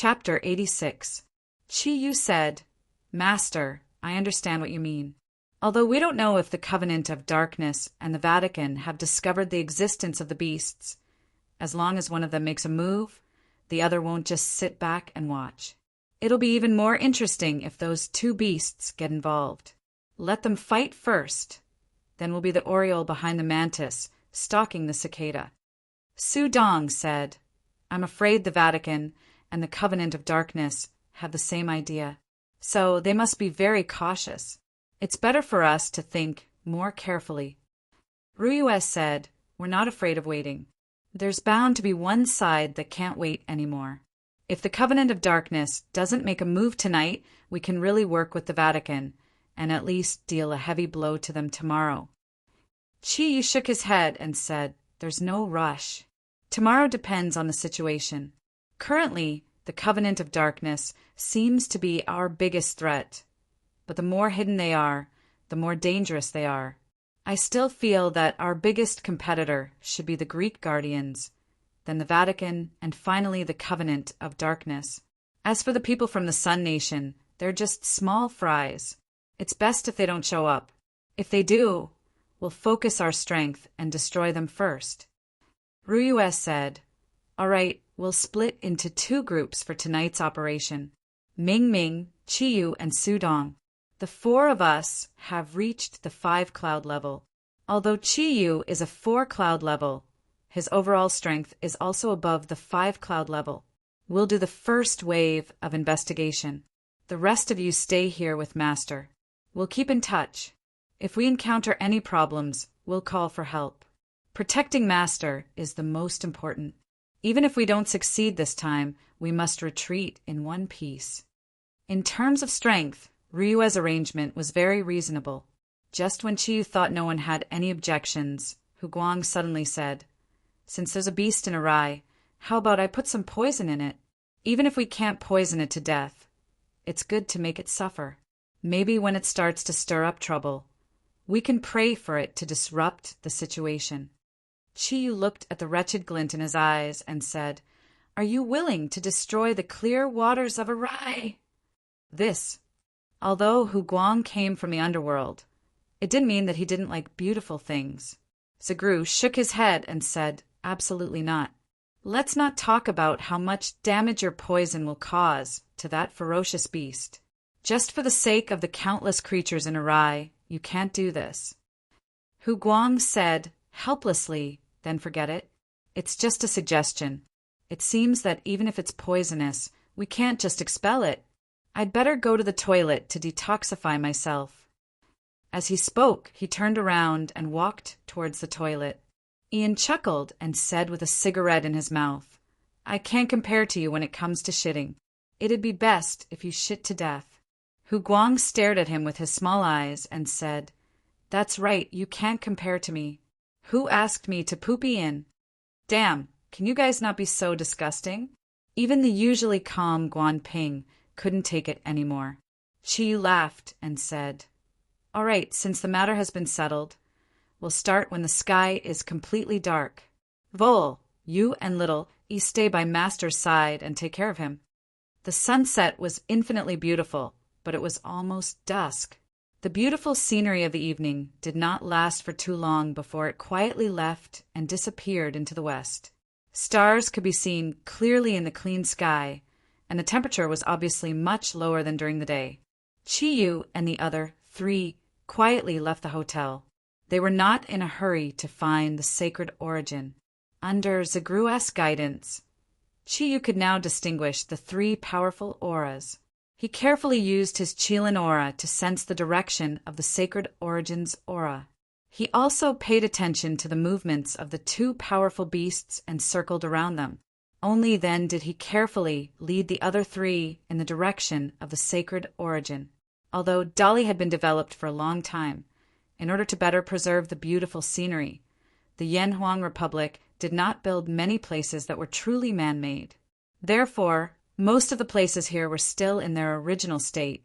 Chapter 86. Chi-Yu said, "Master, I understand what you mean. Although we don't know if the Covenant of Darkness and the Vatican have discovered the existence of the beasts, as long as one of them makes a move, the other won't just sit back and watch. It'll be even more interesting if those two beasts get involved. Let them fight first. Then will be the oriole behind the mantis, stalking the cicada." Su Dong said, "I'm afraid the Vatican and the Covenant of Darkness have the same idea. So they must be very cautious. It's better for us to think more carefully." Ruyue said, "We're not afraid of waiting. There's bound to be one side that can't wait anymore. If the Covenant of Darkness doesn't make a move tonight, we can really work with the Vatican and at least deal a heavy blow to them tomorrow." Chi shook his head and said, "There's no rush. Tomorrow depends on the situation. Currently, the Covenant of Darkness seems to be our biggest threat, but the more hidden they are, the more dangerous they are. I still feel that our biggest competitor should be the Greek Guardians, then the Vatican, and finally the Covenant of Darkness. As for the people from the Sun Nation, they're just small fries. It's best if they don't show up. If they do, we'll focus our strength and destroy them first." Ruyue said, "All right, we'll split into two groups for tonight's operation. Ming Ming, Chi-Yu, and Su Dong. The four of us have reached the 5-cloud level. Although Chi-Yu is a 4-cloud level, his overall strength is also above the 5-cloud level. We'll do the first wave of investigation. The rest of you stay here with Master. We'll keep in touch. If we encounter any problems, we'll call for help. Protecting Master is the most important. Even if we don't succeed this time, we must retreat in one piece." In terms of strength, Ryue's arrangement was very reasonable. Just when Chi-Yu thought no one had any objections, Huguang suddenly said, "Since there's a beast in a rye, how about I put some poison in it? Even if we can't poison it to death, it's good to make it suffer. Maybe when it starts to stir up trouble, we can pray for it to disrupt the situation." Chi-Yu looked at the wretched glint in his eyes and said, "Are you willing to destroy the clear waters of Arai?" This, although Huguang came from the underworld, it didn't mean that he didn't like beautiful things. Zagru shook his head and said, "Absolutely not. Let's not talk about how much damage your poison will cause to that ferocious beast. Just for the sake of the countless creatures in Arai, you can't do this." Huguang said, helplessly, "Then forget it. It's just a suggestion. It seems that even if it's poisonous, we can't just expel it. I'd better go to the toilet to detoxify myself." As he spoke, he turned around and walked towards the toilet. Ian chuckled and said with a cigarette in his mouth, "I can't compare to you when it comes to shitting. It'd be best if you shit to death." Huguang stared at him with his small eyes and said, "That's right, you can't compare to me. Who asked me to poop Ian? Damn, can you guys not be so disgusting?" Even the usually calm Guan Ping couldn't take it anymore. Chi laughed and said, "All right, since the matter has been settled, we'll start when the sky is completely dark. Vol, you and Little, you stay by Master's side and take care of him." The sunset was infinitely beautiful, but it was almost dusk. The beautiful scenery of the evening did not last for too long before it quietly left and disappeared into the west. Stars could be seen clearly in the clean sky, and the temperature was obviously much lower than during the day. Chi-Yu and the other 3 quietly left the hotel. They were not in a hurry to find the sacred origin. Under Zagru's guidance, Chi-Yu could now distinguish the 3 powerful auras. He carefully used his Qilin aura to sense the direction of the sacred origin's aura. He also paid attention to the movements of the 2 powerful beasts encircled around them. Only then did he carefully lead the other 3 in the direction of the sacred origin. Although Dali had been developed for a long time, in order to better preserve the beautiful scenery, the Yanhuang Republic did not build many places that were truly man-made. Therefore, most of the places here were still in their original state,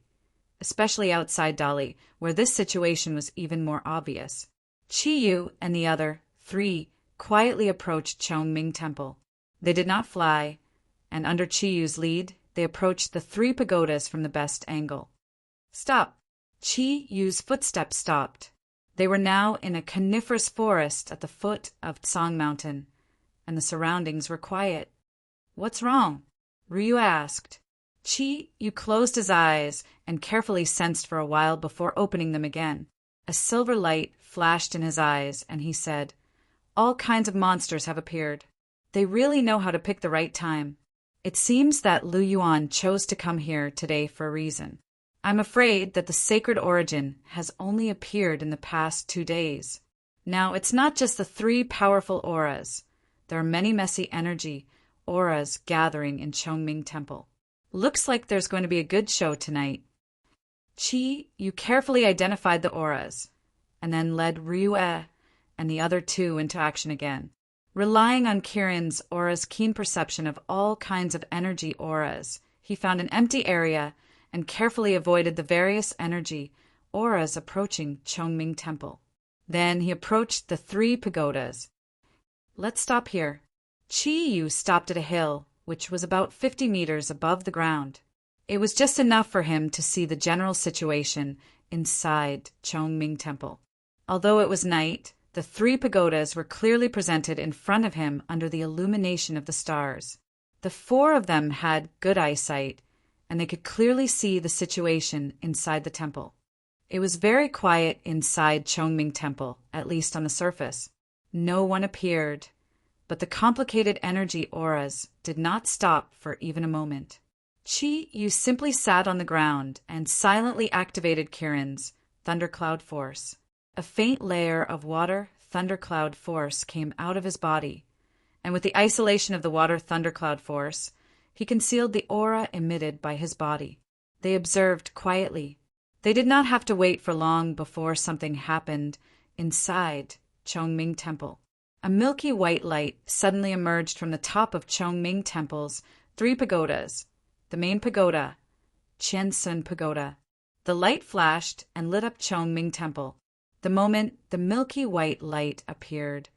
especially outside Dali, where this situation was even more obvious. Chi-Yu and the other 3 quietly approached Chongming Temple. They did not fly, and under Chi-Yu's lead, they approached the 3 pagodas from the best angle. Stop! Chi Yu's footsteps stopped. They were now in a coniferous forest at the foot of Tsang Mountain, and the surroundings were quiet. What's wrong? Ryu asked. Chi Yu closed his eyes and carefully sensed for a while before opening them again. A silver light flashed in his eyes, and he said, "All kinds of monsters have appeared. They really know how to pick the right time. It seems that Lu Yuan chose to come here today for a reason. I'm afraid that the sacred origin has only appeared in the past 2 days. Now, it's not just the 3 powerful auras. There are many messy energy auras gathering in Chongming Temple. Looks like there's going to be a good show tonight." Chi Yu carefully identified the auras, and then led Ryu and the other 2 into action again. Relying on Kirin's aura's keen perception of all kinds of energy auras, he found an empty area and carefully avoided the various energy auras approaching Chongming Temple. Then he approached the 3 pagodas. Let's stop here. Chi Yu stopped at a hill, which was about 50 meters above the ground. It was just enough for him to see the general situation inside Chongming Temple. Although it was night, the 3 pagodas were clearly presented in front of him under the illumination of the stars. The 4 of them had good eyesight, and they could clearly see the situation inside the temple. It was very quiet inside Chongming Temple, at least on the surface. No one appeared, but the complicated energy auras did not stop for even a moment. Chi Yu simply sat on the ground and silently activated Kirin's thundercloud force. A faint layer of water thundercloud force came out of his body, and with the isolation of the water thundercloud force, he concealed the aura emitted by his body. They observed quietly. They did not have to wait for long before something happened inside Chongming Temple. A milky white light suddenly emerged from the top of Chongming Temple's 3 pagodas. The main pagoda, Qiansun Pagoda. The light flashed and lit up Chongming Temple. The moment the milky white light appeared,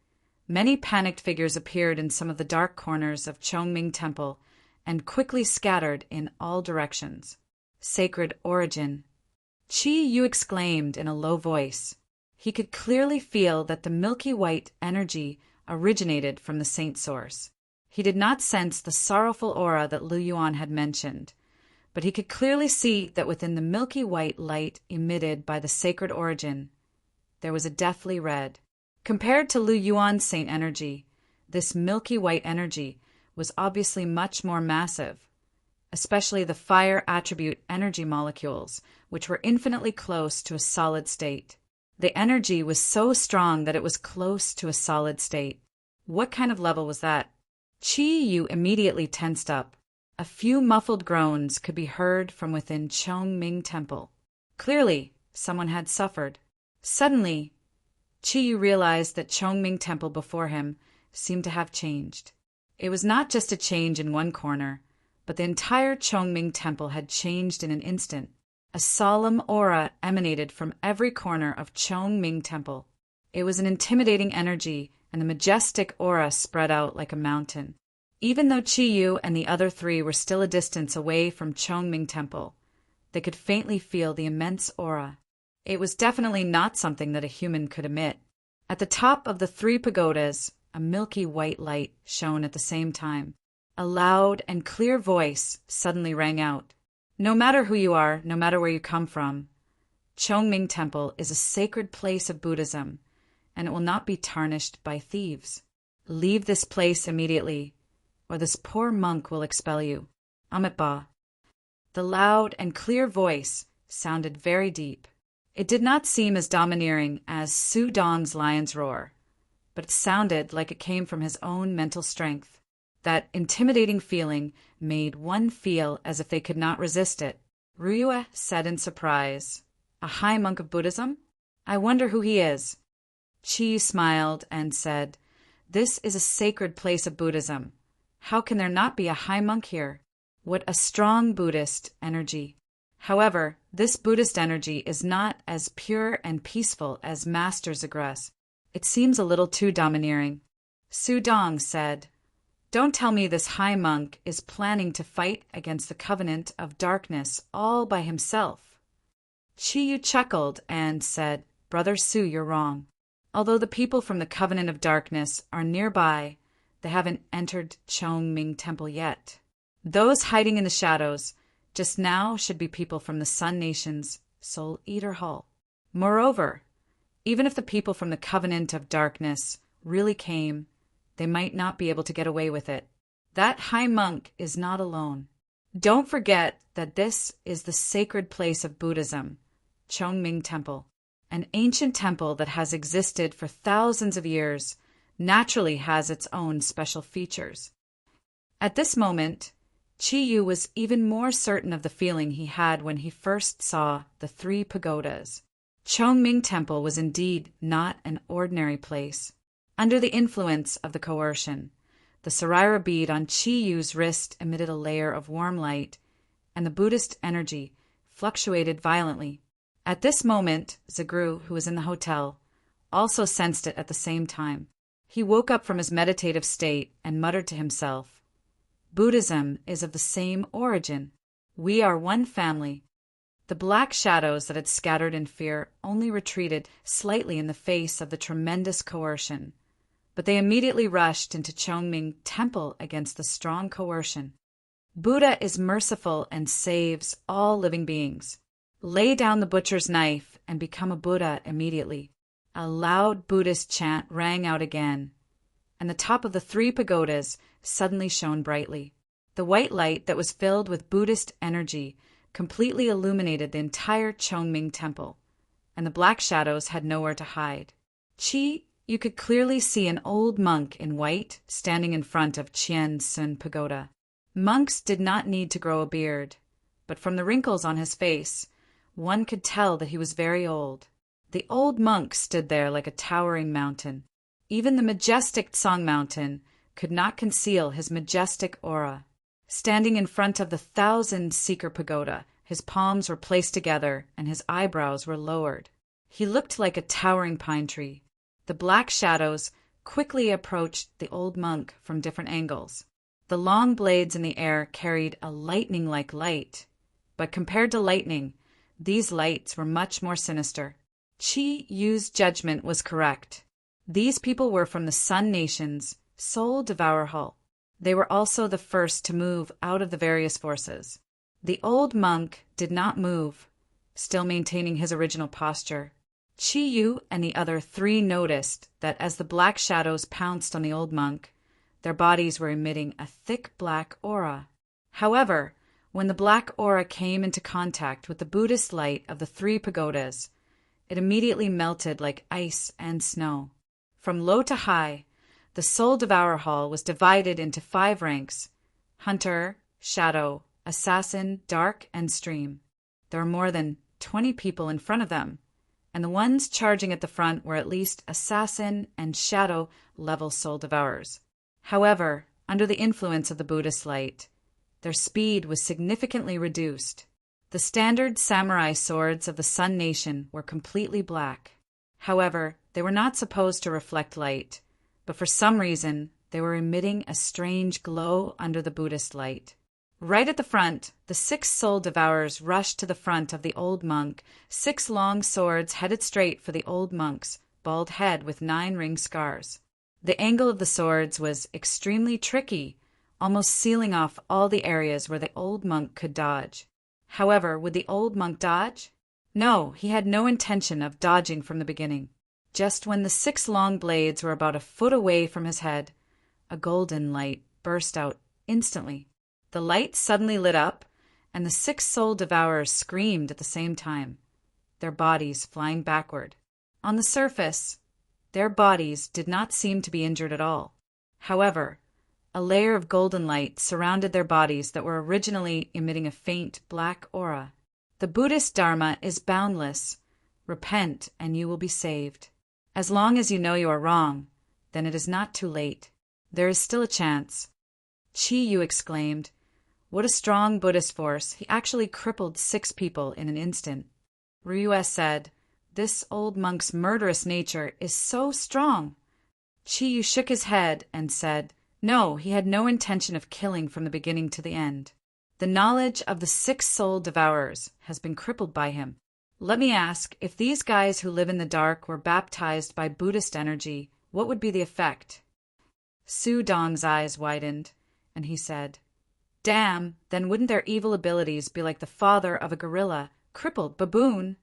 many panicked figures appeared in some of the dark corners of Chongming Temple and quickly scattered in all directions. Sacred origin. Chi Yu exclaimed in a low voice. He could clearly feel that the milky white energy originated from the saint source. He did not sense the sorrowful aura that Lu Yuan had mentioned, but he could clearly see that within the milky white light emitted by the sacred origin, there was a deathly red. Compared to Lu Yuan's saint energy, this milky white energy was obviously much more massive, especially the fire attribute energy molecules, which were infinitely close to a solid state. The energy was so strong that it was close to a solid state. What kind of level was that? Chi Yu immediately tensed up. A few muffled groans could be heard from within Chongming Temple. Clearly, someone had suffered. Suddenly, Chi Yu realized that Chongming Temple before him seemed to have changed. It was not just a change in one corner, but the entire Chongming Temple had changed in an instant. A solemn aura emanated from every corner of Chongming Temple. It was an intimidating energy, and the majestic aura spread out like a mountain. Even though Chi Yu and the other 3 were still a distance away from Chongming Temple, they could faintly feel the immense aura. It was definitely not something that a human could emit. At the top of the 3 pagodas, a milky white light shone at the same time. A loud and clear voice suddenly rang out. No matter who you are, no matter where you come from, Chongming Temple is a sacred place of Buddhism, and it will not be tarnished by thieves. Leave this place immediately, or this poor monk will expel you. Amitabha. The loud and clear voice sounded very deep. It did not seem as domineering as Su Dong's lion's roar, but it sounded like it came from his own mental strength. That intimidating feeling made one feel as if they could not resist it. Ryu said in surprise, "A high monk of Buddhism? I wonder who he is." Chi smiled and said, "This is a sacred place of Buddhism. How can there not be a high monk here? What a strong Buddhist energy. However, this Buddhist energy is not as pure and peaceful as Master Zagreus. It seems a little too domineering." Su Dong said, Don't tell me this high monk is planning to fight against the covenant of darkness all by himself. Chi Yu chuckled and said, Brother Su, you're wrong. Although the people from the covenant of darkness are nearby, they haven't entered Chongming Temple yet. Those hiding in the shadows just now should be people from the Sun Nation's Soul Eater Hall. Moreover, even if the people from the covenant of darkness really came, they might not be able to get away with it. That high monk is not alone. Don't forget that this is the sacred place of Buddhism, Chongming Temple. An ancient temple that has existed for thousands of years naturally has its own special features. At this moment, Chi Yu was even more certain of the feeling he had when he first saw the 3 pagodas. Chongming Temple was indeed not an ordinary place. Under the influence of the coercion, the Saraira bead on Chi Yu's wrist emitted a layer of warm light, and the Buddhist energy fluctuated violently. At this moment, Zagru, who was in the hotel, also sensed it at the same time. He woke up from his meditative state and muttered to himself, Buddhism is of the same origin. We are one family. The black shadows that had scattered in fear only retreated slightly in the face of the tremendous coercion, but they immediately rushed into Chongming Temple against the strong coercion. Buddha is merciful and saves all living beings. Lay down the butcher's knife and become a Buddha immediately. A loud Buddhist chant rang out again, and the top of the 3 pagodas suddenly shone brightly. The white light that was filled with Buddhist energy completely illuminated the entire Chongming Temple, and the black shadows had nowhere to hide. You could clearly see an old monk in white standing in front of Chien Sun Pagoda. Monks did not need to grow a beard, but from the wrinkles on his face, one could tell that he was very old. The old monk stood there like a towering mountain. Even the majestic Song Mountain could not conceal his majestic aura. Standing in front of the 1,000-seeker pagoda, his palms were placed together and his eyebrows were lowered. He looked like a towering pine tree. The black shadows quickly approached the old monk from different angles. The long blades in the air carried a lightning-like light, but compared to lightning, these lights were much more sinister. Chi Yu's judgment was correct. These people were from the Sun Nation's Soul Devourer Hall. They were also the first to move out of the various forces. The old monk did not move, still maintaining his original posture. Chi Yu and the other 3 noticed that as the black shadows pounced on the old monk, their bodies were emitting a thick black aura. However, when the black aura came into contact with the Buddhist light of the 3 pagodas, it immediately melted like ice and snow. From low to high, the Soul Devourer Hall was divided into 5 ranks: Hunter, Shadow, Assassin, Dark, and Stream. There were more than 20 people in front of them, and the ones charging at the front were at least Assassin and Shadow level Soul Devourers. However, under the influence of the Buddhist light, their speed was significantly reduced. The standard samurai swords of the Sun Nation were completely black. However, they were not supposed to reflect light, but for some reason they were emitting a strange glow under the Buddhist light. Right at the front, the 6 soul devourers rushed to the front of the old monk, 6 long swords headed straight for the old monk's bald head with 9 ring scars. The angle of the swords was extremely tricky, almost sealing off all the areas where the old monk could dodge. However, would the old monk dodge? No, he had no intention of dodging from the beginning. Just when the 6 long blades were about a foot away from his head, a golden light burst out instantly. The light suddenly lit up, and the 6 soul devourers screamed at the same time, their bodies flying backward. On the surface, their bodies did not seem to be injured at all. However, a layer of golden light surrounded their bodies that were originally emitting a faint black aura. The Buddhist Dharma is boundless. Repent, and you will be saved. As long as you know you are wrong, then it is not too late. There is still a chance. Chi Yu exclaimed, "What a strong Buddhist force! He actually crippled 6 people in an instant." Ryue said, "This old monk's murderous nature is so strong." Chi Yu shook his head and said, No, he had no intention of killing from the beginning to the end. The knowledge of the 6 soul devourers has been crippled by him. Let me ask, if these guys who live in the dark were baptized by Buddhist energy, what would be the effect? Su Dong's eyes widened, and he said, Damn, then wouldn't their evil abilities be like the father of a gorilla, crippled baboon?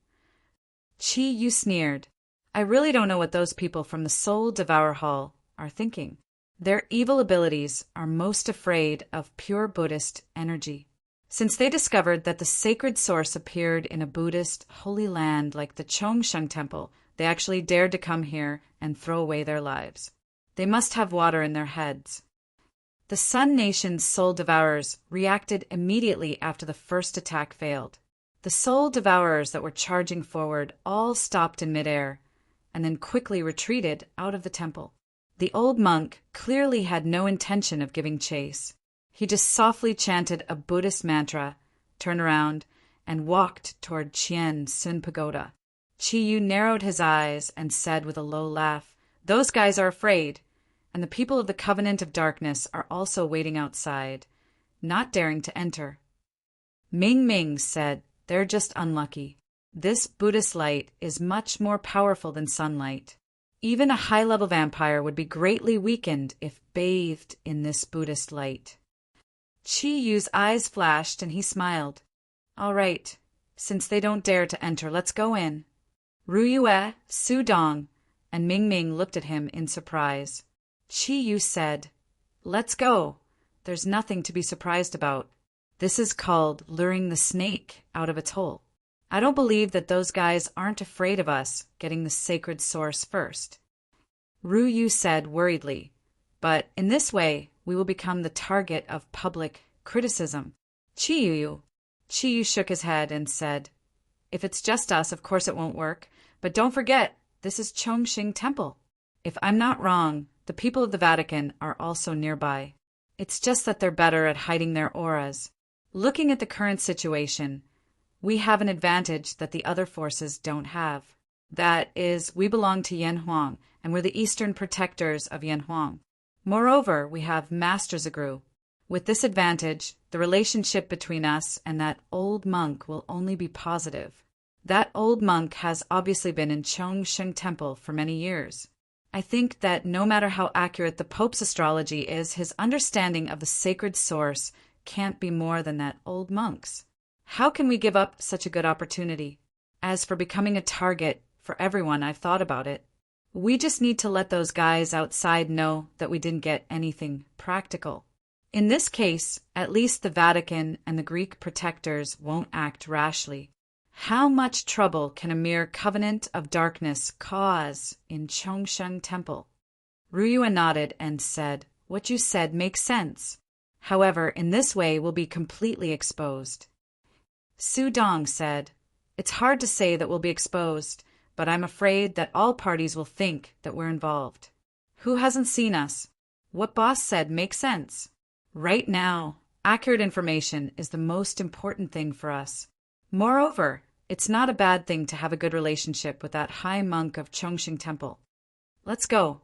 Chi Yu sneered. I really don't know what those people from the Soul Devour Hall are thinking. Their evil abilities are most afraid of pure Buddhist energy. Since they discovered that the sacred source appeared in a Buddhist holy land like the Chongsung Temple, they actually dared to come here and throw away their lives. They must have water in their heads. The Sun Nation's soul devourers reacted immediately after the first attack failed. The soul devourers that were charging forward all stopped in midair and then quickly retreated out of the temple. The old monk clearly had no intention of giving chase. He just softly chanted a Buddhist mantra, turned around, and walked toward Chien Sun Pagoda. Chi Yu narrowed his eyes and said with a low laugh, Those guys are afraid, and the people of the Covenant of Darkness are also waiting outside, not daring to enter. Ming Ming said, They're just unlucky. This Buddhist light is much more powerful than sunlight. Even a high-level vampire would be greatly weakened if bathed in this Buddhist light. Chi Yu's eyes flashed and he smiled. All right, since they don't dare to enter, let's go in. Ru Yue, Su Dong, and Ming Ming looked at him in surprise. Chi Yu said, Let's go. There's nothing to be surprised about. This is called luring the snake out of its hole. I don't believe that those guys aren't afraid of us getting the sacred source first. Ru Yu said worriedly, But in this way, we will become the target of public criticism. Chi Yu shook his head and said, If it's just us, of course it won't work. But don't forget, this is Chongqing Temple. If I'm not wrong, the people of the Vatican are also nearby. It's just that they're better at hiding their auras. Looking at the current situation, we have an advantage that the other forces don't have. That is, we belong to Yanhuang, and we're the eastern protectors of Yanhuang. Moreover, we have Master Zagru. With this advantage, the relationship between us and that old monk will only be positive. That old monk has obviously been in Chongqing Temple for many years. I think that no matter how accurate the Pope's astrology is, his understanding of the sacred source can't be more than that old monk's. How can we give up such a good opportunity? As for becoming a target for everyone, I've thought about it. We just need to let those guys outside know that we didn't get anything practical. In this case, at least the Vatican and the Greek protectors won't act rashly. How much trouble can a mere covenant of darkness cause in Chongqing Temple? Ruyue nodded and said, What you said makes sense. However, in this way we'll be completely exposed. Su Dong said, It's hard to say that we'll be exposed, but I'm afraid that all parties will think that we're involved. Who hasn't seen us? What boss said makes sense. Right now, accurate information is the most important thing for us. Moreover, it's not a bad thing to have a good relationship with that high monk of Chongqing Temple. Let's go.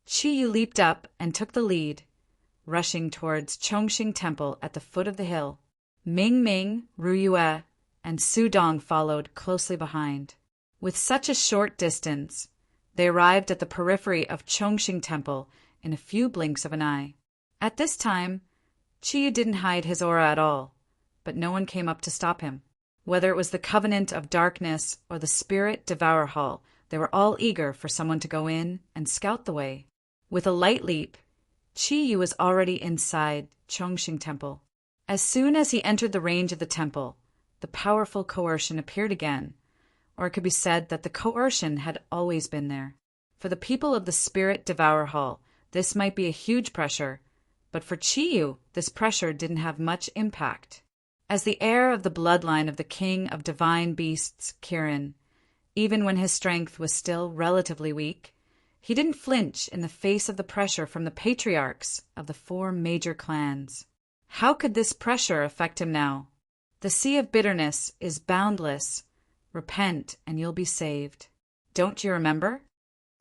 Chi Yu leaped up and took the lead, rushing towards Chongqing Temple at the foot of the hill. Ming Ming, Ruyue, and Su Dong followed closely behind. With such a short distance, they arrived at the periphery of Chongqing Temple in a few blinks of an eye. At this time, Chi Yu didn't hide his aura at all, but no one came up to stop him. Whether it was the Covenant of Darkness or the Spirit Devourer Hall, they were all eager for someone to go in and scout the way. With a light leap, Chi Yu was already inside Chongqing Temple. As soon as he entered the range of the temple, the powerful coercion appeared again, or it could be said that the coercion had always been there. For the people of the Spirit Devourer Hall, this might be a huge pressure, but for Chi Yu, this pressure didn't have much impact. As the heir of the bloodline of the king of divine beasts, Kirin, even when his strength was still relatively weak, he didn't flinch in the face of the pressure from the patriarchs of the 4 major clans. How could this pressure affect him now? The sea of bitterness is boundless. Repent and you'll be saved. Don't you remember?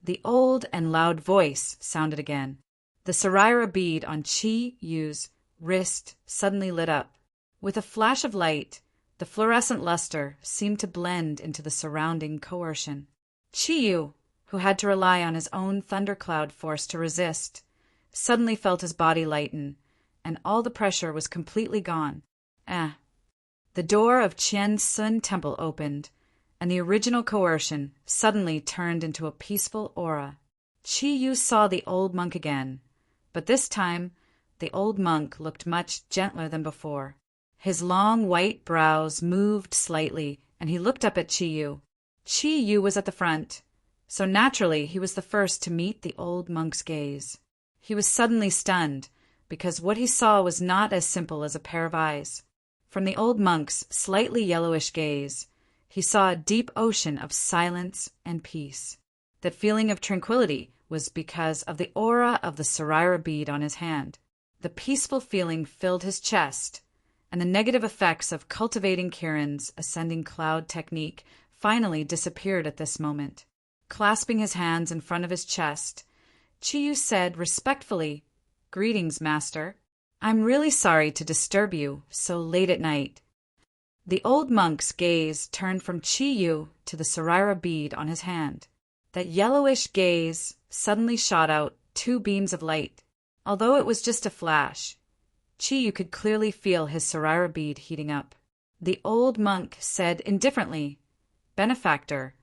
The old and loud voice sounded again. The Saraira bead on Chi Yu's wrist suddenly lit up. With a flash of light, the fluorescent luster seemed to blend into the surrounding coercion. Chi Yu, who had to rely on his own thundercloud force to resist, suddenly felt his body lighten, and all the pressure was completely gone. The door of Qian Sun Temple opened, and the original coercion suddenly turned into a peaceful aura. Chi Yu saw the old monk again, but this time the old monk looked much gentler than before. His long white brows moved slightly, and he looked up at Chi Yu. Chi Yu was at the front, so naturally he was the first to meet the old monk's gaze. He was suddenly stunned, because what he saw was not as simple as a pair of eyes. From the old monk's slightly yellowish gaze, he saw a deep ocean of silence and peace. That feeling of tranquility was because of the aura of the Saraira bead on his hand. The peaceful feeling filled his chest, and the negative effects of cultivating Kirin's ascending cloud technique finally disappeared at this moment. Clasping his hands in front of his chest, Chi Yu said respectfully, "Greetings, Master. I'm really sorry to disturb you so late at night." The old monk's gaze turned from Chi Yu to the Saraira bead on his hand. That yellowish gaze suddenly shot out 2 beams of light. Although it was just a flash, Chi Yu could clearly feel his Saraira bead heating up. The old monk said indifferently, "Benefactor,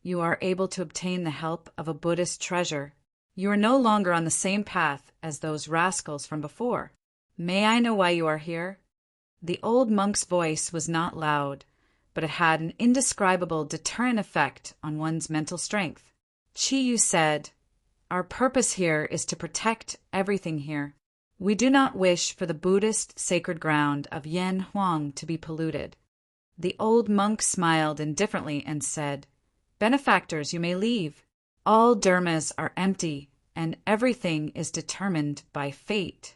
you are able to obtain the help of a Buddhist treasure. You are no longer on the same path as those rascals from before. May I know why you are here?" The old monk's voice was not loud, but it had an indescribable deterrent effect on one's mental strength. Chi Yu said, "Our purpose here is to protect everything here. We do not wish for the Buddhist sacred ground of Yan Huang to be polluted." The old monk smiled indifferently and said, "Benefactors, you may leave. All dharmas are empty, and everything is determined by fate."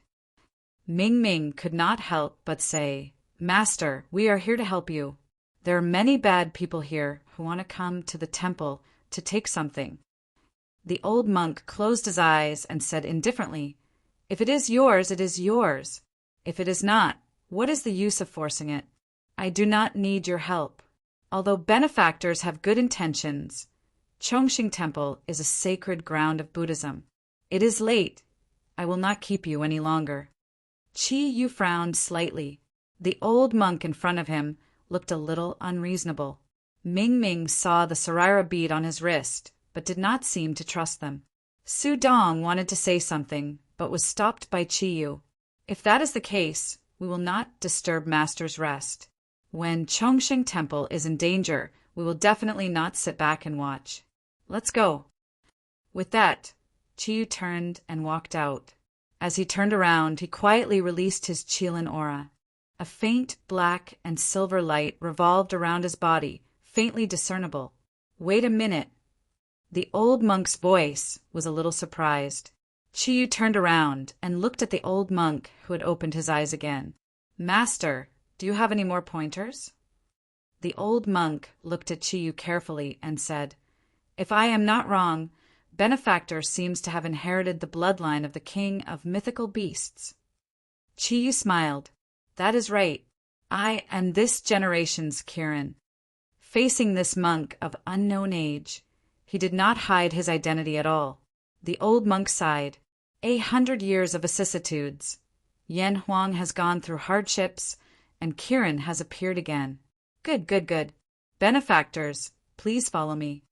Ming Ming could not help but say, "Master, we are here to help you. There are many bad people here who want to come to the temple to take something." The old monk closed his eyes and said indifferently, "If it is yours, it is yours. If it is not, what is the use of forcing it? I do not need your help. Although benefactors have good intentions, Chongqing Temple is a sacred ground of Buddhism. It is late. I will not keep you any longer." Chi Yu frowned slightly. The old monk in front of him looked a little unreasonable. Ming Ming saw the Saraira bead on his wrist, but did not seem to trust them. Su Dong wanted to say something, but was stopped by Chi Yu. "If that is the case, we will not disturb Master's rest. When Chongqing Temple is in danger, we will definitely not sit back and watch. Let's go." With that, Chi Yu turned and walked out. As he turned around, he quietly released his Qilin aura. A faint black and silver light revolved around his body, faintly discernible. "Wait a minute." The old monk's voice was a little surprised. Chi Yu turned around and looked at the old monk, who had opened his eyes again. "Master, do you have any more pointers?" The old monk looked at Chi Yu carefully and said, "If I am not wrong, Benefactor seems to have inherited the bloodline of the king of mythical beasts." Chi Yu smiled. "That is right. I am this generation's Kirin." Facing this monk of unknown age, he did not hide his identity at all. The old monk sighed. 100 years of vicissitudes. Yan Huang has gone through hardships, and Kirin has appeared again. Good, good, good. Benefactors, please follow me."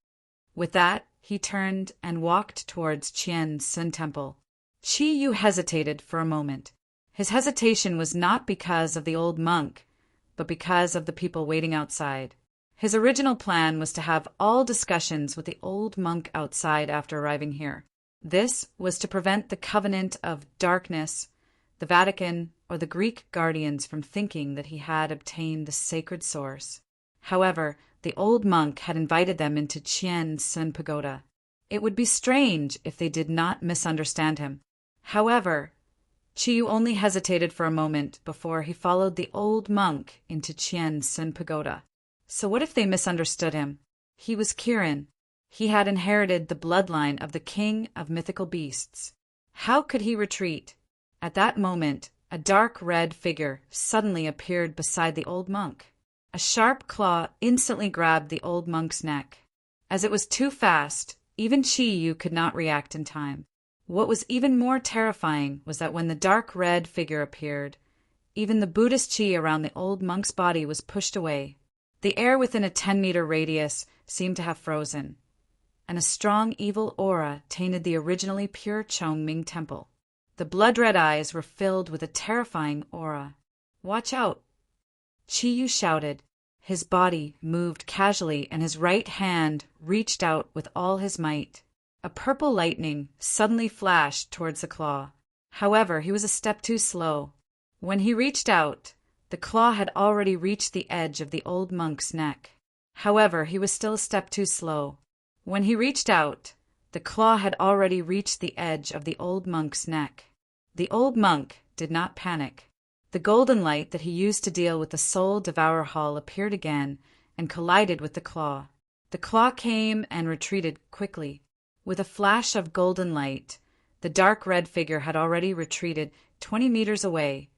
With that, he turned and walked towards Qian Sun Temple. Chi Yu hesitated for a moment. His hesitation was not because of the old monk, but because of the people waiting outside. His original plan was to have all discussions with the old monk outside after arriving here. This was to prevent the Covenant of Darkness, the Vatican, or the Greek guardians from thinking that he had obtained the sacred source. However, the old monk had invited them into Qian Sun Pagoda. It would be strange if they did not misunderstand him. However, Chi Yu only hesitated for a moment before he followed the old monk into Qian Sun Pagoda. So what if they misunderstood him? He was Kirin. He had inherited the bloodline of the king of mythical beasts. How could he retreat? At that moment, a dark red figure suddenly appeared beside the old monk. A sharp claw instantly grabbed the old monk's neck. As it was too fast, even Chi-Yu could not react in time. What was even more terrifying was that when the dark red figure appeared, even the Buddhist chi around the old monk's body was pushed away. The air within a 10-meter radius seemed to have frozen, and a strong evil aura tainted the originally pure Chongming temple. The blood-red eyes were filled with a terrifying aura. "Watch out!" Chi-Yu shouted. His body moved casually and his right hand reached out with all his might. A purple lightning suddenly flashed towards the claw. However, he was a step too slow. When he reached out, the claw had already reached the edge of the old monk's neck. However, he was still a step too slow. When he reached out, the claw had already reached the edge of the old monk's neck. The old monk did not panic. The golden light that he used to deal with the soul devourer hall appeared again and collided with the claw. The claw came and retreated quickly. With a flash of golden light, the dark red figure had already retreated 20 meters away,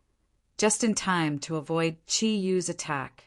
just in time to avoid Chi-Yu's attack.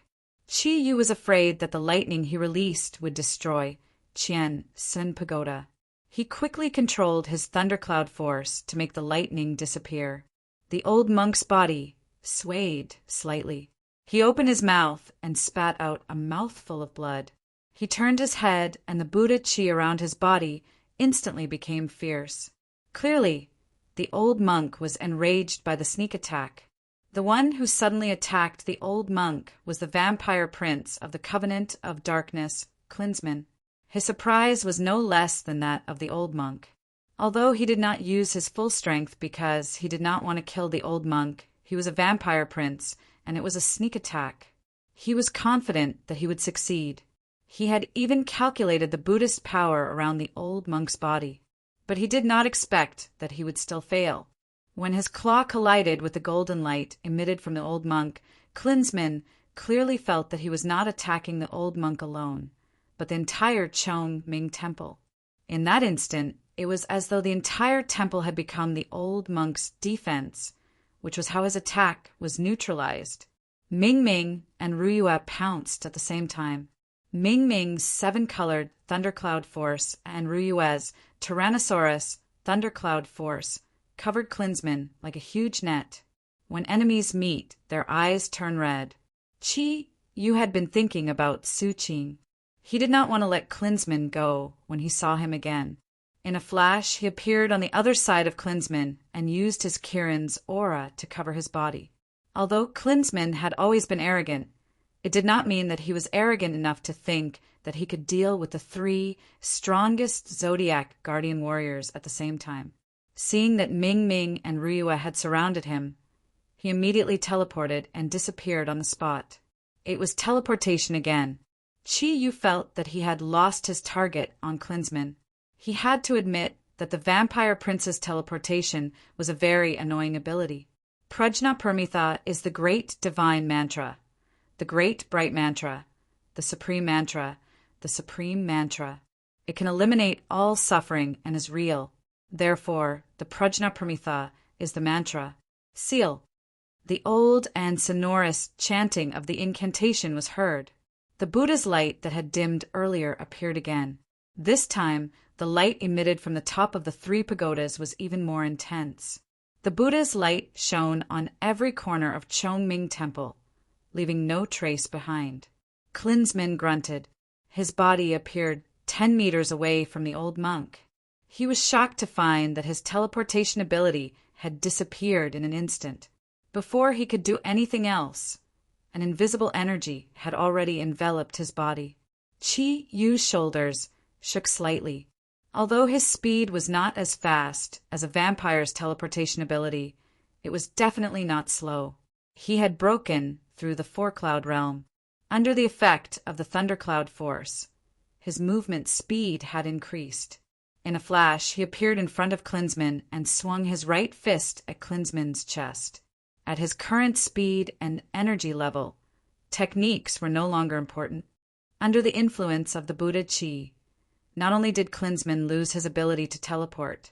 Chi-Yu was afraid that the lightning he released would destroy Qian Sun Pagoda. He quickly controlled his thundercloud force to make the lightning disappear. The old monk's body swayed slightly. He opened his mouth and spat out a mouthful of blood. He turned his head, and the Buddha chi around his body instantly became fierce. Clearly, the old monk was enraged by the sneak attack. The one who suddenly attacked the old monk was the vampire prince of the Covenant of Darkness, Klinsmann. His surprise was no less than that of the old monk. Although he did not use his full strength because he did not want to kill the old monk, he was a vampire prince, and it was a sneak attack. He was confident that he would succeed. He had even calculated the Buddhist power around the old monk's body. But he did not expect that he would still fail. When his claw collided with the golden light emitted from the old monk, Klinsmann clearly felt that he was not attacking the old monk alone, but the entire Chongming temple. In that instant, it was as though the entire temple had become the old monk's defense, which was how his attack was neutralized. Ming Ming and Ruyue pounced at the same time. Ming Ming's 7-colored thundercloud force and Ruyue's Tyrannosaurus thundercloud force covered Klinsmann like a huge net. When enemies meet, their eyes turn red. Chi-Yu had been thinking about Su Qing. He did not want to let Klinsmann go when he saw him again. In a flash, he appeared on the other side of Klinsmann and used his Kirin's aura to cover his body. Although Klinsmann had always been arrogant, it did not mean that he was arrogant enough to think that he could deal with the 3 strongest Zodiac guardian warriors at the same time. Seeing that Ming Ming and Ruyue had surrounded him, he immediately teleported and disappeared on the spot. It was teleportation again. Chi-Yu felt that he had lost his target on Klinsmann. He had to admit that the vampire prince's teleportation was a very annoying ability. Prajna Parmitha is the great divine mantra, the great bright mantra, the supreme mantra, the supreme mantra. It can eliminate all suffering and is real. Therefore, the Prajna Parmitha is the mantra. Seal. The old and sonorous chanting of the incantation was heard. The Buddha's light that had dimmed earlier appeared again. This time, the light emitted from the top of the 3 pagodas was even more intense. The Buddha's light shone on every corner of Chongming Temple, leaving no trace behind. Klinsmann grunted. His body appeared 10 meters away from the old monk. He was shocked to find that his teleportation ability had disappeared in an instant. Before he could do anything else, an invisible energy had already enveloped his body. Chi-Yu's shoulders shook slightly. Although his speed was not as fast as a vampire's teleportation ability, it was definitely not slow. He had broken through the 4-cloud realm. Under the effect of the thundercloud force, his movement speed had increased. In a flash, he appeared in front of Klinsmann and swung his right fist at Klinsmann's chest. At his current speed and energy level, techniques were no longer important. Under the influence of the Buddha Chi, not only did Klinsmann lose his ability to teleport,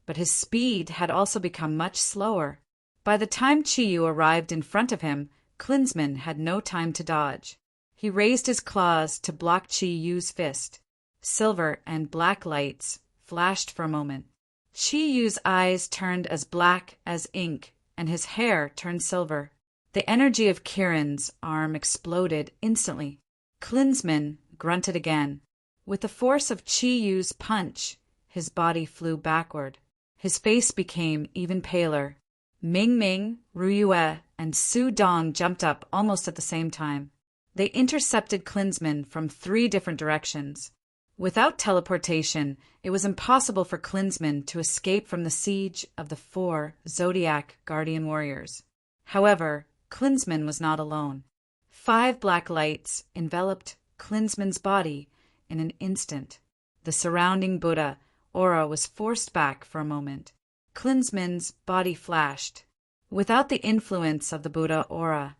but his speed had also become much slower. By the time Chiyu arrived in front of him, Klinsmann had no time to dodge. He raised his claws to block Chiyu's fist. Silver and black lights flashed for a moment. Chiyu's eyes turned as black as ink, and his hair turned silver. The energy of Kirin's arm exploded instantly. Klinsmann grunted again. With the force of Chiyu's punch, his body flew backward. His face became even paler. Ming Ming, Ruyue, and Su Dong jumped up almost at the same time. They intercepted Klinsmann from 3 different directions. Without teleportation, it was impossible for Klinsmann to escape from the siege of the 4 Zodiac Guardian Warriors. However, Klinsmann was not alone. 5 black lights enveloped Klinsmann's body in an instant. The surrounding Buddha aura was forced back for a moment. Klinsmann's body flashed. Without the influence of the Buddha aura,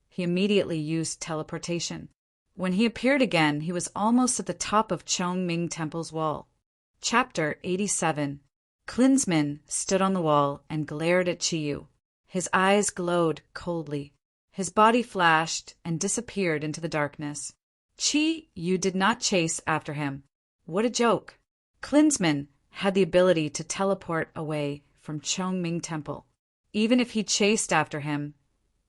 he immediately used teleportation. When he appeared again, he was almost at the top of Chongming Temple's wall. Chapter 87. Klinsmann stood on the wall and glared at Chiyu. His eyes glowed coldly. His body flashed and disappeared into the darkness. Chiyu did not chase after him. What a joke! Klinsmann had the ability to teleport away from Chongming Temple. Even if he chased after him,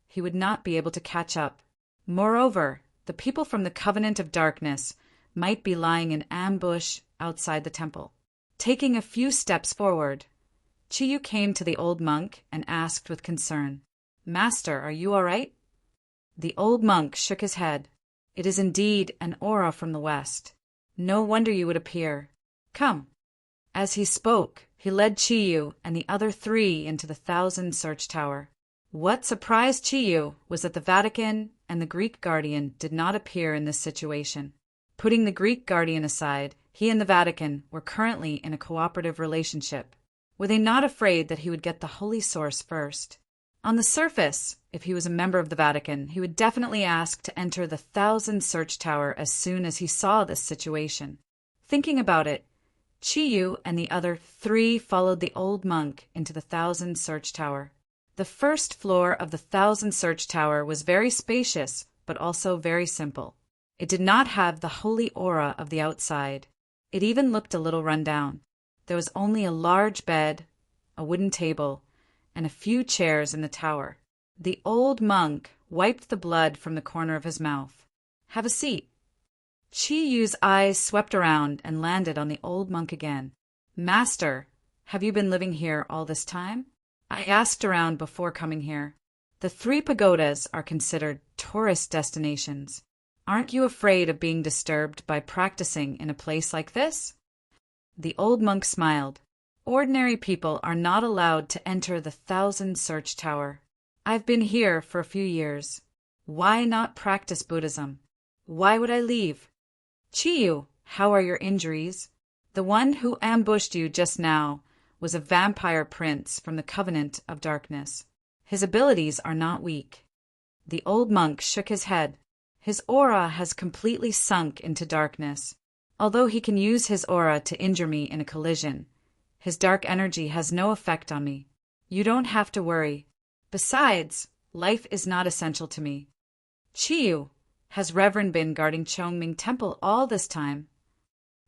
he would not be able to catch up. Moreover, the people from the Covenant of Darkness might be lying in ambush outside the temple. Taking a few steps forward, Chiyu came to the old monk and asked with concern, "Master, are you all right?" The old monk shook his head. "It is indeed an aura from the west. No wonder you would appear. Come." As he spoke, he led Chiyu and the other 3 into the 1,000 Search Tower. What surprised Chiyu was that the Vatican and the Greek Guardian did not appear in this situation. Putting the Greek Guardian aside, he and the Vatican were currently in a cooperative relationship. Were they not afraid that he would get the holy source first? On the surface, if he was a member of the Vatican, he would definitely ask to enter the 1,000 Search Tower as soon as he saw this situation. Thinking about it, Chiyu and the other 3 followed the old monk into the 1,000 Search Tower. The first floor of the 1,000 Search Tower was very spacious, but also very simple. It did not have the holy aura of the outside. It even looked a little run down. There was only a large bed, a wooden table, and a few chairs in the tower. The old monk wiped the blood from the corner of his mouth. "Have a seat." Chiyu's eyes swept around and landed on the old monk again. "Master, have you been living here all this time?" "I asked around before coming here. The 3 pagodas are considered tourist destinations. Aren't you afraid of being disturbed by practicing in a place like this?" The old monk smiled. "Ordinary people are not allowed to enter the 1,000 Search Tower. I've been here for a few years. Why not practice Buddhism? Why would I leave? Chiyu, how are your injuries? The one who ambushed you just now was a vampire prince from the Covenant of Darkness. His abilities are not weak." The old monk shook his head. "His aura has completely sunk into darkness. Although he can use his aura to injure me in a collision, his dark energy has no effect on me. You don't have to worry. Besides, life is not essential to me." "Chiyu, has Reverend been guarding Chongming Temple all this time?"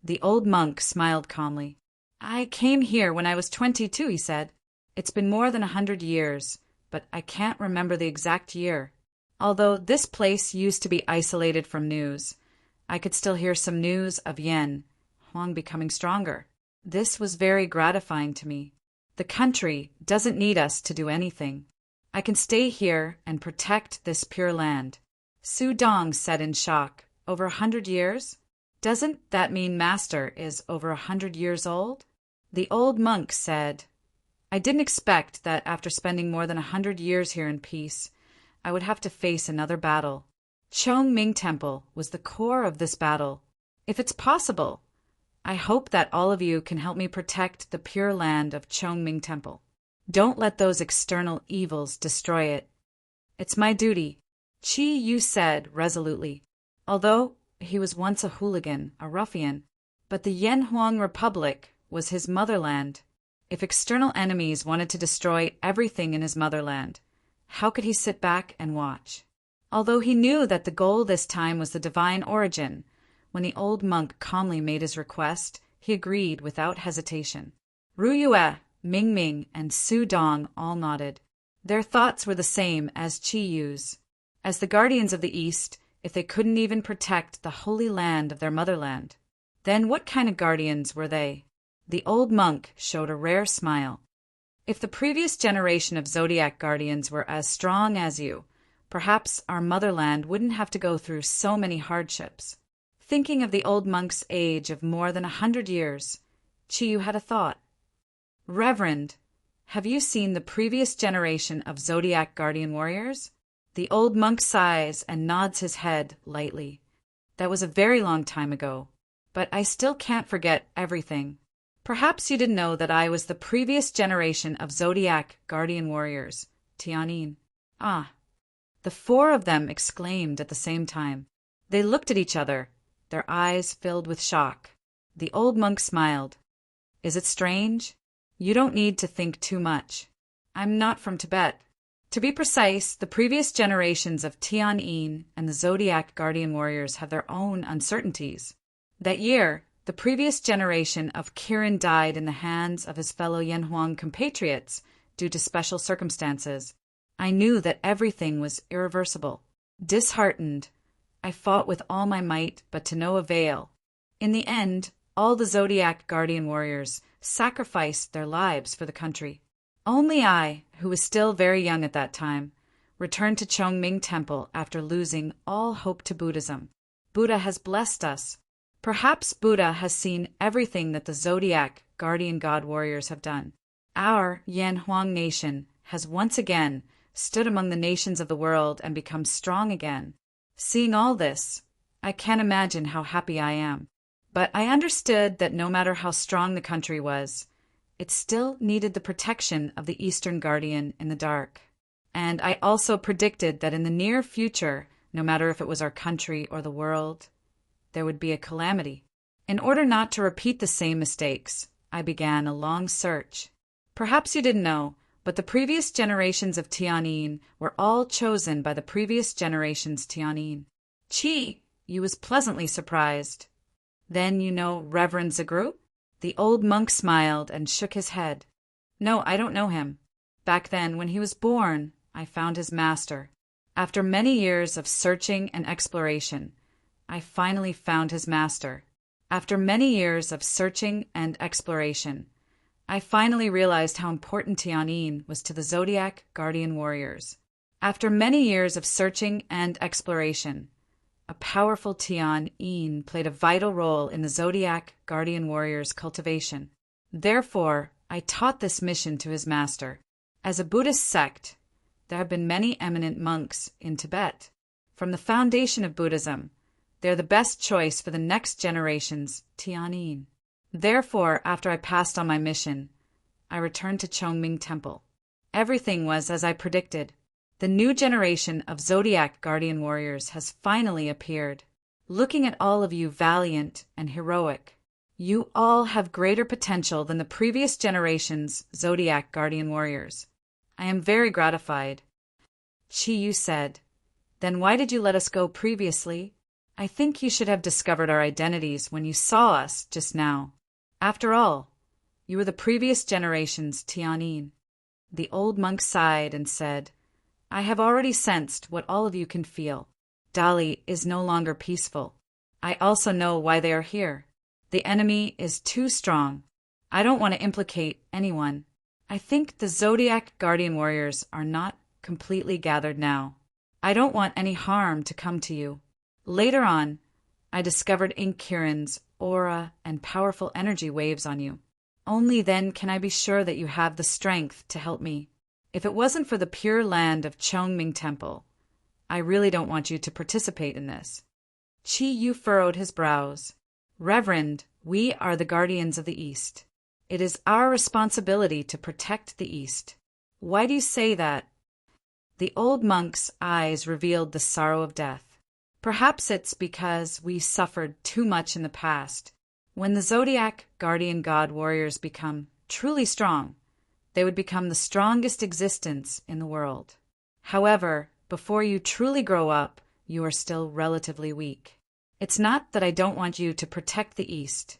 The old monk smiled calmly. "I came here when I was 22, he said. "It's been more than 100 years, but I can't remember the exact year. Although this place used to be isolated from news, I could still hear some news of Yen Huang becoming stronger. This was very gratifying to me. The country doesn't need us to do anything. I can stay here and protect this pure land." Su Dong said in shock, "Over 100 years? Doesn't that mean Master is over 100 years old?" The old monk said, "I didn't expect that after spending more than 100 years here in peace, I would have to face another battle. Chongming Temple was the core of this battle. If it's possible, I hope that all of you can help me protect the pure land of Chongming Temple. Don't let those external evils destroy it. It's my duty," Chiyu said resolutely. Although he was once a hooligan, a ruffian, but the Yanhuang Republic was his motherland. If external enemies wanted to destroy everything in his motherland, how could he sit back and watch? Although he knew that the goal this time was the divine origin, when the old monk calmly made his request, he agreed without hesitation. Ru Yue, Ming Ming, and Su Dong all nodded. Their thoughts were the same as Qi Yu's. As the guardians of the East, if they couldn't even protect the holy land of their motherland, then what kind of guardians were they? The old monk showed a rare smile. If the previous generation of Zodiac guardians were as strong as you, perhaps our motherland wouldn't have to go through so many hardships. Thinking of the old monk's age of more than 100 years, Qi Yu had a thought. Reverend, have you seen the previous generation of Zodiac guardian warriors? The old monk sighs and nods his head lightly. That was a very long time ago, but I still can't forget everything. Perhaps you didn't know that I was the previous generation of Zodiac guardian warriors, Tianyin. Ah! The four of them exclaimed at the same time. They looked at each other, their eyes filled with shock. The old monk smiled. Is it strange? You don't need to think too much. I'm not from Tibet. To be precise, the previous generations of Tianyin and the Zodiac guardian warriors have their own uncertainties. That year, the previous generation of Kirin died in the hands of his fellow Yanhuang compatriots due to special circumstances. I knew that everything was irreversible. Disheartened, I fought with all my might, but to no avail. In the end, all the Zodiac guardian warriors sacrificed their lives for the country. Only I, who was still very young at that time, returned to Chongming Temple after losing all hope to Buddhism. Buddha has blessed us. Perhaps Buddha has seen everything that the Zodiac guardian god warriors have done. Our Yanhuang nation has once again stood among the nations of the world and become strong again. Seeing all this, I can't imagine how happy I am. But I understood that no matter how strong the country was, it still needed the protection of the Eastern Guardian in the dark. And I also predicted that in the near future, no matter if it was our country or the world, there would be a calamity. In order not to repeat the same mistakes, I began a long search. Perhaps you didn't know, but the previous generations of Tianyin were all chosen by the previous generation's Tianyin. Qi Yu was pleasantly surprised. Then you know Reverend Zagru? The old monk smiled and shook his head. No, I don't know him. Back then, when he was born, I found his master. After many years of searching and exploration, I finally found his master. After many years of searching and exploration, I finally realized how important Tianyin was to the Zodiac guardian warriors. After many years of searching and exploration, a powerful Tianyin played a vital role in the Zodiac guardian warriors' cultivation. Therefore, I taught this mission to his master. As a Buddhist sect, there have been many eminent monks in Tibet. From the foundation of Buddhism, they're the best choice for the next generation's Tianyin. Therefore, after I passed on my mission, I returned to Chongming Temple. Everything was as I predicted. The new generation of Zodiac guardian warriors has finally appeared. Looking at all of you valiant and heroic, you all have greater potential than the previous generation's Zodiac guardian warriors. I am very gratified. Qi Yu said, Then why did you let us go previously? I think you should have discovered our identities when you saw us just now. After all, you were the previous generation's Tianyin. The old monk sighed and said, I have already sensed what all of you can feel. Dali is no longer peaceful. I also know why they are here. The enemy is too strong. I don't want to implicate anyone. I think the Zodiac guardian warriors are not completely gathered now. I don't want any harm to come to you. Later on, I discovered Ink Kirin's aura and powerful energy waves on you. Only then can I be sure that you have the strength to help me. If it wasn't for the pure land of Chongming Temple, I really don't want you to participate in this. Qi Yu furrowed his brows. Reverend, we are the guardians of the East. It is our responsibility to protect the East. Why do you say that? The old monk's eyes revealed the sorrow of death. Perhaps it's because we suffered too much in the past. When the Zodiac guardian god warriors become truly strong, they would become the strongest existence in the world. However, before you truly grow up, you are still relatively weak. It's not that I don't want you to protect the East,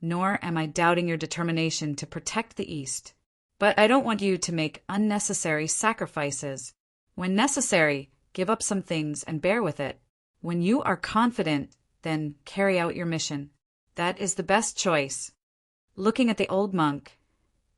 nor am I doubting your determination to protect the East, but I don't want you to make unnecessary sacrifices. When necessary, give up some things and bear with it. When you are confident, then carry out your mission. That is the best choice. Looking at the old monk,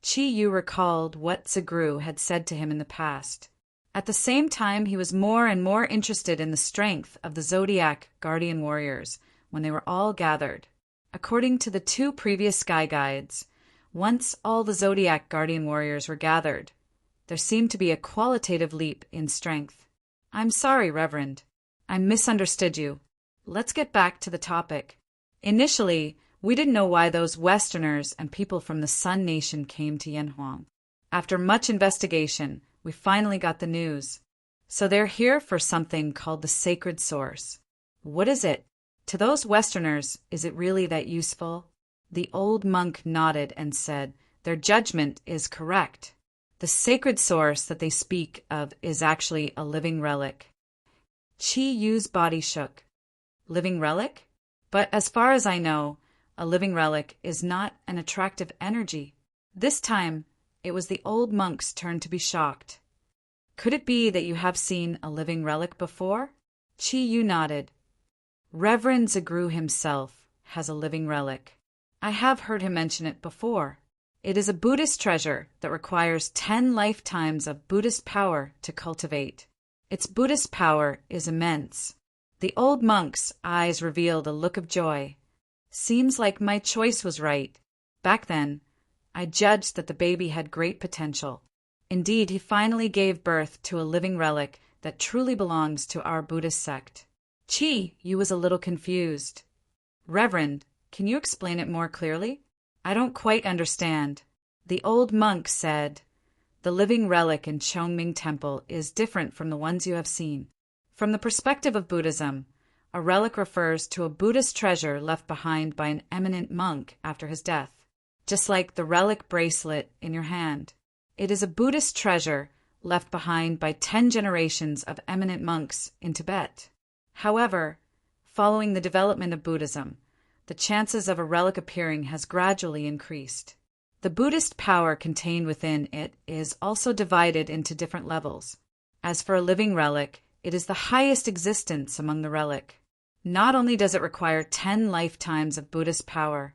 Chi Yu recalled what Zagru had said to him in the past. At the same time, he was more and more interested in the strength of the Zodiac guardian warriors when they were all gathered. According to the 2 previous sky guides, once all the Zodiac guardian warriors were gathered, there seemed to be a qualitative leap in strength. I'm sorry, Reverend. I misunderstood you. Let's get back to the topic. Initially, we didn't know why those Westerners and people from the Sun Nation came to Yanhuang. After much investigation, we finally got the news. So they're here for something called the Sacred Source. What is it? To those Westerners, is it really that useful? The old monk nodded and said, their judgment is correct. The Sacred Source that they speak of is actually a living relic. Chi Yu's body shook. Living relic? But as far as I know, a living relic is not an attractive energy. This time, it was the old monk's turn to be shocked. Could it be that you have seen a living relic before? Chi Yu nodded. Reverend Zagru himself has a living relic. I have heard him mention it before. It is a Buddhist treasure that requires 10 lifetimes of Buddhist power to cultivate. Its Buddhist power is immense. The old monk's eyes revealed a look of joy. Seems like my choice was right. Back then, I judged that the baby had great potential. Indeed, he finally gave birth to a living relic that truly belongs to our Buddhist sect. Chi Yu was a little confused. Reverend, can you explain it more clearly? I don't quite understand. The old monk said, the living relic in Chongming Temple is different from the ones you have seen. From the perspective of Buddhism, a relic refers to a Buddhist treasure left behind by an eminent monk after his death, just like the relic bracelet in your hand. It is a Buddhist treasure left behind by 10 generations of eminent monks in Tibet. However, following the development of Buddhism, the chances of a relic appearing has gradually increased. The Buddhist power contained within it is also divided into different levels. As for a living relic, it is the highest existence among the relic. Not only does it require 10 lifetimes of Buddhist power,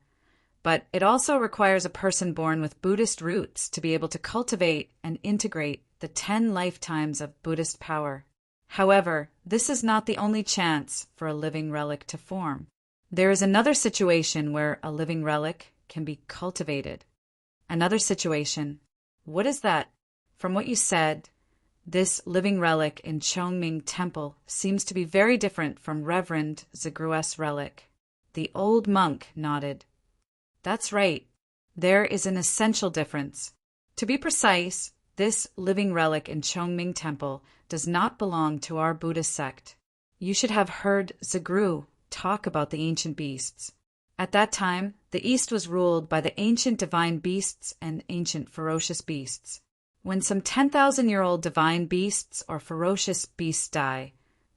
but it also requires a person born with Buddhist roots to be able to cultivate and integrate the 10 lifetimes of Buddhist power. However, this is not the only chance for a living relic to form. There is another situation where a living relic can be cultivated. Another situation. What is that? From what you said, this living relic in Chongming Temple seems to be very different from Reverend Zagru's relic. The old monk nodded. That's right. There is an essential difference. To be precise, this living relic in Chongming Temple does not belong to our Buddhist sect. You should have heard Zagru talk about the ancient beasts. At that time, the East was ruled by the ancient divine beasts and ancient ferocious beasts. When some 10,000-year-old divine beasts or ferocious beasts die,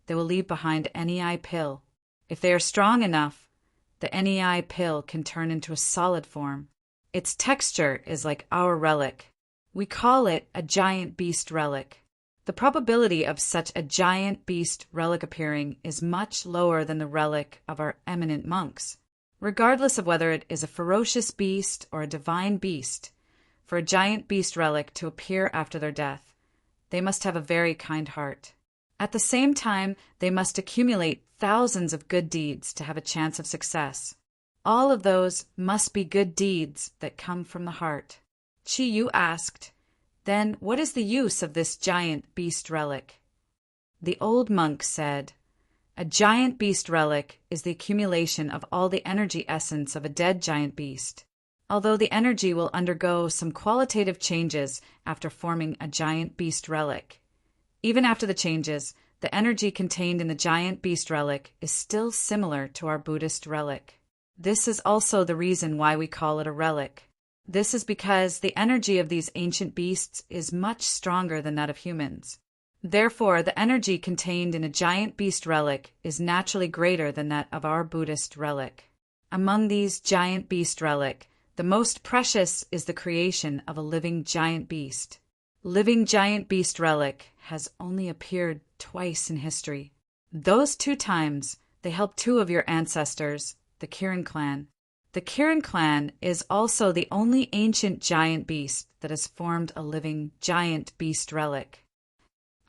they will leave behind NEI pill. If they are strong enough, the NEI pill can turn into a solid form. Its texture is like our relic. We call it a giant beast relic. The probability of such a giant beast relic appearing is much lower than the relic of our eminent monks. Regardless of whether it is a ferocious beast or a divine beast, for a giant beast relic to appear after their death, they must have a very kind heart. At the same time, they must accumulate thousands of good deeds to have a chance of success. All of those must be good deeds that come from the heart. Chi Yu asked, then what is the use of this giant beast relic? The old monk said, a giant beast relic is the accumulation of all the energy essence of a dead giant beast. Although the energy will undergo some qualitative changes after forming a giant beast relic, even after the changes, the energy contained in the giant beast relic is still similar to our Buddhist relic. This is also the reason why we call it a relic. This is because the energy of these ancient beasts is much stronger than that of humans. Therefore, the energy contained in a giant beast relic is naturally greater than that of our Buddhist relic. Among these giant beast relic, the most precious is the creation of a living giant beast. Living giant beast relic has only appeared twice in history. Those 2 times, they helped 2 of your ancestors, the Kirin clan. The Kirin clan is also the only ancient giant beast that has formed a living giant beast relic.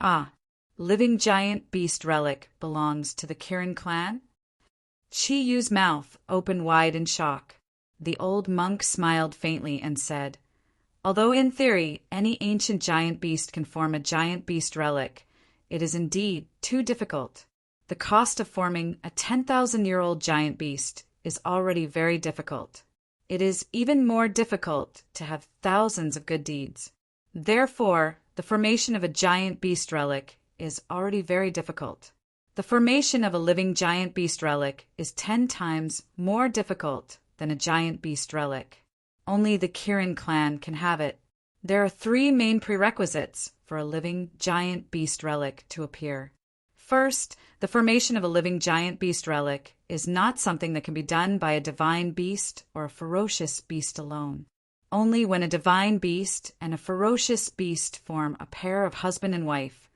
Ah, living giant beast relic belongs to the Kirin clan? Chi Yu's mouth opened wide in shock. The old monk smiled faintly and said, "Although in theory any ancient giant beast can form a giant beast relic, it is indeed too difficult. The cost of forming a 10,000-year-old giant beast is already very difficult. It is even more difficult to have thousands of good deeds. Therefore, the formation of a giant beast relic is already very difficult. The formation of a living giant beast relic is 10 times more difficult than a giant beast relic. Only the Kirin clan can have it. There are 3 main prerequisites for a living giant beast relic to appear. First, the formation of a living giant beast relic is not something that can be done by a divine beast or a ferocious beast alone. Only when a divine beast and a ferocious beast form a pair of husband and wife,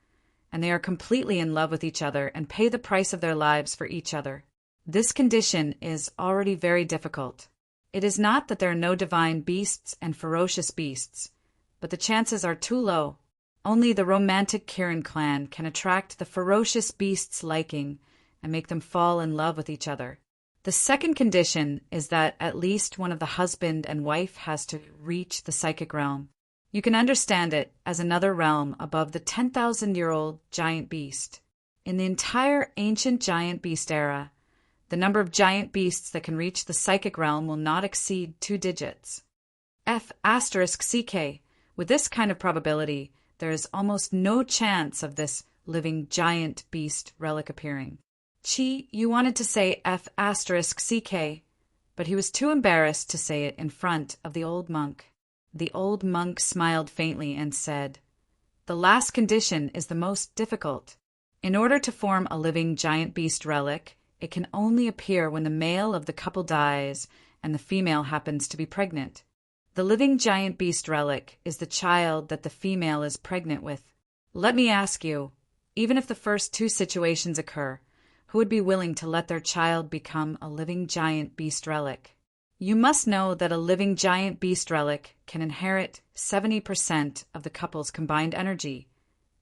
and they are completely in love with each other and pay the price of their lives for each other. This condition is already very difficult. It is not that there are no divine beasts and ferocious beasts, but the chances are too low. Only the romantic Kirin clan can attract the ferocious beasts' liking and make them fall in love with each other. The second condition is that at least one of the husband and wife has to reach the psychic realm. You can understand it as another realm above the 10,000-year-old giant beast. In the entire ancient giant beast era, the number of giant beasts that can reach the psychic realm will not exceed 2 digits. F*CK. With this kind of probability, there is almost no chance of this living giant beast relic appearing. Chi, you wanted to say F*CK, but he was too embarrassed to say it in front of the old monk. The old monk smiled faintly and said, "The last condition is the most difficult. In order to form a living giant beast relic, it can only appear when the male of the couple dies and the female happens to be pregnant. The living giant beast relic is the child that the female is pregnant with. Let me ask you, even if the first 2 situations occur, who would be willing to let their child become a living giant beast relic? You must know that a living giant beast relic can inherit 70% of the couple's combined energy,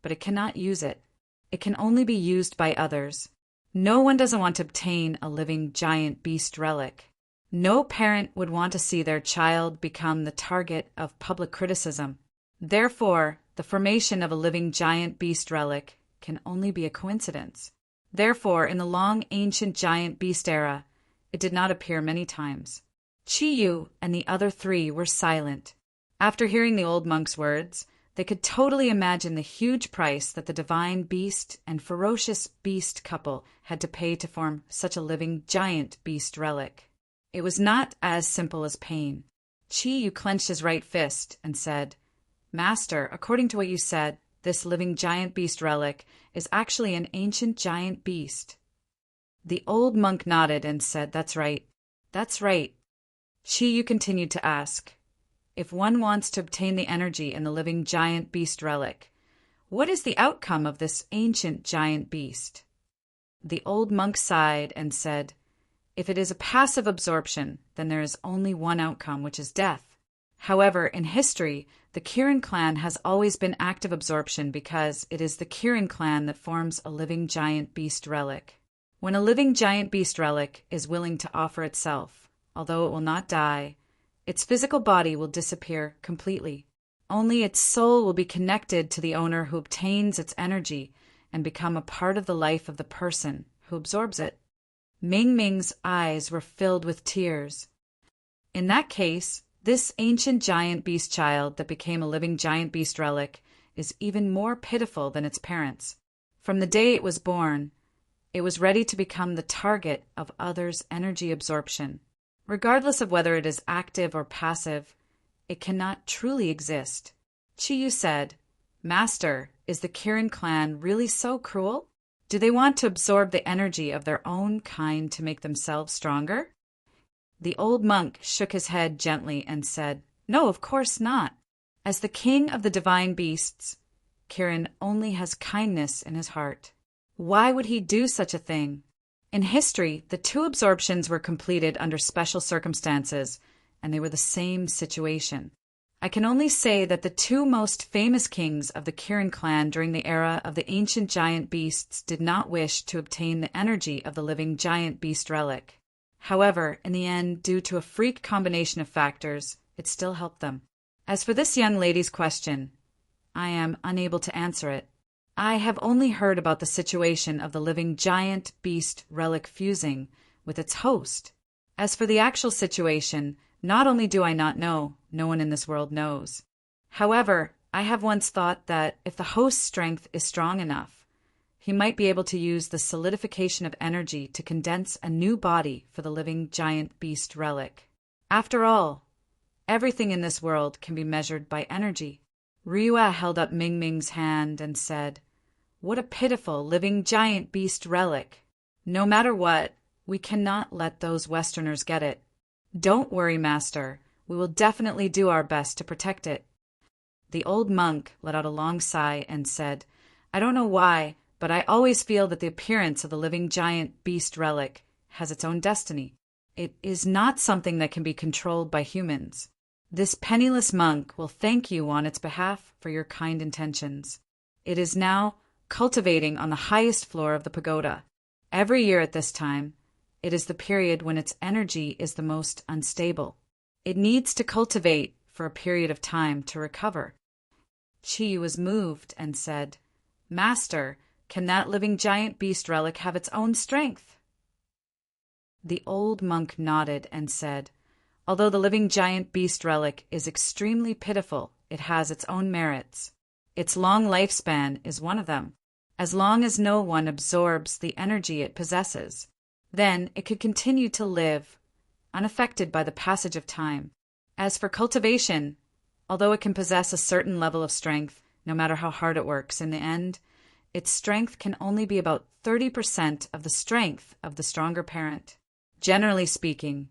but it cannot use it. It can only be used by others. No one doesn't want to obtain a living giant beast relic. No parent would want to see their child become the target of public criticism. Therefore, the formation of a living giant beast relic can only be a coincidence. Therefore, in the long ancient giant beast era, it did not appear many times." Chi Yu and the other 3 were silent. After hearing the old monk's words, they could totally imagine the huge price that the divine beast and ferocious beast couple had to pay to form such a living giant beast relic. It was not as simple as pain. Chi Yu clenched his right fist and said, "Master, according to what you said, this living giant beast relic is actually an ancient giant beast." The old monk nodded and said, "That's right. That's right." Chi Yu continued to ask, "If one wants to obtain the energy in the living giant beast relic, what is the outcome of this ancient giant beast?" The old monk sighed and said, "If it is a passive absorption, then there is only one outcome, which is death. However, in history, the Kirin clan has always been active absorption because it is the Kirin clan that forms a living giant beast relic. When a living giant beast relic is willing to offer itself, although it will not die, its physical body will disappear completely. Only its soul will be connected to the owner who obtains its energy and become a part of the life of the person who absorbs it." Ming Ming's eyes were filled with tears. In that case, this ancient giant beast child that became a living giant beast relic is even more pitiful than its parents. From the day it was born, it was ready to become the target of others' energy absorption. Regardless of whether it is active or passive, it cannot truly exist. Chi said, Master, is the Kirin clan really so cruel? Do they want to absorb the energy of their own kind to make themselves stronger? The old monk shook his head gently and said, No, of course not. As the king of the divine beasts, Kirin only has kindness in his heart. Why would he do such a thing? In history, the two absorptions were completed under special circumstances, and they were the same situation. I can only say that the two most famous kings of the Kirin clan during the era of the ancient giant beasts did not wish to obtain the energy of the living giant beast relic. However, in the end, due to a freak combination of factors, it still helped them. As for this young lady's question, I am unable to answer it. I have only heard about the situation of the living giant beast relic fusing with its host. As for the actual situation, not only do I not know, no one in this world knows. However, I have once thought that if the host's strength is strong enough, he might be able to use the solidification of energy to condense a new body for the living giant beast relic. After all, everything in this world can be measured by energy. Ryua held up Ming Ming's hand and said, What a pitiful living giant beast relic. No matter what, we cannot let those Westerners get it. Don't worry, Master. We will definitely do our best to protect it. The old monk let out a long sigh and said, I don't know why, but I always feel that the appearance of the living giant beast relic has its own destiny. It is not something that can be controlled by humans. This penniless monk will thank you on its behalf for your kind intentions. It is now cultivating on the highest floor of the pagoda. Every year at this time, it is the period when its energy is the most unstable. It needs to cultivate for a period of time to recover. Chi was moved and said, Master, can that living giant beast relic have its own strength? The old monk nodded and said, Although the living giant beast relic is extremely pitiful, it has its own merits. Its long lifespan is one of them. As long as no one absorbs the energy it possesses, then it could continue to live, unaffected by the passage of time. As for cultivation, although it can possess a certain level of strength, no matter how hard it works, in the end, its strength can only be about 30% of the strength of the stronger parent. Generally speaking,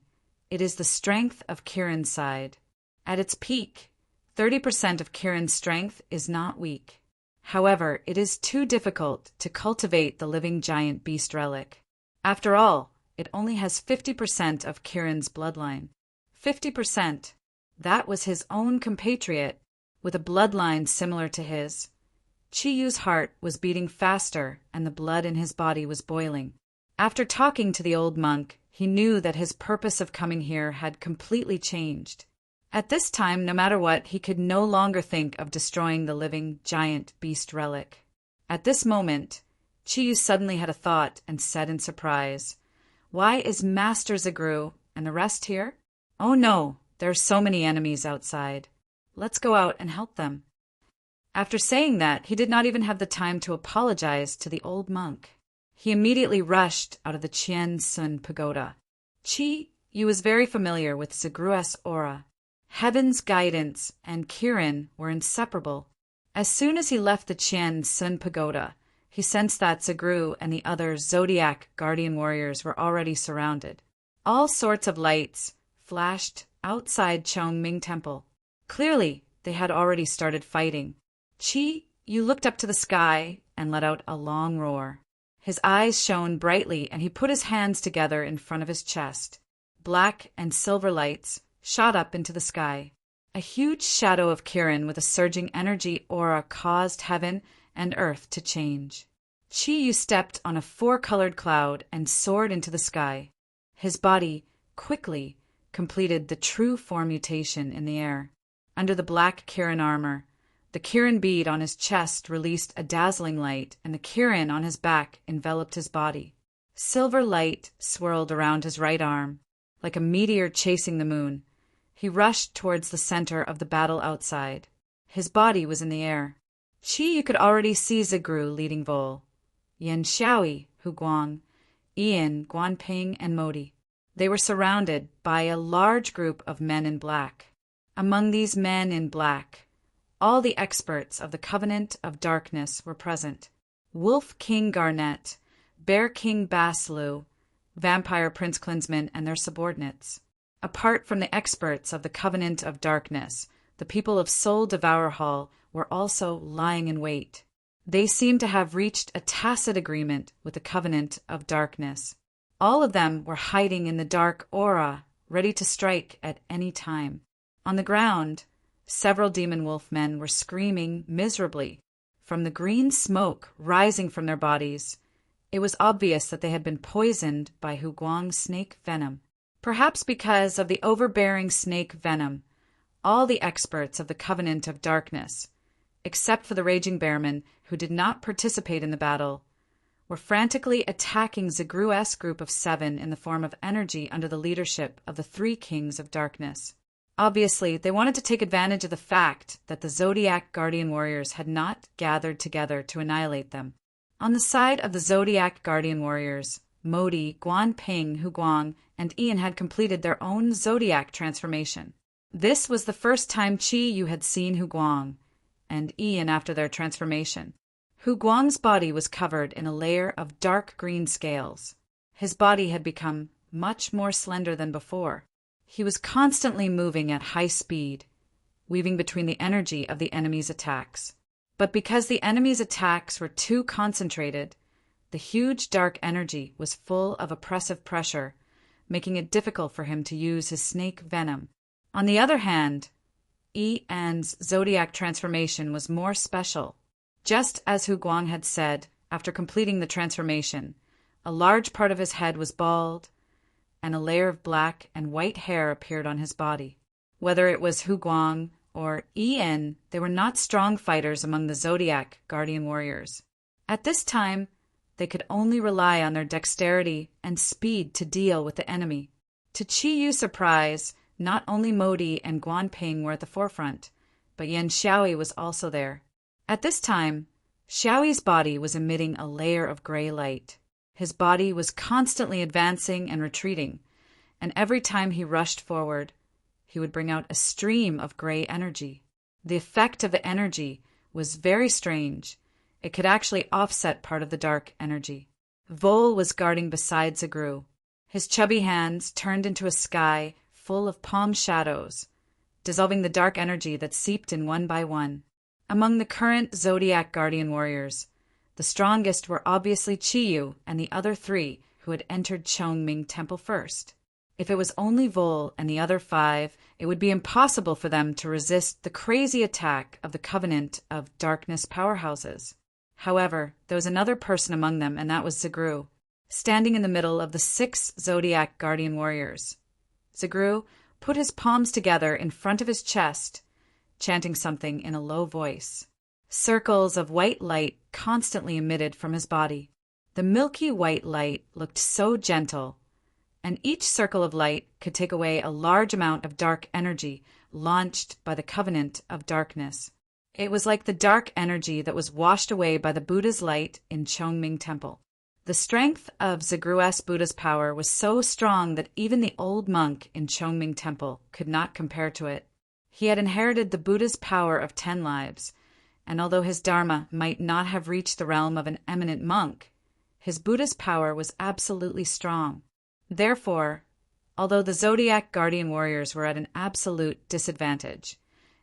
it is the strength of Kirin's side. At its peak, 30% of Kirin's strength is not weak. However, it is too difficult to cultivate the living giant beast relic. After all, it only has 50% of Kirin's bloodline. 50%. That was his own compatriot, with a bloodline similar to his. Chiyu's heart was beating faster, and the blood in his body was boiling. After talking to the old monk, he knew that his purpose of coming here had completely changed. At this time, no matter what, he could no longer think of destroying the living giant beast relic. At this moment, Chiyu suddenly had a thought and said in surprise, Why is Master Zagru and the rest here? Oh no, there are so many enemies outside. Let's go out and help them. After saying that, he did not even have the time to apologize to the old monk. He immediately rushed out of the Chien Sun pagoda. Chi-Yu was very familiar with Zagru's aura. Heaven's guidance and Kirin were inseparable. As soon as he left the Chien Sun pagoda, he sensed that Zagru and the other Zodiac guardian warriors were already surrounded. All sorts of lights flashed outside Chongming Temple. Clearly, they had already started fighting. Chi-Yu looked up to the sky and let out a long roar. His eyes shone brightly, and he put his hands together in front of his chest. Black and silver lights shot up into the sky. A huge shadow of Kirin with a surging energy aura caused heaven and earth to change. Chi-Yu stepped on a four-colored cloud and soared into the sky. His body quickly completed the true form mutation in the air. Under the black Kirin armor, the Kirin bead on his chest released a dazzling light, and the Kirin on his back enveloped his body. Silver light swirled around his right arm. Like a meteor chasing the moon, he rushed towards the center of the battle outside. His body was in the air. Chi-Yu could already see Zagru leading Vol, Yen Xiaoi, Hu Guang, Ian, Guanping, and Modi. They were surrounded by a large group of men in black. Among these men in black, all the experts of the Covenant of Darkness were present. Wolf King Garnet, Bear King Baslu, Vampire Prince Klinsman, and their subordinates. Apart from the experts of the Covenant of Darkness, the people of Soul Devourer Hall were also lying in wait. They seemed to have reached a tacit agreement with the Covenant of Darkness. All of them were hiding in the dark aura, ready to strike at any time. On the ground, several demon wolf men were screaming miserably. From the green smoke rising from their bodies, it was obvious that they had been poisoned by Huguang's snake venom. Perhaps because of the overbearing snake venom, all the experts of the Covenant of Darkness, except for the Raging Bearmen who did not participate in the battle, were frantically attacking Zagru's group of 7 in the form of energy under the leadership of the 3 Kings of Darkness. Obviously, they wanted to take advantage of the fact that the Zodiac Guardian Warriors had not gathered together to annihilate them. On the side of the Zodiac Guardian Warriors, Modi, Guanping, Huguang, and Ian had completed their own Zodiac transformation. This was the first time Qi Yu had seen Huguang and Ian after their transformation. Huguang's body was covered in a layer of dark green scales. His body had become much more slender than before. He was constantly moving at high speed, weaving between the energy of the enemy's attacks. But because the enemy's attacks were too concentrated, the huge dark energy was full of oppressive pressure, making it difficult for him to use his snake venom. On the other hand, Ian's Zodiac transformation was more special. Just as Huguang had said, after completing the transformation, a large part of his head was bald, and a layer of black and white hair appeared on his body. Whether it was Huguang or Ian, they were not strong fighters among the Zodiac Guardian Warriors. At this time, they could only rely on their dexterity and speed to deal with the enemy. To Qi Yu's surprise, not only Modi and Guanping were at the forefront, but Yan Xiaoyi was also there. At this time, Xiaoyi's body was emitting a layer of gray light. His body was constantly advancing and retreating, and every time he rushed forward, he would bring out a stream of gray energy. The effect of the energy was very strange. It could actually offset part of the dark energy. Vol was guarding beside Zagru. His chubby hands turned into a sky full of palm shadows, dissolving the dark energy that seeped in one by one. Among the current Zodiac Guardian Warriors, the strongest were obviously Qi Yu and the other 3 who had entered Chongming Temple first. If it was only Vol and the other 5, it would be impossible for them to resist the crazy attack of the Covenant of Darkness powerhouses. However, there was another person among them, and that was Zagru, standing in the middle of the 6 Zodiac Guardian Warriors. Zagru put his palms together in front of his chest, chanting something in a low voice. Circles of white light constantly emitted from his body. The milky white light looked so gentle, and each circle of light could take away a large amount of dark energy launched by the Covenant of Darkness. It was like the dark energy that was washed away by the Buddha's light in Chongming Temple. The strength of Zagru's Buddha's power was so strong that even the old monk in Chongming Temple could not compare to it. He had inherited the Buddha's power of 10 lives, and although his dharma might not have reached the realm of an eminent monk, his Buddha's power was absolutely strong. Therefore, although the Zodiac Guardian Warriors were at an absolute disadvantage,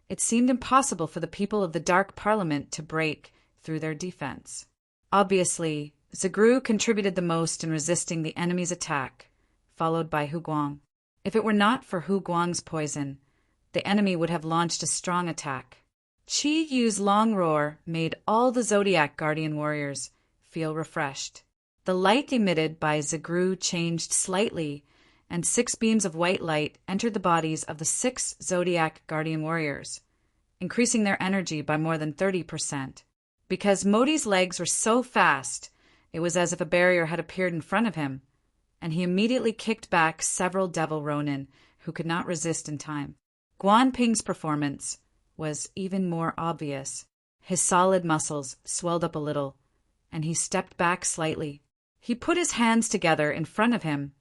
it seemed impossible for the people of the Dark Parliament to break through their defense. Obviously, Zagru contributed the most in resisting the enemy's attack, followed by Huguang. If it were not for Huguang's poison, the enemy would have launched a strong attack. Qi Yu's long roar made all the Zodiac Guardian Warriors feel refreshed. The light emitted by Zagru changed slightly, and 6 beams of white light entered the bodies of the 6 Zodiac Guardian Warriors, increasing their energy by more than 30%. Because Modi's legs were so fast, it was as if a barrier had appeared in front of him, and he immediately kicked back several Devil Ronin who could not resist in time. Guanping's performance was even more obvious. His solid muscles swelled up a little, and he stepped back slightly. He put his hands together in front of him,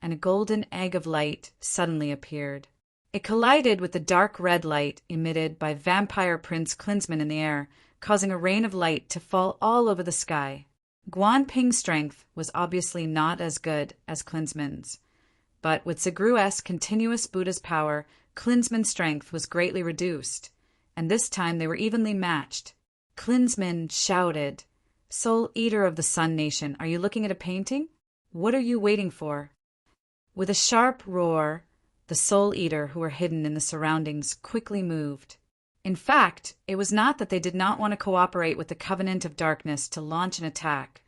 and a golden egg of light suddenly appeared. It collided with the dark red light emitted by Vampire Prince Klinsman in the air, causing a rain of light to fall all over the sky. Guan Ping's strength was obviously not as good as Klinsman's, but with Zagru's continuous Buddha's power, Klinsman's strength was greatly reduced, and this time they were evenly matched. Klinsman shouted, "Soul Eater of the Sun Nation, are you looking at a painting? What are you waiting for?" With a sharp roar, the Soul Eater who were hidden in the surroundings quickly moved. In fact, it was not that they did not want to cooperate with the Covenant of Darkness to launch an attack,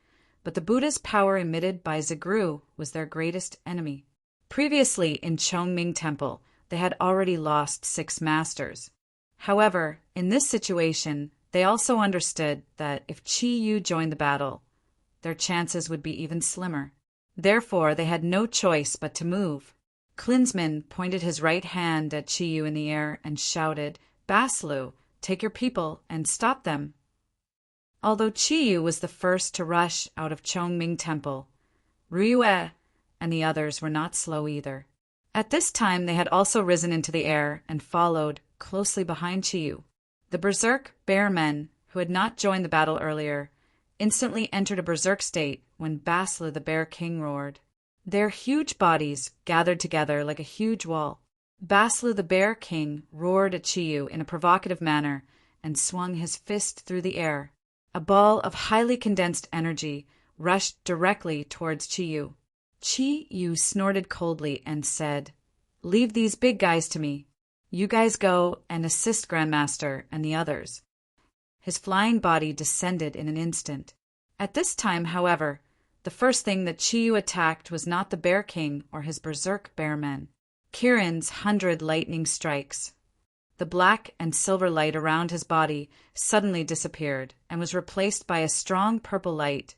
but the Buddha's power emitted by Zagru was their greatest enemy. Previously in Chongming Temple, they had already lost 6 masters. However, in this situation, they also understood that if Qi Yu joined the battle, their chances would be even slimmer. Therefore, they had no choice but to move. Klinsman pointed his right hand at Qi Yu in the air and shouted, "Baslu, take your people and stop them." Although Qi Yu was the first to rush out of Chongming Temple, Rüyue and the others were not slow either. At this time they had also risen into the air and followed closely behind Qi Yu. The berserk bear men, who had not joined the battle earlier, instantly entered a berserk state when Baslu the Bear King roared. Their huge bodies gathered together like a huge wall. Baslu the Bear King roared at Qi Yu in a provocative manner and swung his fist through the air. A ball of highly condensed energy rushed directly towards Qi Yu. Qi Yu snorted coldly and said, "Leave these big guys to me. You guys go and assist Grandmaster and the others." His flying body descended in an instant. At this time, however, the first thing that Qi Yu attacked was not the Bear King or his berserk bear men. Kirin's 100 lightning strikes. The black and silver light around his body suddenly disappeared and was replaced by a strong purple light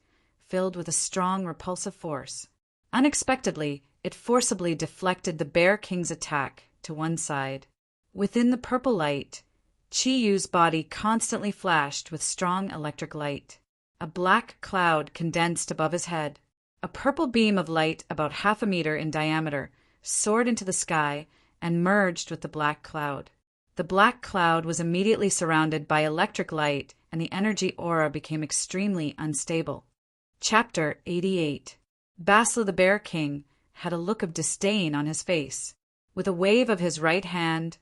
filled with a strong repulsive force. Unexpectedly, it forcibly deflected the Bear King's attack to one side. Within the purple light, Qi Yu's body constantly flashed with strong electric light. A black cloud condensed above his head. A purple beam of light about 1/2 meter in diameter soared into the sky and merged with the black cloud. The black cloud was immediately surrounded by electric light, and the energy aura became extremely unstable. Chapter 88. Baslu the Bear King had a look of disdain on his face. With a wave of his right hand,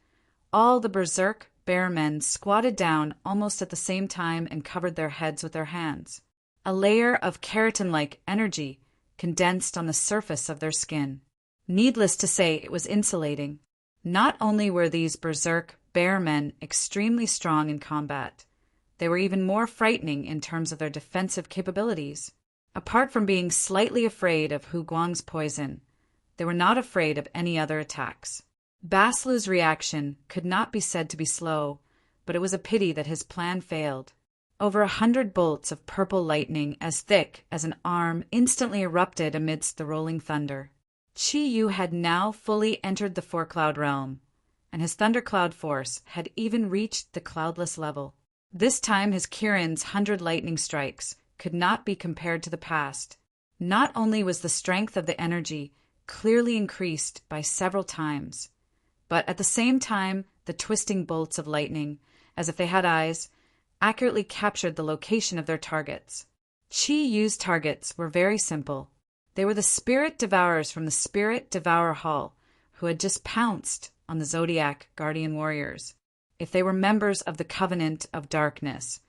all the berserk bear men squatted down almost at the same time and covered their heads with their hands. A layer of keratin-like energy condensed on the surface of their skin. Needless to say, it was insulating. Not only were these berserk bear men extremely strong in combat, they were even more frightening in terms of their defensive capabilities. Apart from being slightly afraid of Hu Guang's poison, they were not afraid of any other attacks. Baslu's reaction could not be said to be slow, but it was a pity that his plan failed. Over 100 bolts of purple lightning as thick as an arm instantly erupted amidst the rolling thunder. Qi Yu had now fully entered the four-cloud realm, and his thundercloud force had even reached the cloudless level. This time his Kirin's 100 lightning strikes could not be compared to the past. Not only was the strength of the energy clearly increased by several times, but at the same time the twisting bolts of lightning, as if they had eyes, accurately captured the location of their targets. Qi Yu's targets were very simple. They were the spirit devourers from the Spirit Devourer Hall, who had just pounced on the Zodiac Guardian Warriors. If they were members of the Covenant of Darkness,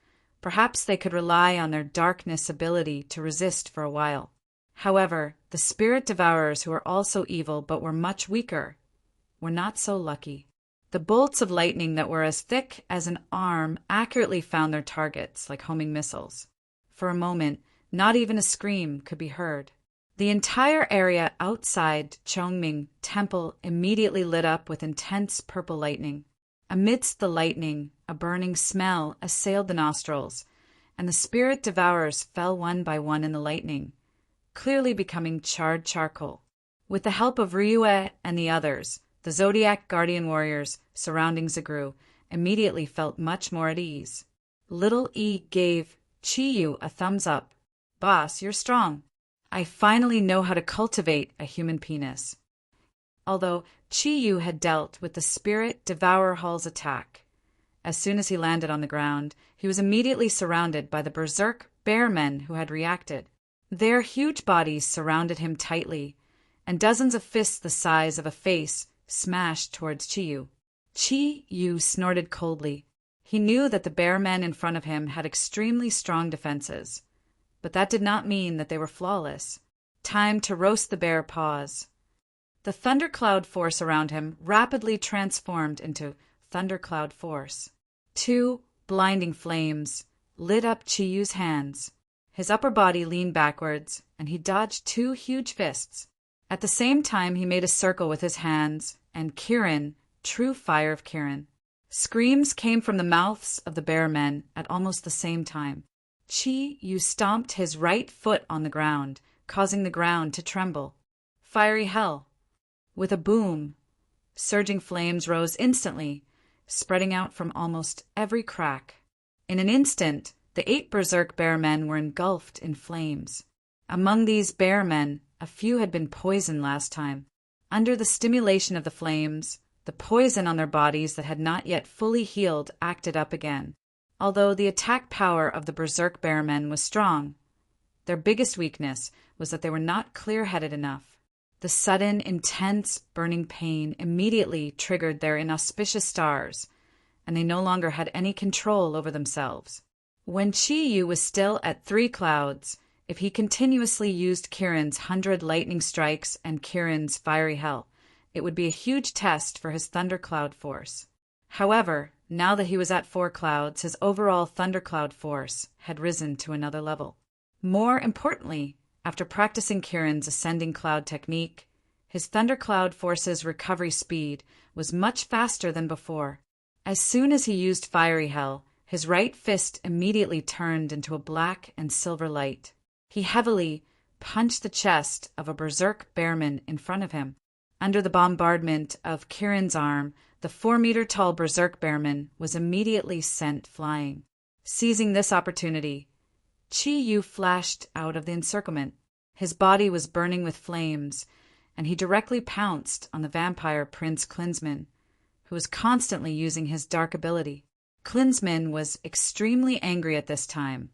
perhaps they could rely on their darkness ability to resist for a while. However, the Spirit Devourers, who were also evil but were much weaker, were not so lucky. The bolts of lightning that were as thick as an arm accurately found their targets like homing missiles. For a moment, not even a scream could be heard. The entire area outside Chongming Temple immediately lit up with intense purple lightning. Amidst the lightning, a burning smell assailed the nostrils, and the spirit devourers fell one by one in the lightning, clearly becoming charred charcoal. With the help of Rüyue and the others, the Zodiac Guardian Warriors surrounding Zagru immediately felt much more at ease. Little E gave Qi Yu a thumbs up. "Boss, you're strong. I finally know how to cultivate a human penis." although Chi-Yu had dealt with the Spirit Devourer Hall's attack. As soon as he landed on the ground, he was immediately surrounded by the berserk bearmen who had reacted. Their huge bodies surrounded him tightly, and dozens of fists the size of a face smashed towards Chi-Yu. Chi-Yu snorted coldly. He knew that the bearmen in front of him had extremely strong defenses, but that did not mean that they were flawless. Time to roast the bear paws. The thundercloud force around him rapidly transformed into thundercloud force. 2 blinding flames lit up Chi-Yu's hands. His upper body leaned backwards, and he dodged 2 huge fists. At the same time, he made a circle with his hands, and Kirin, true fire of Kirin. Screams came from the mouths of the bearmen at almost the same time. Chi-Yu stomped his right foot on the ground, causing the ground to tremble. Fiery hell. With a boom, surging flames rose instantly, spreading out from almost every crack. In an instant, the 8 berserk bearmen were engulfed in flames. Among these bearmen, a few had been poisoned last time. Under the stimulation of the flames, the poison on their bodies that had not yet fully healed acted up again. Although the attack power of the berserk bearmen was strong, their biggest weakness was that they were not clear-headed enough. The sudden, intense, burning pain immediately triggered their inauspicious stars, and they no longer had any control over themselves. When Chi-Yu was still at 3 clouds, if he continuously used Kirin's 100 lightning strikes and Kirin's fiery hell, it would be a huge test for his thundercloud force. However, now that he was at 4 clouds, his overall thundercloud force had risen to another level. More importantly, after practicing Kirin's ascending cloud technique, his thundercloud force's recovery speed was much faster than before. As soon as he used fiery hell, his right fist immediately turned into a black and silver light. He heavily punched the chest of a berserk bearman in front of him. Under the bombardment of Kirin's arm, the 4-meter-tall berserk bearman was immediately sent flying. Seizing this opportunity, Chi-Yu flashed out of the encirclement. His body was burning with flames, and he directly pounced on the vampire Prince Klinsman, who was constantly using his dark ability. Klinsman was extremely angry at this time,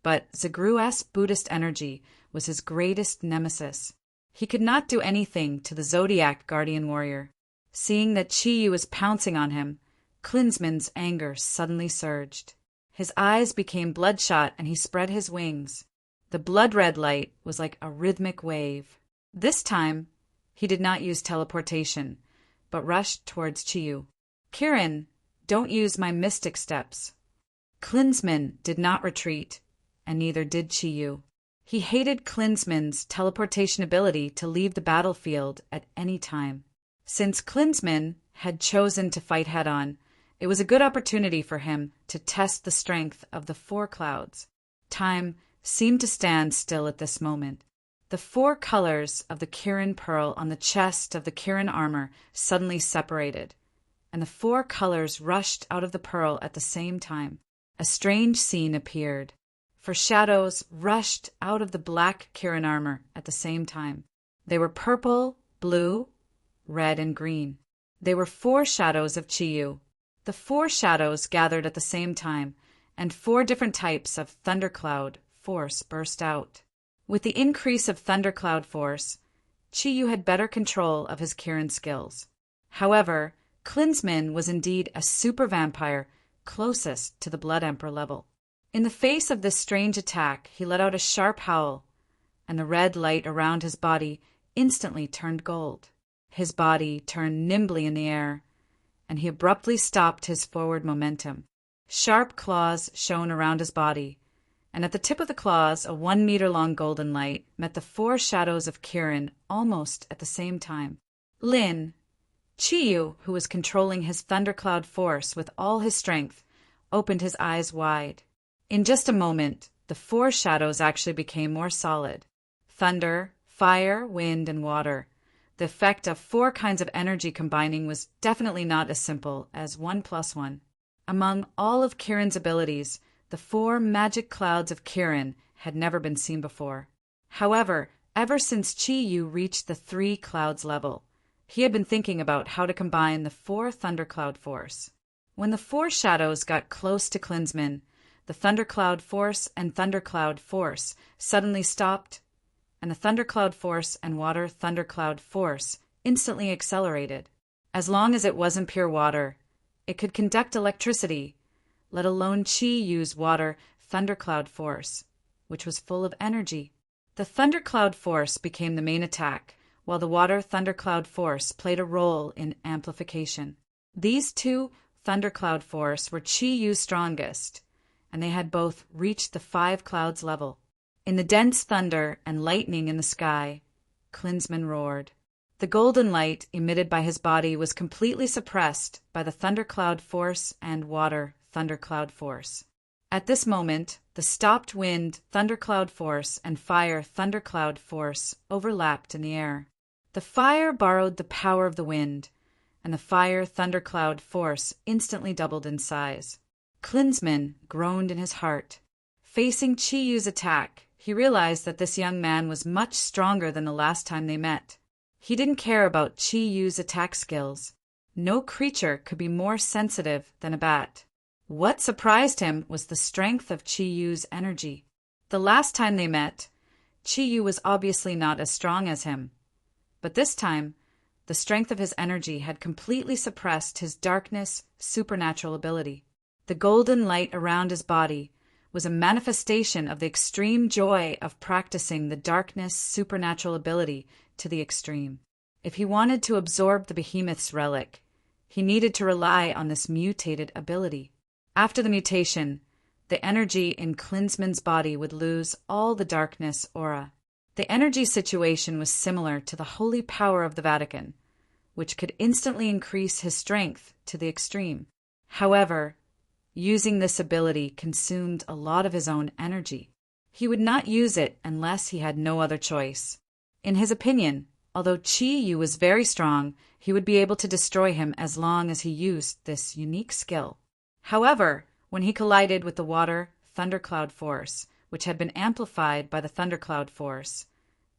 but Zagru's Buddhist energy was his greatest nemesis. He could not do anything to the Zodiac guardian warrior. Seeing that Chi-Yu was pouncing on him, Klinsman's anger suddenly surged. His eyes became bloodshot and he spread his wings. The blood-red light was like a rhythmic wave. This time, he did not use teleportation, but rushed towards Chi-Yu. Kirin, don't use my mystic steps. Klinsman did not retreat, and neither did Chi-Yu. He hated Klinsman's teleportation ability to leave the battlefield at any time. Since Klinsman had chosen to fight head-on, it was a good opportunity for him to test the strength of the 4 clouds. Time seemed to stand still at this moment. The 4 colors of the Kirin pearl on the chest of the Kirin armor suddenly separated, and the 4 colors rushed out of the pearl at the same time. A strange scene appeared, for shadows rushed out of the black Kirin armor at the same time. They were purple, blue, red, and green. They were 4 shadows of Chi-Yu. The 4 shadows gathered at the same time, and 4 different types of thundercloud force burst out. With the increase of thundercloud force, Chi-Yu had better control of his Kirin skills. However, Klinsman was indeed a super vampire closest to the Blood Emperor level. In the face of this strange attack, he let out a sharp howl, and the red light around his body instantly turned gold. His body turned nimbly in the air, and he abruptly stopped his forward momentum. Sharp claws shone around his body, and at the tip of the claws a 1-meter-long golden light met the 4 shadows of Kirin almost at the same time. Lin, Chi-Yu, who was controlling his thundercloud force with all his strength, opened his eyes wide. In just a moment, the 4 shadows actually became more solid. Thunder, fire, wind, and water. The effect of 4 kinds of energy combining was definitely not as simple as 1 + 1. Among all of Kirin's abilities, the 4 magic clouds of Kirin had never been seen before. However, ever since Chi-Yu reached the 3 clouds level, He had been thinking about how to combine the 4 thundercloud force. When the 4 shadows got close to Klinsmann, the thundercloud force and thundercloud force suddenly stopped, and the thundercloud force and water thundercloud force instantly accelerated. As long as it wasn't pure water, it could conduct electricity, let alone Chi use water thundercloud force, which was full of energy. The thundercloud force became the main attack, while the water thundercloud force played a role in amplification. These 2 thundercloud force were Chi Yu's strongest, and they had both reached the 5 clouds level. In the dense thunder and lightning in the sky, Klinsmann roared. The golden light emitted by his body was completely suppressed by the thundercloud force and water thundercloud force. At this moment, the stopped wind thundercloud force and fire thundercloud force overlapped in the air. The fire borrowed the power of the wind, and the fire thundercloud force instantly doubled in size. Klinsmann groaned in his heart. Facing Chi Yu's attack, he realized that this young man was much stronger than the last time they met. He didn't care about Chi Yu's attack skills. No creature could be more sensitive than a bat. What surprised him was the strength of Chi Yu's energy. The last time they met, Chi Yu was obviously not as strong as him. But this time, the strength of his energy had completely suppressed his darkness supernatural ability. The golden light around his body was a manifestation of the extreme joy of practicing the darkness supernatural ability to the extreme. If he wanted to absorb the behemoth's relic, he needed to rely on this mutated ability. After the mutation, the energy in Klinsmann's body would lose all the darkness aura. The energy situation was similar to the holy power of the Vatican, which could instantly increase his strength to the extreme. However, using this ability consumed a lot of his own energy. He would not use it unless he had no other choice. In his opinion, although Chi Yu was very strong, he would be able to destroy him as long as he used this unique skill. However, when he collided with the water thundercloud force, which had been amplified by the thundercloud force,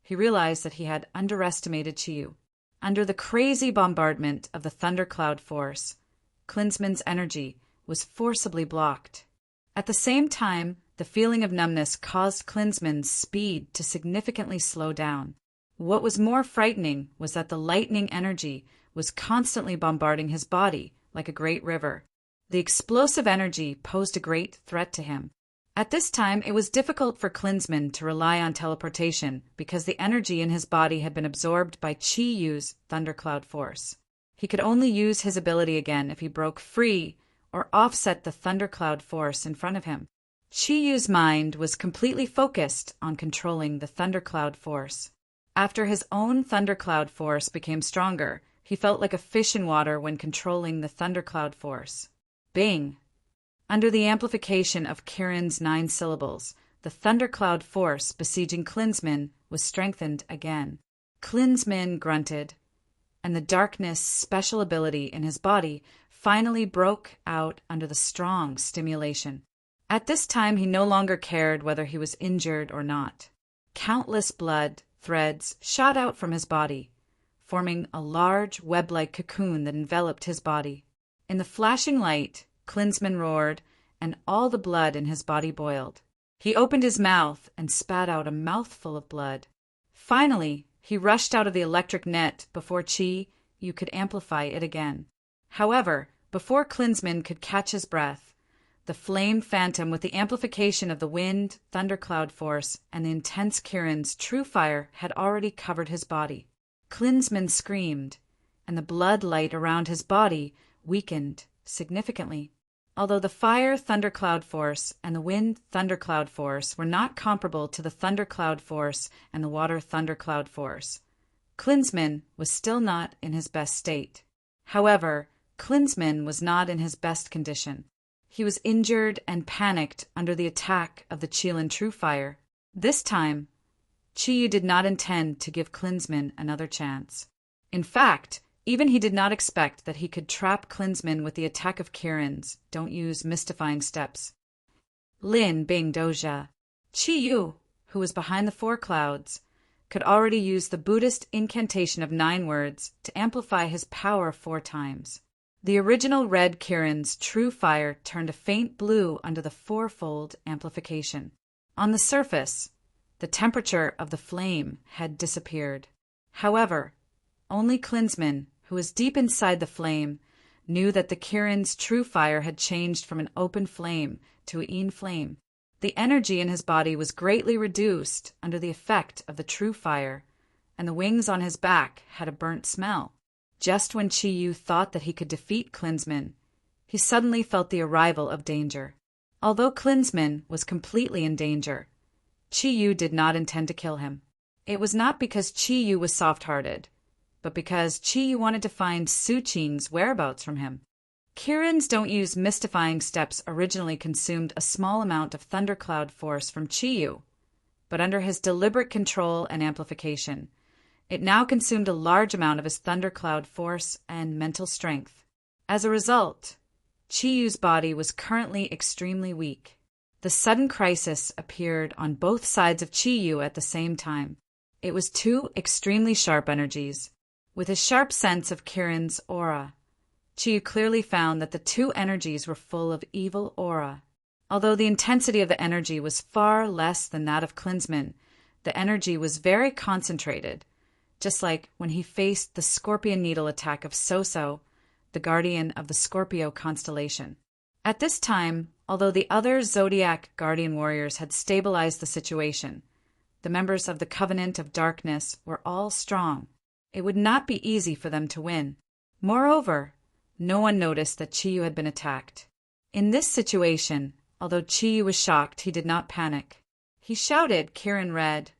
he realized that he had underestimated Chi Yu. Under the crazy bombardment of the thundercloud force, Klinsmann's energy was forcibly blocked. At the same time, the feeling of numbness caused Klinsmann's speed to significantly slow down. What was more frightening was that the lightning energy was constantly bombarding his body like a great river. The explosive energy posed a great threat to him. At this time, it was difficult for Klinsmann to rely on teleportation because the energy in his body had been absorbed by Chi Yu's thundercloud force. He could only use his ability again if he broke free or offset the thundercloud force in front of him. Chi Yu's mind was completely focused on controlling the thundercloud force. After his own thundercloud force became stronger, he felt like a fish in water when controlling the thundercloud force. Bing! Under the amplification of Kirin's 9 syllables, the thundercloud force besieging Klinsmann was strengthened again. Klinsmann grunted, and the darkness special ability in his body finally broke out under the strong stimulation. At this time, he no longer cared whether he was injured or not. Countless blood threads shot out from his body, forming a large web-like cocoon that enveloped his body. In the flashing light, Klinsmann roared, and all the blood in his body boiled. He opened his mouth and spat out a mouthful of blood. Finally, he rushed out of the electric net before Chi Yu could amplify it again. However, before Klinsmann could catch his breath, the flame phantom with the amplification of the wind, thundercloud force, and the intense Kirin's true fire had already covered his body. Klinsmann screamed, and the blood light around his body weakened significantly. Although the fire thundercloud force and the wind thundercloud force were not comparable to the thundercloud force and the water thundercloud force, Klinsmann was still not in his best state. However, Klinsmann was not in his best condition. He was injured and panicked under the attack of the Qilin True Fire. This time, Chi Yu did not intend to give Klinsmann another chance. In fact, even he did not expect that he could trap Klinsmann with the attack of Kirin's don't use mystifying steps. Lin Bing Doja. Chi Yu, who was behind the 4 clouds, could already use the Buddhist incantation of 9 words to amplify his power 4 times. The original red Kirin's true fire turned a faint blue under the 4-fold amplification. On the surface, the temperature of the flame had disappeared. However, only Klinsmann, who was deep inside the flame, knew that the Kirin's true fire had changed from an open flame to a yin flame. The energy in his body was greatly reduced under the effect of the true fire, and the wings on his back had a burnt smell. Just when Chi Yu thought that he could defeat Klinsmann, he suddenly felt the arrival of danger. Although Klinsmann was completely in danger, Chi Yu did not intend to kill him. It was not because Chi Yu was soft-hearted, but because Chi Yu wanted to find Su Qing's whereabouts from him. Kirins don't use mystifying steps originally consumed a small amount of thundercloud force from Chi Yu, but under his deliberate control and amplification, it now consumed a large amount of his thundercloud force and mental strength. As a result, Chi Yu's body was currently extremely weak. The sudden crisis appeared on both sides of Chi Yu at the same time. It was 2 extremely sharp energies. With his sharp sense of Kirin's aura, Chi Yu clearly found that the 2 energies were full of evil aura. Although the intensity of the energy was far less than that of Klinsmann, the energy was very concentrated, just like when he faced the scorpion needle attack of Soso, the guardian of the Scorpio constellation. At this time, although the other Zodiac guardian warriors had stabilized the situation, the members of the Covenant of Darkness were all strong. It would not be easy for them to win. Moreover, no one noticed that Chi Yu had been attacked. In this situation, although Chi Yu was shocked, he did not panic. He shouted Kirin Red.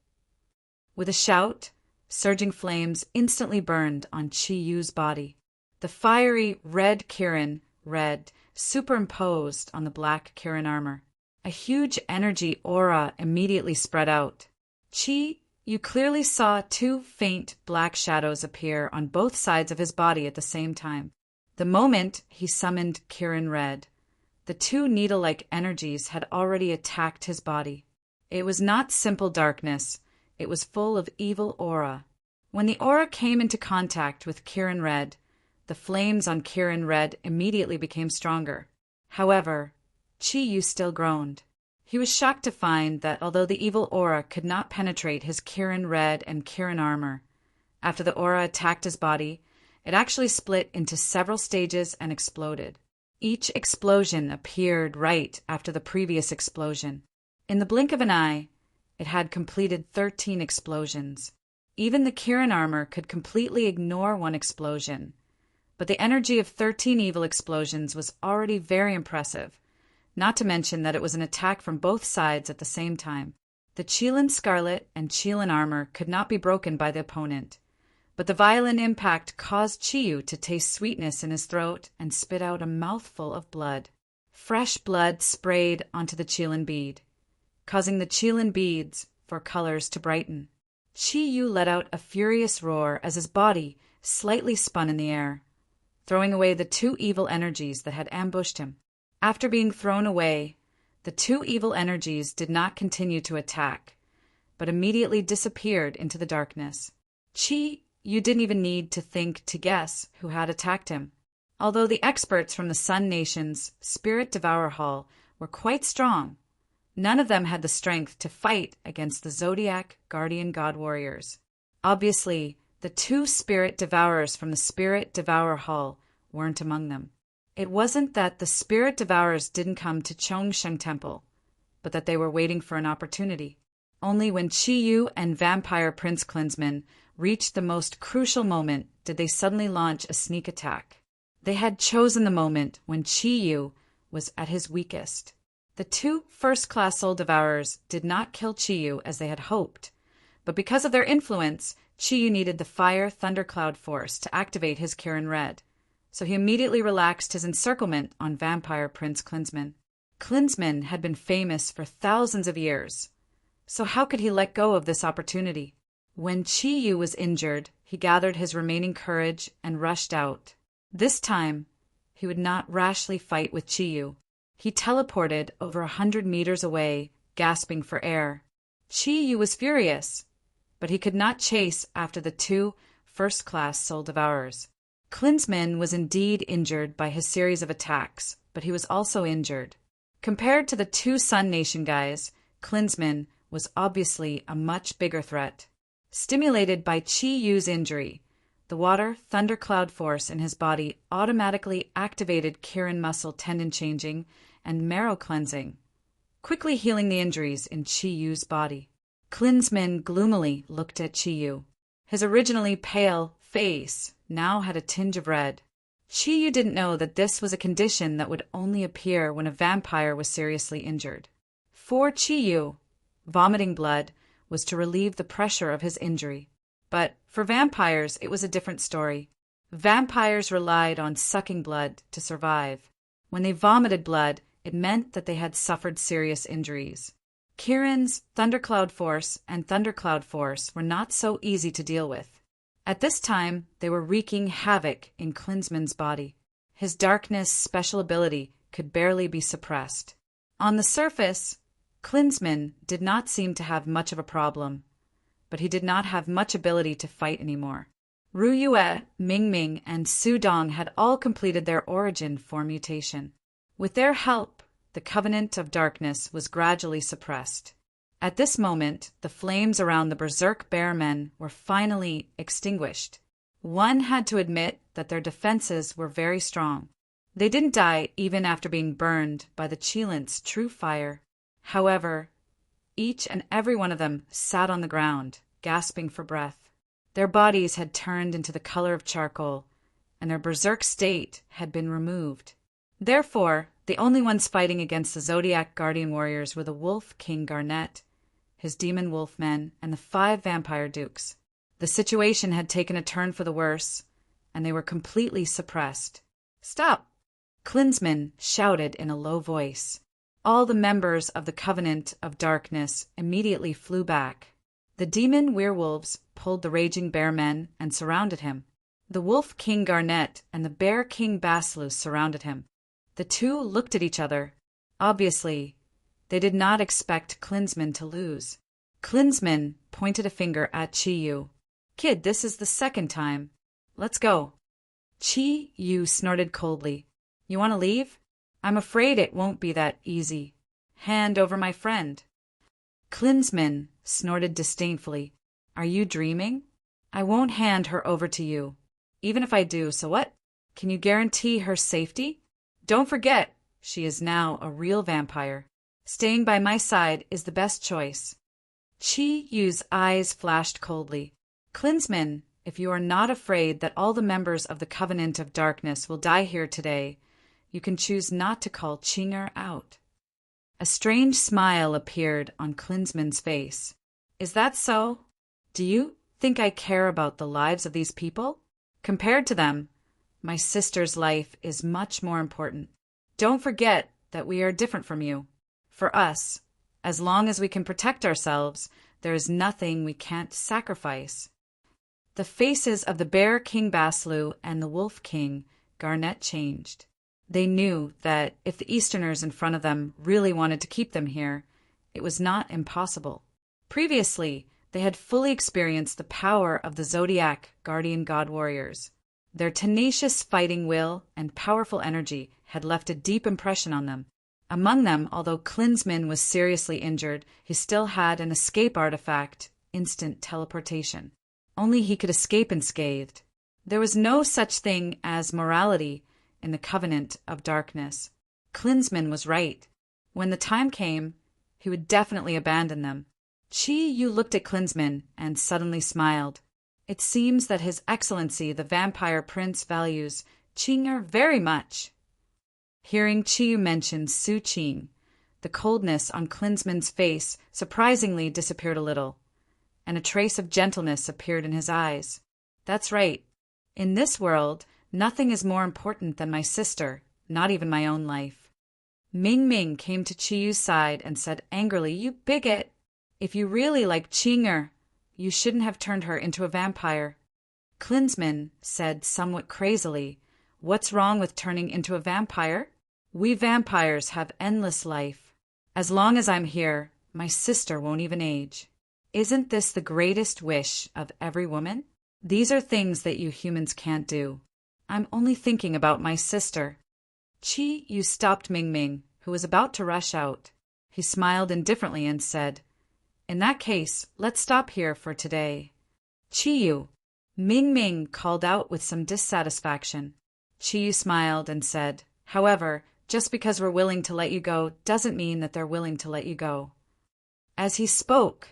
With a shout, surging flames instantly burned on Chi Yu's body. The fiery red Kirin Red superimposed on the black Kirin armor. A huge energy aura immediately spread out. Chi Yu clearly saw 2 faint black shadows appear on both sides of his body at the same time. The moment he summoned Kirin Red, the 2 needle-like energies had already attacked his body. It was not simple darkness, it was full of evil aura. When the aura came into contact with Kirin Red, the flames on Kirin Red immediately became stronger. However, Chi Yu still groaned. He was shocked to find that although the evil aura could not penetrate his Kirin Red and Kirin armor, after the aura attacked his body, it actually split into several stages and exploded. Each explosion appeared right after the previous explosion. In the blink of an eye, it had completed 13 explosions. Even the Kirin armor could completely ignore one explosion, but the energy of 13 evil explosions was already very impressive, not to mention that it was an attack from both sides at the same time. The Qilin Scarlet and Qilin armor could not be broken by the opponent, but the violent impact caused Chi Yu to taste sweetness in his throat and spit out a mouthful of blood. Fresh blood sprayed onto the Qilin bead, causing the Qilin beads for colors to brighten. Chi Yu let out a furious roar as his body slightly spun in the air, throwing away the 2 evil energies that had ambushed him. After being thrown away, the 2 evil energies did not continue to attack, but immediately disappeared into the darkness. Chi Yu didn't even need to think to guess who had attacked him. Although the experts from the Sun Nation's Spirit Devourer Hall were quite strong, none of them had the strength to fight against the Zodiac Guardian God Warriors. Obviously, the 2 Spirit Devourers from the Spirit Devourer Hall weren't among them. It wasn't that the Spirit Devourers didn't come to Chongsheng Temple, but that they were waiting for an opportunity. Only when Chi Yu and Vampire Prince Klinsmann reached the most crucial moment did they suddenly launch a sneak attack. They had chosen the moment when Chi Yu was at his weakest. The 2 first-class soul devourers did not kill Chi Yu as they had hoped, but because of their influence, Chi Yu needed the fire thundercloud force to activate his Kirin Red, so he immediately relaxed his encirclement on Vampire Prince Klinsmann. Klinsmann had been famous for thousands of years, so how could he let go of this opportunity? When Chi Yu was injured, he gathered his remaining courage and rushed out. This time, he would not rashly fight with Chi Yu. He teleported over 100 meters away, gasping for air. Chi Yu was furious, but he could not chase after the two first-class soul devourers. Klinsmann was indeed injured by his series of attacks, but he was also injured. Compared to the two Sun Nation guys, Klinsmann was obviously a much bigger threat. Stimulated by Chi Yu's injury, the water thundercloud force in his body automatically activated Kirin muscle tendon changing and marrow cleansing, quickly healing the injuries in Chi Yu's body. Klinsmann gloomily looked at Chi Yu. His originally pale face now had a tinge of red. Chi Yu didn't know that this was a condition that would only appear when a vampire was seriously injured. For Chi Yu, vomiting blood was to relieve the pressure of his injury. But for vampires, it was a different story. Vampires relied on sucking blood to survive. When they vomited blood, it meant that they had suffered serious injuries. Kirin's Thundercloud Force and Thundercloud Force were not so easy to deal with. At this time, they were wreaking havoc in Klinsmann's body. His darkness special ability could barely be suppressed. On the surface, Klinsmann did not seem to have much of a problem, but he did not have much ability to fight anymore. Ru Yue, Ming Ming, and Su Dong had all completed their origin form mutation. With their help, the Covenant of Darkness was gradually suppressed. At this moment, the flames around the Berserk Bear Men were finally extinguished. One had to admit that their defenses were very strong. They didn't die even after being burned by the Qilint's true fire. However, each and every one of them sat on the ground, gasping for breath. Their bodies had turned into the color of charcoal, and their berserk state had been removed. Therefore, the only ones fighting against the Zodiac Guardian Warriors were the Wolf King Garnet, his demon wolf men, and the 5 vampire dukes. The situation had taken a turn for the worse, and they were completely suppressed. "Stop!" Klinsmann shouted in a low voice. All the members of the Covenant of Darkness immediately flew back. The demon werewolves pulled the raging bear men and surrounded him. The Wolf King Garnet and the Bear King Baslu surrounded him. The two looked at each other. Obviously, they did not expect Klinsmann to lose. Klinsmann pointed a finger at Chi Yu. "Kid, this is the second time. Let's go." Chi Yu snorted coldly. "You want to leave? I'm afraid it won't be that easy. Hand over my friend." Klinsmann snorted disdainfully. "Are you dreaming? I won't hand her over to you. Even if I do, so what? Can you guarantee her safety? Don't forget, she is now a real vampire. Staying by my side is the best choice." Chi Yu's eyes flashed coldly. "Klinsmann, if you are not afraid that all the members of the Covenant of Darkness will die here today, you can choose not to call Chinger out." A strange smile appeared on Klinsmann's face. "Is that so? Do you think I care about the lives of these people? Compared to them, my sister's life is much more important. Don't forget that we are different from you. For us, as long as we can protect ourselves, there is nothing we can't sacrifice." The faces of the Bear King Baslu and the Wolf King Garnet changed. They knew that if the Easterners in front of them really wanted to keep them here, it was not impossible. Previously, they had fully experienced the power of the Zodiac Guardian God Warriors. Their tenacious fighting will and powerful energy had left a deep impression on them. Among them, although Klinsmann was seriously injured, he still had an escape artifact, instant teleportation. Only he could escape unscathed. There was no such thing as morality in the Covenant of Darkness. Klinsmann was right. When the time came, he would definitely abandon them. Chi Yu looked at Klinsmann and suddenly smiled. It seems that His Excellency the Vampire Prince values Chinger very much. Hearing Chi Yu mention Su Qing, the coldness on Klinsmann's face surprisingly disappeared a little, and a trace of gentleness appeared in his eyes. "That's right. In this world, nothing is more important than my sister, not even my own life." Ming Ming came to Chi Yu's side and said angrily, "You bigot! If you really like Chinger, you shouldn't have turned her into a vampire." Klinsmann said somewhat crazily, "What's wrong with turning into a vampire? We vampires have endless life. As long as I'm here, my sister won't even age." Isn't this the greatest wish of every woman? These are things that you humans can't do. I'm only thinking about my sister. You stopped Ming Ming, who was about to rush out. He smiled indifferently and said, "In that case, let's stop here for today." Yu. Ming Ming called out with some dissatisfaction. Yu smiled and said, "However, just because we're willing to let you go doesn't mean that they're willing to let you go." As he spoke,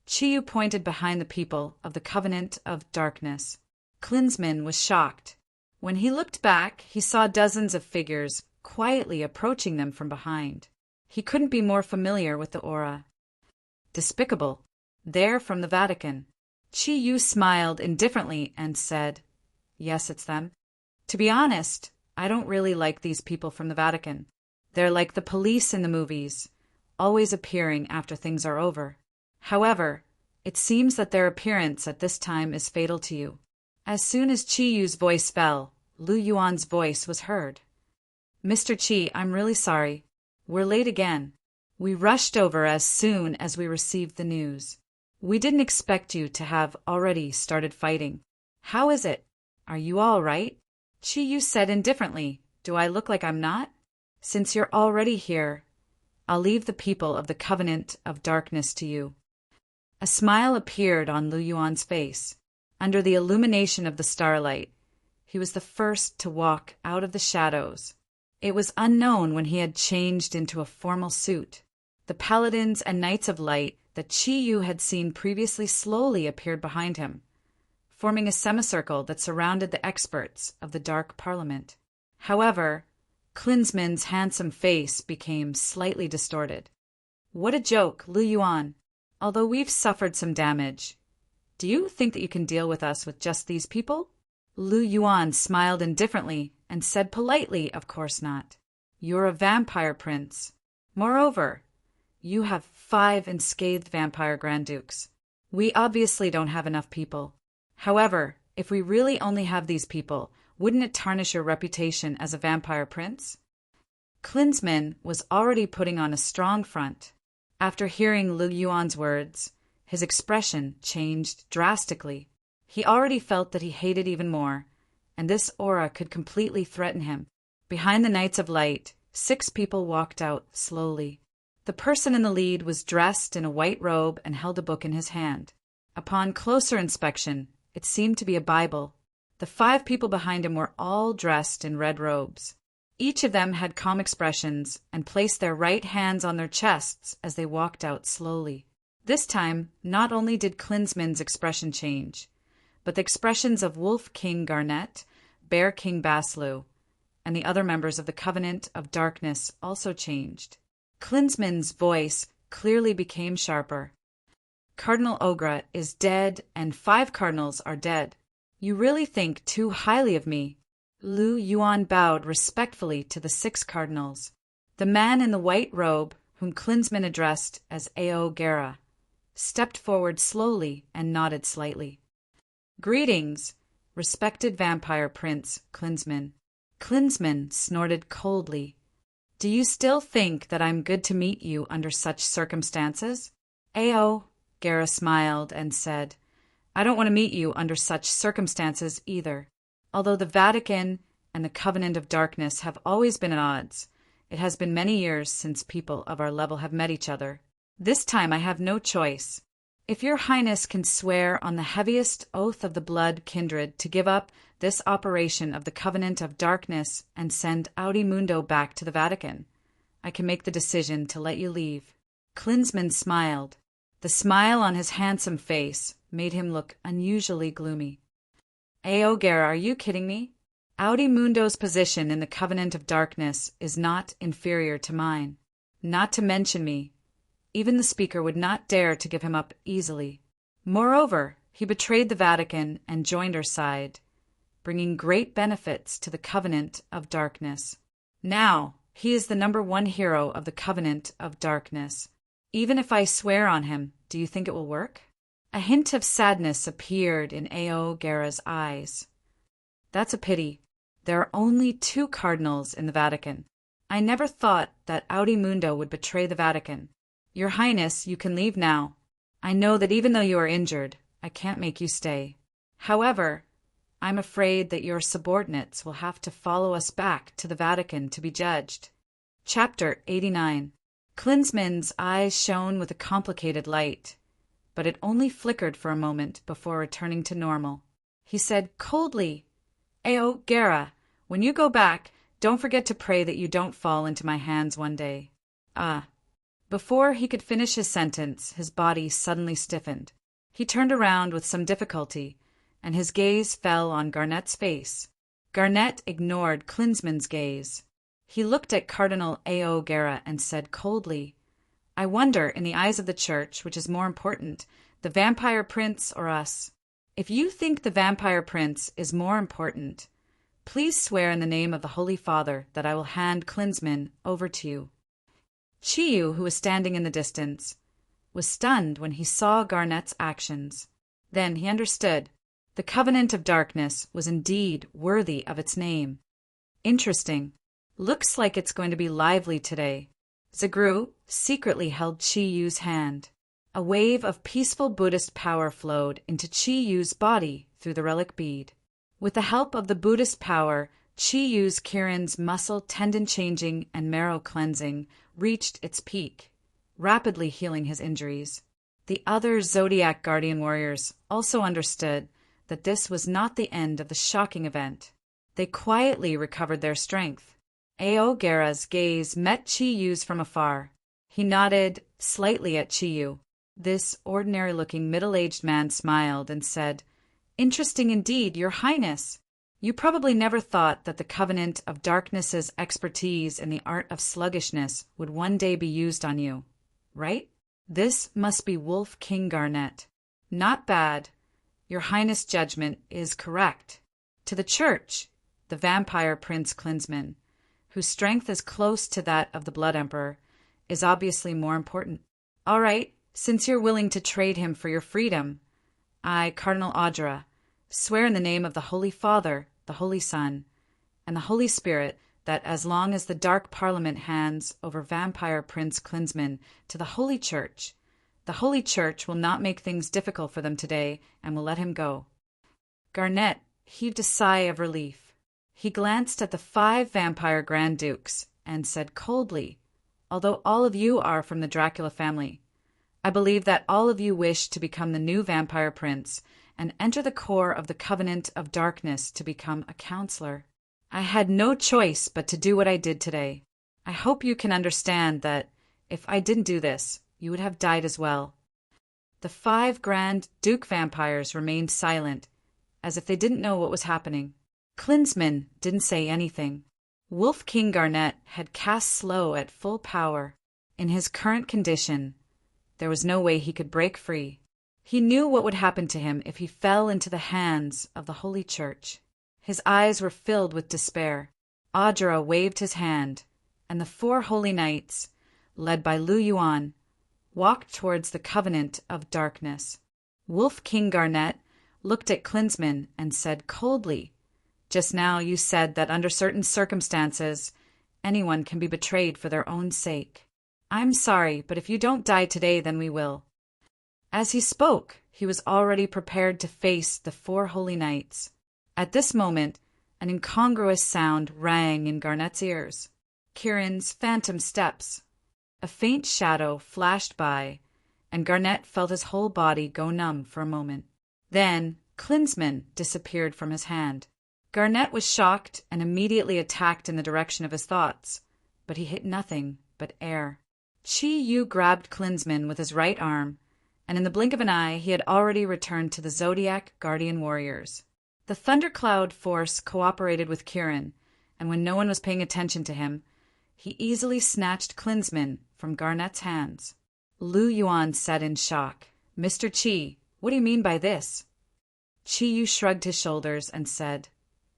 Yu pointed behind the people of the Covenant of Darkness. Klinsmann was shocked. When he looked back, he saw dozens of figures quietly approaching them from behind. He couldn't be more familiar with the aura. Despicable. They're from the Vatican. Yu smiled indifferently and said, "Yes, it's them. To be honest, I don't really like these people from the Vatican. They're like the police in the movies, always appearing after things are over. However, it seems that their appearance at this time is fatal to you." As soon as Yu's voice fell, Lu Yuan's voice was heard. "Mr. Qi, I'm really sorry. We're late again. We rushed over as soon as we received the news. We didn't expect you to have already started fighting. How is it? Are you all right?" Yu said indifferently, "Do I look like I'm not? Since you're already here, I'll leave the people of the Covenant of Darkness to you." A smile appeared on Lu Yuan's face. Under the illumination of the starlight, he was the first to walk out of the shadows. It was unknown when he had changed into a formal suit. The paladins and knights of light that Yu had seen previously slowly appeared behind him, forming a semicircle that surrounded the experts of the Dark Parliament. However, Klinsmann's handsome face became slightly distorted. "What a joke, Lu Yuan. Although we've suffered some damage, do you think that you can deal with us with just these people?" Lu Yuan smiled indifferently and said politely, "Of course not. You're a vampire prince. Moreover, you have 5 unscathed vampire Grand Dukes. We obviously don't have enough people. However, if we really only have these people, wouldn't it tarnish your reputation as a vampire prince?" Klinsmann was already putting on a strong front. After hearing Lu Yuan's words, his expression changed drastically. He already felt that he hated even more, and this aura could completely threaten him. Behind the Knights of Light, 6 people walked out slowly. The person in the lead was dressed in a white robe and held a book in his hand. Upon closer inspection, it seemed to be a Bible. The 5 people behind him were all dressed in red robes. Each of them had calm expressions and placed their right hands on their chests as they walked out slowly. This time, not only did Klinsmann's expression change, but the expressions of Wolf King Garnet, Bear King Baslu, and the other members of the Covenant of Darkness also changed. Klinsmann's voice clearly became sharper. "Cardinal Ogre is dead, and 5 cardinals are dead. You really think too highly of me." Lu Yuan bowed respectfully to the 6 cardinals. The man in the white robe, whom Klinsmann addressed as Ao Gera, stepped forward slowly and nodded slightly. "Greetings, respected vampire prince Klinsmann." Klinsmann snorted coldly. "Do you still think that I'm good to meet you under such circumstances?" Ao Gera smiled and said, "I don't want to meet you under such circumstances either. Although the Vatican and the Covenant of Darkness have always been at odds, it has been many years since people of our level have met each other. This time I have no choice. If your Highness can swear on the heaviest oath of the blood kindred to give up this operation of the Covenant of Darkness and send Audimundo back to the Vatican, I can make the decision to let you leave." Klinsmann smiled. The smile on his handsome face made him look unusually gloomy. "Ao Gera, are you kidding me? Audimundo's position in the Covenant of Darkness is not inferior to mine. Not to mention me. Even the speaker would not dare to give him up easily. Moreover, he betrayed the Vatican and joined our side, bringing great benefits to the Covenant of Darkness. Now, he is the #1 hero of the Covenant of Darkness. Even if I swear on him, do you think it will work?" A hint of sadness appeared in Ao Gera's eyes. "That's a pity. There are only 2 cardinals in the Vatican. I never thought that Audimundo would betray the Vatican. Your Highness, you can leave now. I know that even though you are injured, I can't make you stay. However, I'm afraid that your subordinates will have to follow us back to the Vatican to be judged. Chapter 89. Klinsmann's eyes shone with a complicated light, but it only flickered for a moment before returning to normal. He said coldly, "Eo Gera, when you go back, don't forget to pray that you don't fall into my hands one day." Before he could finish his sentence, his body suddenly stiffened. He turned around with some difficulty, and his gaze fell on Garnet's face. Garnet ignored Klinsmann's gaze. He looked at Cardinal Eo Gera and said coldly, "I wonder, in the eyes of the Church, which is more important, the vampire prince or us? If you think the vampire prince is more important, please swear in the name of the Holy Father that I will hand Klinsmann over to you." Chiyu, who was standing in the distance, was stunned when he saw Garnet's actions. Then he understood. The Covenant of Darkness was indeed worthy of its name. Interesting. Looks like it's going to be lively today. Zagru secretly held Chiyu's hand. A wave of peaceful Buddhist power flowed into Chiyu's body through the relic bead. With the help of the Buddhist power, Chiyu's Kirin's muscle tendon changing and marrow cleansing reached its peak, rapidly healing his injuries. The other Zodiac Guardian warriors also understood that this was not the end of the shocking event. They quietly recovered their strength. Eo Gera's gaze met Chiyu's from afar. He nodded slightly at Chiyu. This ordinary-looking middle-aged man smiled and said, "Interesting indeed, Your Highness. You probably never thought that the Covenant of Darkness's expertise in the art of sluggishness would one day be used on you, right? This must be Wolf King Garnet. Not bad. Your Highness' judgment is correct. To the Church, the vampire Prince Klinsmann, whose strength is close to that of the Blood Emperor, is obviously more important. All right, since you're willing to trade him for your freedom, I, Cardinal Audra, swear in the name of the Holy Father, the Holy Son, and the Holy Spirit that as long as the Dark Parliament hands over vampire Prince Klinsmann to the Holy Church will not make things difficult for them today and will let him go." Garnet heaved a sigh of relief. He glanced at the 5 vampire Grand Dukes and said coldly, "Although all of you are from the Dracula family, I believe that all of you wish to become the new vampire prince and enter the core of the Covenant of Darkness to become a counselor. I had no choice but to do what I did today. I hope you can understand that if I didn't do this, you would have died as well." The 5 Grand Duke vampires remained silent, as if they didn't know what was happening. Klinsmann didn't say anything. Wolf King Garnet had cast slow at full power. In his current condition, there was no way he could break free. He knew what would happen to him if he fell into the hands of the Holy Church. His eyes were filled with despair. Audra waved his hand, and the 4 holy knights, led by Lu Yuan, walked towards the Covenant of Darkness. Wolf King Garnet looked at Klinsmann and said coldly, "Just now you said that under certain circumstances, anyone can be betrayed for their own sake. I'm sorry, but if you don't die today, then we will." As he spoke, he was already prepared to face the 4 holy knights. At this moment, an incongruous sound rang in Garnet's ears. Kirin's phantom steps. A faint shadow flashed by, and Garnet felt his whole body go numb for a moment. Then Klinsmann disappeared from his hand. Garnet was shocked and immediately attacked in the direction of his thoughts, but he hit nothing but air. Chi-Yu grabbed Klinsmann with his right arm, and in the blink of an eye he had already returned to the Zodiac Guardian warriors. The Thundercloud force cooperated with Kirin, and when no one was paying attention to him, he easily snatched Klinsmann from Garnet's hands. Lu Yuan said in shock, "Mr. Chi, what do you mean by this?" Chi-Yu shrugged his shoulders and said,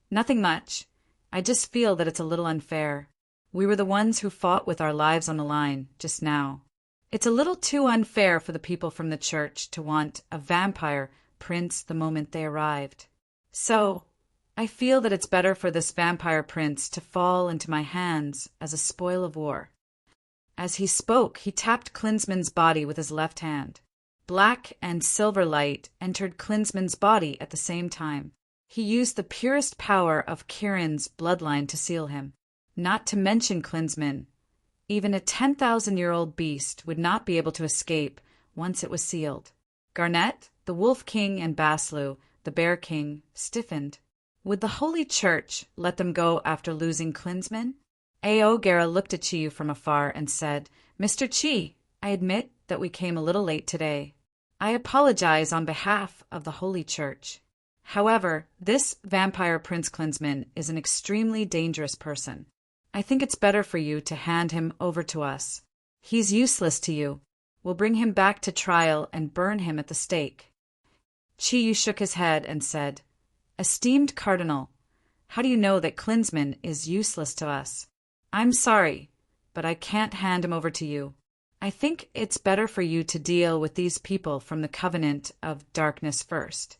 "Nothing much. I just feel that it's a little unfair. We were the ones who fought with our lives on the line just now. It's a little too unfair for the people from the church to want a vampire prince the moment they arrived. So, I feel that it's better for this vampire prince to fall into my hands as a spoil of war." As he spoke, he tapped Klinsmann's body with his left hand. Black and silver light entered Klinsmann's body at the same time. He used the purest power of Kirin's bloodline to seal him. Not to mention Klinsmann, even a 10,000-year-old beast would not be able to escape once it was sealed. Garnet, the Wolf King, and Baslu, the Bear King, stiffened. Would the Holy Church let them go after losing Klinsmann? Aogera looked at Chiyu from afar and said, "Mr. Chi, I admit that we came a little late today. I apologize on behalf of the Holy Church. However, this vampire Prince Klinsmann is an extremely dangerous person. I think it's better for you to hand him over to us. He's useless to you. We'll bring him back to trial and burn him at the stake." Chiyu shook his head and said, "Esteemed Cardinal, how do you know that Klinsmann is useless to us? I'm sorry, but I can't hand him over to you. I think it's better for you to deal with these people from the Covenant of Darkness first."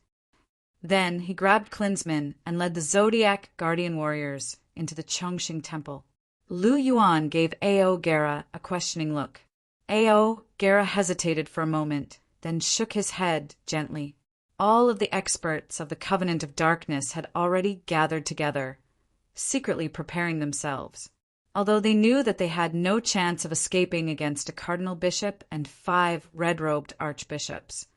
Then he grabbed Klinsmann and led the Zodiac guardian warriors into the Chongqing Temple. Lu Yuan gave Aogera a questioning look. Aogera hesitated for a moment, then shook his head gently. All of the experts of the Covenant of Darkness had already gathered together, secretly preparing themselves. Although they knew that they had no chance of escaping against a cardinal bishop and 5 red-robed archbishops,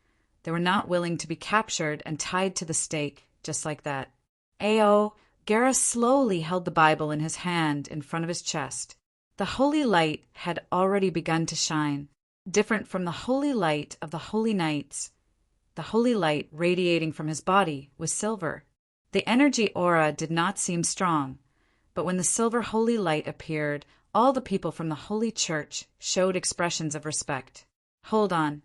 they were not willing to be captured and tied to the stake just like that. Aogera slowly held the Bible in his hand in front of his chest. The holy light had already begun to shine. Different from the holy light of the holy knights, the holy light radiating from his body was silver. The energy aura did not seem strong, but when the silver holy light appeared, all the people from the Holy Church showed expressions of respect. "Hold on."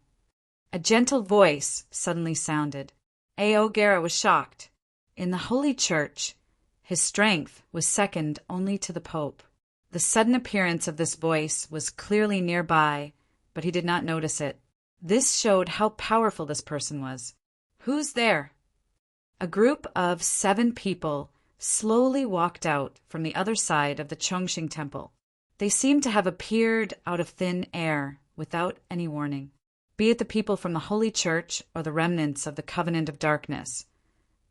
A gentle voice suddenly sounded. Aogera was shocked. In the Holy Church, his strength was second only to the Pope. The sudden appearance of this voice was clearly nearby, but he did not notice it. This showed how powerful this person was. "Who's there?" A group of 7 people slowly walked out from the other side of the Chongqing Temple. They seemed to have appeared out of thin air without any warning. Be it the people from the Holy Church or the remnants of the Covenant of Darkness,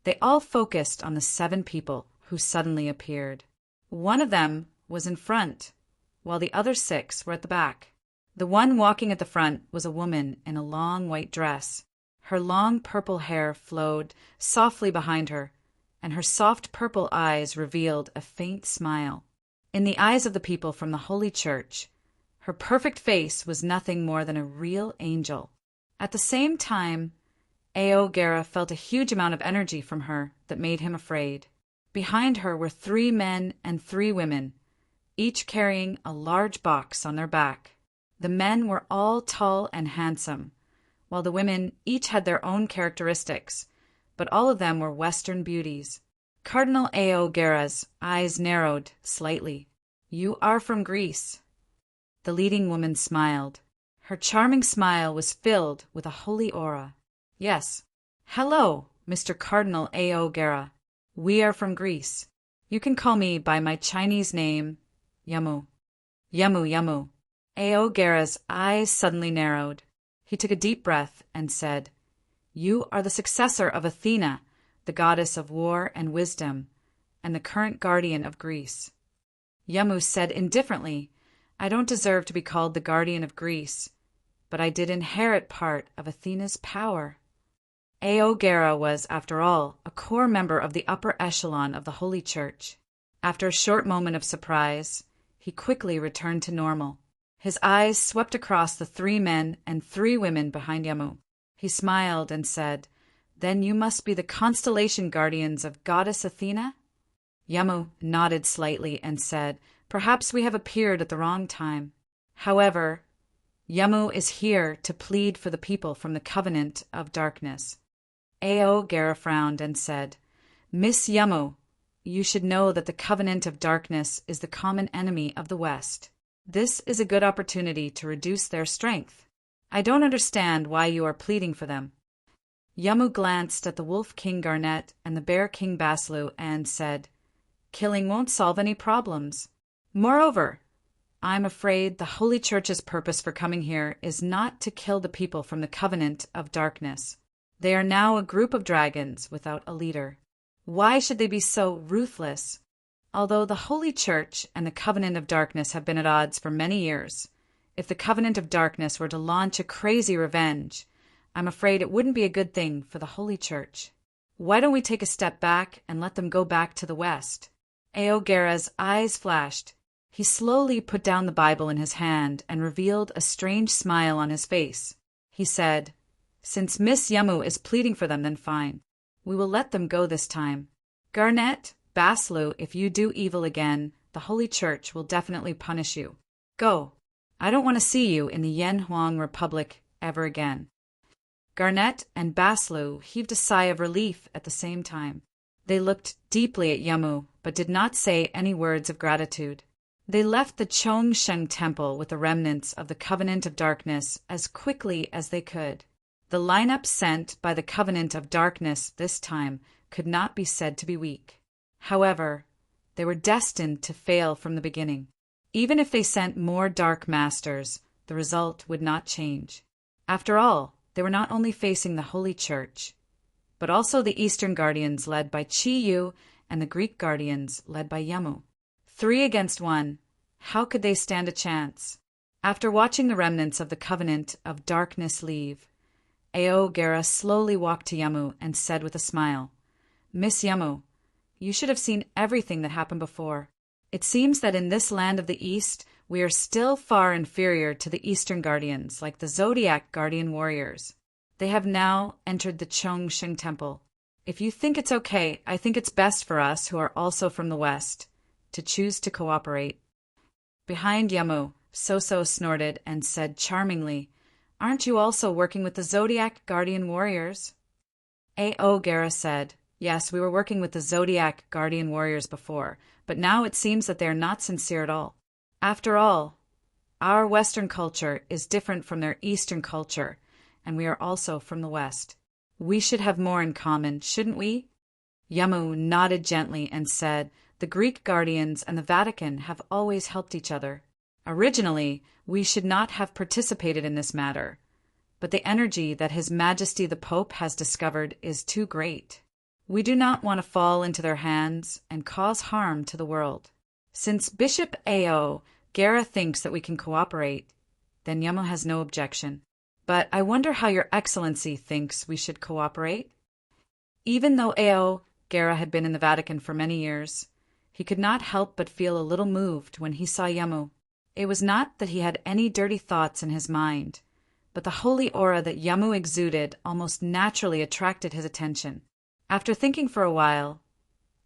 they all focused on the 7 people who suddenly appeared. One of them was in front, while the other 6 were at the back. The one walking at the front was a woman in a long white dress. Her long purple hair flowed softly behind her, and her soft purple eyes revealed a faint smile. In the eyes of the people from the Holy Church, her perfect face was nothing more than a real angel. At the same time, Aogera felt a huge amount of energy from her that made him afraid. Behind her were 3 men and 3 women, each carrying a large box on their back. The men were all tall and handsome, while the women each had their own characteristics, but all of them were Western beauties. Cardinal Aogera's eyes narrowed slightly. "You are from Greece." The leading woman smiled. Her charming smile was filled with a holy aura. "Yes. Hello, Mr. Cardinal Aogera. We are from Greece. You can call me by my Chinese name, Yamu." "Yamu, Yamu." Aogera's eyes suddenly narrowed. He took a deep breath and said, "You are the successor of Athena, the goddess of war and wisdom, and the current guardian of Greece." Yamu said indifferently, "I don't deserve to be called the guardian of Greece, but I did inherit part of Athena's power." Aogera was, after all, a core member of the upper echelon of the Holy Church. After a short moment of surprise, he quickly returned to normal. His eyes swept across the 3 men and 3 women behind Yamu. He smiled and said, "Then you must be the constellation guardians of Goddess Athena?" Yamu nodded slightly and said, "Perhaps we have appeared at the wrong time. However, Yamu is here to plead for the people from the Covenant of Darkness." Aogera frowned and said, "Miss Yamu, you should know that the Covenant of Darkness is the common enemy of the West. This is a good opportunity to reduce their strength. I don't understand why you are pleading for them." Yamu glanced at the Wolf King Garnet and the Bear King Baslu and said, "Killing won't solve any problems. Moreover, I'm afraid the Holy Church's purpose for coming here is not to kill the people from the covenant of darkness. They are now a group of dragons without a leader. Why should they be so ruthless? Although the Holy Church and the covenant of darkness have been at odds for many years, if the covenant of darkness were to launch a crazy revenge, I'm afraid it wouldn't be a good thing for the Holy Church. Why don't we take a step back and let them go back to the west? Aogera's eyes flashed. He slowly put down the Bible in his hand and revealed a strange smile on his face. He said, "Since Miss Yamu is pleading for them, then fine. We will let them go this time. Garnet, Baslu, if you do evil again, the Holy Church will definitely punish you. Go. I don't want to see you in the Yen Huang Republic ever again." Garnet and Baslu heaved a sigh of relief at the same time. They looked deeply at Yamu, but did not say any words of gratitude. They left the Chongsheng Temple with the remnants of the Covenant of Darkness as quickly as they could. The lineup sent by the Covenant of Darkness this time could not be said to be weak. However, they were destined to fail from the beginning. Even if they sent more Dark Masters, the result would not change. After all, they were not only facing the Holy Church, but also the Eastern Guardians led by Chi Yu and the Greek Guardians led by Yamu. 3 against 1. How could they stand a chance? After watching the remnants of the Covenant of Darkness leave, Aogera slowly walked to Yamu and said with a smile, "Miss Yamu, you should have seen everything that happened before. It seems that in this land of the East, we are still far inferior to the Eastern Guardians, like the Zodiac Guardian Warriors. They have now entered the Chongsheng Temple. If you think it's okay, I think it's best for us, who are also from the West, to choose to cooperate." Behind Yamu, Soso snorted and said charmingly, "Aren't you also working with the Zodiac Guardian Warriors?" Aogera said, "Yes, we were working with the Zodiac Guardian Warriors before, but now it seems that they are not sincere at all. After all, our Western culture is different from their Eastern culture, and we are also from the West. We should have more in common, shouldn't we?" Yamu nodded gently and said, "The Greek Guardians and the Vatican have always helped each other. Originally, we should not have participated in this matter, but the energy that His Majesty the Pope has discovered is too great. We do not want to fall into their hands and cause harm to the world. Since Bishop Ao Gera thinks that we can cooperate, then Yamu has no objection. But I wonder how Your Excellency thinks we should cooperate?" Even though Ao Gera had been in the Vatican for many years, he could not help but feel a little moved when he saw Yamu. It was not that he had any dirty thoughts in his mind, but the holy aura that Yamu exuded almost naturally attracted his attention. After thinking for a while,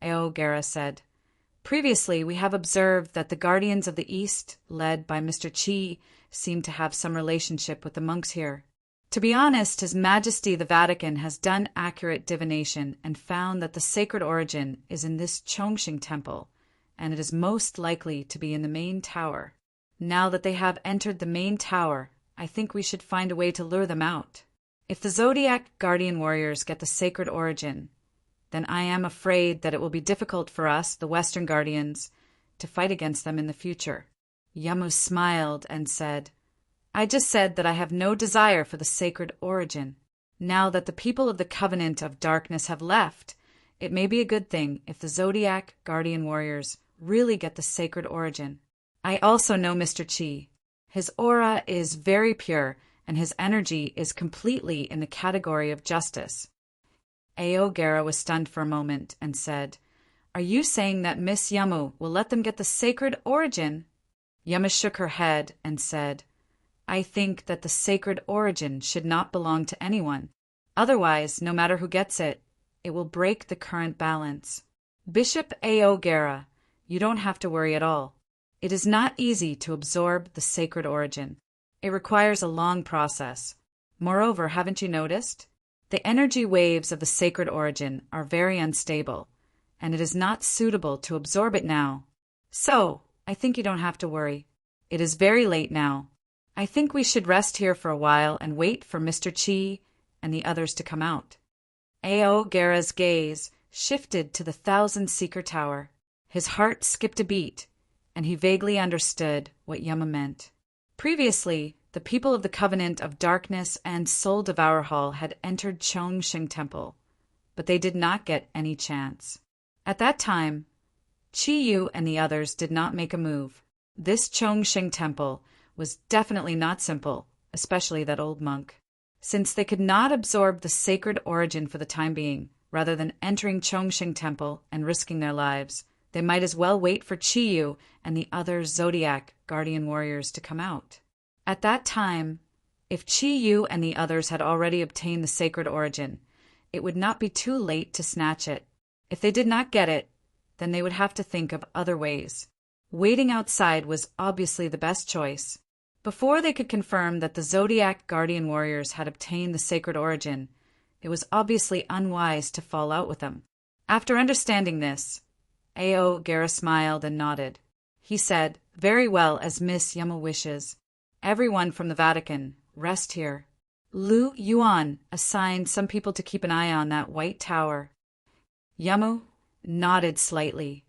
Aogera said, "Previously, we have observed that the Guardians of the East, led by Mr. Chi, seem to have some relationship with the monks here. To be honest, His Majesty the Vatican has done accurate divination and found that the sacred origin is in this Chongsheng Temple, and it is most likely to be in the main tower. Now that they have entered the main tower, I think we should find a way to lure them out. If the Zodiac Guardian Warriors get the sacred origin, then I am afraid that it will be difficult for us, the Western Guardians, to fight against them in the future." Yamu smiled and said, "I just said that I have no desire for the sacred origin. Now that the people of the Covenant of Darkness have left, it may be a good thing if the Zodiac Guardian Warriors really get the sacred origin. I also know Mr. Chi. His aura is very pure, and his energy is completely in the category of justice." Aogera was stunned for a moment and said, "Are you saying that Miss Yamu will let them get the sacred origin?" Yamu shook her head and said, "I think that the sacred origin should not belong to anyone. Otherwise, no matter who gets it, it will break the current balance. Bishop Aogera, you don't have to worry at all. It is not easy to absorb the sacred origin. It requires a long process. Moreover, haven't you noticed? The energy waves of the sacred origin are very unstable, and it is not suitable to absorb it now. So, I think you don't have to worry. It is very late now. I think we should rest here for a while and wait for Mr. Chi and the others to come out." Aogera's gaze shifted to the 1,000-seeker tower. His heart skipped a beat, and he vaguely understood what Yama meant. Previously, the people of the Covenant of Darkness and Soul Devourer Hall had entered Chongqing Temple, but they did not get any chance. At that time, Chi Yu and the others did not make a move. This Chongqing Temple was definitely not simple, especially that old monk. Since they could not absorb the sacred origin for the time being, rather than entering Chongqing Temple and risking their lives, they might as well wait for Chi Yu and the other Zodiac guardian warriors to come out. At that time, if Chi Yu and the others had already obtained the sacred origin, it would not be too late to snatch it. If they did not get it, then they would have to think of other ways. Waiting outside was obviously the best choice. Before they could confirm that the Zodiac guardian warriors had obtained the sacred origin, it was obviously unwise to fall out with them. After understanding this, Aogera smiled and nodded. He said, "Very well, as Miss Yama wishes. Everyone from the Vatican, rest here. Lu Yuan assigned some people to keep an eye on that white tower." Yamu nodded slightly,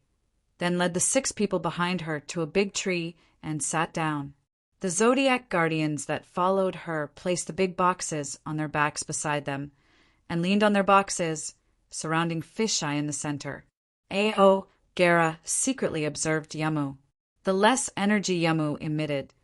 then led the 6 people behind her to a big tree and sat down. The Zodiac guardians that followed her placed the big boxes on their backs beside them and leaned on their boxes, surrounding Fisheye in the center. Aogera secretly observed Yamu. The less energy Yamu emitted,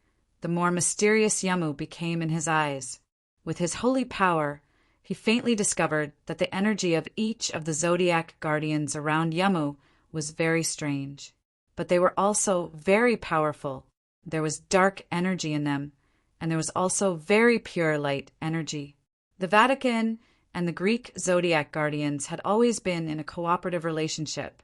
the more mysterious Yamu became in his eyes. With his holy power, he faintly discovered that the energy of each of the Zodiac guardians around Yamu was very strange. But they were also very powerful. There was dark energy in them, and there was also very pure light energy. The Vatican and the Greek Zodiac guardians had always been in a cooperative relationship,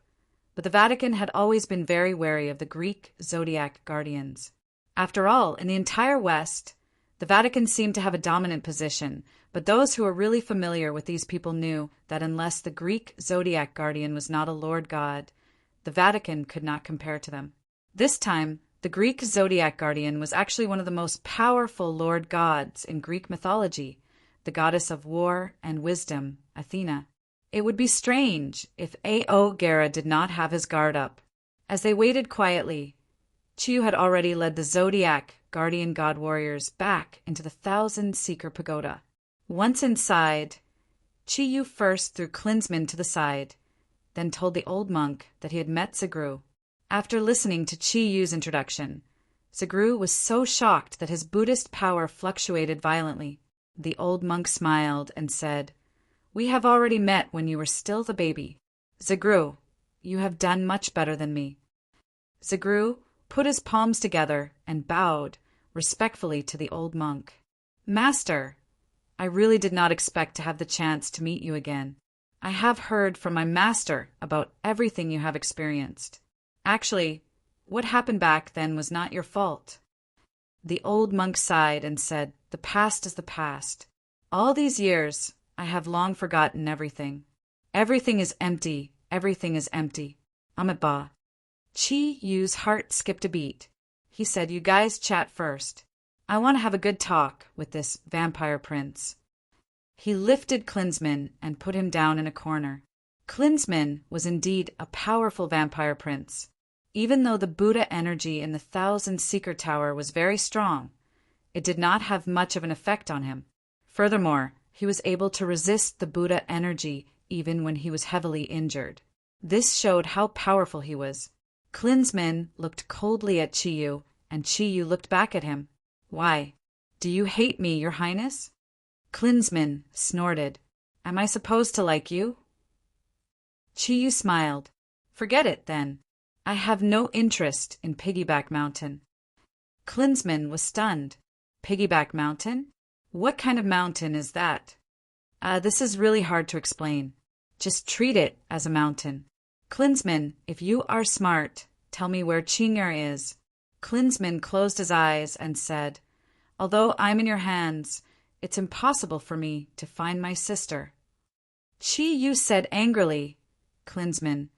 but the Vatican had always been very wary of the Greek Zodiac guardians. After all, in the entire West, the Vatican seemed to have a dominant position, but those who were really familiar with these people knew that unless the Greek Zodiac guardian was not a Lord God, the Vatican could not compare to them. This time, the Greek Zodiac guardian was actually one of the most powerful Lord gods in Greek mythology, the goddess of war and wisdom, Athena. It would be strange if Aogera did not have his guard up. As they waited quietly, Chiyu had already led the Zodiac guardian god warriors back into the 1,000-seeker pagoda. Once inside, Chiyu first threw Klinsman to the side, then told the old monk that he had met Zagru. After listening to Chiyu's introduction, Zagru was so shocked that his Buddhist power fluctuated violently. The old monk smiled and said, "We have already met when you were still the baby. Zagru, you have done much better than me." Zagru put his palms together and bowed respectfully to the old monk. "Master, I really did not expect to have the chance to meet you again. I have heard from my master about everything you have experienced. Actually, what happened back then was not your fault." The old monk sighed and said, "The past is the past. All these years, I have long forgotten everything. Everything is empty. Everything is empty. Amitabha." Chi Yu's heart skipped a beat. He said, "You guys chat first. I want to have a good talk with this vampire prince." He lifted Klinsman and put him down in a corner. Klinsman was indeed a powerful vampire prince. Even though the Buddha energy in the 1,000-seeker tower was very strong, it did not have much of an effect on him. Furthermore, he was able to resist the Buddha energy even when he was heavily injured. This showed how powerful he was. Klinsman looked coldly at Chiyu, and Chiyu looked back at him. "Why? Do you hate me, Your Highness?" Klinsman snorted. "Am I supposed to like you?" Chiyu smiled. "Forget it, then. I have no interest in Piggyback Mountain." Klinsman was stunned. "Piggyback Mountain? What kind of mountain is that?" This is really hard to explain. Just treat it as a mountain." "Klinsman, if you are smart, tell me where Chinger is." Klinsman closed his eyes and said, "Although I'm in your hands, it's impossible for me to find my sister." Chi-Yu said angrily, "Klinsman,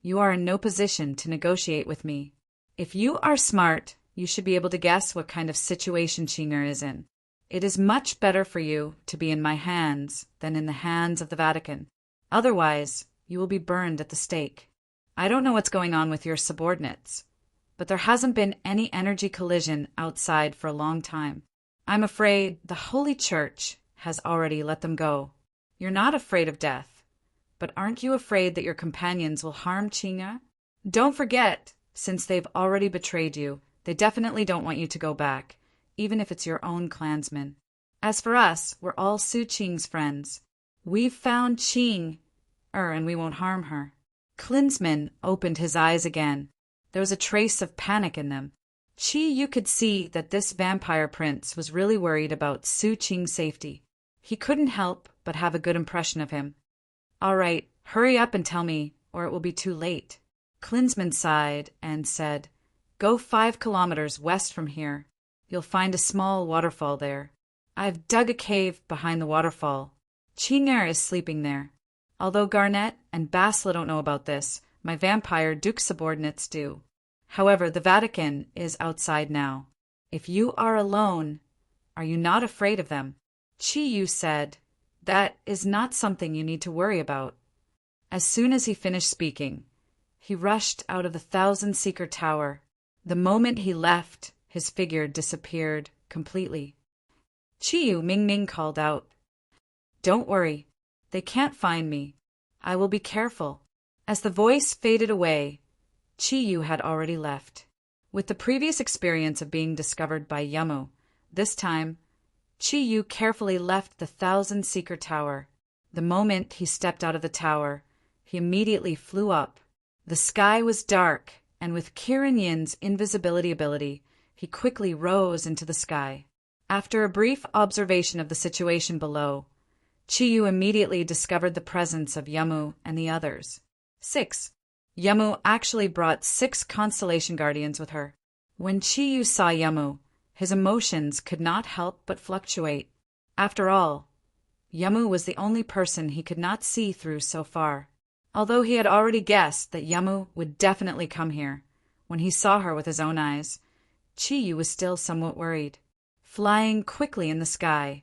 you are in no position to negotiate with me. If you are smart, you should be able to guess what kind of situation Chinger is in. It is much better for you to be in my hands than in the hands of the Vatican. Otherwise, you will be burned at the stake. I don't know what's going on with your subordinates, but there hasn't been any energy collision outside for a long time. I'm afraid the Holy Church has already let them go. You're not afraid of death, but aren't you afraid that your companions will harm Qingya? Don't forget, since they've already betrayed you, they definitely don't want you to go back, even if it's your own clansmen. As for us, we're all Su Qing's friends. We've found Qing, and we won't harm her. Klinsmann opened his eyes again. There was a trace of panic in them. You could see that this vampire prince was really worried about Su Qing's safety. He couldn't help but have a good impression of him. All right, hurry up and tell me, or it will be too late. Klinsmann sighed and said, Go 5 kilometers west from here. You'll find a small waterfall there. I've dug a cave behind the waterfall. Qingya is sleeping there. Although Garnet and Basla don't know about this, my vampire Duke subordinates do. However, the Vatican is outside now. If you are alone, are you not afraid of them? Yu said, That is not something you need to worry about. As soon as he finished speaking, he rushed out of the 1,000-seeker tower. The moment he left, his figure disappeared completely. Yu Mingming called out, Don't worry, they can't find me. I will be careful. As the voice faded away, Yu had already left. With the previous experience of being discovered by Yamu, this time, Yu carefully left the 1,000-seeker tower. The moment he stepped out of the tower, he immediately flew up. The sky was dark, and with Kirin Yin's invisibility ability, he quickly rose into the sky. After a brief observation of the situation below, Yu immediately discovered the presence of Yamu and the others. 6. Yamu actually brought 6 constellation guardians with her. When Yu saw Yamu, his emotions could not help but fluctuate. After all, Yamu was the only person he could not see through so far. Although he had already guessed that Yamu would definitely come here, when he saw her with his own eyes, Yu was still somewhat worried. Flying quickly in the sky,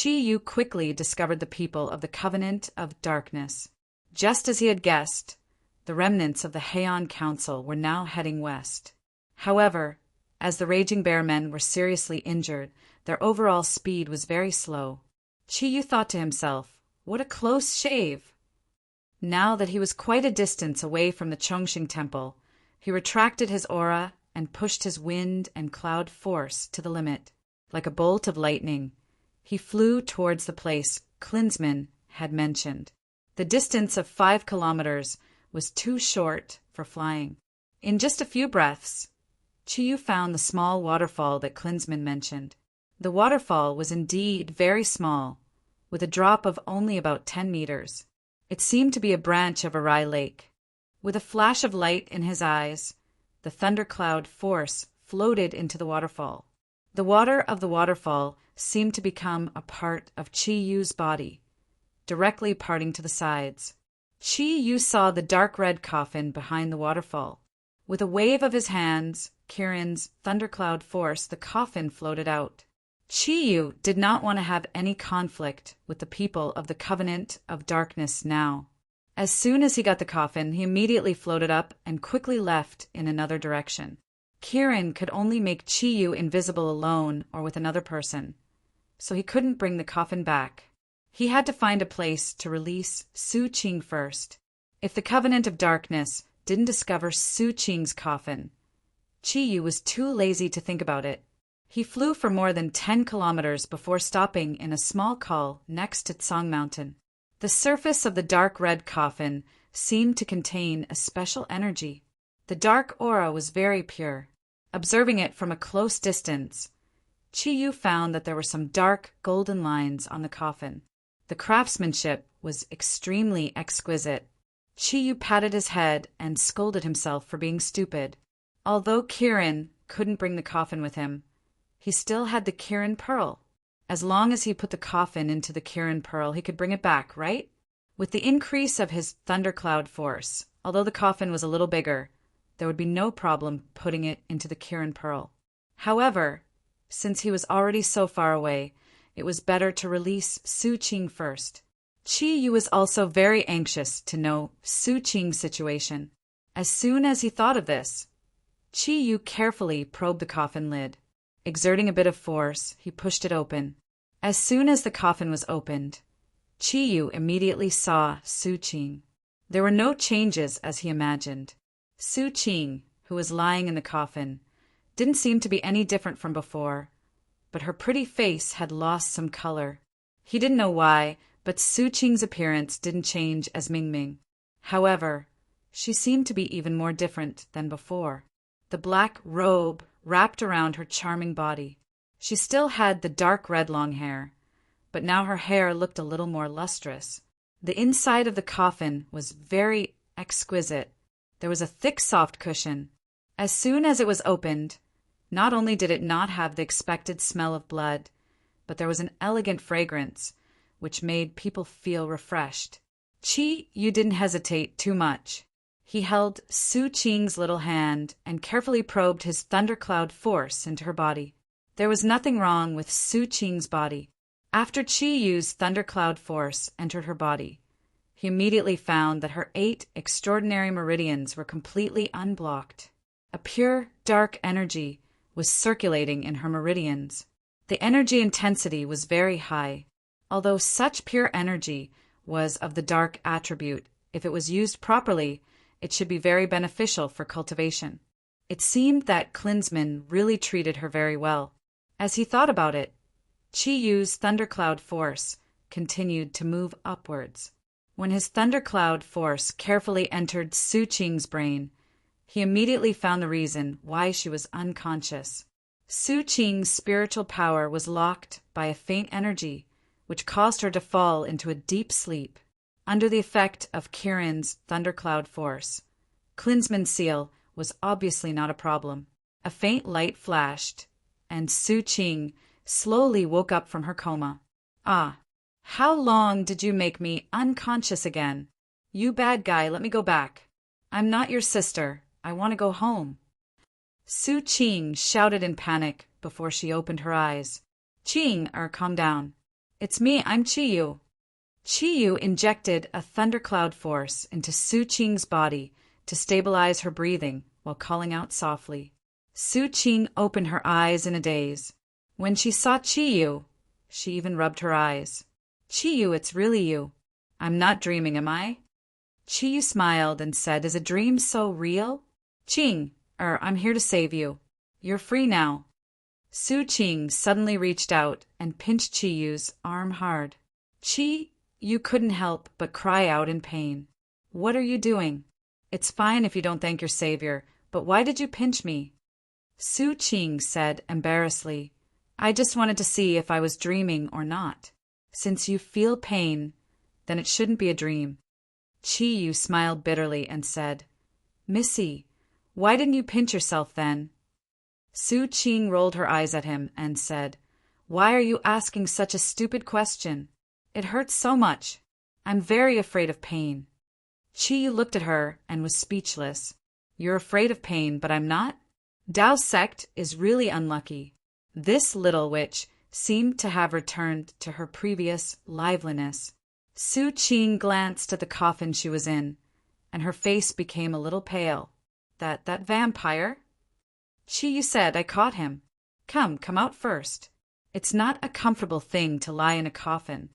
Yu quickly discovered the people of the Covenant of Darkness. Just as he had guessed, the remnants of the Heian Council were now heading west. However, as the Raging Bear men were seriously injured, their overall speed was very slow. Yu thought to himself, what a close shave! Now that he was quite a distance away from the Chongqing Temple, he retracted his aura and pushed his wind and cloud force to the limit. Like a bolt of lightning, he flew towards the place Klinsmann had mentioned. The distance of 5 kilometers was too short for flying. In just a few breaths, Yu found the small waterfall that Klinsmann mentioned. The waterfall was indeed very small, with a drop of only about 10 meters. It seemed to be a branch of Arai Lake. With a flash of light in his eyes, the thundercloud force floated into the waterfall. The water of the waterfall seemed to become a part of Yu's body, directly parting to the sides. Yu saw the dark red coffin behind the waterfall. With a wave of his hands, Kirin's thundercloud force, the coffin floated out. Yu did not want to have any conflict with the people of the Covenant of Darkness now. As soon as he got the coffin, he immediately floated up and quickly left in another direction. Kirin could only make Yu invisible alone or with another person, so he couldn't bring the coffin back. He had to find a place to release Su Qing first. If the Covenant of Darkness didn't discover Su Qing's coffin, Yu was too lazy to think about it. He flew for more than 10 kilometers before stopping in a small col next to Tsang Mountain. The surface of the dark red coffin seemed to contain a special energy. The dark aura was very pure. Observing it from a close distance, Yu found that there were some dark golden lines on the coffin. The craftsmanship was extremely exquisite. Yu patted his head and scolded himself for being stupid. Although Kirin couldn't bring the coffin with him, he still had the Kirin Pearl. As long as he put the coffin into the Kirin Pearl, he could bring it back, right? With the increase of his thundercloud force, although the coffin was a little bigger, there would be no problem putting it into the Kirin Pearl. However, since he was already so far away, it was better to release Su Qing first. Yu was also very anxious to know Su Qing's situation. As soon as he thought of this, Chi Yu carefully probed the coffin lid. Exerting a bit of force, he pushed it open. As soon as the coffin was opened, Chi Yu immediately saw Su Qing. There were no changes as he imagined. Su Qing, who was lying in the coffin, didn't seem to be any different from before, but her pretty face had lost some color. He didn't know why, but Su Qing's appearance didn't change as Mingming. However, she seemed to be even more different than before. The black robe wrapped around her charming body. She still had the dark red long hair, but now her hair looked a little more lustrous. The inside of the coffin was very exquisite. There was a thick, soft cushion. As soon as it was opened, not only did it not have the expected smell of blood, but there was an elegant fragrance, which made people feel refreshed. Chi Yu didn't hesitate too much. He held Su Qing's little hand and carefully probed his thundercloud force into her body. There was nothing wrong with Su Qing's body. After Chi Yu's thundercloud force entered her body, he immediately found that her 8 extraordinary meridians were completely unblocked. A pure, dark energy was circulating in her meridians. The energy intensity was very high. Although such pure energy was of the dark attribute, if it was used properly, it should be very beneficial for cultivation. It seemed that Klinsmann really treated her very well. As he thought about it, Chi Yu's thundercloud force continued to move upwards. When his thundercloud force carefully entered Su Qing's brain, he immediately found the reason why she was unconscious. Su Qing's spiritual power was locked by a faint energy, which caused her to fall into a deep sleep. Under the effect of Kirin's thundercloud force, Klinsmann's seal was obviously not a problem. A faint light flashed, and Su Qing slowly woke up from her coma. "Ah, how long did you make me unconscious again? You bad guy, let me go back. I'm not your sister. I want to go home." Su Qing shouted in panic before she opened her eyes. Calm down. It's me, I'm Chi Yu." Chi Yu injected a thundercloud force into Su Qing's body to stabilize her breathing while calling out softly. Su Qing opened her eyes in a daze. When she saw Chi Yu, she even rubbed her eyes. "Chi Yu, it's really you. I'm not dreaming, am I?" Chi Yu smiled and said, "Is a dream so real?" I'm here to save you. You're free now." Su Qing suddenly reached out and pinched Chi Yu's arm hard. Chi Yu couldn't help but cry out in pain. "What are you doing? It's fine if you don't thank your savior, but why did you pinch me?" Su Qing said embarrassedly, "I just wanted to see if I was dreaming or not. Since you feel pain, then it shouldn't be a dream." Chi Yu smiled bitterly and said, "Missy, why didn't you pinch yourself then?" Su Qing rolled her eyes at him and said, "Why are you asking such a stupid question? It hurts so much. I'm very afraid of pain." Chi Yu looked at her and was speechless. "You're afraid of pain, but I'm not? Dao's sect is really unlucky." This little witch seemed to have returned to her previous liveliness. Su Qing glanced at the coffin she was in, and her face became a little pale. That vampire?" "Chi Yu said I caught him. Come out first. It's not a comfortable thing to lie in a coffin."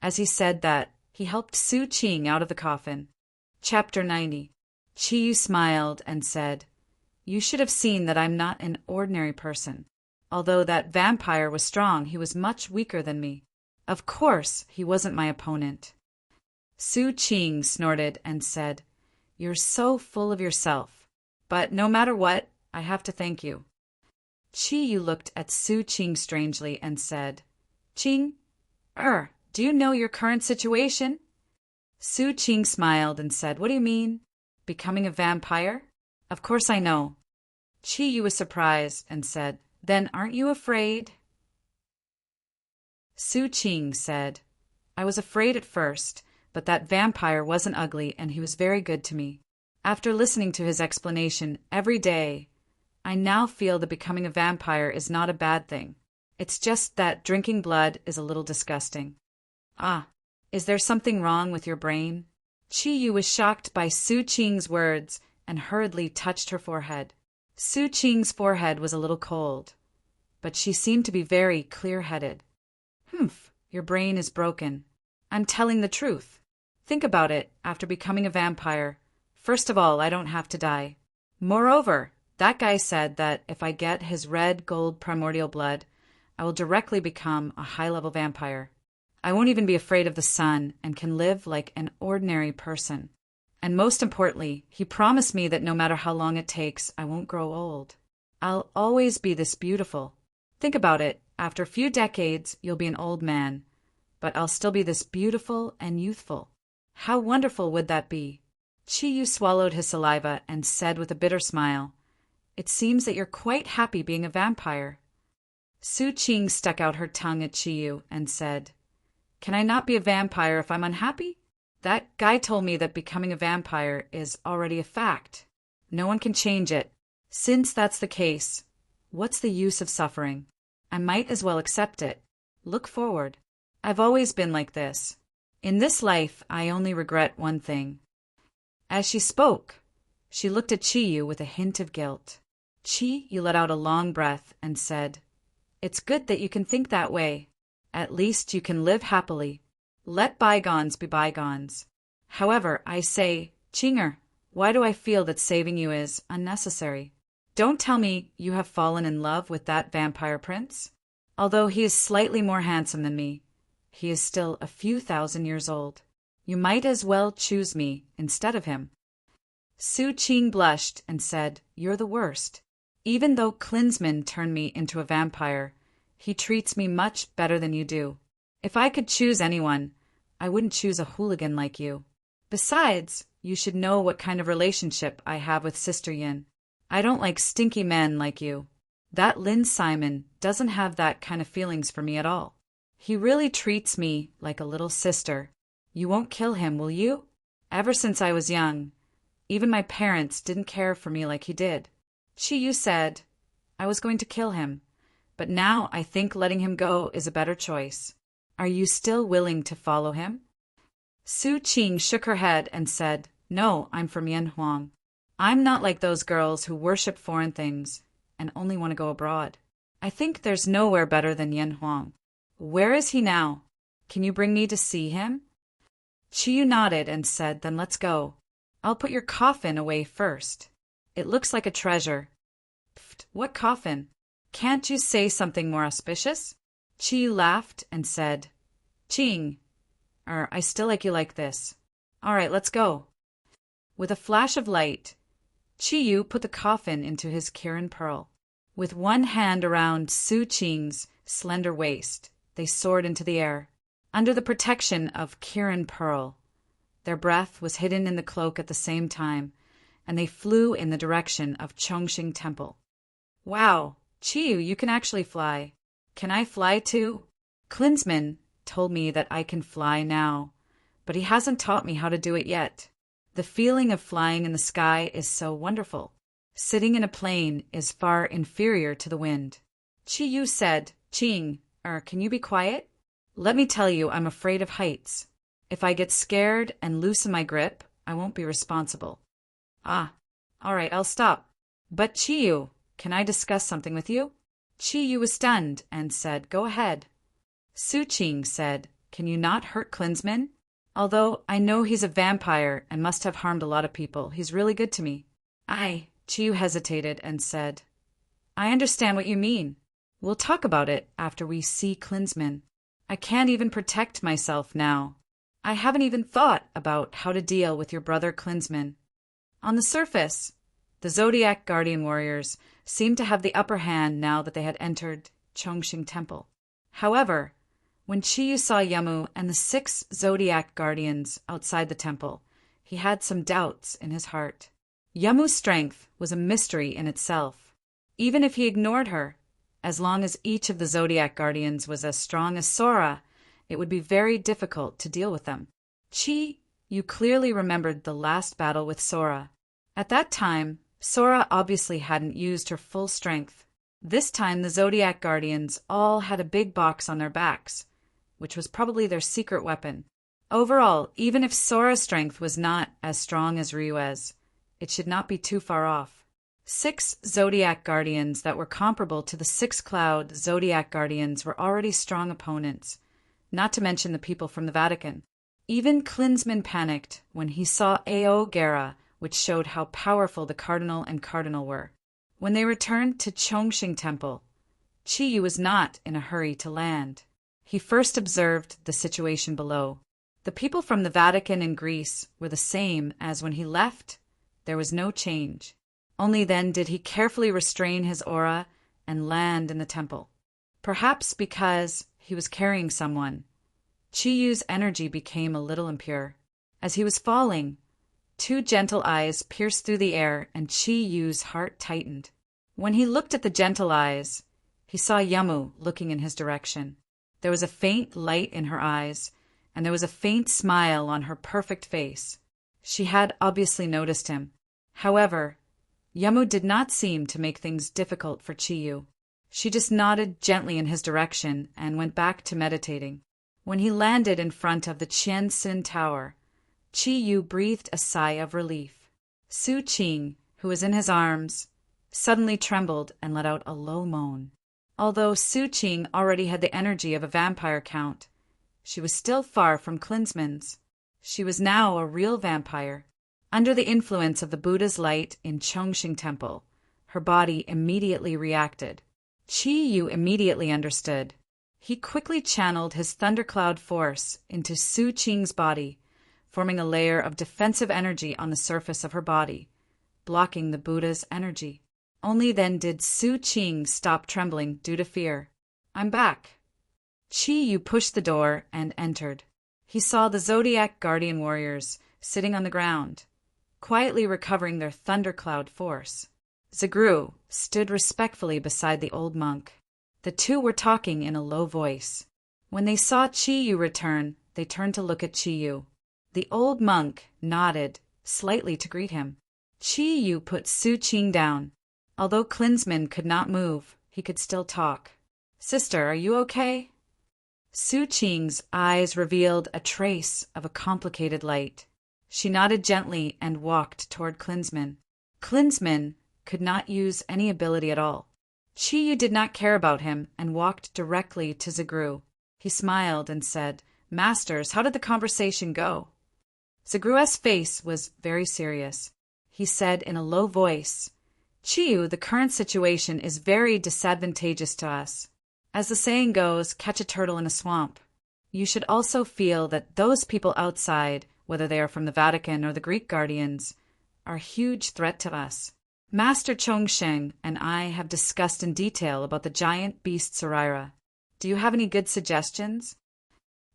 As he said that, he helped Su Qing out of the coffin. Chapter 90. Chi Yu smiled and said, "You should have seen that I'm not an ordinary person. Although that vampire was strong, he was much weaker than me. Of course, he wasn't my opponent." Su Qing snorted and said, "You're so full of yourself. But no matter what, I have to thank you." Chi Yu looked at Su Qing strangely and said, "Qing, do you know your current situation?" Su Qing smiled and said, "What do you mean? Becoming a vampire? Of course I know." Chi Yu was surprised and said, "Then aren't you afraid?" Su Qing said, "I was afraid at first, but that vampire wasn't ugly and he was very good to me. After listening to his explanation every day, I now feel that becoming a vampire is not a bad thing. It's just that drinking blood is a little disgusting." "Ah, is there something wrong with your brain?" Chi Yu was shocked by Su Qing's words and hurriedly touched her forehead. Su Qing's forehead was a little cold, but she seemed to be very clear-headed. Humph, your brain is broken. I'm telling the truth. Think about it, after becoming a vampire. First of all, I don't have to die. Moreover, that guy said that if I get his red gold primordial blood, I will directly become a high-level vampire. I won't even be afraid of the sun and can live like an ordinary person. And most importantly, he promised me that no matter how long it takes, I won't grow old. I'll always be this beautiful. Think about it. After a few decades, you'll be an old man, but I'll still be this beautiful and youthful. How wonderful would that be? Qiyu swallowed his saliva and said with a bitter smile, "It seems that you're quite happy being a vampire." Su Qing stuck out her tongue at Qiyu and said, "Can I not be a vampire if I'm unhappy? That guy told me that becoming a vampire is already a fact. No one can change it. Since that's the case, what's the use of suffering? I might as well accept it. Look forward. I've always been like this. In this life, I only regret one thing." As she spoke, she looked at Qiyu with a hint of guilt. Qiyu let out a long breath and said, "It's good that you can think that way. At least you can live happily. Let bygones be bygones. However, I say, Qinger, why do I feel that saving you is unnecessary? Don't tell me you have fallen in love with that vampire prince. Although he is slightly more handsome than me, he is still a few thousand years old. You might as well choose me instead of him." Su Qing blushed and said, "You're the worst. Even though Klinsmann turned me into a vampire, he treats me much better than you do. If I could choose anyone, I wouldn't choose a hooligan like you. Besides, you should know what kind of relationship I have with Sister Yin. I don't like stinky men like you. That Lin Simon doesn't have that kind of feelings for me at all. He really treats me like a little sister. You won't kill him, will you? Ever since I was young, even my parents didn't care for me like he did. Qiyu said I was going to kill him, but now I think letting him go is a better choice. Are you still willing to follow him?" Su Qing shook her head and said, "No, I'm from Yanhuang. I'm not like those girls who worship foreign things and only want to go abroad. I think there's nowhere better than Yanhuang. Where is he now? Can you bring me to see him?" Qiyu nodded and said, "Then let's go. I'll put your coffin away first. It looks like a treasure." "Pfft, what coffin? Can't you say something more auspicious?" Qiyu laughed and said, "Qing, I still like you like this. All right, let's go." With a flash of light, Qiyu put the coffin into his Kirin pearl. With one hand around Su Qing's slender waist, they soared into the air. Under the protection of Kirin pearl, their breath was hidden in the cloak at the same time, and they flew in the direction of Chongqing Temple. "Wow, Qiyu, you can actually fly. Can I fly too? Klinsmann told me that I can fly now, but he hasn't taught me how to do it yet. The feeling of flying in the sky is so wonderful. Sitting in a plane is far inferior to the wind." Qiyu said, "Qing, can you be quiet? Let me tell you, I'm afraid of heights. If I get scared and loosen my grip, I won't be responsible." "Ah, all right, I'll stop. But Qiyu, can I discuss something with you?" Qiyu was stunned and said, "Go ahead." Su Qing said, "Can you not hurt Klinsmann? Although I know he's a vampire and must have harmed a lot of people, he's really good to me." Qiyu hesitated and said, "I understand what you mean. We'll talk about it after we see Klinsmann. I can't even protect myself now. I haven't even thought about how to deal with your brother Klinsmann." On the surface, the Zodiac Guardian warriors seemed to have the upper hand now that they had entered Chongqing Temple. However, when Qiyu saw Yamu and the 6 Zodiac Guardians outside the temple, he had some doubts in his heart. Yamu's strength was a mystery in itself. Even if he ignored her, as long as each of the Zodiac Guardians was as strong as Sora, it would be very difficult to deal with them. You clearly remembered the last battle with Sora. At that time, Sora obviously hadn't used her full strength. This time the Zodiac Guardians all had a big box on their backs, which was probably their secret weapon. Overall, even if Sora's strength was not as strong as Ryue's, it should not be too far off. 6 Zodiac guardians that were comparable to the 6 Cloud Zodiac guardians were already strong opponents, not to mention the people from the Vatican. Even Klinsmann panicked when he saw Ao Gera, which showed how powerful the cardinal and cardinal were. When they returned to Chongqing Temple, Qiyu was not in a hurry to land. He first observed the situation below. The people from the Vatican and Greece were the same as when he left. There was no change. Only then did he carefully restrain his aura and land in the temple. Perhaps because he was carrying someone, Qiyu's energy became a little impure. As he was falling, 2 gentle eyes pierced through the air and Qiyu's heart tightened. When he looked at the gentle eyes, he saw Yamu looking in his direction. There was a faint light in her eyes, and there was a faint smile on her perfect face. She had obviously noticed him. However, Yamu did not seem to make things difficult for Qiyu. She just nodded gently in his direction and went back to meditating. When he landed in front of the Qianxin Tower, Qiyu breathed a sigh of relief. Su Qing, who was in his arms, suddenly trembled and let out a low moan. Although Su Qing already had the energy of a vampire count, she was still far from Klinsmann's. She was now a real vampire. Under the influence of the Buddha's light in Chongqing Temple, her body immediately reacted. Qiyu immediately understood. He quickly channeled his thundercloud force into Su Qing's body, forming a layer of defensive energy on the surface of her body, blocking the Buddha's energy. Only then did Su Qing stop trembling due to fear. "I'm back." Qiyu pushed the door and entered. He saw the Zodiac guardian warriors sitting on the ground, quietly recovering their thundercloud force. Zagru stood respectfully beside the old monk. The two were talking in a low voice. When they saw Qiyu return, they turned to look at Qiyu. The old monk nodded slightly to greet him. Qiyu put Su Qing down. Although Klinsmann could not move, he could still talk. "Sister, are you okay?" Su Qing's eyes revealed a trace of a complicated light. She nodded gently and walked toward Klinsmann. Klinsmann could not use any ability at all. Qiyu did not care about him and walked directly to Zagru. He smiled and said, "Masters, how did the conversation go?" Zagru's face was very serious. He said in a low voice, "Qiyu, the current situation is very disadvantageous to us. As the saying goes, catch a turtle in a swamp. You should also feel that those people outside, whether they are from the Vatican or the Greek guardians, are a huge threat to us. Master Chongsheng and I have discussed in detail about the giant beast Sarira. Do you have any good suggestions?"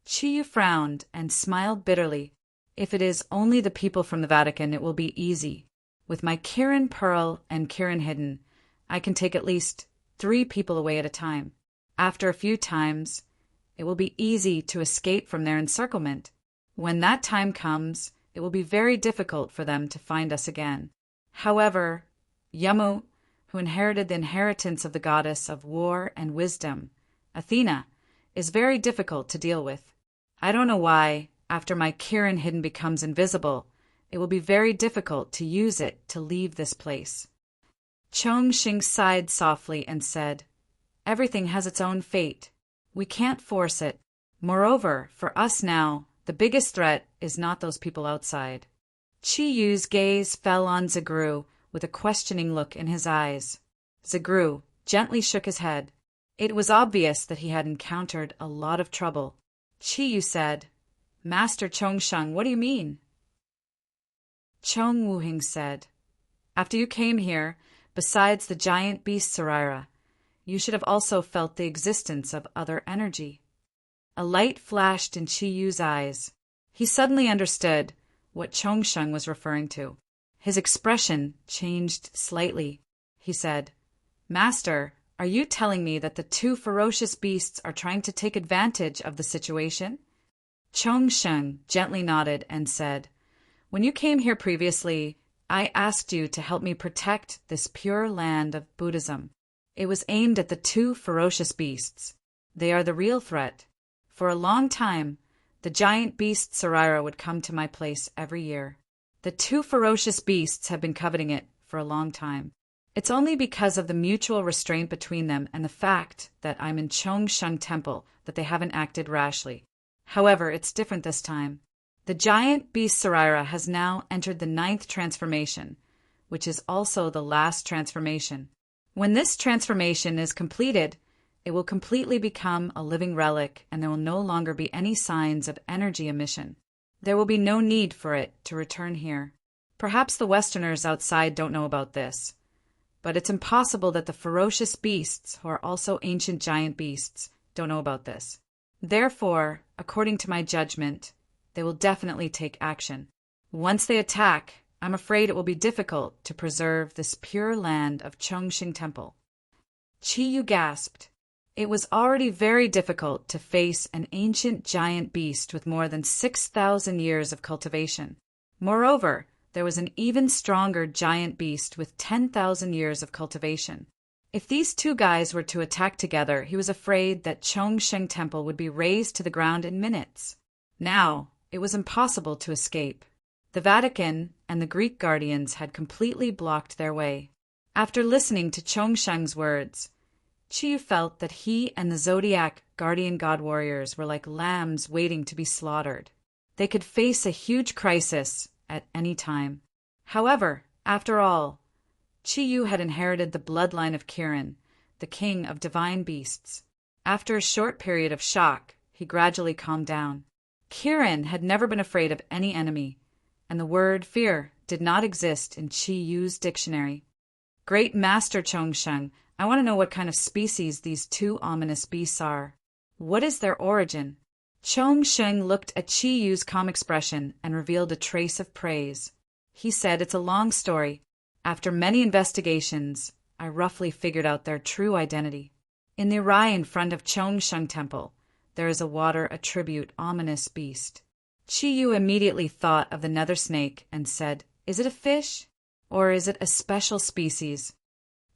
Qiyu frowned and smiled bitterly. "If it is only the people from the Vatican, it will be easy. With my Kirin Pearl and Kirin Hidden, I can take at least 3 people away at a time. After a few times, it will be easy to escape from their encirclement. When that time comes, it will be very difficult for them to find us again. However, Yamu, who inherited the inheritance of the goddess of war and wisdom, Athena, is very difficult to deal with. I don't know why, after my Kirin Hidden becomes invisible, it will be very difficult to use it to leave this place." Chongqing sighed softly and said, "Everything has its own fate. We can't force it. Moreover, for us now, the biggest threat is not those people outside." Qiyu's gaze fell on Zagru with a questioning look in his eyes. Zagru gently shook his head. It was obvious that he had encountered a lot of trouble. Qiyu said, "Master Chongsheng, what do you mean?" Chong Wuhing said, "After you came here, besides the giant beast Sarira, you should have also felt the existence of other energy." A light flashed in Qiyu's eyes. He suddenly understood what Chongsheng was referring to. His expression changed slightly. He said, "Master, are you telling me that the 2 ferocious beasts are trying to take advantage of the situation?" Chongsheng gently nodded and said, "When you came here previously, I asked you to help me protect this pure land of Buddhism. It was aimed at the 2 ferocious beasts. They are the real threat. For a long time, the giant beast Sarira would come to my place every year. The 2 ferocious beasts have been coveting it for a long time. It's only because of the mutual restraint between them and the fact that I'm in Chongsheng Temple that they haven't acted rashly. However, it's different this time. The giant beast Saraira has now entered the 9th transformation, which is also the last transformation. When this transformation is completed, it will completely become a living relic and there will no longer be any signs of energy emission. There will be no need for it to return here. Perhaps the Westerners outside don't know about this, but it's impossible that the ferocious beasts, who are also ancient giant beasts, don't know about this. Therefore, according to my judgment, they will definitely take action. Once they attack, I'm afraid it will be difficult to preserve this pure land of Chongqing Temple. Qiyu gasped. It was already very difficult to face an ancient giant beast with more than 6,000 years of cultivation. Moreover, there was an even stronger giant beast with 10,000 years of cultivation. If these two guys were to attack together, he was afraid that Chongsheng Temple would be razed to the ground in minutes. Now, it was impossible to escape. The Vatican and the Greek guardians had completely blocked their way. After listening to Chongsheng's words, Qiyu felt that he and the Zodiac guardian god warriors were like lambs waiting to be slaughtered. They could face a huge crisis at any time. However, after all, Qiyu had inherited the bloodline of Kirin, the king of divine beasts. After a short period of shock, he gradually calmed down. Kirin had never been afraid of any enemy, and the word fear did not exist in Qiyu's dictionary. Great Master Chongsheng, I want to know what kind of species these two ominous beasts are. What is their origin? Chongsheng looked at Qiyu's calm expression and revealed a trace of praise. He said, it's a long story. After many investigations, I roughly figured out their true identity. In the Arai in front of Chongsheng Temple, there is a water attribute ominous beast. Qiyu immediately thought of the nether snake and said, is it a fish? Or is it a special species?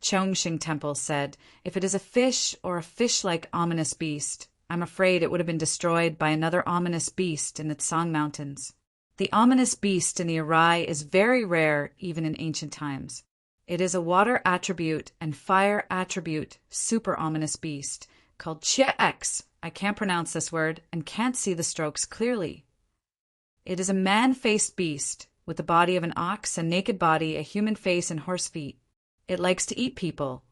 Chongsheng Temple said, if it is a fish or a fish-like ominous beast, I'm afraid it would have been destroyed by another ominous beast in the Tsang Mountains. The ominous beast in the Arai is very rare even in ancient times. It is a water attribute and fire attribute super ominous beast called Zodiac. I can't pronounce this word and can't see the strokes clearly. It is a man-faced beast with the body of an ox, a naked body, a human face, and horse feet. It likes to eat people,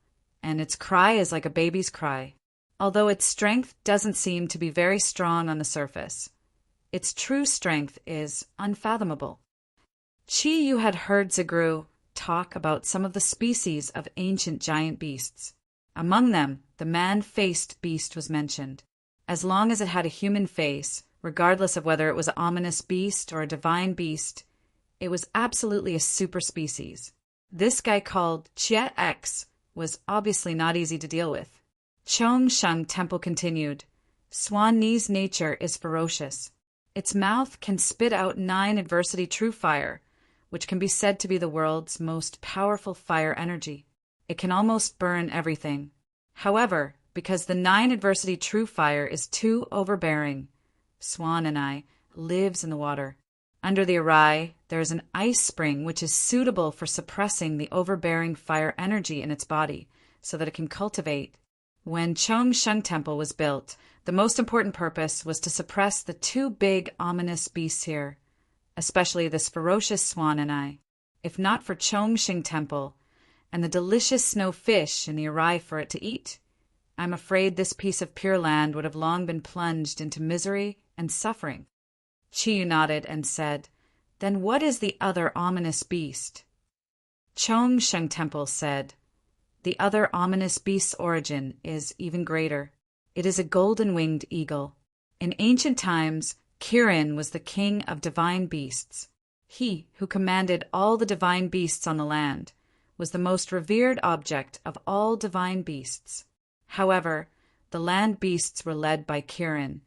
and its cry is like a baby's cry. Although its strength doesn't seem to be very strong on the surface, its true strength is unfathomable. Qiyu had heard Zagru talk about some of the species of ancient giant beasts. Among them, the man-faced beast was mentioned. As long as it had a human face, regardless of whether it was an ominous beast or a divine beast, it was absolutely a super species. This guy called Zodiac was obviously not easy to deal with. Chongsheng Temple continued, Swan Ni's nature is ferocious. Its mouth can spit out 9 adversity true fire, which can be said to be the world's most powerful fire energy. It can almost burn everything. However, because the 9 adversity true fire is too overbearing, Swan and I lives in the water. Under the Arai, there is an ice spring which is suitable for suppressing the overbearing fire energy in its body so that it can cultivate. When Chongsheng Temple was built, the most important purpose was to suppress the 2 big ominous beasts here, especially this ferocious swan and I. If not for Chongsheng Temple and the delicious snow fish in the Arai for it to eat, I'm afraid this piece of pure land would have long been plunged into misery and suffering. Qiyu nodded and said, then what is the other ominous beast? Chongsheng Temple said, the other ominous beast's origin is even greater. It is a golden-winged eagle. In ancient times, Kirin was the king of divine beasts. He, who commanded all the divine beasts on the land, was the most revered object of all divine beasts. However, the land beasts were led by Kirin,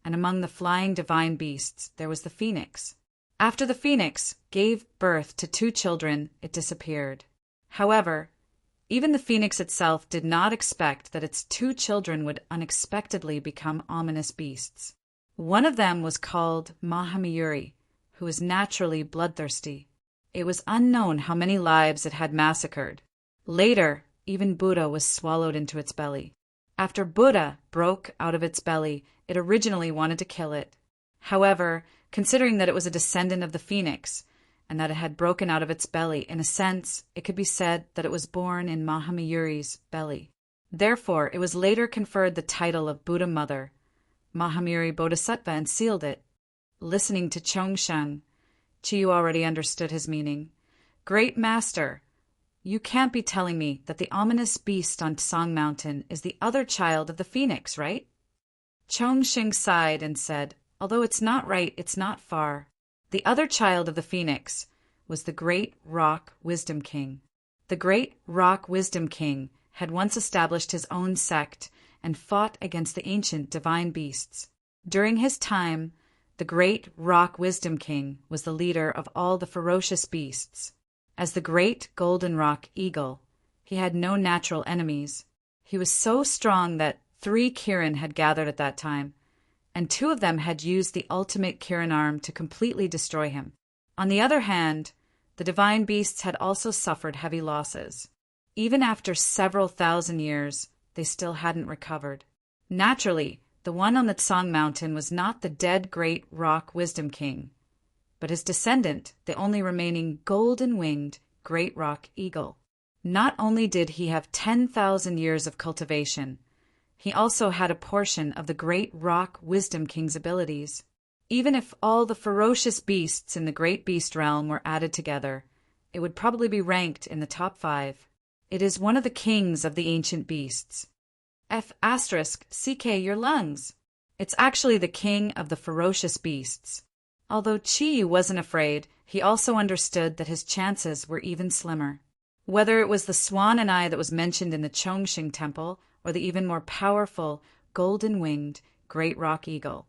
and among the flying divine beasts there was the phoenix. After the phoenix gave birth to 2 children, it disappeared. However, even the phoenix itself did not expect that its 2 children would unexpectedly become ominous beasts. One of them was called Mahamayuri, who was naturally bloodthirsty. It was unknown how many lives it had massacred. Later, even Buddha was swallowed into its belly. After Buddha broke out of its belly, it originally wanted to kill it. However, considering that it was a descendant of the phoenix, and that it had broken out of its belly, in a sense, it could be said that it was born in Mahamayuri's belly. Therefore, it was later conferred the title of Buddha Mother, Mahamuri Bodhisattva, and sealed it. Listening to Chongsheng, Chiyu already understood his meaning. Great Master, you can't be telling me that the ominous beast on Song Mountain is the other child of the phoenix, right? Chongsheng sighed and said, although it's not right, it's not far. The other child of the phoenix was the Great Rock Wisdom King. The Great Rock Wisdom King had once established his own sect and fought against the ancient divine beasts. During his time, the Great Rock Wisdom King was the leader of all the ferocious beasts. As the great golden rock eagle, he had no natural enemies. He was so strong that 3 Kirin had gathered at that time, and 2 of them had used the ultimate Kirin arm to completely destroy him. On the other hand, the divine beasts had also suffered heavy losses. Even after several thousand years, they still hadn't recovered. Naturally, the one on the Tsang Mountain was not the dead Great Rock Wisdom King, but his descendant, the only remaining golden-winged Great Rock Eagle. Not only did he have 10,000 years of cultivation, he also had a portion of the Great Rock Wisdom King's abilities. Even if all the ferocious beasts in the Great Beast Realm were added together, it would probably be ranked in the top 5. It is one of the kings of the ancient beasts. CK your lungs. It's actually the king of the ferocious beasts. Although Chiyu wasn't afraid, he also understood that his chances were even slimmer. Whether it was the swan and eye that was mentioned in the Chongqing Temple, or the even more powerful, golden-winged, Great Rock Eagle.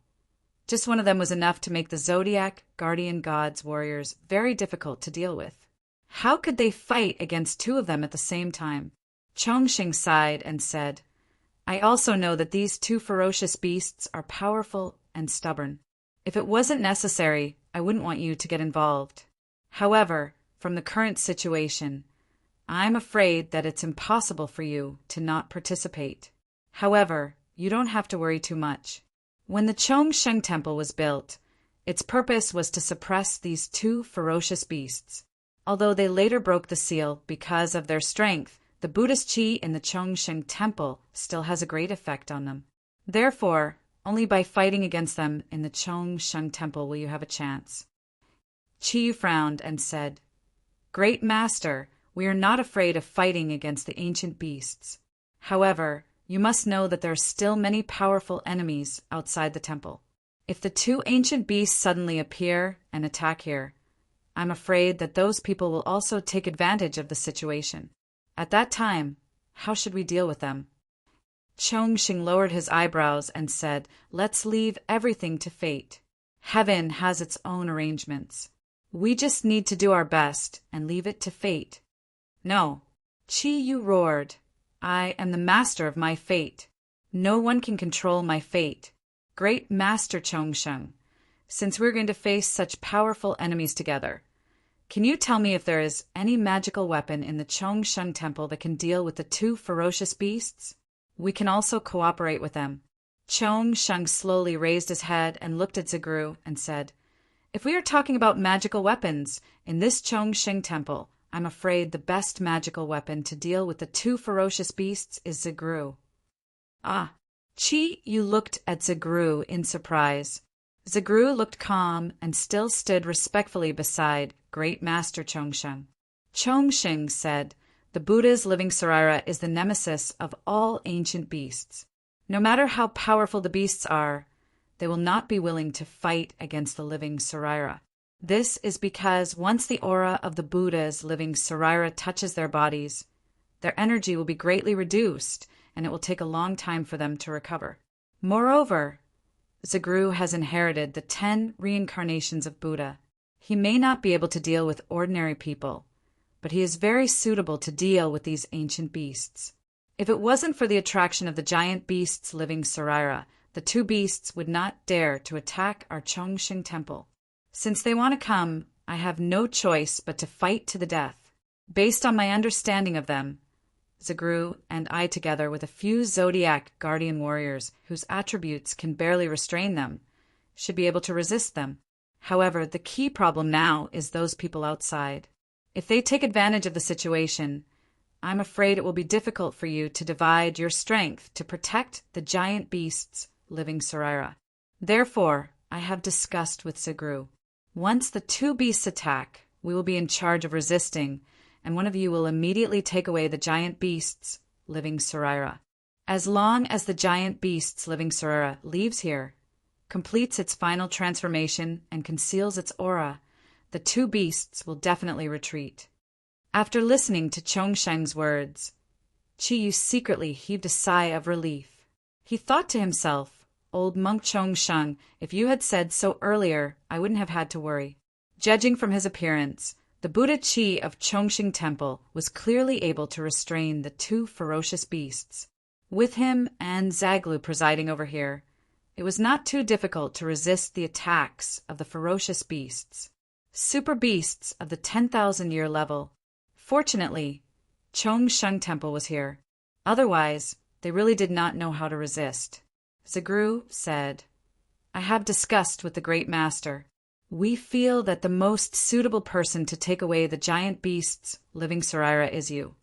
Just one of them was enough to make the Zodiac, Guardian Gods warriors very difficult to deal with. How could they fight against 2 of them at the same time? Chongqing sighed and said, I also know that these 2 ferocious beasts are powerful and stubborn. If it wasn't necessary, I wouldn't want you to get involved. However, from the current situation, I'm afraid that it's impossible for you to not participate. However, you don't have to worry too much. When the Chongsheng Temple was built, its purpose was to suppress these 2 ferocious beasts. Although they later broke the seal because of their strength, the Buddhist Qi in the Chongsheng Temple still has a great effect on them. Therefore, only by fighting against them in the Chongsheng Temple will you have a chance. Qi frowned and said, Great Master, we are not afraid of fighting against the ancient beasts. However, you must know that there are still many powerful enemies outside the temple. If the 2 ancient beasts suddenly appear and attack here, I'm afraid that those people will also take advantage of the situation. At that time, how should we deal with them? Chongqing lowered his eyebrows and said, Let's leave everything to fate. Heaven has its own arrangements. We just need to do our best and leave it to fate. No, Chiyu roared. I am the master of my fate. No one can control my fate. Great Master Chongsheng, since we're going to face such powerful enemies together, can you tell me if there is any magical weapon in the Chongsheng Temple that can deal with the 2 ferocious beasts? We can also cooperate with them. Chongsheng slowly raised his head and looked at Ziguru and said, If we are talking about magical weapons, in this Chongsheng Temple, I'm afraid the best magical weapon to deal with the 2 ferocious beasts is Ziguru. Ah, you looked at Ziguru in surprise. Ziguru looked calm and still stood respectfully beside Great Master Chongsheng. Chongsheng said, The Buddha's living Sarira is the nemesis of all ancient beasts. No matter how powerful the beasts are, they will not be willing to fight against the living Sarira. This is because once the aura of the Buddha's living Sarira touches their bodies, their energy will be greatly reduced, and it will take a long time for them to recover. Moreover, Ziguru has inherited the 10 reincarnations of Buddha. He may not be able to deal with ordinary people, but he is very suitable to deal with these ancient beasts. If it wasn't for the attraction of the giant beast's living Sarira, the 2 beasts would not dare to attack our Chongqing Temple. Since they want to come, I have no choice but to fight to the death. Based on my understanding of them, Zagru and I, together with a few Zodiac guardian warriors whose attributes can barely restrain them, should be able to resist them. However, the key problem now is those people outside. If they take advantage of the situation, I'm afraid it will be difficult for you to divide your strength to protect the giant beasts living Saraira. Therefore, I have discussed with Zagru. Once the two beasts attack, we will be in charge of resisting, and one of you will immediately take away the giant beasts living Saraira. As long as the giant beasts living Saraira leaves here, completes its final transformation, and conceals its aura, the two beasts will definitely retreat. After listening to Chongsheng's words, Qiyu secretly heaved a sigh of relief. He thought to himself, "Old monk Chongsheng, if you had said so earlier, I wouldn't have had to worry." Judging from his appearance, the Buddha Qi of Chongsheng Temple was clearly able to restrain the two ferocious beasts. With him and Zaglu presiding over here, it was not too difficult to resist the attacks of the ferocious beasts. Super beasts of the 10,000-year level. Fortunately, Chongsheng Temple was here. Otherwise, they really did not know how to resist. Zagru said, "I have discussed with the Great Master. We feel that the most suitable person to take away the giant beasts living Saraira is you."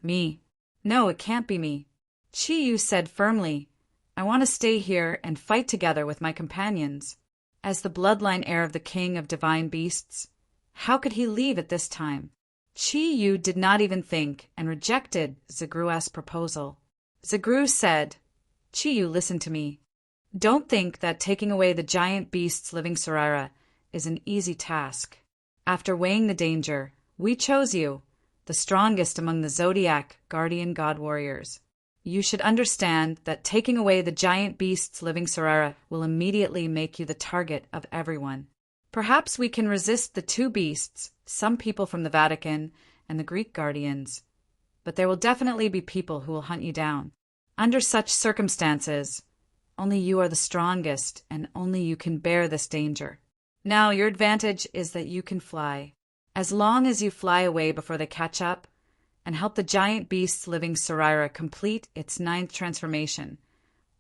"Me? No, it can't be me," Qiyu said firmly. "I want to stay here and fight together with my companions. As the bloodline heir of the King of Divine Beasts, how could he leave at this time?" Qiyu did not even think and rejected Zagru's proposal. Zagru said, "Qiyu, listen to me. Don't think that taking away the giant beasts living Saraira is an easy task. After weighing the danger, we chose you, the strongest among the Zodiac guardian god warriors. You should understand that taking away the giant beasts living Saraira will immediately make you the target of everyone. Perhaps we can resist the two beasts, some people from the Vatican and the Greek guardians, but there will definitely be people who will hunt you down. Under such circumstances, only you are the strongest and only you can bear this danger. Now, your advantage is that you can fly. As long as you fly away before they catch up and help the giant beasts living Saraira complete its 9th transformation,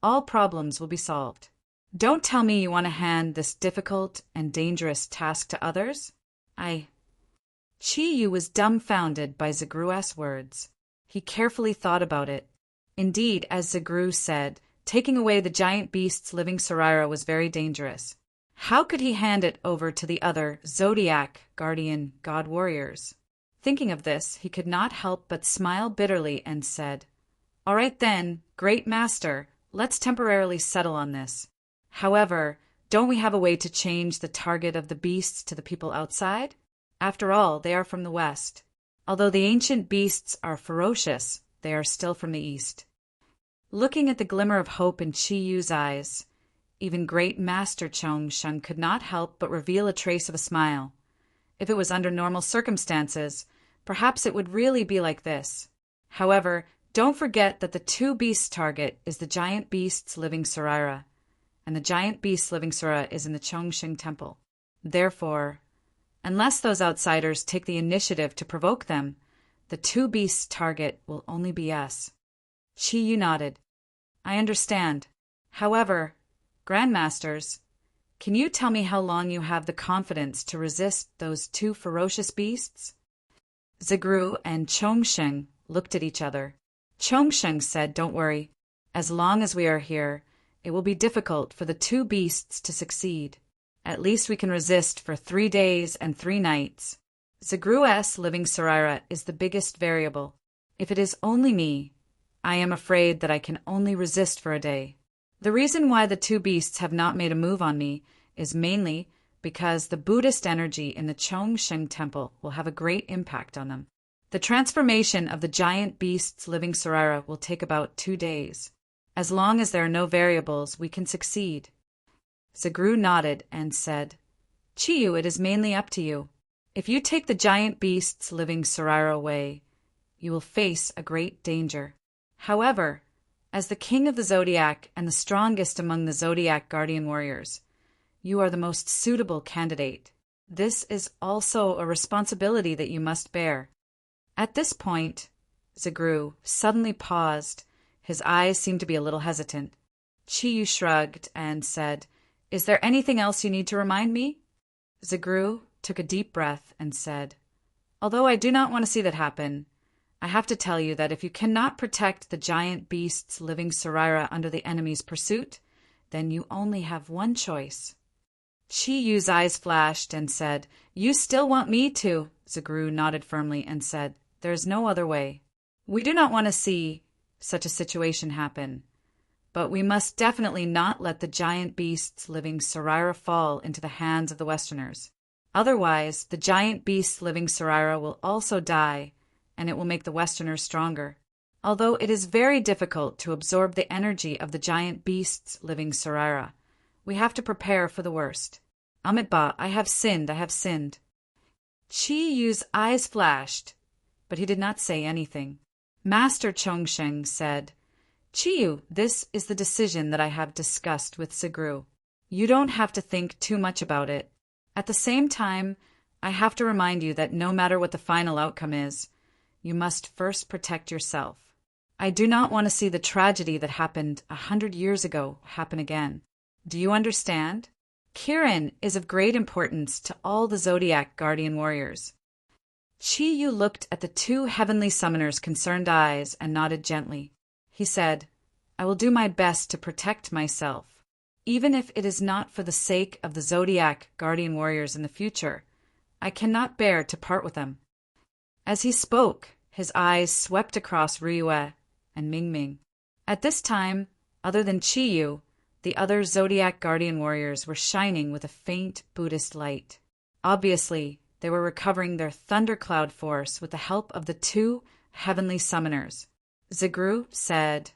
all problems will be solved. Don't tell me you want to hand this difficult and dangerous task to others. Qiyu was dumbfounded by Zagru's words. He carefully thought about it. Indeed, as Zagru said, taking away the giant beasts living Saraira was very dangerous. How could he hand it over to the other Zodiac guardian god warriors? Thinking of this, he could not help but smile bitterly and said, "All right then, Great Master, let's temporarily settle on this. However, don't we have a way to change the target of the beasts to the people outside? After all, they are from the west. Although the ancient beasts are ferocious, they are still from the east." Looking at the glimmer of hope in Qiyu's eyes, even Great Master Chongsheng could not help but reveal a trace of a smile. If it was under normal circumstances, perhaps it would really be like this. However, don't forget that the two beasts' target is the giant beasts living Saraira, and the giant beast living Saraira is in the Chongsheng Temple. Therefore, unless those outsiders take the initiative to provoke them, the two beasts' target will only be us. Qiyu nodded. "I understand. However, Grandmasters, can you tell me how long you have the confidence to resist those two ferocious beasts?" Zagru and Chongsheng looked at each other. Chongsheng said, "Don't worry. As long as we are here, it will be difficult for the two beasts to succeed. At least we can resist for 3 days and 3 nights. Zagru's living Saraira is the biggest variable. If it is only me, I am afraid that I can only resist for a day. The reason why the two beasts have not made a move on me is mainly because the Buddhist energy in the Chongsheng Temple will have a great impact on them. The transformation of the giant beasts living Saraira will take about 2 days. As long as there are no variables, we can succeed." Zagru nodded and said, "Qiyu, it is mainly up to you. If you take the giant beasts living Saraira away, you will face a great danger. However, as the king of the Zodiac and the strongest among the Zodiac guardian warriors, you are the most suitable candidate. This is also a responsibility that you must bear." At this point, Zagru suddenly paused. His eyes seemed to be a little hesitant. Chiyu shrugged and said, "Is there anything else you need to remind me?" Zagru took a deep breath and said, "Although I do not want to see that happen, I have to tell you that if you cannot protect the giant beasts living Saraira under the enemy's pursuit, then you only have one choice." Chiyu's eyes flashed and said, "You still want me to?" Zagru nodded firmly and said, "There is no other way. We do not want to see such a situation happen, but we must definitely not let the giant beasts living Saraira fall into the hands of the Westerners. Otherwise, the giant beasts living Saraira will also die, and it will make the Westerners stronger. Although it is very difficult to absorb the energy of the giant beasts living Saraira, we have to prepare for the worst. Amitabha, I have sinned, I have sinned." Chiyu's eyes flashed, but he did not say anything. Master Chongsheng said, "Chiyu, this is the decision that I have discussed with Zagru. You don't have to think too much about it. At the same time, I have to remind you that no matter what the final outcome is, you must first protect yourself. I do not want to see the tragedy that happened 100 years ago happen again. Do you understand? Kirin is of great importance to all the Zodiac guardian warriors." Chiyu looked at the two heavenly summoners' concerned eyes and nodded gently. He said, "I will do my best to protect myself. Even if it is not for the sake of the Zodiac guardian warriors in the future, I cannot bear to part with them." As he spoke, his eyes swept across Ryue and Mingming. At this time, other than Chiyu, the other Zodiac guardian warriors were shining with a faint Buddhist light. Obviously, they were recovering their thundercloud force with the help of the two heavenly summoners. Zagru said,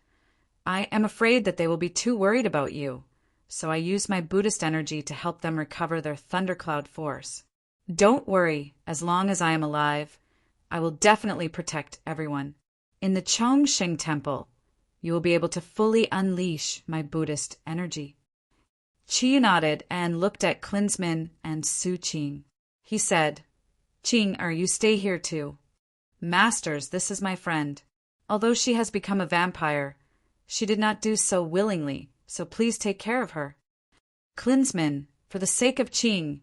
"I am afraid that they will be too worried about you, so I use my Buddhist energy to help them recover their thundercloud force. Don't worry, as long as I am alive, I will definitely protect everyone. In the Chongsheng Temple, you will be able to fully unleash my Buddhist energy." Chiyu nodded and looked at Klinsman and Su Qing. He said, "Qing, you stay here too. Masters, this is my friend. Although she has become a vampire, she did not do so willingly, so please take care of her. Klinsman, for the sake of Qing,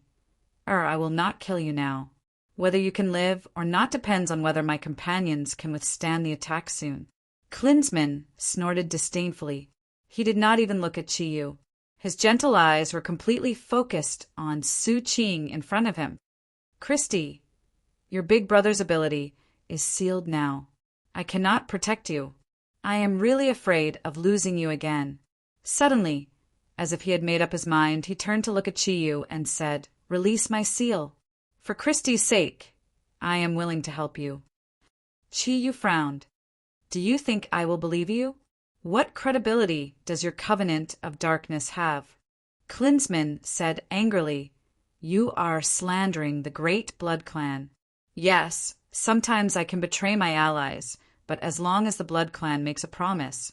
I will not kill you now. Whether you can live or not depends on whether my companions can withstand the attack soon." Klinsman snorted disdainfully. He did not even look at Chiyu. His gentle eyes were completely focused on Su Qing in front of him. "Christy, your big brother's ability is sealed now. I cannot protect you. I am really afraid of losing you again." Suddenly, as if he had made up his mind, he turned to look at Chiyu and said, "Release my seal. For Christy's sake, I am willing to help you." Chiyu frowned. "Do you think I will believe you? What credibility does your covenant of darkness have?" Klinsman said angrily, "You are slandering the great blood clan." "Yes, sometimes I can betray my allies, but as long as the blood clan makes a promise,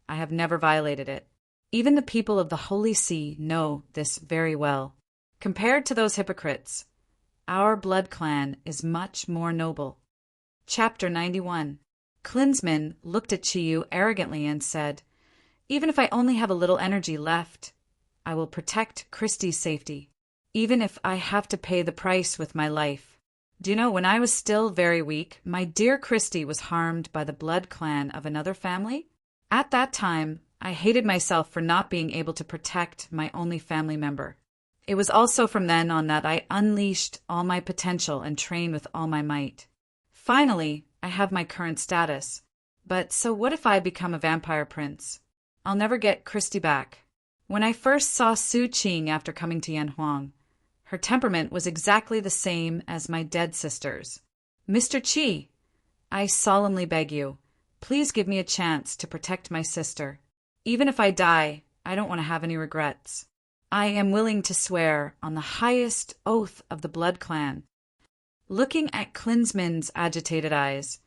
I have never violated it. Even the people of the Holy See know this very well. Compared to those hypocrites, our blood clan is much more noble." Chapter 91. Klinsman looked at Chiyu arrogantly and said, "Even if I only have a little energy left, I will protect Christy's safety, even if I have to pay the price with my life. Do you know, when I was still very weak, my dear Christy was harmed by the blood clan of another family? At that time, I hated myself for not being able to protect my only family member. It was also from then on that I unleashed all my potential and trained with all my might. Finally, I have my current status. But so what if I become a vampire prince? I'll never get Christy back. When I first saw Su Qing after coming to Yanhuang, her temperament was exactly the same as my dead sister's. Mr. Qi, I solemnly beg you, please give me a chance to protect my sister. Even if I die, I don't want to have any regrets. I am willing to swear on the highest oath of the blood clan." Looking at Klinsman's agitated eyes,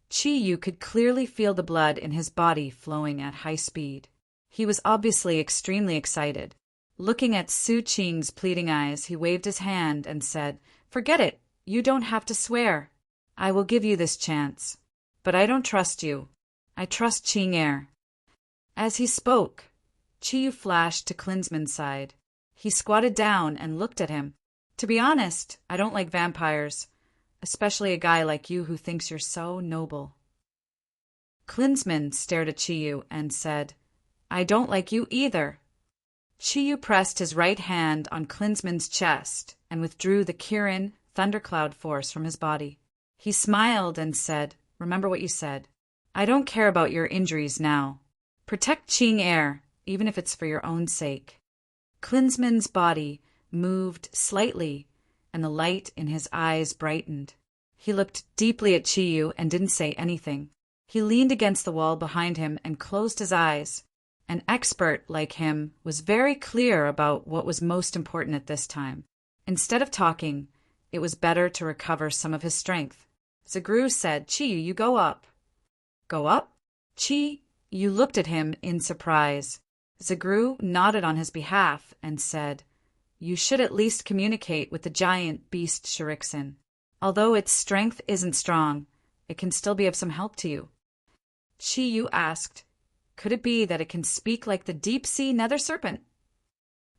Chiyu could clearly feel the blood in his body flowing at high speed. He was obviously extremely excited. Looking at Su Qing's pleading eyes, he waved his hand and said, "Forget it. You don't have to swear. I will give you this chance. But I don't trust you. I trust Ching-er. As he spoke, Chi-Yu flashed to Klinsmann's side. He squatted down and looked at him. To be honest, I don't like vampires, especially a guy like you who thinks you're so noble. Klinsmann stared at Chi-Yu and said, I don't like you either. Chi-Yu pressed his right hand on Klinsmann's chest and withdrew the Kirin thundercloud force from his body. He smiled and said, remember what you said. I don't care about your injuries now. Protect Ching-er, even if it's for your own sake. Klinsmann's body moved slightly, and the light in his eyes brightened. He looked deeply at Chi-Yu and didn't say anything. He leaned against the wall behind him and closed his eyes. An expert like him was very clear about what was most important at this time. Instead of talking, it was better to recover some of his strength. Zagru said, Chi-Yu, you go up. Go up? Chi-Yu looked at him in surprise. Zagru nodded on his behalf and said, you should at least communicate with the giant beast Shirixin. Although its strength isn't strong, it can still be of some help to you. Chi-Yu asked, could it be that it can speak like the deep-sea nether serpent?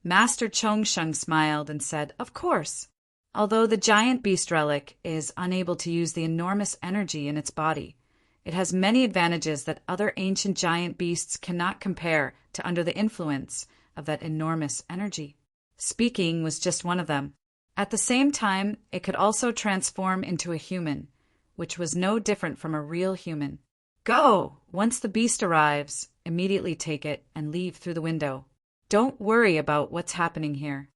Master Chongsheng smiled and said, of course. Although the giant beast relic is unable to use the enormous energy in its body, it has many advantages that other ancient giant beasts cannot compare to under the influence of that enormous energy. Speaking was just one of them. At the same time, it could also transform into a human, which was no different from a real human. Go! Once the beast arrives, immediately take it and leave through the window. Don't worry about what's happening here.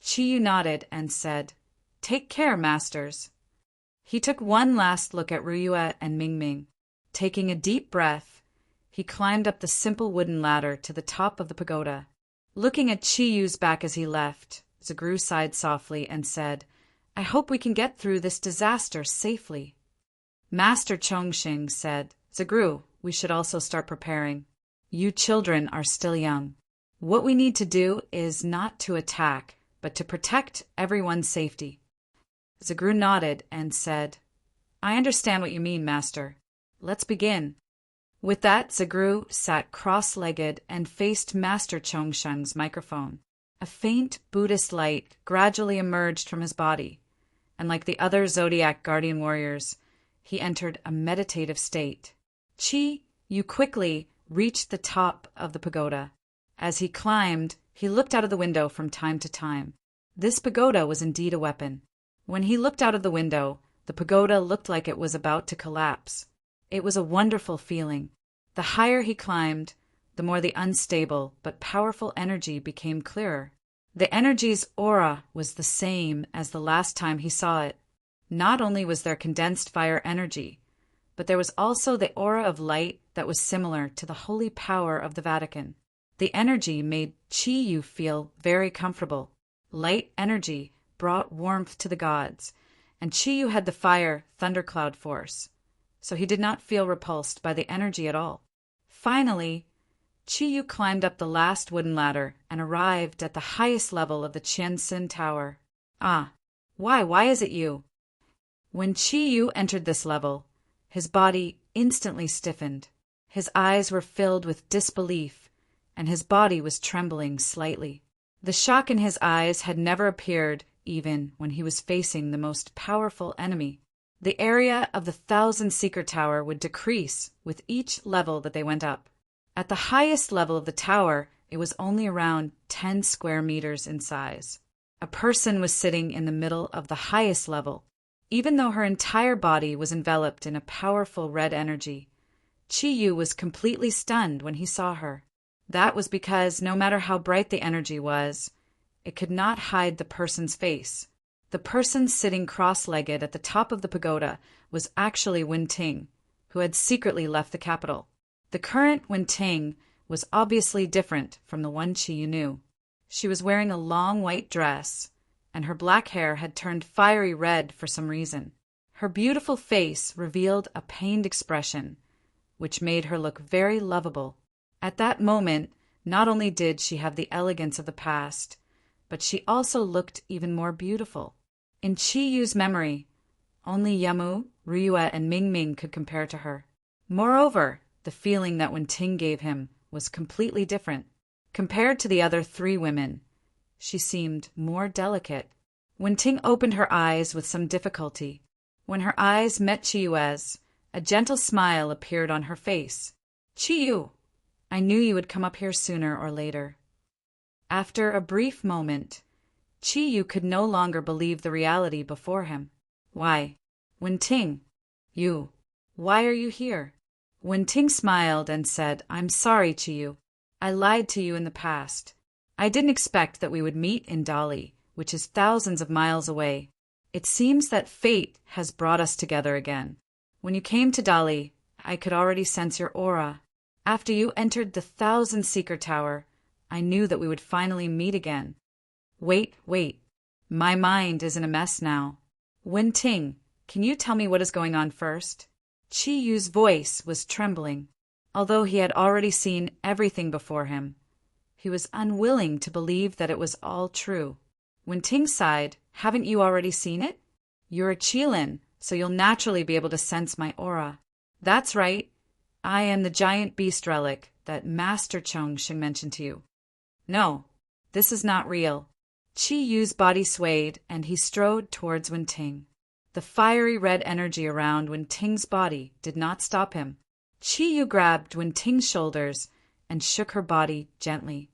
Chi-Yu nodded and said, take care, masters. He took one last look at Ryue and Mingming. Taking a deep breath, he climbed up the simple wooden ladder to the top of the pagoda. Looking at Chi-Yu's back as he left, Zagru sighed softly and said, I hope we can get through this disaster safely. Master Chongqing said, Zagru, we should also start preparing. You children are still young. What we need to do is not to attack, but to protect everyone's safety. Zagru nodded and said, I understand what you mean, Master. Let's begin. With that, Zagru sat cross-legged and faced Master Chongsheng's microphone. A faint Buddhist light gradually emerged from his body, and like the other Zodiac guardian warriors, he entered a meditative state. Chi-Yu quickly reached the top of the pagoda. As he climbed, he looked out of the window from time to time. This pagoda was indeed a weapon. When he looked out of the window, the pagoda looked like it was about to collapse. It was a wonderful feeling. The higher he climbed, the more the unstable but powerful energy became clearer. The energy's aura was the same as the last time he saw it. Not only was there condensed fire energy, but there was also the aura of light that was similar to the holy power of the Vatican. The energy made Chi-Yu feel very comfortable. Light energy brought warmth to the gods, and Chi-Yu had the fire thundercloud force, so he did not feel repulsed by the energy at all. Finally, Chi-Yu climbed up the last wooden ladder and arrived at the highest level of the Qianxin Tower. Ah, why is it you? When Chi-Yu entered this level, his body instantly stiffened. His eyes were filled with disbelief, and his body was trembling slightly. The shock in his eyes had never appeared even when he was facing the most powerful enemy. The area of the 1,000-seeker tower would decrease with each level that they went up. At the highest level of the tower, it was only around 10 square meters in size. A person was sitting in the middle of the highest level. Even though her entire body was enveloped in a powerful red energy, Chi-Yu was completely stunned when he saw her. That was because no matter how bright the energy was, it could not hide the person's face. The person sitting cross-legged at the top of the pagoda was actually Wen Ting, who had secretly left the capital. The current Wen Ting was obviously different from the one Chi-Yu knew. She was wearing a long white dress, and her black hair had turned fiery red for some reason. Her beautiful face revealed a pained expression, which made her look very lovable. At that moment, not only did she have the elegance of the past, but she also looked even more beautiful. In Chi-Yu's memory, Only Yamu, Ryue, and Mingming could compare to her. Moreover, the feeling that Wenting gave him was completely different. Compared to the other three women, she seemed more delicate. Wenting opened her eyes with some difficulty. When her eyes met Chiyue's, a gentle smile appeared on her face. "Chiyu, I knew you would come up here sooner or later." After a brief moment, Chiyu could no longer believe the reality before him. "Why, Wenting, why are you here?" Wenting smiled and said, "I'm sorry, Chiyu. I lied to you in the past. I didn't expect that we would meet in Dali, which is thousands of miles away. It seems that fate has brought us together again. When you came to Dali, I could already sense your aura. After you entered the 1,000-Seeker Tower, I knew that we would finally meet again. Wait. My mind is in a mess now. Wenting, can you tell me what is going on first?" Chiyu's voice was trembling. Although he had already seen everything before him, he was unwilling to believe that it was all true. Wenting sighed, "Haven't you already seen it? You're a Qilin, so you'll naturally be able to sense my aura." "That's right. I am the giant beast relic that Master Chongsheng mentioned to you." "No, this is not real." Chiyu's body swayed, and he strode towards Wenting. The fiery red energy around Wenting's body did not stop him. Chiyu grabbed Wenting's shoulders and shook her body gently.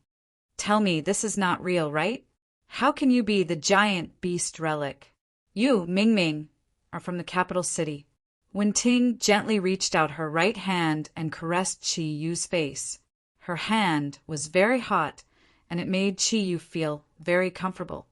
"Tell me this is not real, right? How can you be the giant beast relic? You, Mingming, are from the capital city." Wenting gently reached out her right hand and caressed Chiyu's face. Her hand was very hot, and it made Chiyu feel very comfortable.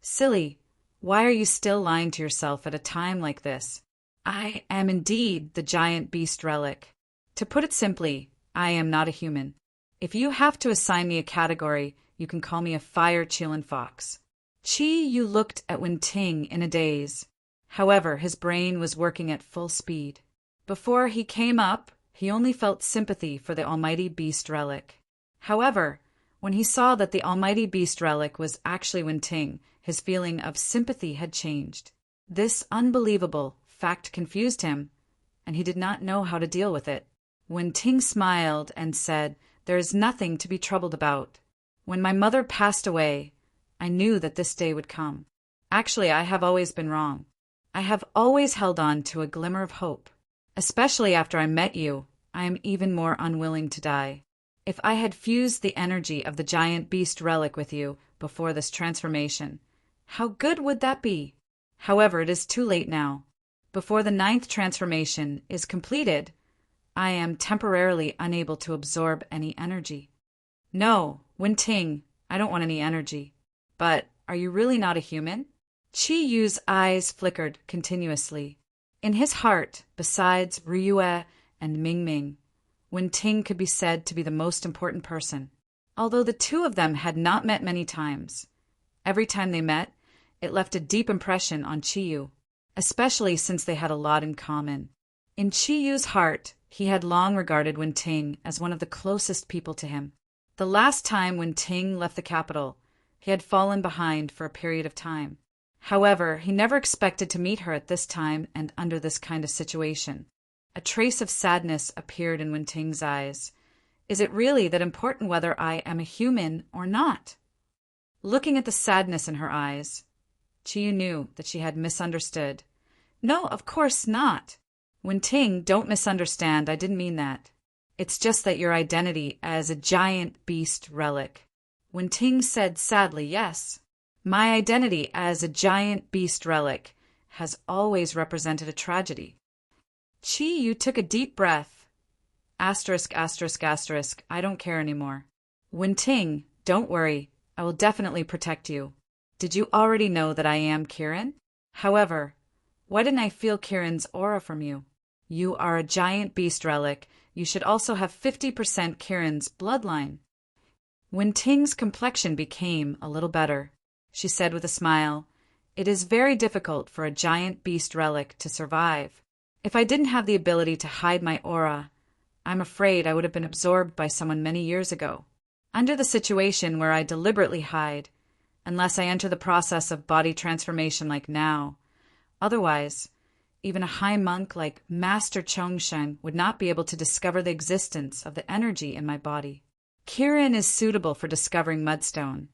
"Silly, why are you still lying to yourself at a time like this? I am indeed the giant beast relic. To put it simply, I am not a human. If you have to assign me a category, you can call me a fire Qilin fox." Chiyu looked at Wenting in a daze. However, his brain was working at full speed. Before he came up, he only felt sympathy for the almighty beast relic. However, when he saw that the almighty beast relic was actually Wenting, his feeling of sympathy had changed. This unbelievable fact confused him, and he did not know how to deal with it. Wenting smiled and said, "There is nothing to be troubled about. When my mother passed away, I knew that this day would come. Actually, I have always been wrong. I have always held on to a glimmer of hope. Especially after I met you, I am even more unwilling to die. If I had fused the energy of the giant beast relic with you before this transformation, how good would that be? However, it is too late now. Before the 9th transformation is completed, I am temporarily unable to absorb any energy." "No, Wenting, I don't want any energy. But are you really not a human?" Chiyu's eyes flickered continuously. In his heart, besides Ryue and Mingming, Wenting could be said to be the most important person. Although the two of them had not met many times, every time they met, it left a deep impression on Chiyu, especially since they had a lot in common. In Chiyu's heart, he had long regarded Wenting as one of the closest people to him. The last time Wenting left the capital, he had fallen behind for a period of time. However, he never expected to meet her at this time and under this kind of situation. A trace of sadness appeared in Wenting's eyes. Is it really that important whether I am a human or not? Looking at the sadness in her eyes, Chiyu knew that she had misunderstood. "No, of course not. Wenting, don't misunderstand, I didn't mean that. It's just that your identity as a giant beast relic." Wenting said sadly, "Yes. My identity as a giant beast relic has always represented a tragedy." Chiyu took a deep breath. Asterisk, asterisk, asterisk, I don't care anymore. "Wenting, don't worry. I will definitely protect you. Did you already know that I am Kirin? However, why didn't I feel Kirin's aura from you? You are a giant beast relic. You should also have 50% Kirin's bloodline." Wenting's complexion became a little better. She said with a smile, "It is very difficult for a giant beast relic to survive. If I didn't have the ability to hide my aura, I'm afraid I would have been absorbed by someone many years ago. Under the situation where I deliberately hide, unless I enter the process of body transformation like now, Otherwise, even a high monk like Master Chongsheng would not be able to discover the existence of the energy in my body. Kirin is suitable for discovering mudstone.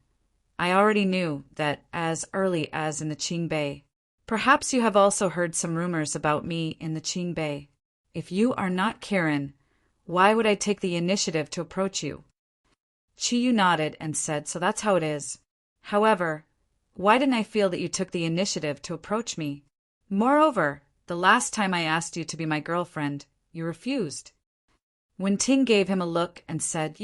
I already knew that as early as in the Qingbei. Perhaps you have also heard some rumors about me in the Qingbei. If you are not Kirin, why would I take the initiative to approach you? Qiyu nodded and said, so that's how it is. However, why didn't I feel that you took the initiative to approach me? Moreover, the last time I asked you to be my girlfriend, you refused. Wenting gave him a look and said,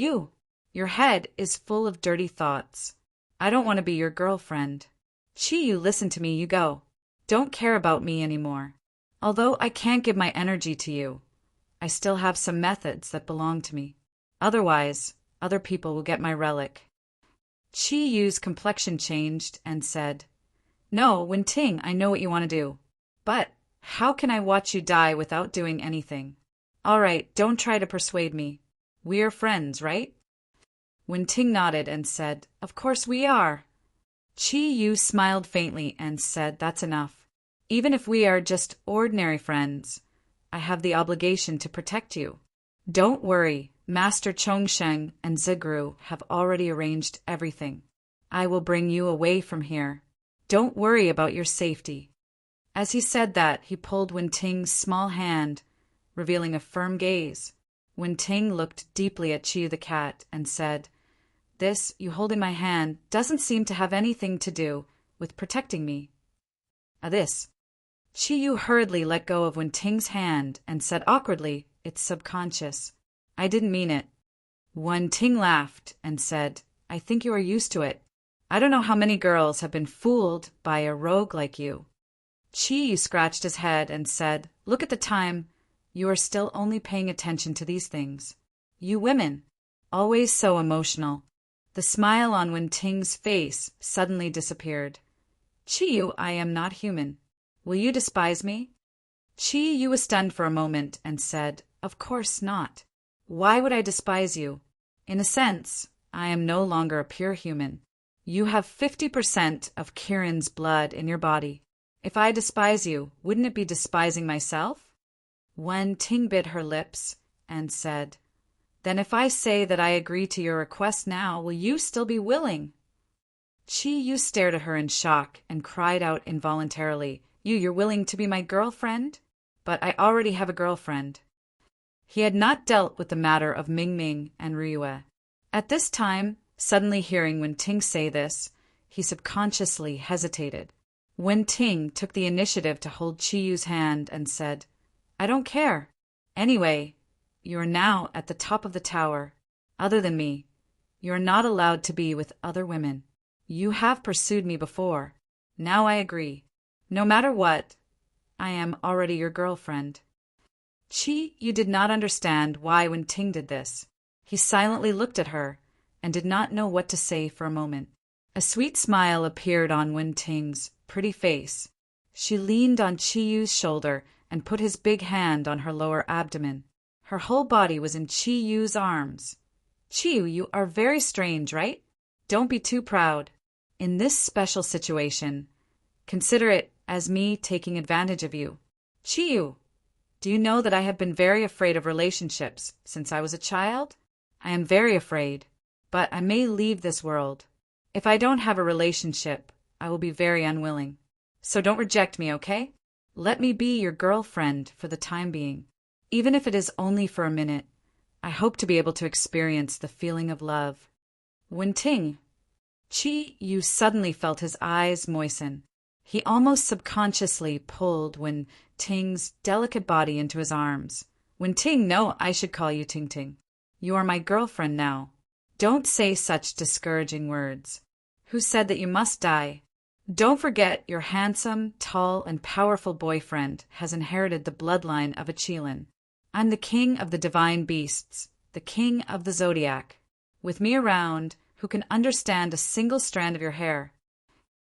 your head is full of dirty thoughts. I don't want to be your girlfriend. Qiyu, listen to me, you go. Don't care about me anymore. Although I can't give my energy to you, I still have some methods that belong to me. Otherwise, other people will get my relic. Qiyu's complexion changed and said, no, Wenting, I know what you want to do. But how can I watch you die without doing anything? All right, don't try to persuade me. We are friends, right? Wenting nodded and said, of course we are. Qiyu smiled faintly and said, that's enough. Even if we are just ordinary friends, I have the obligation to protect you. Don't worry, Master Chongsheng and Zigru have already arranged everything. I will bring you away from here. Don't worry about your safety. As he said that, he pulled Wenting's small hand, revealing a firm gaze. Wenting looked deeply at Qiyu the cat and said, this you hold in my hand doesn't seem to have anything to do with protecting me. This. Qiyu hurriedly let go of Wenting's hand and said awkwardly, it's subconscious. I didn't mean it. Wenting laughed and said, I think you are used to it. I don't know how many girls have been fooled by a rogue like you. Qiyu scratched his head and said, look at the time. You are still only paying attention to these things. You women, always so emotional. The smile on Wenting's face suddenly disappeared. Qiyu, I am not human. Will you despise me? Qiyu was stunned for a moment and said, of course not. Why would I despise you? In a sense, I am no longer a pure human. You have 50% of Kirin's blood in your body. If I despise you, wouldn't it be despising myself? Wenting bit her lips and said, then if I say that I agree to your request now, will you still be willing? Qiyu stared at her in shock and cried out involuntarily, you're willing to be my girlfriend? But I already have a girlfriend. He had not dealt with the matter of Mingming and Ryue. At this time, suddenly hearing Wenting say this, he subconsciously hesitated. Wenting took the initiative to hold Qiyu's hand and said, I don't care. Anyway, you are now at the top of the tower. Other than me, you are not allowed to be with other women. You have pursued me before. Now I agree. No matter what, I am already your girlfriend. Qiyu did not understand why Wenting did this. He silently looked at her and did not know what to say for a moment. A sweet smile appeared on Wenting's pretty face. She leaned on Qiyu's shoulder and put his big hand on her lower abdomen. Her whole body was in Qiyu's arms. Qiyu, you are very strange, right? Don't be too proud. In this special situation, consider it as me taking advantage of you. Qiyu, do you know that I have been very afraid of relationships since I was a child? I am very afraid, but I may leave this world. If I don't have a relationship, I will be very unwilling. So don't reject me, okay? Let me be your girlfriend for the time being. Even if it is only for a minute, I hope to be able to experience the feeling of love. Wenting. Qiyu suddenly felt his eyes moisten. He almost subconsciously pulled Wenting's delicate body into his arms. Wenting, no, I should call you Tingting. You are my girlfriend now. Don't say such discouraging words. Who said that you must die? Don't forget your handsome, tall, and powerful boyfriend has inherited the bloodline of a Qilin. I'm the king of the divine beasts, the king of the Zodiac. With me around, who can understand a single strand of your hair?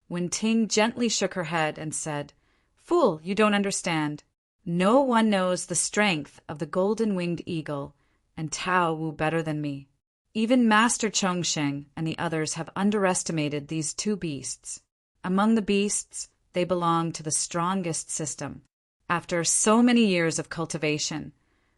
Wenting gently shook her head and said, Fool, you don't understand. No one knows the strength of the golden-winged eagle and Tao Wu better than me. Even Master Chongsheng and the others have underestimated these two beasts. Among the beasts, They belong to the strongest system. After so many years of cultivation,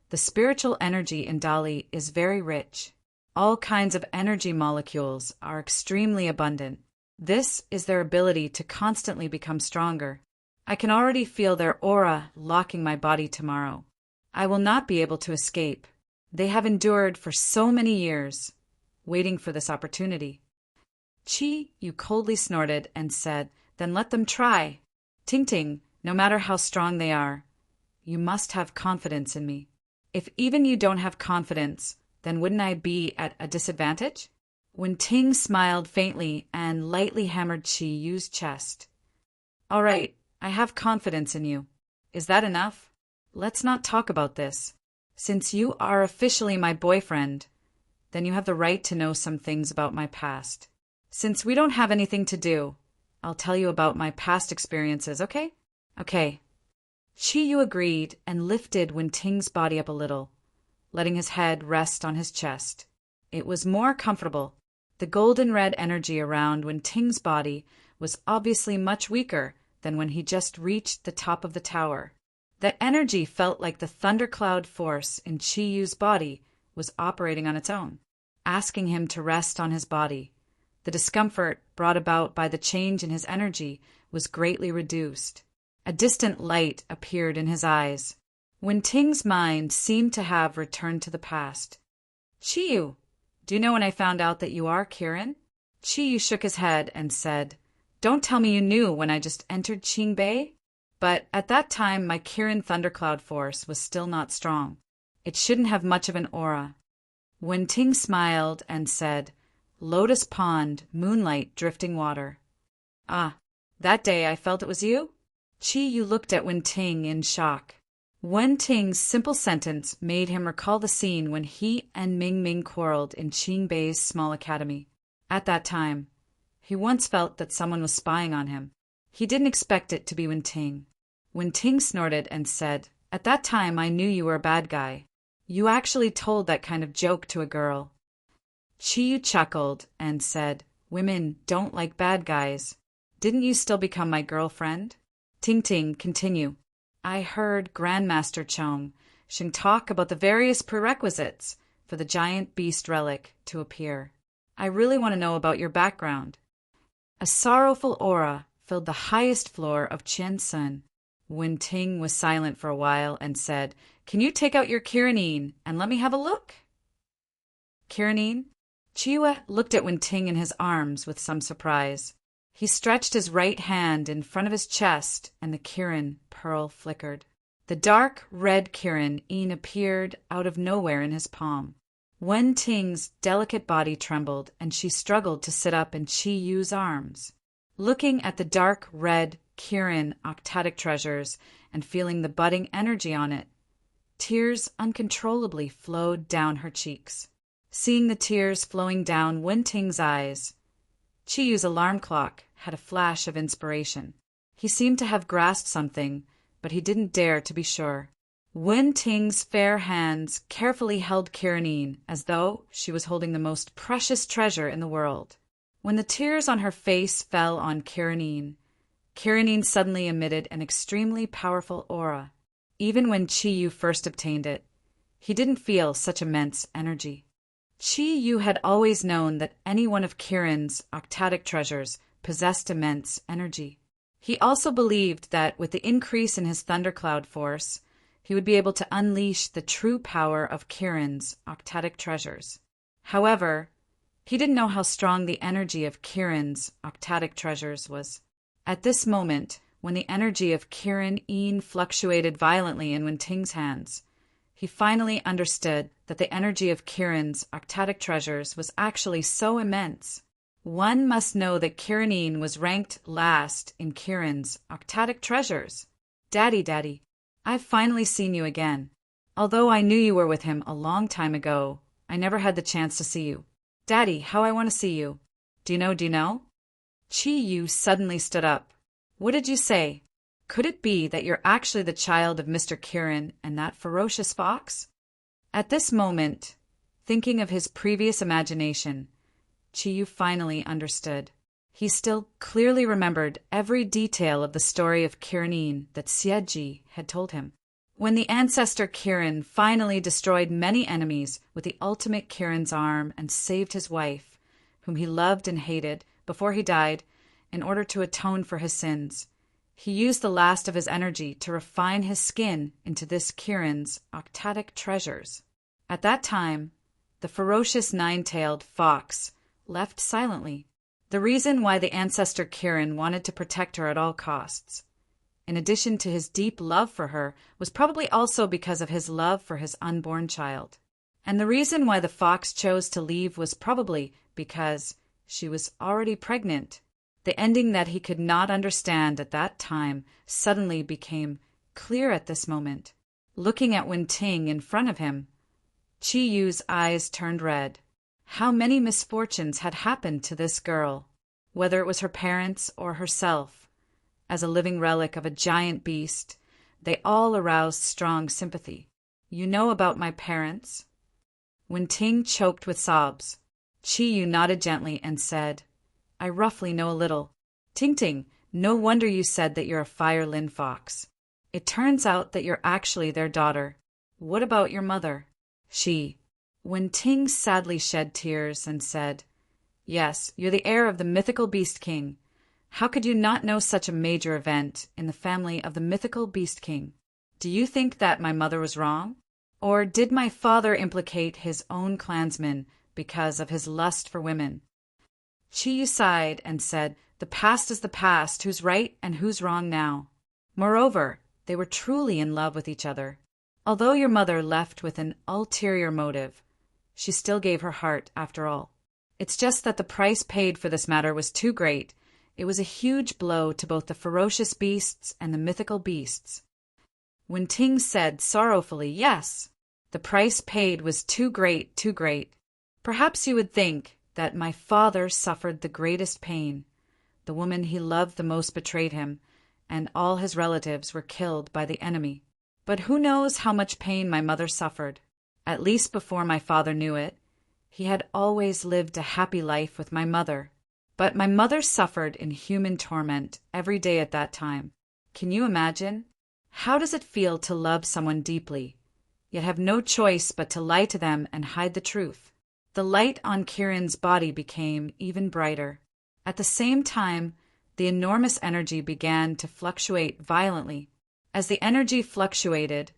the spiritual energy in Dali is very rich. All kinds of energy molecules are extremely abundant. This is their ability to constantly become stronger. I can already feel their aura locking my body tomorrow. I will not be able to escape. They have endured for so many years, waiting for this opportunity. Chi Yu coldly snorted and said, "Then let them try. Ting Ting, no matter how strong they are, you must have confidence in me. If even you don't have confidence, then wouldn't I be at a disadvantage?" Wen Ting smiled faintly and lightly hammered Chi Yu's chest. "All right, I have confidence in you. Is that enough? Let's not talk about this. Since you are officially my boyfriend, then you have the right to know some things about my past. Since we don't have anything to do, I'll tell you about my past experiences, okay?" "Okay." Chi Yu agreed and lifted Wen Ting's body up a little, letting his head rest on his chest. It was more comfortable. The golden red energy around Wen Ting's body was obviously much weaker than when he just reached the top of the tower. The energy felt like the thundercloud force in Chi Yu's body was operating on its own, asking him to rest on his body. The discomfort brought about by the change in his energy was greatly reduced. A distant light appeared in his eyes. Wen Ting's mind seemed to have returned to the past. "Chi Yu, do you know when I found out that you are Kirin?" Chi Yu shook his head and said, "Don't tell me you knew when I just entered Qing Bei? But at that time my Kirin thundercloud force was still not strong. It shouldn't have much of an aura." Wen Ting smiled and said, "Lotus pond, moonlight, drifting water." "Ah, that day I felt it was you?" Chi Yu looked at Wen Ting in shock. Wen Ting's simple sentence made him recall the scene when he and Ming Ming quarreled in Qing Bei's small academy. At that time, he once felt that someone was spying on him. He didn't expect it to be Wen Ting. Wen Ting snorted and said, "At that time I knew you were a bad guy. You actually told that kind of joke to a girl." Chi Yu chuckled and said, "Women don't like bad guys. Didn't you still become my girlfriend?" Ting Ting, continue. "I heard Grandmaster Shing talk about the various prerequisites for the giant beast relic to appear. I really want to know about your background." A sorrowful aura filled the highest floor of Chen Sun. Wen Ting was silent for a while and said, "Can you take out your Kirinine and let me have a look?" "Kirinine?" Chiwa looked at Wen Ting in his arms with some surprise. He stretched his right hand in front of his chest, and the Kirin pearl flickered. The dark red Kirin appeared out of nowhere in his palm. Wen Ting's delicate body trembled, and she struggled to sit up in Chi Yu's arms. Looking at the dark red Kirin octatic treasures and feeling the budding energy on it, tears uncontrollably flowed down her cheeks. Seeing the tears flowing down Wen Ting's eyes, Chi Yu's alarm clock had a flash of inspiration. He seemed to have grasped something, but he didn't dare to be sure. Wen Ting's fair hands carefully held Kirinine as though she was holding the most precious treasure in the world. When the tears on her face fell on Kirinine, Kirinine suddenly emitted an extremely powerful aura. Even when Chi Yu first obtained it, he didn't feel such immense energy. Chi Yu had always known that any one of Kirin's octatic treasures possessed immense energy. He also believed that with the increase in his thundercloud force, he would be able to unleash the true power of Kirin's octatic treasures. However, he didn't know how strong the energy of Kirin's octatic treasures was. At this moment, when the energy of Kirin fluctuated violently in Wen Ting's hands, he finally understood that the energy of Kirin's octatic treasures was actually so immense. One must know that Kirin was ranked last in Kirin's octatic treasures. Daddy, I've finally seen you again. Although I knew you were with him a long time ago, I never had the chance to see you. Daddy, how I want to see you. Do you know? Chi Yu suddenly stood up. What did you say? Could it be that you're actually the child of Mr. Kirin and that ferocious fox? At this moment, thinking of his previous imagination, Chi Yu finally understood. He still clearly remembered every detail of the story of Kiranine that Siedji had told him. When the ancestor Kiran finally destroyed many enemies with the ultimate Kiran's arm and saved his wife, whom he loved and hated, before he died, in order to atone for his sins, he used the last of his energy to refine his skin into this Kiran's octatic treasures. At that time, the ferocious nine-tailed fox left silently. The reason why the ancestor Kiran wanted to protect her at all costs, in addition to his deep love for her, was probably also because of his love for his unborn child. And the reason why the fox chose to leave was probably because she was already pregnant. The ending that he could not understand at that time suddenly became clear at this moment. Looking at Wen Ting in front of him, Qi Yu's eyes turned red. How many misfortunes had happened to this girl, whether it was her parents or herself. As a living relic of a giant beast, they all aroused strong sympathy. You know about my parents? Wen Ting choked with sobs. Qi Yu nodded gently and said, I roughly know a little. Ting Ting, no wonder you said that you're a Fire Lin fox. It turns out that you're actually their daughter. What about your mother? Wen Ting sadly shed tears and said, Yes, you're the heir of the mythical Beast King. How could you not know such a major event in the family of the mythical Beast King? Do you think that my mother was wrong? Or did my father implicate his own clansmen because of his lust for women? Qi Yu sighed and said, The past is the past. Who's right and who's wrong now? Moreover, they were truly in love with each other. Although your mother left with an ulterior motive, she still gave her heart after all. It's just that the price paid for this matter was too great. It was a huge blow to both the ferocious beasts and the mythical beasts. Wen Ting said sorrowfully, Yes, the price paid was too great, too great. Perhaps you would think that my father suffered the greatest pain. The woman he loved the most betrayed him, and all his relatives were killed by the enemy. But who knows how much pain my mother suffered? At least before my father knew it, he had always lived a happy life with my mother. But my mother suffered inhuman torment every day at that time. Can you imagine? How does it feel to love someone deeply, yet have no choice but to lie to them and hide the truth? The light on Kiran's body became even brighter. At the same time, the enormous energy began to fluctuate violently. As the energy fluctuated,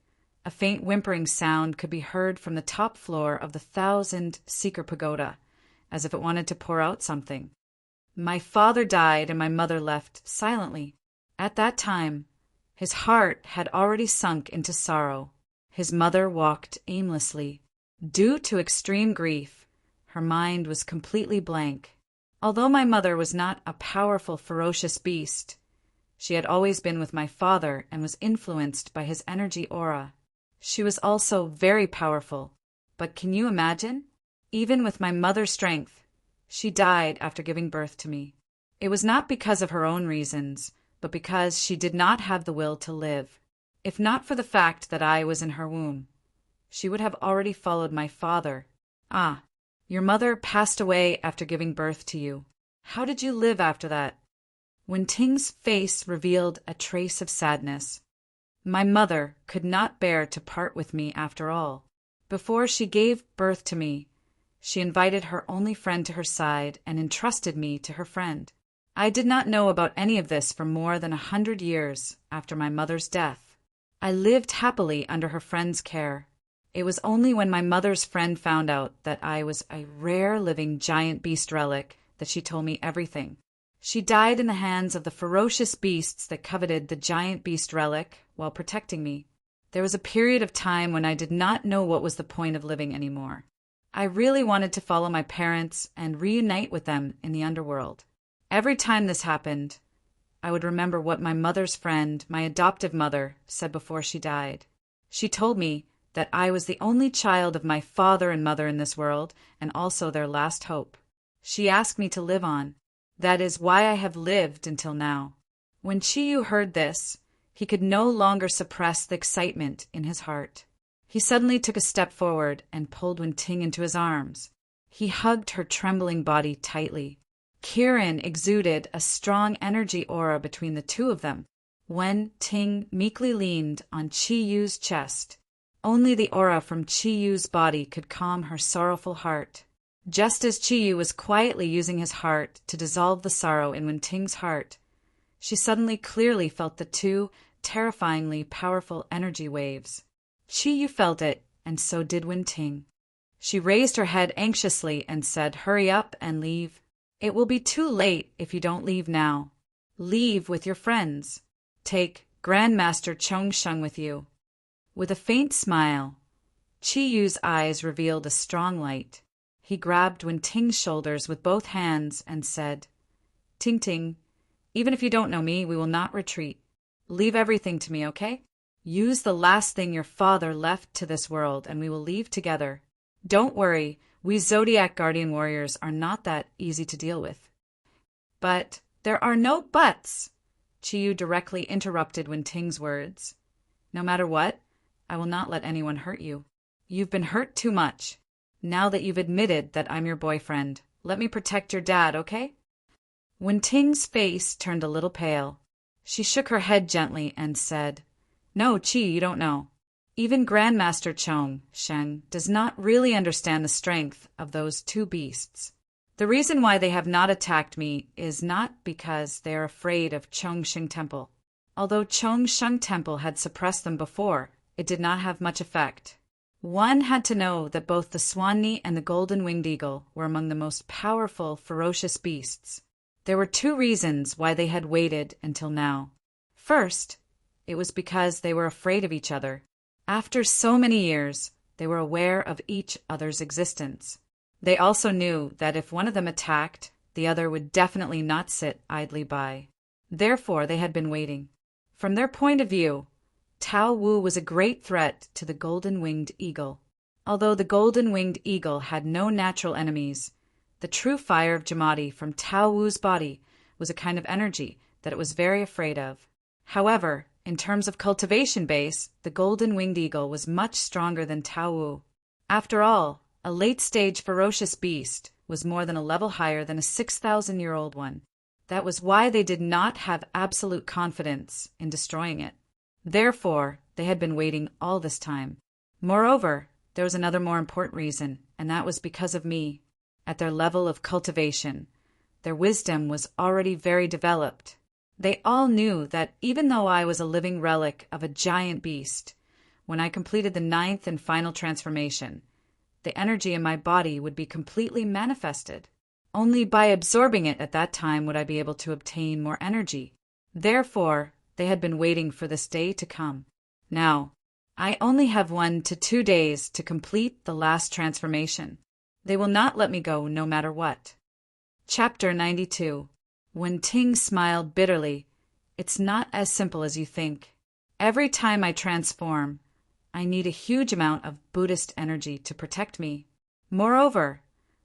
a faint whimpering sound could be heard from the top floor of the 1,000-seeker pagoda, as if it wanted to pour out something. My father died and my mother left silently. At that time, his heart had already sunk into sorrow. His mother walked aimlessly. Due to extreme grief, her mind was completely blank. Although my mother was not a powerful, ferocious beast, she had always been with my father and was influenced by his energy aura. She was also very powerful. But can you imagine? Even with my mother's strength, she died after giving birth to me. It was not because of her own reasons, but because she did not have the will to live. If not for the fact that I was in her womb, she would have already followed my father. Ah, your mother passed away after giving birth to you. How did you live after that? Wen Ting's face revealed a trace of sadness. My mother could not bear to part with me after all. Before she gave birth to me, she invited her only friend to her side and entrusted me to her friend. I did not know about any of this for more than 100 years after my mother's death. I lived happily under her friend's care. It was only when my mother's friend found out that I was a rare living giant beast relic that she told me everything. She died in the hands of the ferocious beasts that coveted the giant beast relic while protecting me. There was a period of time when I did not know what was the point of living anymore. I really wanted to follow my parents and reunite with them in the underworld. Every time this happened, I would remember what my mother's friend, my adoptive mother, said before she died. She told me that I was the only child of my father and mother in this world and also their last hope. She asked me to live on. That is why I have lived until now. When Qi Yu heard this, he could no longer suppress the excitement in his heart. He suddenly took a step forward and pulled Wen Ting into his arms. He hugged her trembling body tightly. Kirin exuded a strong energy aura between the two of them. Wen Ting meekly leaned on Qi-Yu's chest. Only the aura from Qi-Yu's body could calm her sorrowful heart. Just as Qi-Yu was quietly using his heart to dissolve the sorrow in Wen Ting's heart, she suddenly clearly felt the two terrifyingly powerful energy waves. Qi-Yu felt it, and so did Wen Ting. She raised her head anxiously and said, "Hurry up and leave. It will be too late if you don't leave now. Leave with your friends. Take Grandmaster Chongsheng with you." With a faint smile, Qi-Yu's eyes revealed a strong light. He grabbed Wen Ting's shoulders with both hands and said, "Ting Ting, even if you don't know me, we will not retreat. Leave everything to me, okay? Use the last thing your father left to this world, and we will leave together. Don't worry, we Zodiac Guardian Warriors are not that easy to deal with." "But there are no buts," Qi-Yu directly interrupted Wen Ting's words. "No matter what, I will not let anyone hurt you. You've been hurt too much. Now that you've admitted that I'm your boyfriend, let me protect your dad, okay?" Wen Ting's face turned a little pale. She shook her head gently and said, "No, Qi, you don't know. Even Grandmaster Chongsheng does not really understand the strength of those two beasts. The reason why they have not attacked me is not because they are afraid of Chongsheng Temple. Although Chongsheng Temple had suppressed them before, it did not have much effect. One had to know that both the Swanni and the golden-winged eagle were among the most powerful, ferocious beasts. There were two reasons why they had waited until now. First, it was because they were afraid of each other. After so many years, they were aware of each other's existence. They also knew that if one of them attacked, the other would definitely not sit idly by. Therefore, they had been waiting. From their point of view, Tao Wu was a great threat to the golden-winged eagle. Although the golden-winged eagle had no natural enemies, the true fire of Jamadi from Tao Wu's body was a kind of energy that it was very afraid of. However, in terms of cultivation base, the golden-winged eagle was much stronger than Tao Wu. After all, a late-stage ferocious beast was more than a level higher than a 6,000-year-old one. That was why they did not have absolute confidence in destroying it. Therefore, they had been waiting all this time. Moreover, there was another more important reason, and that was because of me. At their level of cultivation, their wisdom was already very developed. They all knew that even though I was a living relic of a giant beast, when I completed the 9th and final transformation, the energy in my body would be completely manifested. Only by absorbing it at that time would I be able to obtain more energy. Therefore, they had been waiting for this day to come. Now, I only have 1 to 2 days to complete the last transformation. They will not let me go no matter what. Chapter 92. Wen Ting smiled bitterly. It's not as simple as you think. Every time I transform, I need a huge amount of Buddhist energy to protect me. Moreover,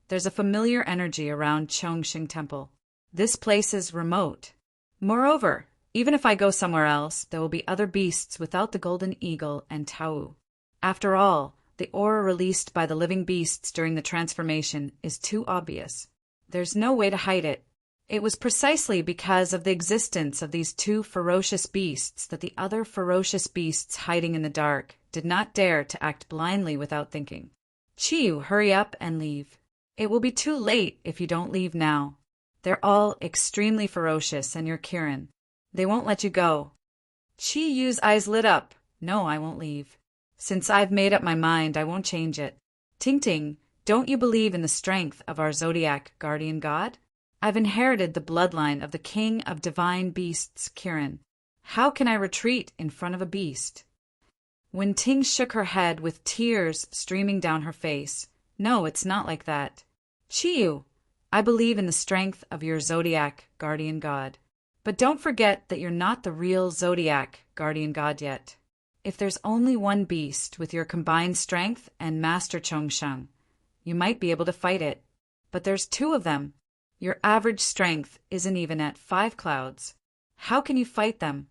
there's a familiar energy around Chongsheng Temple. This place is remote. Moreover, even if I go somewhere else, there will be other beasts without the golden eagle and Tao. After all, the aura released by the living beasts during the transformation is too obvious. There's no way to hide it. It was precisely because of the existence of these two ferocious beasts that the other ferocious beasts hiding in the dark did not dare to act blindly without thinking. Qi-Yu, hurry up and leave. It will be too late if you don't leave now. They're all extremely ferocious, and you're Kirin. They won't let you go. Qi-Yu's eyes lit up. No, I won't leave. Since I've made up my mind, I won't change it. Ting Ting, don't you believe in the strength of our Zodiac guardian god? I've inherited the bloodline of the king of divine beasts, Kirin. How can I retreat in front of a beast? Wen Ting shook her head with tears streaming down her face. No, it's not like that. Qi-Yu, I believe in the strength of your Zodiac guardian god. But don't forget that you're not the real Zodiac guardian god yet. If there's only one beast with your combined strength and Master Chongsheng, you might be able to fight it. But there's 2 of them. Your average strength isn't even at 5 clouds. How can you fight them?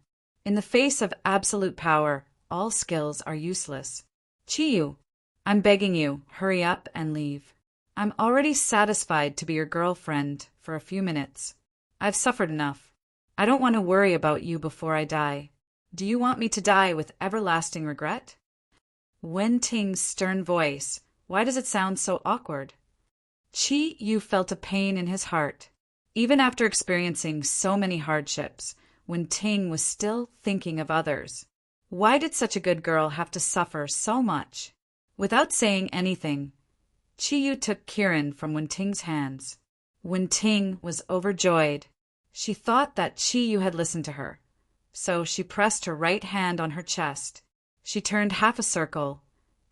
In the face of absolute power, all skills are useless. Qi-Yu, I'm begging you, hurry up and leave. I'm already satisfied to be your girlfriend for a few minutes. I've suffered enough. I don't want to worry about you before I die. Do you want me to die with everlasting regret? Wen Ting's stern voice. Why does it sound so awkward? Qi Yu felt a pain in his heart. Even after experiencing so many hardships, Wen Ting was still thinking of others. Why did such a good girl have to suffer so much? Without saying anything, Qi Yu took Kirin from Wen Ting's hands. Wen Ting was overjoyed. She thought that Qi Yu had listened to her, so she pressed her right hand on her chest. She turned half a circle,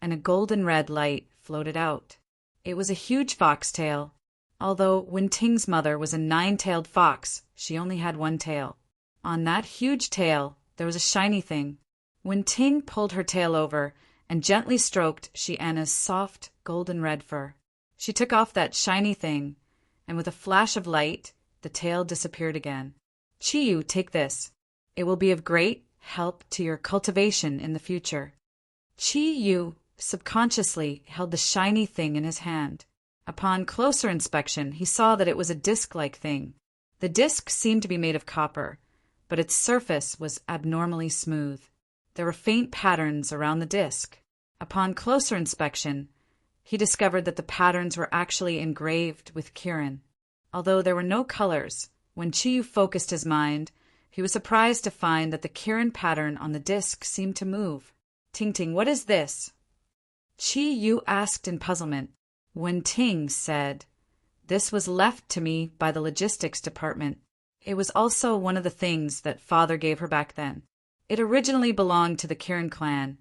and a golden red light floated out. It was a huge foxtail. Although Wen Ting's mother was a 9-tailed fox, she only had one tail. On that huge tail, there was a shiny thing. Wen Ting pulled her tail over and gently stroked Xiana's soft, golden red fur. She took off that shiny thing, and with a flash of light, the tail disappeared again. Qi Yu, take this. It will be of great help to your cultivation in the future. Qi Yu subconsciously held the shiny thing in his hand. Upon closer inspection, he saw that it was a disc-like thing. The disc seemed to be made of copper, but its surface was abnormally smooth. There were faint patterns around the disc. Upon closer inspection, he discovered that the patterns were actually engraved with Kirin. Although there were no colors, when Qi Yu focused his mind, he was surprised to find that the Kirin pattern on the disc seemed to move. Ting Ting, what is this? Qi Yu asked in puzzlement. Wen Ting said, this was left to me by the logistics department. It was also one of the things that Father gave her back then. It originally belonged to the Kirin clan,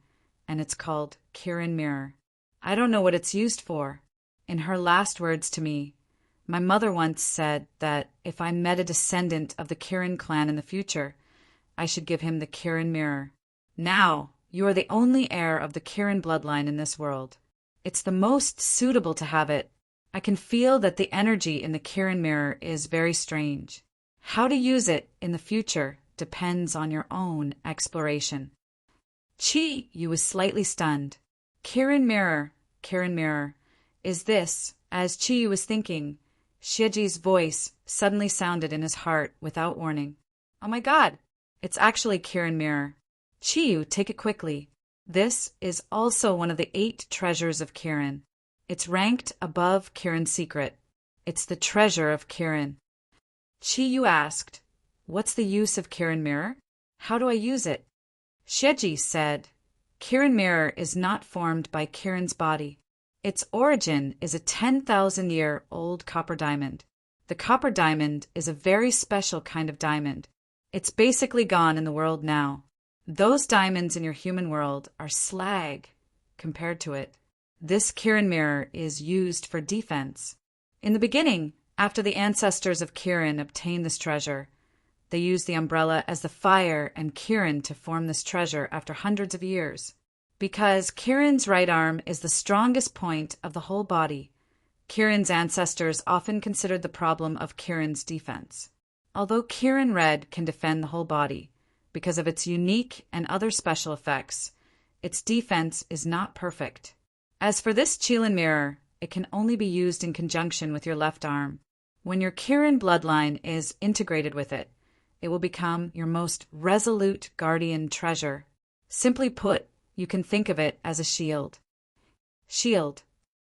and it's called Kirin Mirror. I don't know what it's used for. In her last words to me, my mother once said that if I met a descendant of the Kirin clan in the future, I should give him the Kirin Mirror. Now, you are the only heir of the Kirin bloodline in this world. It's the most suitable to have it. I can feel that the energy in the Kirin Mirror is very strange. How to use it in the future depends on your own exploration. Qi Yu was slightly stunned. Kirin Mirror, is this, as Qi Yu was thinking, Xieji's voice suddenly sounded in his heart without warning. Oh my god, it's actually Kirin Mirror. Qi Yu, take it quickly. This is also one of the 8 treasures of Kirin. It's ranked above Kirin's secret. It's the treasure of Kirin. Qi Yu asked, what's the use of Kirin Mirror? How do I use it? Xieji said, Kirin Mirror is not formed by Kirin's body. Its origin is a 10,000-year-old copper diamond. The copper diamond is a very special kind of diamond. It's basically gone in the world now. Those diamonds in your human world are slag compared to it. This Kirin Mirror is used for defense. In the beginning, after the ancestors of Kirin obtained this treasure, they used the umbrella as the fire and Kirin to form this treasure after hundreds of years. Because Kirin's right arm is the strongest point of the whole body, Kirin's ancestors often considered the problem of Kirin's defense. Although Kirin Red can defend the whole body, because of its unique and other special effects, its defense is not perfect. As for this Qilin Mirror, it can only be used in conjunction with your left arm. When your Kirin bloodline is integrated with it, it will become your most resolute guardian treasure. Simply put, you can think of it as a shield. Shield.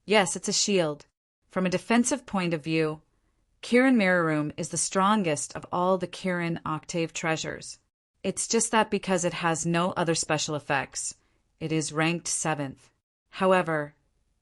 Yes, it's a shield. From a defensive point of view, Kirin Mirror Room is the strongest of all the Kirin Octave treasures. It's just that because it has no other special effects, it is ranked 7th. However,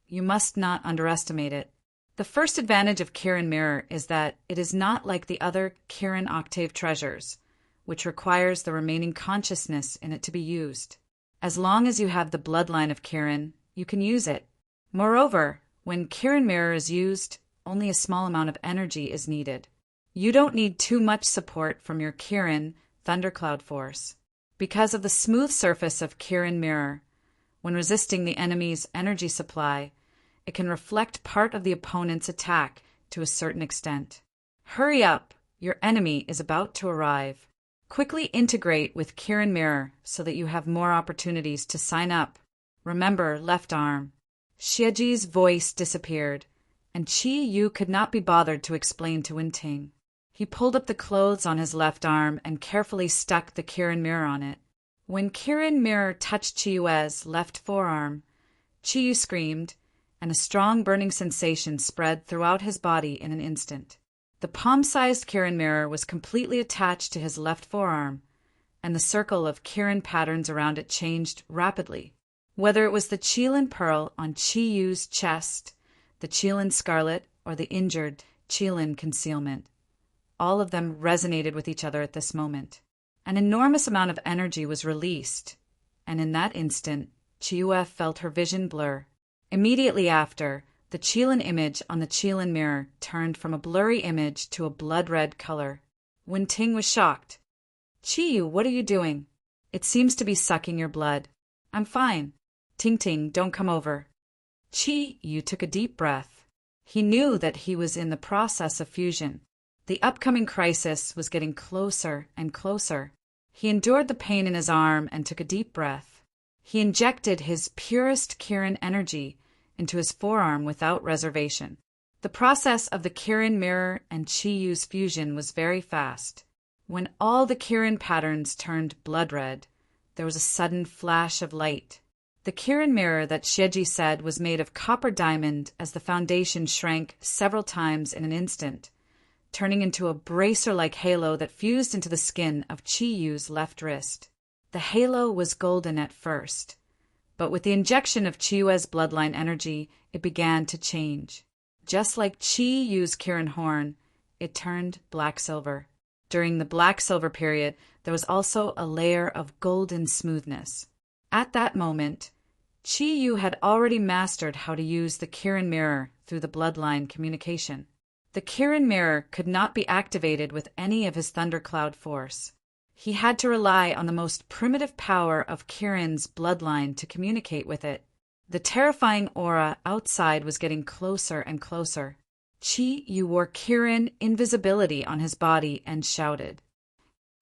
you must not underestimate it. The first advantage of Kirin Mirror is that it is not like the other Kirin Octave treasures, which requires the remaining consciousness in it to be used. As long as you have the bloodline of Kirin, you can use it. Moreover, when Kirin Mirror is used, only a small amount of energy is needed. You don't need too much support from your Kirin Thundercloud force. Because of the smooth surface of Kirin Mirror, when resisting the enemy's energy supply, it can reflect part of the opponent's attack to a certain extent. Hurry up! Your enemy is about to arrive. Quickly integrate with Kirin Mirror so that you have more opportunities to sign up. Remember, left arm. Xieji's voice disappeared, and Qi Yu could not be bothered to explain to Wenting. He pulled up the clothes on his left arm and carefully stuck the Kirin mirror on it. When Kirin mirror touched Qi Yu's left forearm, Qi Yu screamed, and a strong burning sensation spread throughout his body in an instant. The palm-sized Kirin mirror was completely attached to his left forearm, and the circle of Kirin patterns around it changed rapidly. Whether it was the Qilin pearl on Qi Yu's chest, the Qilin scarlet, or the injured Qilin concealment, all of them resonated with each other at this moment. An enormous amount of energy was released, and in that instant, Qi Yu felt her vision blur. Immediately after, the Qilin image on the Qilin mirror turned from a blurry image to a blood-red color. Wenting was shocked. "Qi Yu, what are you doing? It seems to be sucking your blood." "I'm fine." "Ting, don't come over." Qi Yu took a deep breath. He knew that he was in the process of fusion. The upcoming crisis was getting closer and closer. He endured the pain in his arm and took a deep breath. He injected his purest Kirin energy into his forearm without reservation. The process of the Kirin mirror and Qi Yu's fusion was very fast. When all the Kirin patterns turned blood-red, there was a sudden flash of light. The Kirin mirror that Xieji said was made of copper diamond as the foundation shrank several times in an instant, turning into a bracer-like halo that fused into the skin of Qi Yu's left wrist. The halo was golden at first, but with the injection of Qi Yu's bloodline energy, it began to change. Just like Qi Yu's Kirin horn, it turned black-silver. During the black-silver period, there was also a layer of golden smoothness. At that moment, Qi Yu had already mastered how to use the Kirin mirror through the bloodline communication. The Kirin mirror could not be activated with any of his thundercloud force. He had to rely on the most primitive power of Kirin's bloodline to communicate with it. The terrifying aura outside was getting closer and closer. Qi Yu wore Kirin invisibility on his body and shouted.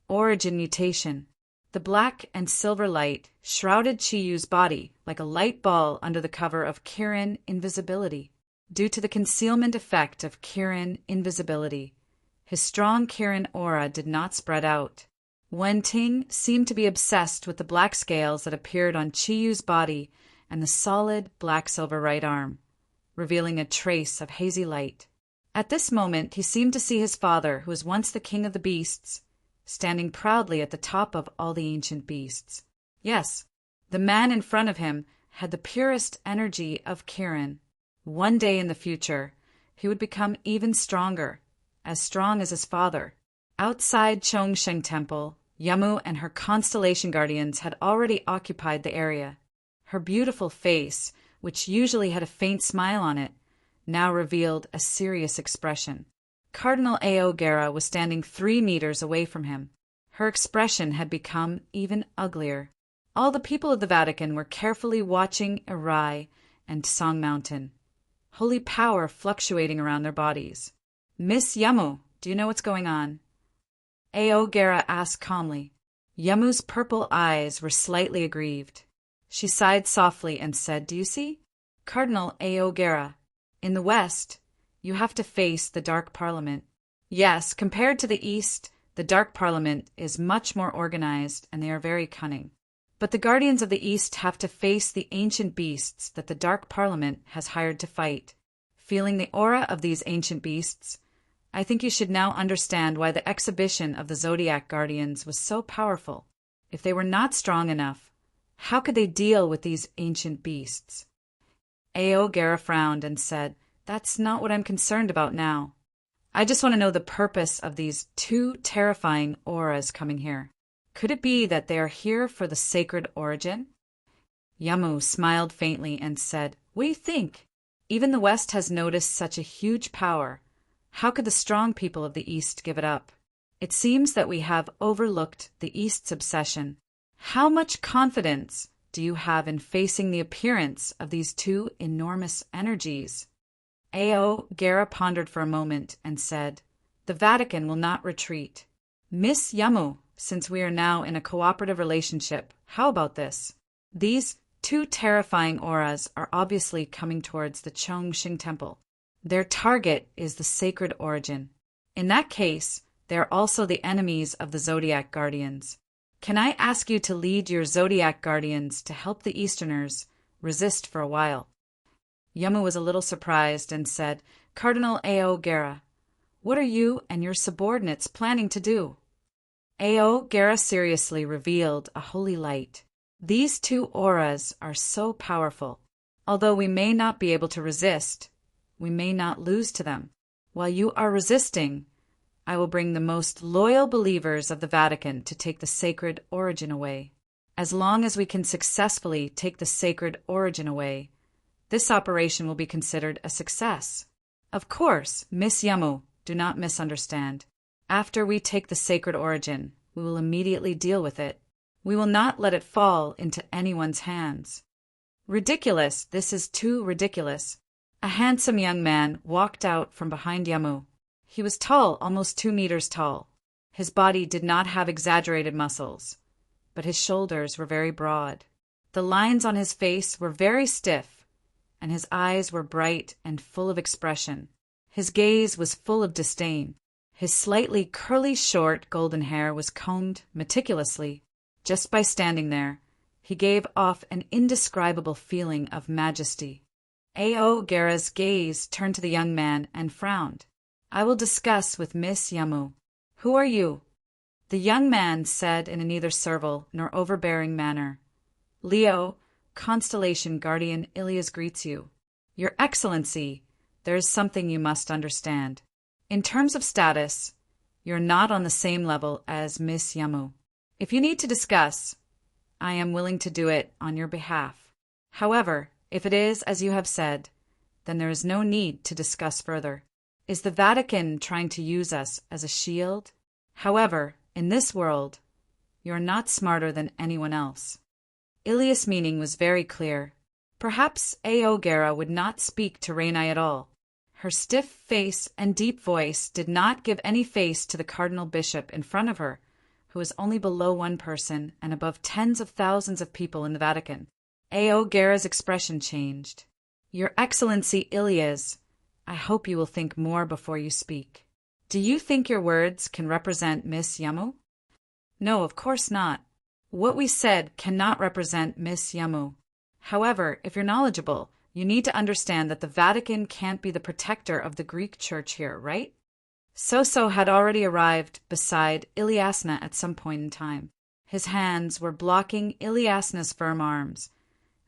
Origin mutation. The black and silver light shrouded Qi Yu's body like a light ball under the cover of Kirin invisibility. Due to the concealment effect of Kirin invisibility, his strong Kirin aura did not spread out. Wenting seemed to be obsessed with the black scales that appeared on Qi Yu's body and the solid black-silver right arm, revealing a trace of hazy light. At this moment, he seemed to see his father, who was once the king of the beasts, standing proudly at the top of all the ancient beasts. Yes, the man in front of him had the purest energy of Kirin. One day in the future, he would become even stronger, as strong as his father. Outside Chongsheng Temple, Yamu and her constellation guardians had already occupied the area. Her beautiful face, which usually had a faint smile on it, now revealed a serious expression. Cardinal Aogera was standing 3 meters away from him. Her expression had become even uglier. All the people of the Vatican were carefully watching Irai and Song Mountain, holy power fluctuating around their bodies. "Miss Yamu, do you know what's going on?" Aogera asked calmly. Yamu's purple eyes were slightly aggrieved. She sighed softly and said, "Do you see? Cardinal Aogera, in the West, you have to face the Dark Parliament. Yes, compared to the East, the Dark Parliament is much more organized and they are very cunning. But the Guardians of the East have to face the ancient beasts that the Dark Parliament has hired to fight. Feeling the aura of these ancient beasts, I think you should now understand why the exhibition of the Zodiac Guardians was so powerful. If they were not strong enough, how could they deal with these ancient beasts?" Aogera frowned and said, "That's not what I'm concerned about now. I just want to know the purpose of these 2 terrifying auras coming here. Could it be that they are here for the sacred origin?" Yamu smiled faintly and said, "What do you think? Even the West has noticed such a huge power. How could the strong people of the East give it up? It seems that we have overlooked the East's obsession. How much confidence do you have in facing the appearance of these 2 enormous energies?" Aogera pondered for a moment and said, "The Vatican will not retreat. Miss Yamu, since we are now in a cooperative relationship, how about this? These 2 terrifying auras are obviously coming towards the Chongqing Temple. Their target is the sacred origin. In that case, they are also the enemies of the Zodiac Guardians. Can I ask you to lead your Zodiac Guardians to help the Easterners resist for a while?" Yamu was a little surprised and said, "Cardinal Ao Guerra, what are you and your subordinates planning to do?" Ao Guerra seriously revealed a holy light. "These two auras are so powerful. Although we may not be able to resist, we may not lose to them. While you are resisting, I will bring the most loyal believers of the Vatican to take the sacred origin away. As long as we can successfully take the sacred origin away, this operation will be considered a success. Of course, Miss Yamu, do not misunderstand. After we take the sacred origin, we will immediately deal with it. We will not let it fall into anyone's hands." "Ridiculous! This is too ridiculous." A handsome young man walked out from behind Yamu. He was tall, almost 2 meters tall. His body did not have exaggerated muscles, but his shoulders were very broad. The lines on his face were very stiff, and his eyes were bright and full of expression. His gaze was full of disdain. His slightly curly, short, golden hair was combed meticulously. Just by standing there, he gave off an indescribable feeling of majesty. Ao Guerra's gaze turned to the young man and frowned. "I will discuss with Miss Yamu. Who are you?" The young man said in a neither servile nor overbearing manner, "Leo, Constellation Guardian Ilias greets you. Your Excellency, there is something you must understand. In terms of status, you're not on the same level as Miss Yamu. If you need to discuss, I am willing to do it on your behalf. However, if it is as you have said, then there is no need to discuss further. Is the Vatican trying to use us as a shield? However, in this world, you are not smarter than anyone else." Ilias' meaning was very clear. Perhaps Ao Guerra would not speak to Rainai at all. Her stiff face and deep voice did not give any face to the Cardinal Bishop in front of her, who was only below one person and above tens of thousands of people in the Vatican. Ao Guerra's expression changed. "Your Excellency Ilias, I hope you will think more before you speak. Do you think your words can represent Miss Yamu?" "No, of course not. What we said cannot represent Miss Yamu. However, if you're knowledgeable, you need to understand that the Vatican can't be the protector of the Greek Church here, right?" Soso had already arrived beside Ilyasna at some point in time. His hands were blocking Ilyasna's firm arms,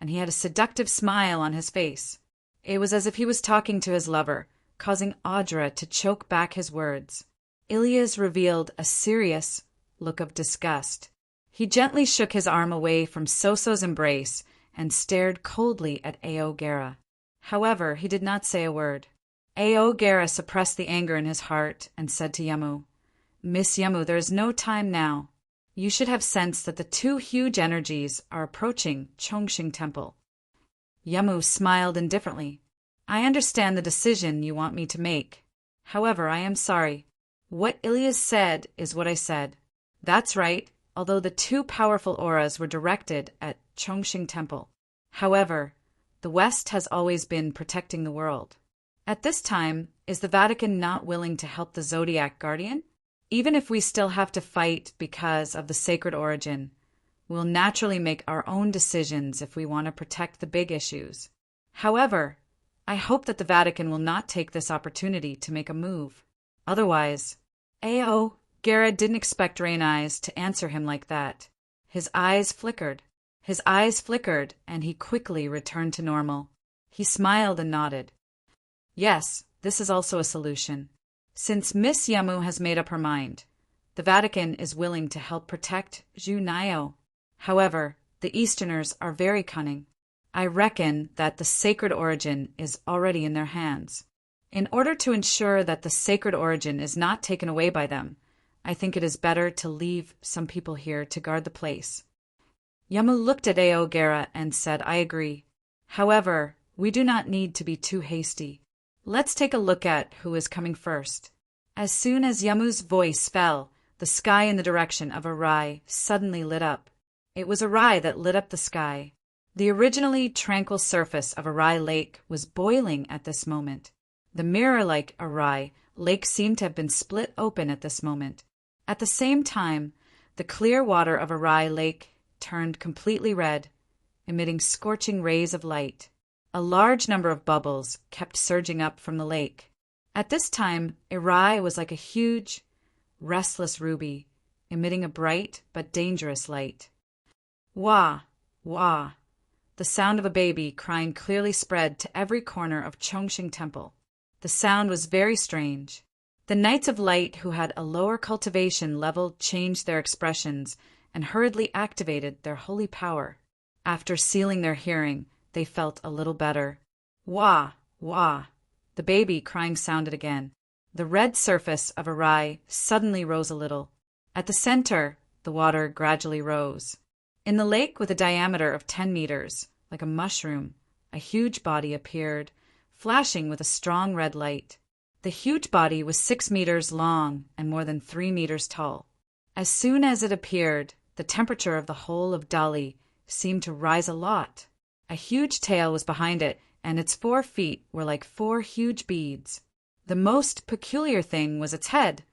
and he had a seductive smile on his face. It was as if he was talking to his lover, causing Audra to choke back his words. Ilias revealed a serious look of disgust. He gently shook his arm away from Soso's embrace and stared coldly at Ao Guerra. However, he did not say a word. Ao Guerra suppressed the anger in his heart and said to Yamu, "Miss Yamu, there is no time now. You should have sensed that the two huge energies are approaching Chongqing Temple." Yamu smiled indifferently. "I understand the decision you want me to make. However, I am sorry. What Ilias said is what I said. That's right, although the two powerful auras were directed at Chongqing Temple. However, the West has always been protecting the world. At this time, is the Vatican not willing to help the Zodiac Guardian? Even if we still have to fight because of the sacred origin, we'll naturally make our own decisions if we want to protect the big issues. However, I hope that the Vatican will not take this opportunity to make a move. Otherwise, Ao Guerra didn't expect Rainey's to answer him like that. His eyes flickered, and he quickly returned to normal. He smiled and nodded. Yes, this is also a solution. Since Miss Yamu has made up her mind, the Vatican is willing to help protect Zhu Naio. However, the Easterners are very cunning. I reckon that the sacred origin is already in their hands. In order to ensure that the sacred origin is not taken away by them, I think it is better to leave some people here to guard the place." Yamu looked at Ao Guerra and said, "I agree. However, we do not need to be too hasty. Let's take a look at who is coming first." As soon as Yamu's voice fell, the sky in the direction of Arai suddenly lit up. It was Arai that lit up the sky. The originally tranquil surface of Arai Lake was boiling at this moment. The mirror-like Arai lake seemed to have been split open at this moment. At the same time, the clear water of Arai lake turned completely red, emitting scorching rays of light. A large number of bubbles kept surging up from the lake. At this time, Arai was like a huge, restless ruby, emitting a bright but dangerous light. Wah! Wah! The sound of a baby crying clearly spread to every corner of Chongqing Temple. The sound was very strange. The Knights of Light who had a lower cultivation level changed their expressions and hurriedly activated their holy power. After sealing their hearing, they felt a little better. Wah! Wah! The baby crying sounded again. The red surface of Arai suddenly rose a little. At the center, the water gradually rose. In the lake with a diameter of 10 meters, like a mushroom, a huge body appeared, flashing with a strong red light. The huge body was 6 meters long and more than 3 meters tall. As soon as it appeared, the temperature of the whole of Dali seemed to rise a lot. A huge tail was behind it, and its 4 feet were like 4 huge beads. The most peculiar thing was its head,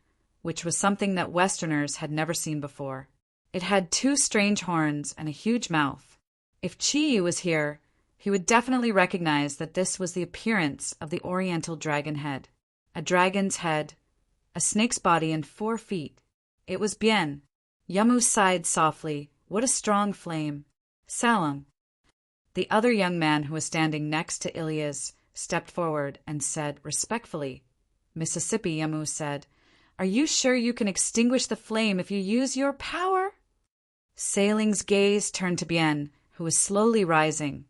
which was something that Westerners had never seen before. It had 2 strange horns and a huge mouth. If Chi was here, he would definitely recognize that this was the appearance of the Oriental dragon head. A dragon's head, a snake's body, and 4 feet. It was Bien. Yamu sighed softly. What a strong flame. Salem. The other young man who was standing next to Ilias stepped forward and said respectfully, Mississippi. Yamu said, "Are you sure you can extinguish the flame if you use your power?" Sailing's gaze turned to Bien, who was slowly rising,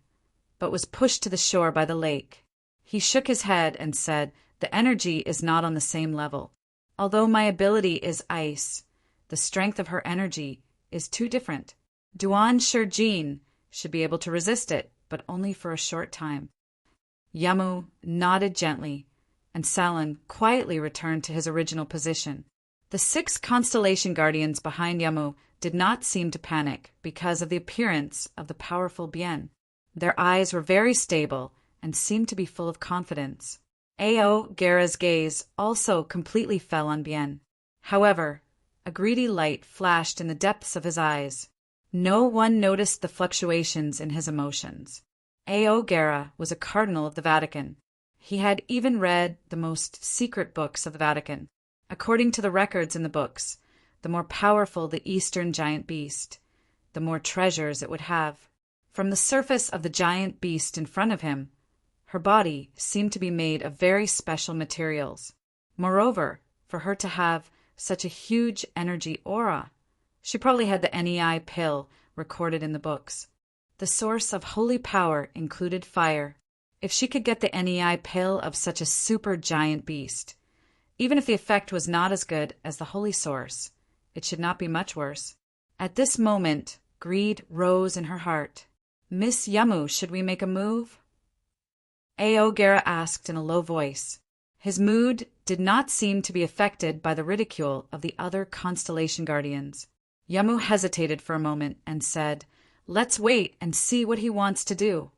but was pushed to the shore by the lake. He shook his head and said, "The energy is not on the same level. Although my ability is ice, the strength of her energy is too different. Duan Shijin should be able to resist it, but only for a short time." Yamu nodded gently, and Salin quietly returned to his original position. The 6 constellation guardians behind Yamu did not seem to panic because of the appearance of the powerful Bien. Their eyes were very stable and seemed to be full of confidence. Ao Gera's gaze also completely fell on Bien. However, a greedy light flashed in the depths of his eyes. No one noticed the fluctuations in his emotions. Ao Gera was a cardinal of the Vatican. He had even read the most secret books of the Vatican. According to the records in the books, the more powerful the Eastern giant beast, the more treasures it would have. From the surface of the giant beast in front of him, her body seemed to be made of very special materials. Moreover, for her to have such a huge energy aura, she probably had the NEI pill recorded in the books. The source of holy power included fire. If she could get the NEI pill of such a super giant beast, even if the effect was not as good as the holy source, it should not be much worse. At this moment, greed rose in her heart. "Miss Yamu, should we make a move?" Ao Gera asked in a low voice. His mood did not seem to be affected by the ridicule of the other constellation guardians. Yamu hesitated for a moment and said, "Let's wait and see what he wants to do."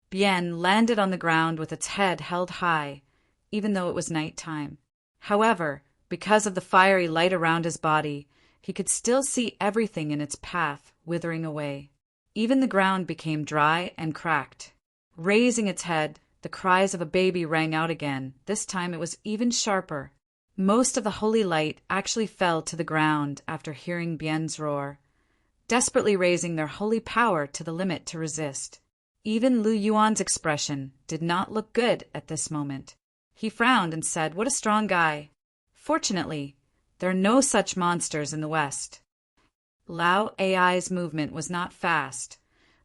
Bien landed on the ground with its head held high, even though it was night time. However, because of the fiery light around his body, he could still see everything in its path withering away. Even the ground became dry and cracked. Raising its head, the cries of a baby rang out again. This time it was even sharper. Most of the holy light actually fell to the ground after hearing Bien's roar, desperately raising their holy power to the limit to resist. Even Lu Yuan's expression did not look good at this moment. He frowned and said, "What a strong guy." Fortunately, there are no such monsters in the West. Lao Ai's movement was not fast,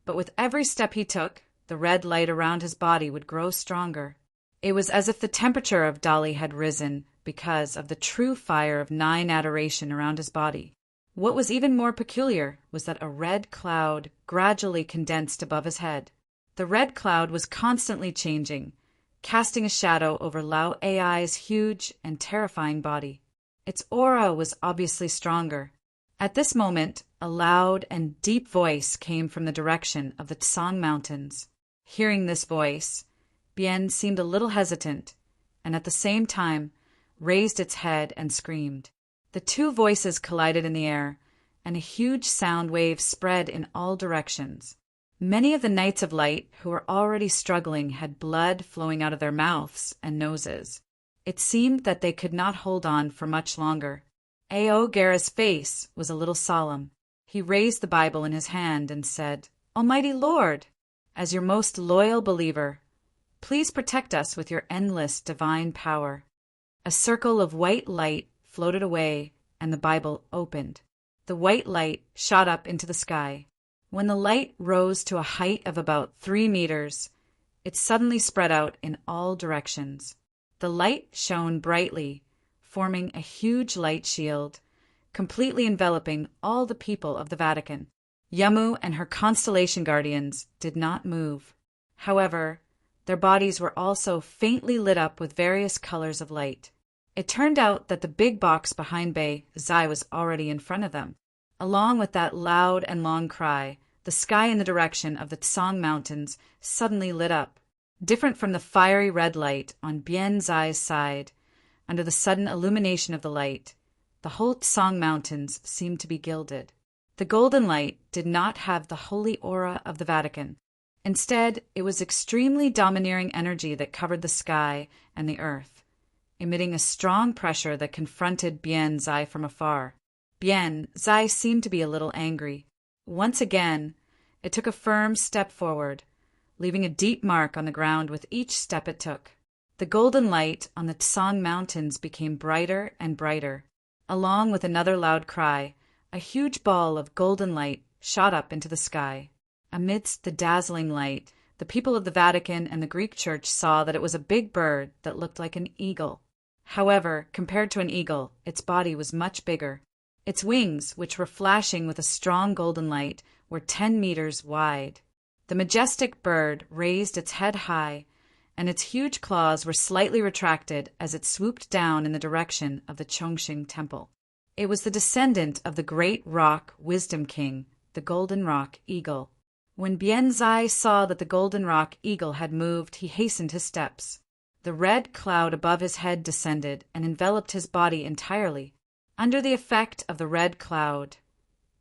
but with every step he took, the red light around his body would grow stronger. It was as if the temperature of Dali had risen because of the true fire of 9 adoration around his body. What was even more peculiar was that a red cloud gradually condensed above his head. The red cloud was constantly changing, casting a shadow over Lao Ai's huge and terrifying body. Its aura was obviously stronger. At this moment, a loud and deep voice came from the direction of the Tsang Mountains. Hearing this voice, Bien seemed a little hesitant, and at the same time raised its head and screamed. The two voices collided in the air, and a huge sound wave spread in all directions. Many of the Knights of Light who were already struggling had blood flowing out of their mouths and noses. It seemed that they could not hold on for much longer. Aogera's face was a little solemn. He raised the Bible in his hand and said, "Almighty Lord, as your most loyal believer, please protect us with your endless divine power." A circle of white light floated away, and the Bible opened. The white light shot up into the sky. When the light rose to a height of about 3 meters, it suddenly spread out in all directions. The light shone brightly, forming a huge light shield, completely enveloping all the people of the Vatican. Yamu and her constellation guardians did not move. However, their bodies were also faintly lit up with various colors of light. It turned out that the big box behind Bei Zai was already in front of them. Along with that loud and long cry, the sky in the direction of the Tsang Mountains suddenly lit up. Different from the fiery red light on Bien Zai's side, under the sudden illumination of the light, the whole Tsang Mountains seemed to be gilded. The golden light did not have the holy aura of the Vatican. Instead, it was extremely domineering energy that covered the sky and the earth, emitting a strong pressure that confronted Bien Zai from afar. Bien Zai seemed to be a little angry. Once again, it took a firm step forward, leaving a deep mark on the ground with each step it took. The golden light on the Tsang Mountains became brighter and brighter. Along with another loud cry, a huge ball of golden light shot up into the sky. Amidst the dazzling light, the people of the Vatican and the Greek Church saw that it was a big bird that looked like an eagle. However, compared to an eagle, its body was much bigger. Its wings, which were flashing with a strong golden light, were 10 meters wide. The majestic bird raised its head high, and its huge claws were slightly retracted as it swooped down in the direction of the Chongqing Temple. It was the descendant of the great rock wisdom king, the golden rock eagle. When Bien Zai saw that the golden rock eagle had moved, he hastened his steps. The red cloud above his head descended and enveloped his body entirely. Under the effect of the red cloud,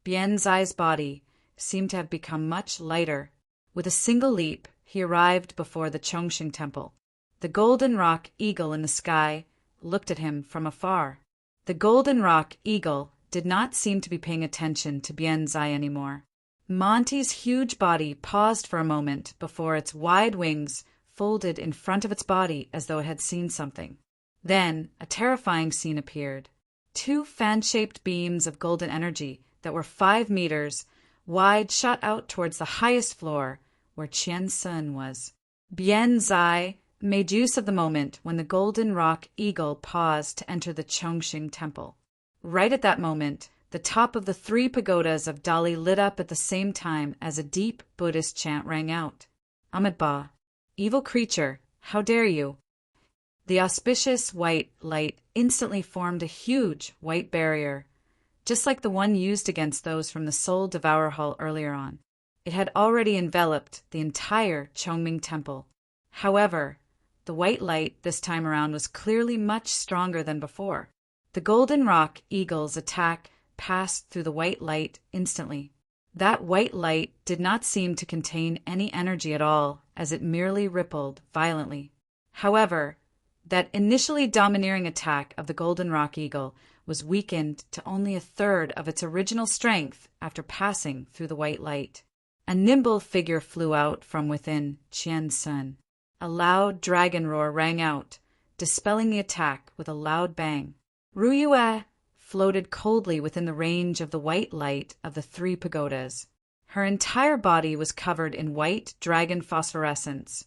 Bien Zai's body seemed to have become much lighter. With a single leap, he arrived before the Chongqing Temple. The golden rock eagle in the sky looked at him from afar. The golden rock eagle did not seem to be paying attention to Bien Zai anymore. Monty's huge body paused for a moment before its wide wings folded in front of its body as though it had seen something. Then a terrifying scene appeared. 2 fan-shaped beams of golden energy that were 5 meters wide shot out towards the highest floor where Qian Sun was. Bien Zai made use of the moment when the golden rock eagle paused to enter the Chongqing Temple. Right at that moment, the top of the 3 pagodas of Dali lit up at the same time as a deep Buddhist chant rang out. Amitabha, evil creature, how dare you? The auspicious white light instantly formed a huge white barrier, just like the one used against those from the Soul Devourer Hall earlier on. It had already enveloped the entire Chongming Temple. However, the white light this time around was clearly much stronger than before. The golden rock eagle's attack passed through the white light instantly. That white light did not seem to contain any energy at all, as it merely rippled violently. However, that initially domineering attack of the golden rock eagle was weakened to only 1/3 of its original strength after passing through the white light. A nimble figure flew out from within Qian Sun. A loud dragon roar rang out, dispelling the attack with a loud bang. Ruyue floated coldly within the range of the white light of the 3 pagodas. Her entire body was covered in white dragon phosphorescence,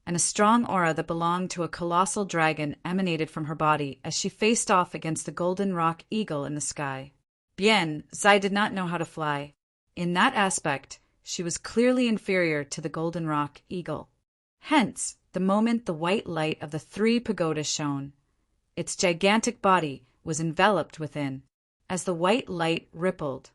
and a strong aura that belonged to a colossal dragon emanated from her body as she faced off against the golden rock eagle in the sky. Bien Zai did not know how to fly. In that aspect, she was clearly inferior to the golden rock eagle. Hence, the moment the white light of the 3 pagodas shone, its gigantic body was enveloped within. As the white light rippled,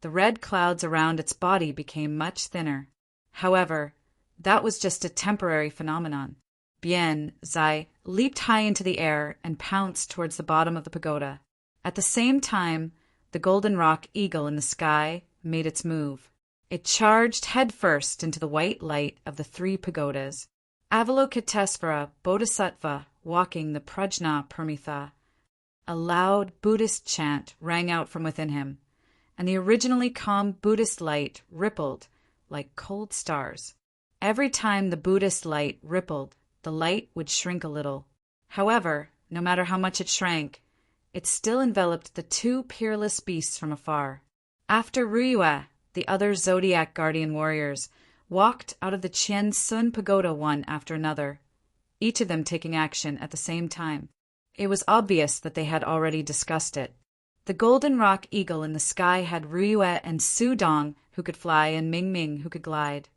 the red clouds around its body became much thinner. However, that was just a temporary phenomenon. Bien Zai, leaped high into the air and pounced towards the bottom of the pagoda. At the same time, the golden rock eagle in the sky made its move. It charged headfirst into the white light of the 3 pagodas. Avalokitesvara Bodhisattva walking the Prajna Parmitha. A loud Buddhist chant rang out from within him, and the originally calm Buddhist light rippled like cold stars. Every time the Buddhist light rippled, the light would shrink a little. However, no matter how much it shrank, it still enveloped the 2 peerless beasts from afar. After Ruyue, the other Zodiac guardian warriors walked out of the Chien Sun pagoda one after another, each of them taking action at the same time. It was obvious that they had already discussed it. The golden rock eagle in the sky had Ruyue and Su Dong, who could fly, and Ming Ming, who could glide.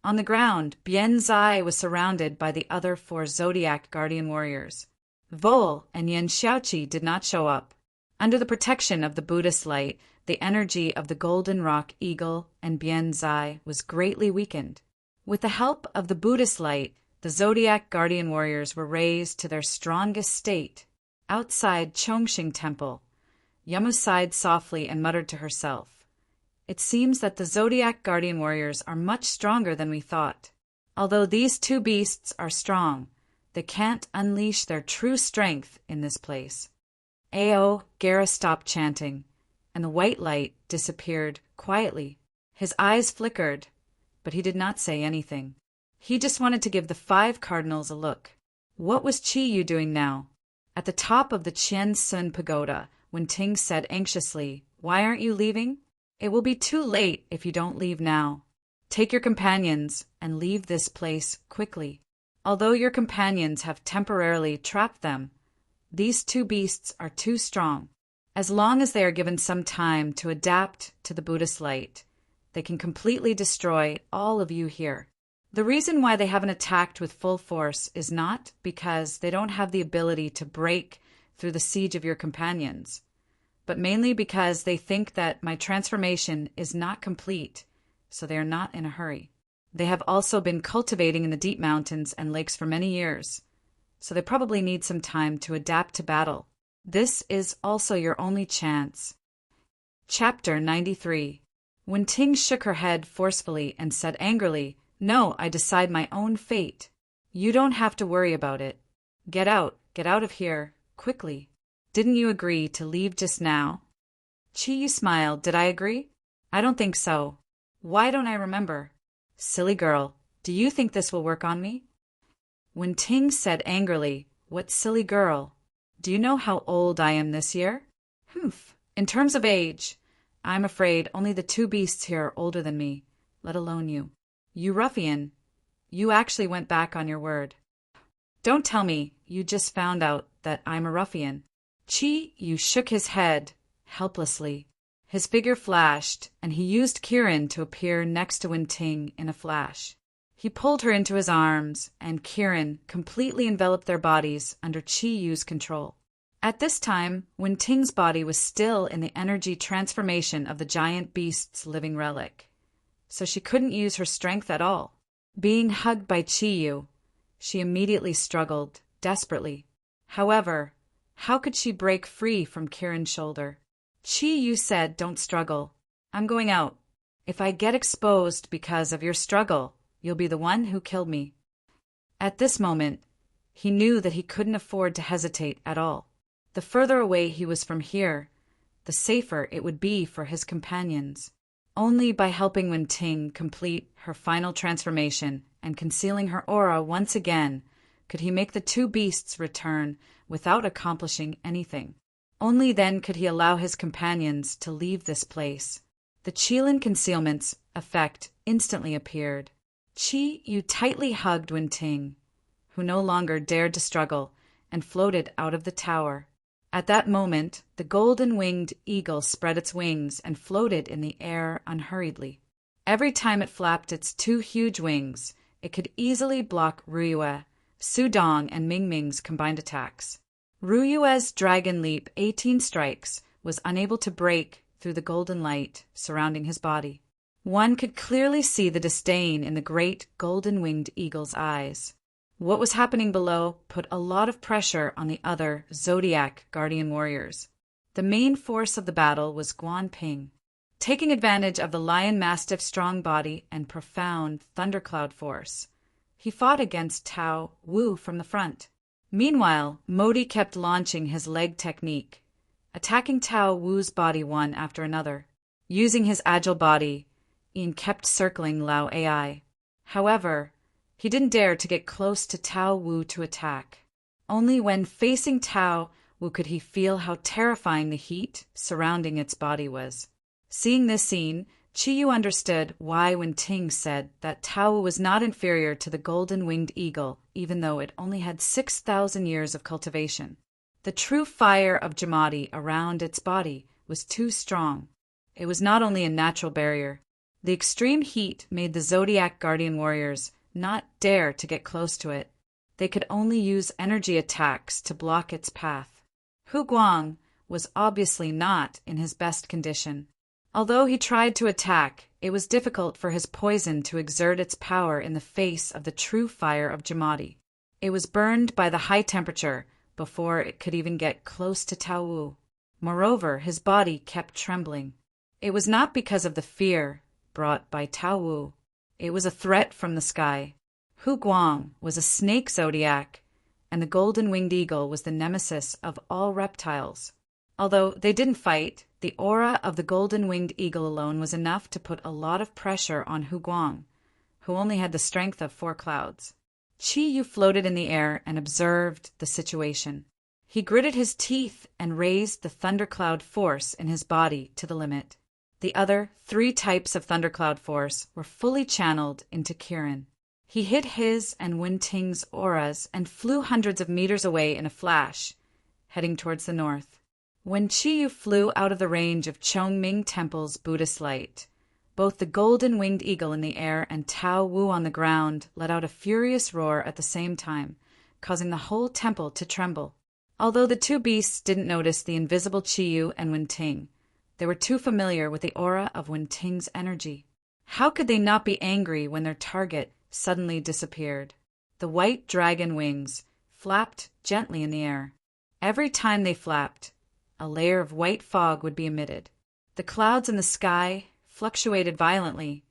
On the ground, Bien Zai was surrounded by the other 4 Zodiac guardian warriors. Vol and Yen Xiaoqi did not show up. Under the protection of the Buddhist light, the energy of the golden rock eagle and Bien Zai was greatly weakened. With the help of the Buddhist light, the Zodiac guardian warriors were raised to their strongest state. Outside Chongqing Temple, Yamu sighed softly and muttered to herself, "It seems that the Zodiac guardian warriors are much stronger than we thought. Although these 2 beasts are strong, they can't unleash their true strength in this place." Ao Gara stopped chanting, and the white light disappeared quietly. His eyes flickered, but he did not say anything. He just wanted to give the 5 cardinals a look. What was Chi Yu doing now? At the top of the Chien Sun pagoda, Wen Ting said anxiously, "Why aren't you leaving? It will be too late if you don't leave now. Take your companions and leave this place quickly. Although your companions have temporarily trapped them, these 2 beasts are too strong. As long as they are given some time to adapt to the Buddhist light, they can completely destroy all of you here. The reason why they haven't attacked with full force is not because they don't have the ability to break through the siege of your companions, but mainly because they think that my transformation is not complete, so they are not in a hurry. They have also been cultivating in the deep mountains and lakes for many years, so they probably need some time to adapt to battle. This is also your only chance." Chapter 93. Wen Ting shook her head forcefully and said angrily, "No, I decide my own fate. You don't have to worry about it. Get out of here, quickly. Didn't you agree to leave just now?" Chi Yu smiled. "Did I agree? I don't think so. Why don't I remember? Silly girl, do you think this will work on me?" Wen Ting said angrily, "What silly girl? Do you know how old I am this year?" "Humph. In terms of age, I'm afraid only the 2 beasts here are older than me, let alone you. You ruffian, you actually went back on your word. Don't tell me you just found out that I'm a ruffian." Chi Yu shook his head helplessly. His figure flashed, and he used Kirin to appear next to Wen Ting in a flash. He pulled her into his arms, and Kirin completely enveloped their bodies under Chi Yu's control. At this time, Wen Ting's body was still in the energy transformation of the giant beast's living relic, so she couldn't use her strength at all. Being hugged by Chi Yu, she immediately struggled, desperately. However, how could she break free from Kirin's shoulder? Chi Yu said, "Don't struggle. I'm going out. If I get exposed because of your struggle, you'll be the one who killed me." At this moment, he knew that he couldn't afford to hesitate at all. The further away he was from here, the safer it would be for his companions. Only by helping Wen Ting complete her final transformation and concealing her aura once again could he make the 2 beasts return without accomplishing anything. Only then could he allow his companions to leave this place. The Qilin concealment's effect instantly appeared. Chi Yu tightly hugged Wen Ting, who no longer dared to struggle, and floated out of the tower. At that moment, the golden-winged eagle spread its wings and floated in the air unhurriedly. Every time it flapped its 2 huge wings, it could easily block Ruyue, Su Dong, and Ming Ming's combined attacks. Ruyue's Dragon Leap 18 strikes was unable to break through the golden light surrounding his body. One could clearly see the disdain in the great golden-winged eagle's eyes. What was happening below put a lot of pressure on the other Zodiac guardian warriors. The main force of the battle was Guan Ping. Taking advantage of the lion mastiff's strong body and profound thundercloud force, he fought against Tao Wu from the front. Meanwhile, Modi kept launching his leg technique, attacking Tao Wu's body one after another. Using his agile body, Ian kept circling Lao Ai. However, he didn't dare to get close to Tao Wu to attack. Only when facing Tao Wu could he feel how terrifying the heat surrounding its body was. Seeing this scene, Qiyu understood why Wen Ting said that Tao Wu was not inferior to the golden-winged eagle, even though it only had 6,000 years of cultivation. The true fire of Jamadi around its body was too strong. It was not only a natural barrier. The extreme heat made the Zodiac guardian warriors not dare to get close to it. They could only use energy attacks to block its path. Hu Guang was obviously not in his best condition. Although he tried to attack, it was difficult for his poison to exert its power in the face of the true fire of Jamadi. It was burned by the high temperature before it could even get close to Tao Wu. Moreover, his body kept trembling. It was not because of the fear brought by Tao Wu. It was a threat from the sky. Hu Guang was a snake zodiac, and the golden-winged eagle was the nemesis of all reptiles. Although they didn't fight, the aura of the golden-winged eagle alone was enough to put a lot of pressure on Hu Guang, who only had the strength of 4 clouds. Qiyu floated in the air and observed the situation. He gritted his teeth and raised the thundercloud force in his body to the limit. The other 3 types of thundercloud force were fully channeled into Kirin. He hid his and Wen Ting's auras and flew hundreds of meters away in a flash, heading towards the north. When Qiyu flew out of the range of Chongming Temple's Buddhist light, both the golden-winged eagle in the air and Tao Wu on the ground let out a furious roar at the same time, causing the whole temple to tremble. Although the 2 beasts didn't notice the invisible Qiyu and Wen Ting, they were too familiar with the aura of Wen Ting's energy. How could they not be angry when their target suddenly disappeared? The white dragon wings flapped gently in the air. Every time they flapped, a layer of white fog would be emitted. The clouds in the sky fluctuated violently,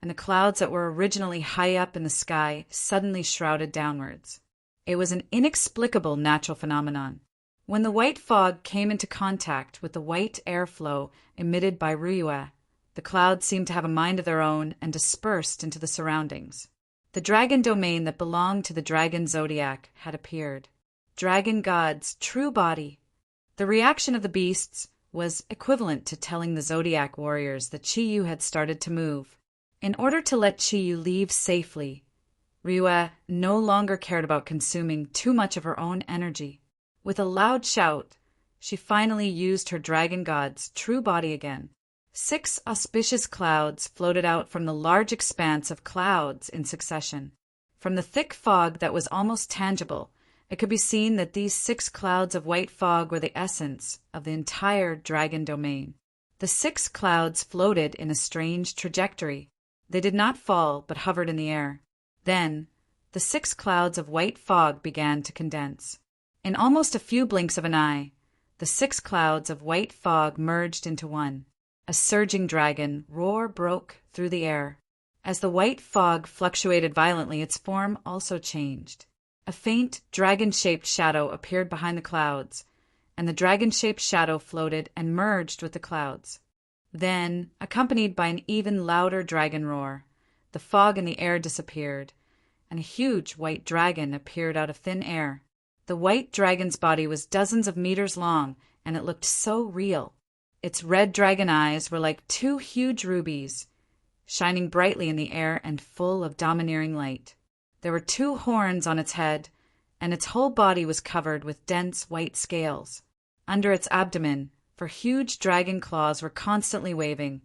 and the clouds that were originally high up in the sky suddenly shrouded downwards. It was an inexplicable natural phenomenon. When the white fog came into contact with the white airflow emitted by Ryue, the clouds seemed to have a mind of their own and dispersed into the surroundings. The dragon domain that belonged to the dragon zodiac had appeared. Dragon God's true body. The reaction of the beasts was equivalent to telling the Zodiac warriors that Qiyu had started to move. In order to let Qiyu leave safely, Ryue no longer cared about consuming too much of her own energy. With a loud shout, she finally used her dragon god's true body again. 6 auspicious clouds floated out from the large expanse of clouds in succession. From the thick fog that was almost tangible, it could be seen that these 6 clouds of white fog were the essence of the entire dragon domain. The 6 clouds floated in a strange trajectory. They did not fall, but hovered in the air. Then, the 6 clouds of white fog began to condense. In almost a few blinks of an eye, the 6 clouds of white fog merged into one. A surging dragon roar broke through the air. As the white fog fluctuated violently, its form also changed. A faint dragon-shaped shadow appeared behind the clouds, and the dragon-shaped shadow floated and merged with the clouds. Then, accompanied by an even louder dragon roar, the fog in the air disappeared, and a huge white dragon appeared out of thin air. The white dragon's body was dozens of meters long, and it looked so real. Its red dragon eyes were like 2 huge rubies, shining brightly in the air and full of domineering light. There were 2 horns on its head, and its whole body was covered with dense white scales. Under its abdomen, 4 huge dragon claws were constantly waving,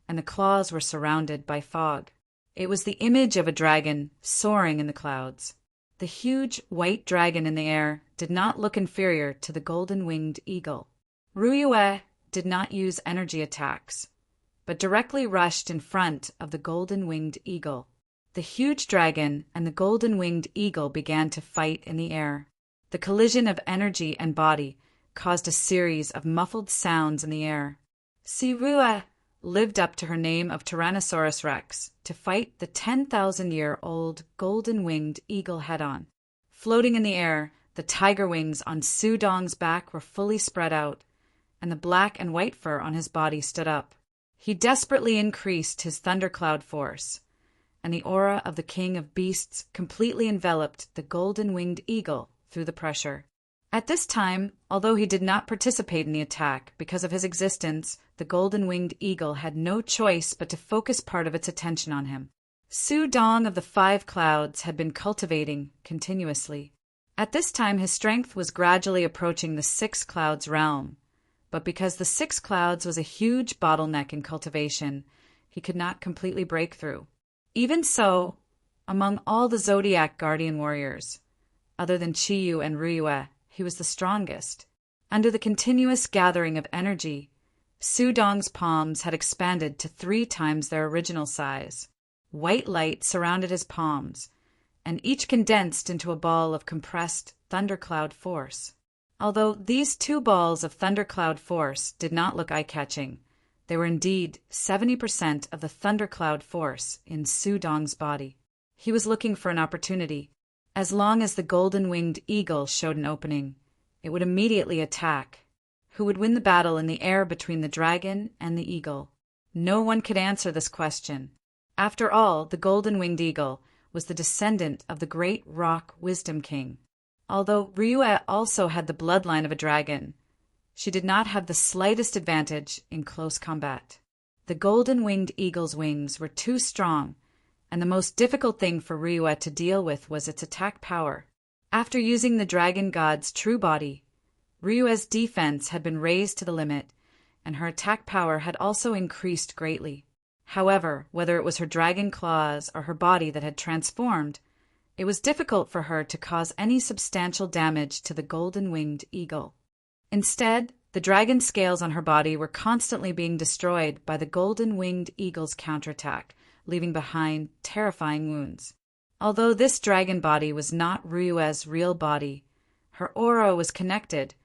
and the claws were surrounded by fog. It was the image of a dragon soaring in the clouds. The huge white dragon in the air did not look inferior to the golden-winged eagle. Ryue did not use energy attacks, but directly rushed in front of the golden-winged eagle. The huge dragon and the golden-winged eagle began to fight in the air. The collision of energy and body caused a series of muffled sounds in the air. Sirua lived up to her name of Tyrannosaurus Rex to fight the 10,000-year-old golden-winged eagle head-on. Floating in the air, the tiger wings on Sudong's back were fully spread out, and the black and white fur on his body stood up. He desperately increased his thundercloud force, and the aura of the king of beasts completely enveloped the golden-winged eagle through the pressure. At this time, although he did not participate in the attack because of his existence, the golden-winged eagle had no choice but to focus part of its attention on him. Sudong of the 5 clouds had been cultivating continuously. At this time, his strength was gradually approaching the 6 clouds realm, but because the 6 clouds was a huge bottleneck in cultivation, he could not completely break through. Even so, among all the Zodiac guardian warriors, other than Chiyu and Ryue, he was the strongest. Under the continuous gathering of energy, Sudong's palms had expanded to 3 times their original size. White light surrounded his palms, and each condensed into a ball of compressed thundercloud force. Although these 2 balls of thundercloud force did not look eye-catching, they were indeed 70% of the thundercloud force in Sudong's body. He was looking for an opportunity. As long as the golden-winged eagle showed an opening, it would immediately attack. Who would win the battle in the air between the dragon and the eagle? No one could answer this question. After all, the golden-winged eagle was the descendant of the great rock wisdom king. Although Ryue also had the bloodline of a dragon, she did not have the slightest advantage in close combat. The golden-winged eagle's wings were too strong, and the most difficult thing for Ryue to deal with was its attack power. After using the dragon god's true body, Ryue's defense had been raised to the limit, and her attack power had also increased greatly. However, whether it was her dragon claws or her body that had transformed, it was difficult for her to cause any substantial damage to the golden-winged eagle. Instead, the dragon scales on her body were constantly being destroyed by the golden-winged eagle's counterattack, leaving behind terrifying wounds. Although this dragon body was not Ryue's real body, her aura was connected,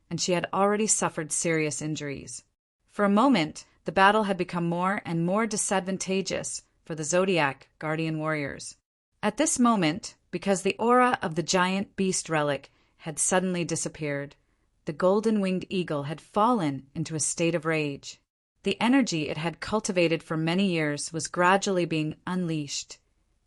and she had already suffered serious injuries. For a moment, the battle had become more and more disadvantageous for the Zodiac guardian warriors. At this moment, because the aura of the giant beast relic had suddenly disappeared, the golden-winged eagle had fallen into a state of rage. The energy it had cultivated for many years was gradually being unleashed,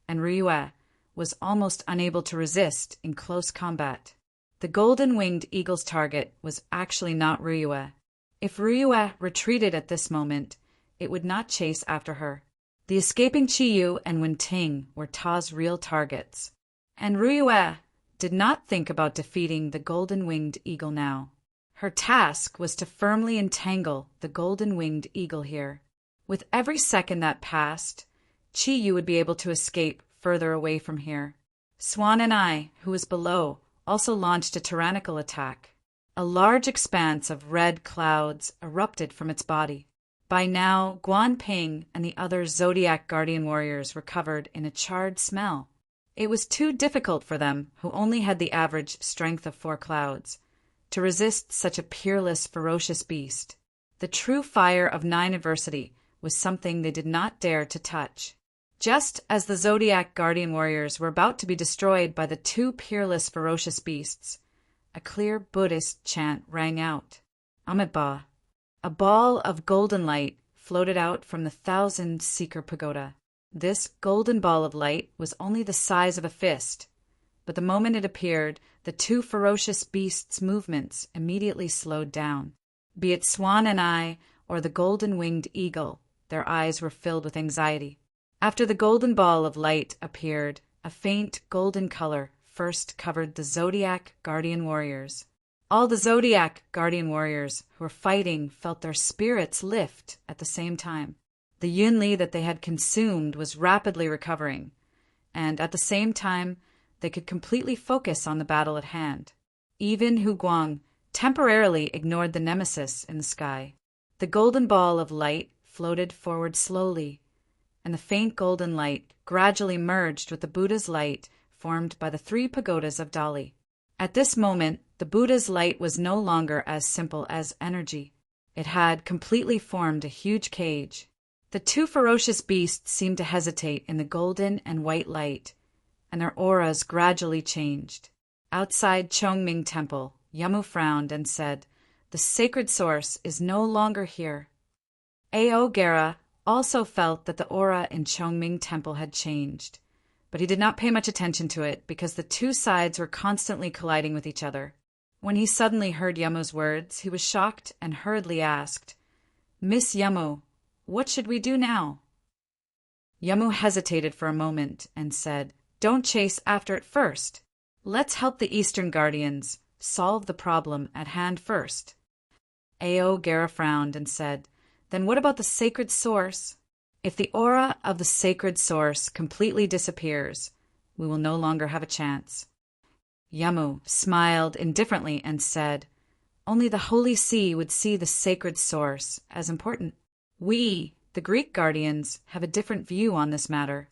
and Ryue was almost unable to resist in close combat. The golden-winged eagle's target was actually not Ryue. If Ryue retreated at this moment, it would not chase after her. The escaping Chiyu and Wenting were Ta's real targets, and Ryue did not think about defeating the golden-winged eagle now. Her task was to firmly entangle the golden-winged eagle here. With every second that passed, Chiyu would be able to escape further away from here. Swan and I, who was below, also launched a tyrannical attack. A large expanse of red clouds erupted from its body. By now, Guan Ping and the other Zodiac guardian warriors were covered in a charred smell. It was too difficult for them, who only had the average strength of 4 clouds, to resist such a peerless, ferocious beast. The true fire of 9 adversity was something they did not dare to touch. Just as the Zodiac guardian warriors were about to be destroyed by the 2 peerless, ferocious beasts, a clear Buddhist chant rang out. Amitabha. A ball of golden light floated out from the 1,000-seeker pagoda. This golden ball of light was only the size of a fist, but the moment it appeared, the 2 ferocious beasts' movements immediately slowed down. Be it Swan and I, or the golden-winged eagle, their eyes were filled with anxiety. After the golden ball of light appeared, a faint golden color first covered the Zodiac guardian warriors. All the Zodiac guardian warriors who were fighting felt their spirits lift at the same time. The Yunli that they had consumed was rapidly recovering, and at the same time, they could completely focus on the battle at hand. Even Hu Guang temporarily ignored the nemesis in the sky. The golden ball of light floated forward slowly, and the faint golden light gradually merged with the Buddha's light formed by the 3 pagodas of Dali. At this moment, the Buddha's light was no longer as simple as energy. It had completely formed a huge cage. The 2 ferocious beasts seemed to hesitate in the golden and white light, and their auras gradually changed. Outside Chongming Temple, Yamu frowned and said, "The sacred source is no longer here." Aogera also felt that the aura in Chongming Temple had changed, but he did not pay much attention to it because the 2 sides were constantly colliding with each other. When he suddenly heard Yamu's words, he was shocked and hurriedly asked, "Miss Yamu, what should we do now?" Yamu hesitated for a moment and said, "Don't chase after it first. Let's help the Eastern Guardians solve the problem at hand first." Aogera frowned and said, "Then what about the sacred source? If the aura of the sacred source completely disappears, we will no longer have a chance." Yamu smiled indifferently and said, "Only the Holy See would see the sacred source as important. We, the Greek Guardians, have a different view on this matter."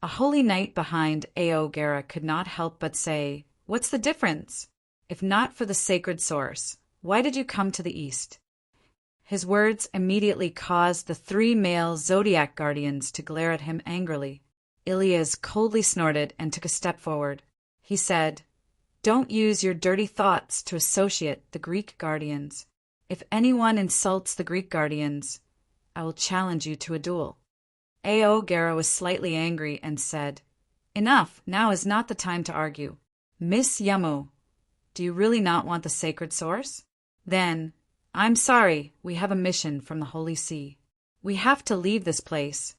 A holy knight behind Aogera could not help but say, "What's the difference? If not for the sacred source, why did you come to the East?" His words immediately caused the 3 male Zodiac Guardians to glare at him angrily. Ilias coldly snorted and took a step forward. He said, "Don't use your dirty thoughts to associate the Greek Guardians. If anyone insults the Greek Guardians, I will challenge you to a duel." Aogera was slightly angry and said, "Enough, now is not the time to argue. Miss Yamu, do you really not want the sacred source? Then, I'm sorry, we have a mission from the Holy See. We have to leave this place."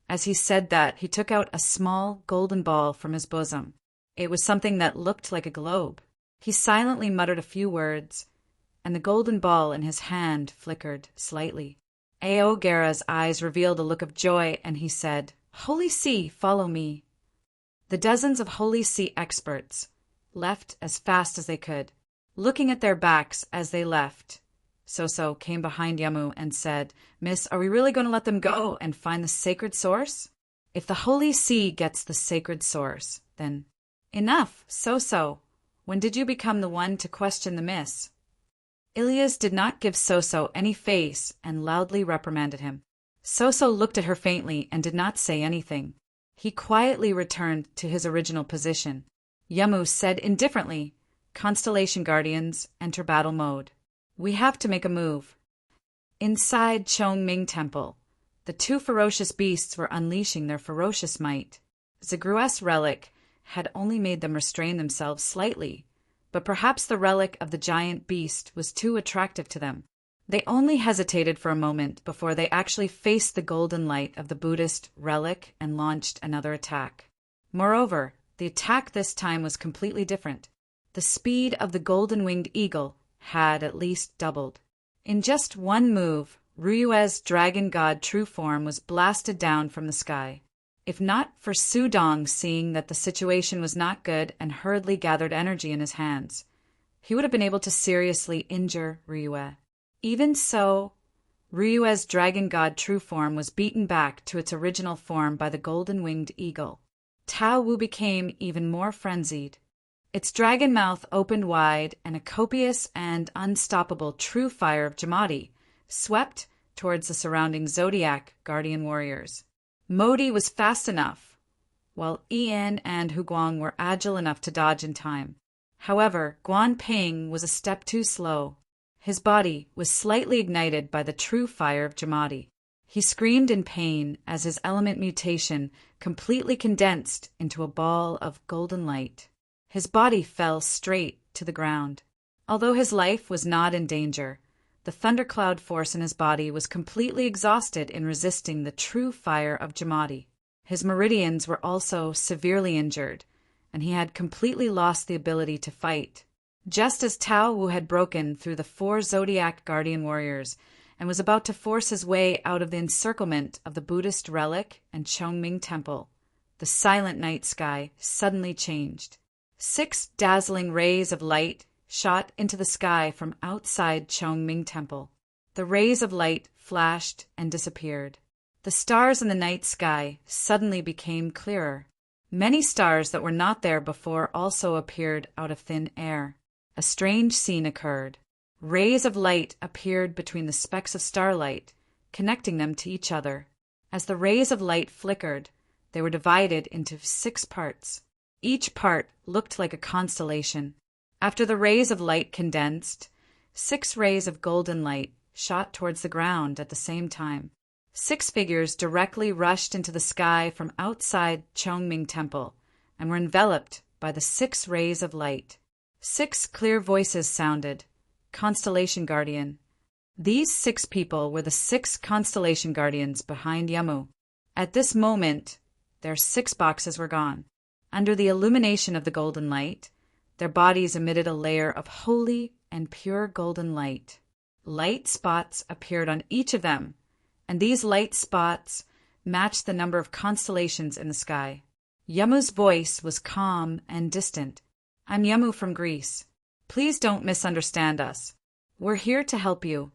As he said that, he took out a small golden ball from his bosom. It was something that looked like a globe. He silently muttered a few words, and the golden ball in his hand flickered slightly. Aogera's eyes revealed a look of joy, and he said, "Holy See, follow me." The dozens of Holy See experts left as fast as they could. Looking at their backs as they left, Soso came behind Yamu and said, "Miss, are we really going to let them go and find the sacred source? If the Holy See gets the sacred source, then—" "Enough, Soso. When did you become the one to question the miss?" Ilias did not give Soso any face and loudly reprimanded him. Soso looked at her faintly and did not say anything. He quietly returned to his original position. Yamu said indifferently, "Constellation Guardians, enter battle mode. We have to make a move." Inside Chongming Temple, the 2 ferocious beasts were unleashing their ferocious might. Zagrua's relic had only made them restrain themselves slightly, but perhaps the relic of the giant beast was too attractive to them. They only hesitated for a moment before they actually faced the golden light of the Buddhist relic and launched another attack. Moreover, the attack this time was completely different. The speed of the golden-winged eagle had at least doubled. In just one move, Ryue's dragon god true form was blasted down from the sky. If not for Sudong seeing that the situation was not good and hurriedly gathered energy in his hands, he would have been able to seriously injure Ryue. Even so, Ryue's dragon god true form was beaten back to its original form by the golden-winged eagle. Tao Wu became even more frenzied. Its dragon mouth opened wide, and a copious and unstoppable true fire of Jamadi swept towards the surrounding Zodiac Guardian warriors. Modi was fast enough, while Ian and Huguang were agile enough to dodge in time. However, Guan Ping was a step too slow. His body was slightly ignited by the true fire of Jamadi. He screamed in pain as his element mutation completely condensed into a ball of golden light. His body fell straight to the ground. Although his life was not in danger, the thundercloud force in his body was completely exhausted in resisting the true fire of Jamadi. His meridians were also severely injured, and he had completely lost the ability to fight. Just as Tao Wu had broken through the 4 Zodiac Guardian warriors and was about to force his way out of the encirclement of the Buddhist relic and Chongming Temple, the silent night sky suddenly changed. 6 dazzling rays of light shot into the sky from outside Chongming Temple. The rays of light flashed and disappeared. The stars in the night sky suddenly became clearer. Many stars that were not there before also appeared out of thin air. A strange scene occurred. Rays of light appeared between the specks of starlight, connecting them to each other. As the rays of light flickered, they were divided into 6 parts. Each part looked like a constellation. After the rays of light condensed, 6 rays of golden light shot towards the ground at the same time. 6 figures directly rushed into the sky from outside Chongming Temple and were enveloped by the 6 rays of light. 6 clear voices sounded, Constellation Guardian. These 6 people were the 6 constellation guardians behind Yamu. At this moment, their 6 boxes were gone. Under the illumination of the golden light, their bodies emitted a layer of holy and pure golden light. Light spots appeared on each of them, and these light spots matched the number of constellations in the sky. Yamu's voice was calm and distant. "I'm Yamu from Greece. Please don't misunderstand us. We're here to help you."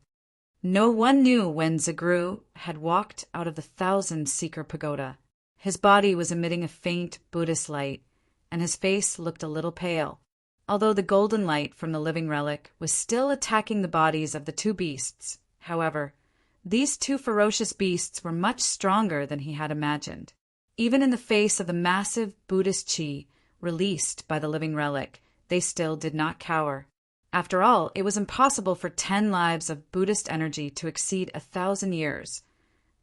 No one knew when Zagru had walked out of the 1,000-seeker pagoda. His body was emitting a faint Buddhist light, and his face looked a little pale. Although the golden light from the living relic was still attacking the bodies of the 2 beasts, however, these 2 ferocious beasts were much stronger than he had imagined. Even in the face of the massive Buddhist chi released by the living relic, they still did not cower. After all, it was impossible for 10 lives of Buddhist energy to exceed 1,000 years,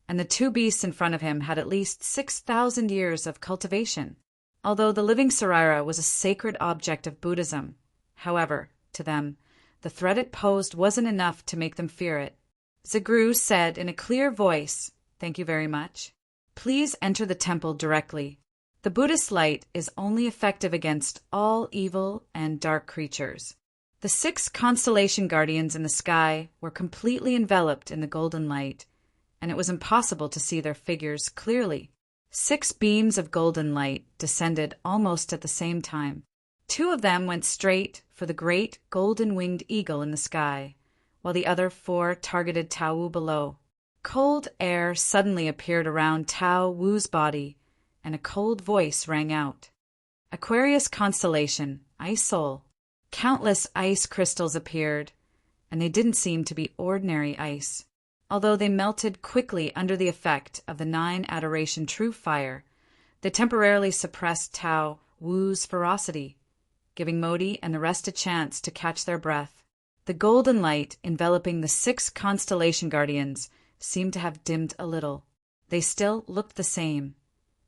and the 2 beasts in front of him had at least 6,000 years of cultivation. Although the living Sarira was a sacred object of Buddhism, however, to them, the threat it posed wasn't enough to make them fear it. Zagru said in a clear voice, "Thank you very much. Please enter the temple directly. The Buddhist light is only effective against all evil and dark creatures." The 6 constellation guardians in the sky were completely enveloped in the golden light, and it was impossible to see their figures clearly. 6 beams of golden light descended almost at the same time. 2 of them went straight for the great golden-winged eagle in the sky, while the other 4 targeted Tao Wu below. Cold air suddenly appeared around Tao Wu's body, and a cold voice rang out. "Aquarius constellation, Ice Soul." Countless ice crystals appeared, and they didn't seem to be ordinary ice. Although they melted quickly under the effect of the 9 Adoration True Fire, they temporarily suppressed Tao Wu's ferocity, giving Modi and the rest a chance to catch their breath. The golden light enveloping the 6 constellation guardians seemed to have dimmed a little. They still looked the same,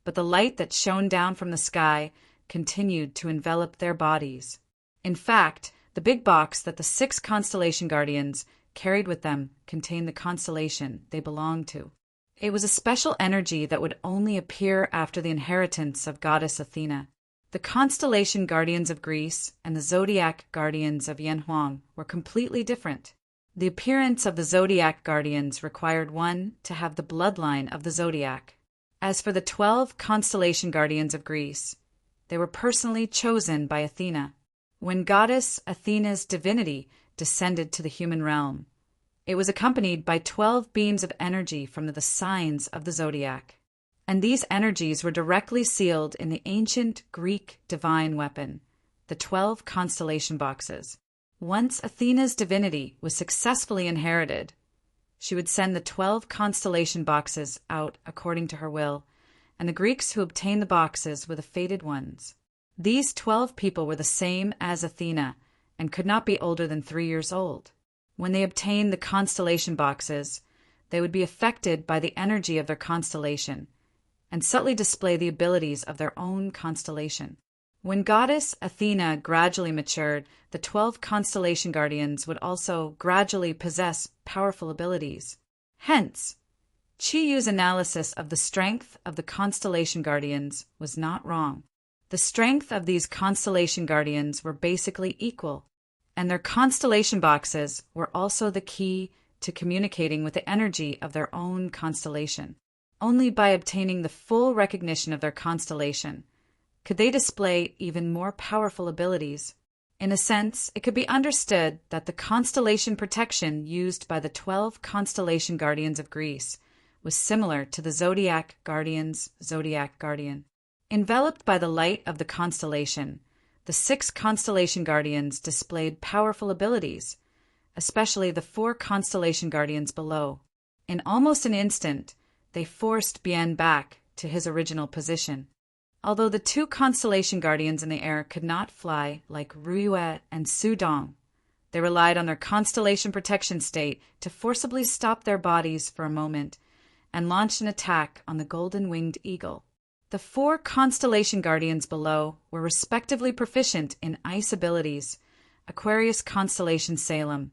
but the light that shone down from the sky continued to envelop their bodies. In fact, the big box that the 6 constellation guardians carried with them contained the constellation they belonged to. It was a special energy that would only appear after the inheritance of goddess Athena. The constellation guardians of Greece and the Zodiac guardians of Yanhuang were completely different. The appearance of the Zodiac guardians required one to have the bloodline of the Zodiac. As for the 12 constellation guardians of Greece, they were personally chosen by Athena. When goddess Athena's divinity descended to the human realm, it was accompanied by 12 beams of energy from the signs of the Zodiac. And these energies were directly sealed in the ancient Greek divine weapon, the 12 constellation boxes. Once Athena's divinity was successfully inherited, she would send the 12 constellation boxes out according to her will, and the Greeks who obtained the boxes were the fated ones. These 12 people were the same as Athena and could not be older than 3 years old. When they obtained the constellation boxes, they would be affected by the energy of their constellation and subtly display the abilities of their own constellation. When goddess Athena gradually matured, the 12 constellation guardians would also gradually possess powerful abilities. Hence, Chi-Yu's analysis of the strength of the constellation guardians was not wrong. The strength of these constellation guardians were basically equal, and their constellation boxes were also the key to communicating with the energy of their own constellation. Only by obtaining the full recognition of their constellation could they display even more powerful abilities. In a sense, it could be understood that the constellation protection used by the 12 constellation guardians of Greece was similar to the Zodiac Guardian's Zodiac Guardian. Enveloped by the light of the constellation, the 6 constellation guardians displayed powerful abilities, especially the 4 constellation guardians below. In almost an instant, they forced Bien back to his original position. Although the 2 constellation guardians in the air could not fly like Ruiyue and Sudong, they relied on their constellation protection state to forcibly stop their bodies for a moment and launched an attack on the golden-winged eagle. The 4 constellation guardians below were respectively proficient in ice abilities: Aquarius constellation Salem,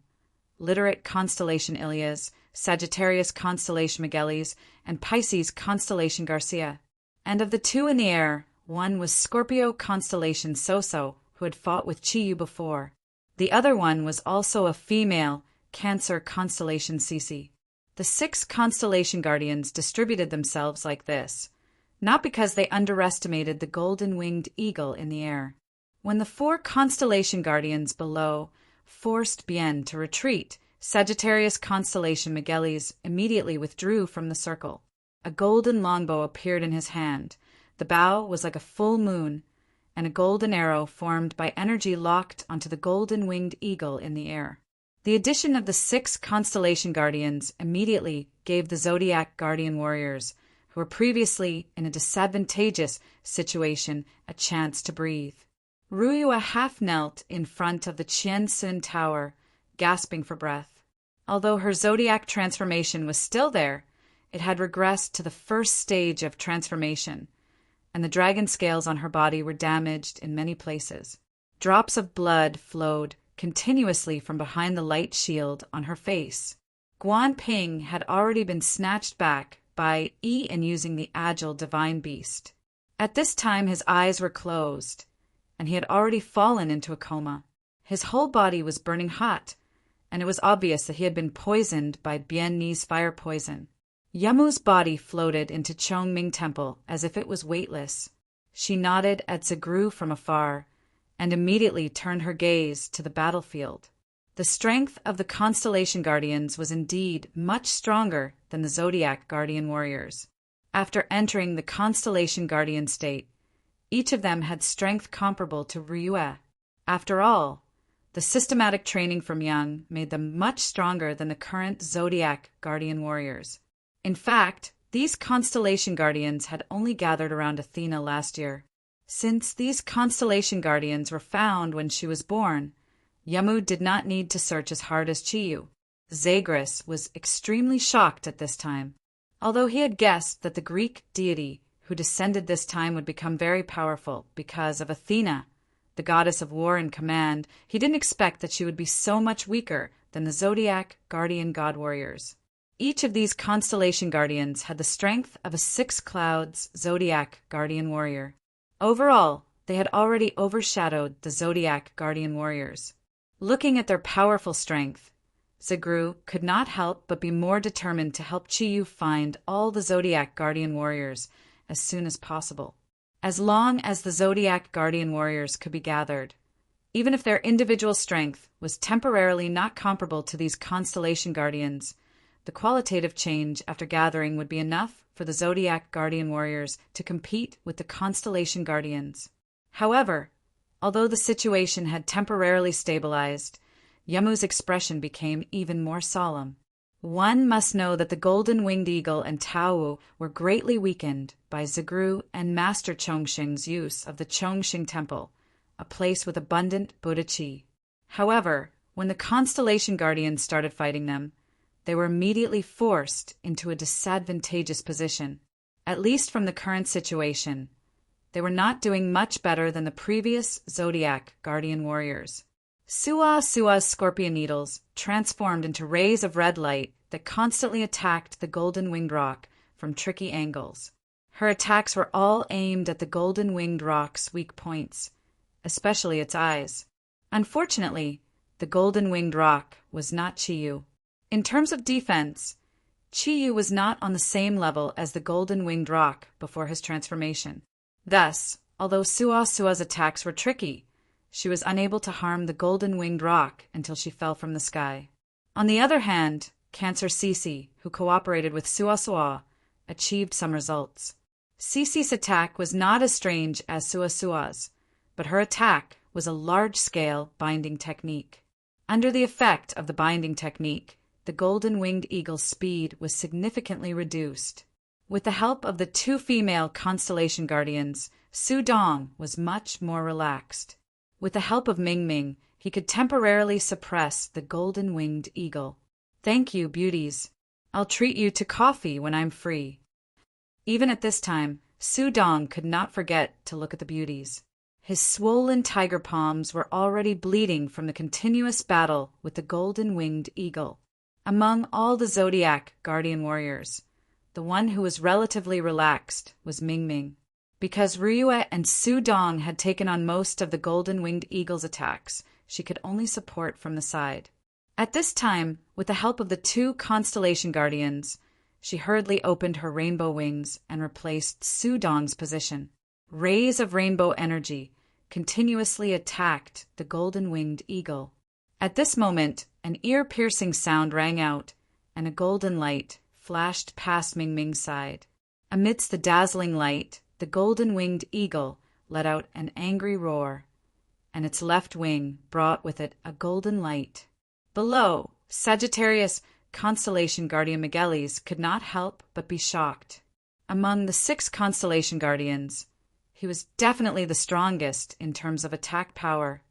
Literate constellation Ilias, Sagittarius constellation Magellan, and Pisces constellation Garcia. And of the 2 in the air, one was Scorpio constellation Soso, who had fought with Chiyu before. The other one was also a female, Cancer constellation Cece. The 6 constellation guardians distributed themselves like this, not because they underestimated the golden-winged eagle in the air. When the 4 constellation guardians below forced Bien to retreat, Sagittarius constellation Magellan immediately withdrew from the circle. A golden longbow appeared in his hand. The bow was like a full moon, and a golden arrow formed by energy locked onto the golden-winged eagle in the air. The addition of the 6 constellation guardians immediately gave the Zodiac Guardian warriors, who were previously in a disadvantageous situation, a chance to breathe. Ruiyue half knelt in front of the Qiansun Tower, gasping for breath. Although her Zodiac transformation was still there, it had regressed to the first stage of transformation, and the dragon scales on her body were damaged in many places. Drops of blood flowed continuously from behind the light shield on her face. Guan Ping had already been snatched back by Yi in using the agile divine beast. At this time his eyes were closed, and he had already fallen into a coma. His whole body was burning hot, and it was obvious that he had been poisoned by Bien Ni's fire poison. Yamu's body floated into Chongming Temple as if it was weightless. She nodded at Zagru from afar, and immediately turned her gaze to the battlefield. The strength of the constellation guardians was indeed much stronger than the Zodiac Guardian warriors. After entering the constellation guardian state, each of them had strength comparable to Ruiyue. After all, the systematic training from young made them much stronger than the current Zodiac Guardian warriors. In fact, these constellation guardians had only gathered around Athena last year. Since these constellation guardians were found when she was born, Yamu did not need to search as hard as Chiyu. Zagreus was extremely shocked at this time. Although he had guessed that the Greek deity who descended this time would become very powerful because of Athena, the goddess of war and command, he didn't expect that she would be so much weaker than the Zodiac Guardian God warriors. Each of these constellation guardians had the strength of a 6 clouds Zodiac Guardian warrior. Overall, they had already overshadowed the Zodiac Guardian warriors. Looking at their powerful strength, Zagru could not help but be more determined to help Chiyu find all the Zodiac Guardian warriors as soon as possible. As long as the Zodiac Guardian warriors could be gathered, even if their individual strength was temporarily not comparable to these constellation guardians, the qualitative change after gathering would be enough for the Zodiac Guardian warriors to compete with the constellation guardians. However, although the situation had temporarily stabilized, Yamu's expression became even more solemn. One must know that the golden-winged eagle and Tao were greatly weakened by Zagru and Master Chongqing's use of the Chongqing Temple, a place with abundant Buddha Qi. However, when the constellation guardians started fighting them, they were immediately forced into a disadvantageous position. At least from the current situation, they were not doing much better than the previous Zodiac Guardian warriors. Sua's scorpion needles transformed into rays of red light that constantly attacked the golden-winged rock from tricky angles. Her attacks were all aimed at the golden-winged rock's weak points, especially its eyes. Unfortunately, the golden-winged rock was not Chiyu. In terms of defense, Chiyu was not on the same level as the golden-winged rock before his transformation. Thus, although Sua's attacks were tricky, she was unable to harm the golden-winged rock until she fell from the sky. On the other hand, Cancer Cece, who cooperated with Suasua, achieved some results. Cece's attack was not as strange as Suasua's, but her attack was a large-scale binding technique. Under the effect of the binding technique, the golden-winged eagle's speed was significantly reduced. With the help of the two female constellation guardians, Su Dong was much more relaxed. With the help of Ming Ming, he could temporarily suppress the golden-winged eagle. "Thank you, beauties. I'll treat you to coffee when I'm free." Even at this time, Su Dong could not forget to look at the beauties. His swollen tiger palms were already bleeding from the continuous battle with the golden-winged eagle. Among all the Zodiac guardian warriors, the one who was relatively relaxed was Ming Ming. Because Ryue and Su Dong had taken on most of the golden-winged eagle's attacks, she could only support from the side. At this time, with the help of the two constellation guardians, she hurriedly opened her rainbow wings and replaced Su Dong's position. Rays of rainbow energy continuously attacked the golden-winged eagle. At this moment, an ear-piercing sound rang out, and a golden light flashed past Ming Ming's side. Amidst the dazzling light, the golden-winged eagle let out an angry roar, and its left wing brought with it a golden light. Below, Sagittarius constellation guardian Miguelis could not help but be shocked. Among the 6 constellation guardians, he was definitely the strongest in terms of attack power.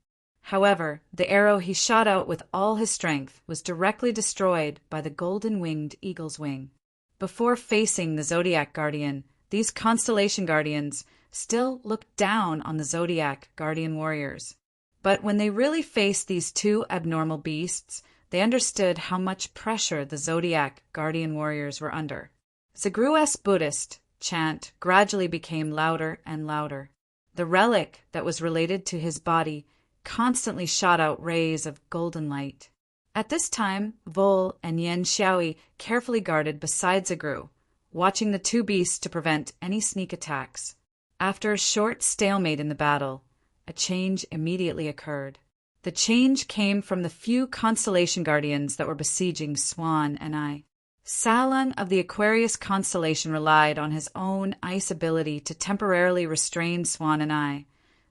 However, the arrow he shot out with all his strength was directly destroyed by the golden-winged eagle's wing. Before facing the Zodiac Guardian, these constellation guardians still looked down on the Zodiac Guardian warriors. But when they really faced these two abnormal beasts, they understood how much pressure the Zodiac Guardian warriors were under. Zagru's Buddhist chant gradually became louder and louder. The relic that was related to his body constantly shot out rays of golden light. At this time, Vol and Yen Xiaoi carefully guarded beside Zagru, watching the two beasts to prevent any sneak attacks. After a short stalemate in the battle, a change immediately occurred. The change came from the few constellation guardians that were besieging Swan and I. Salung of the Aquarius constellation relied on his own ice ability to temporarily restrain Swan and I,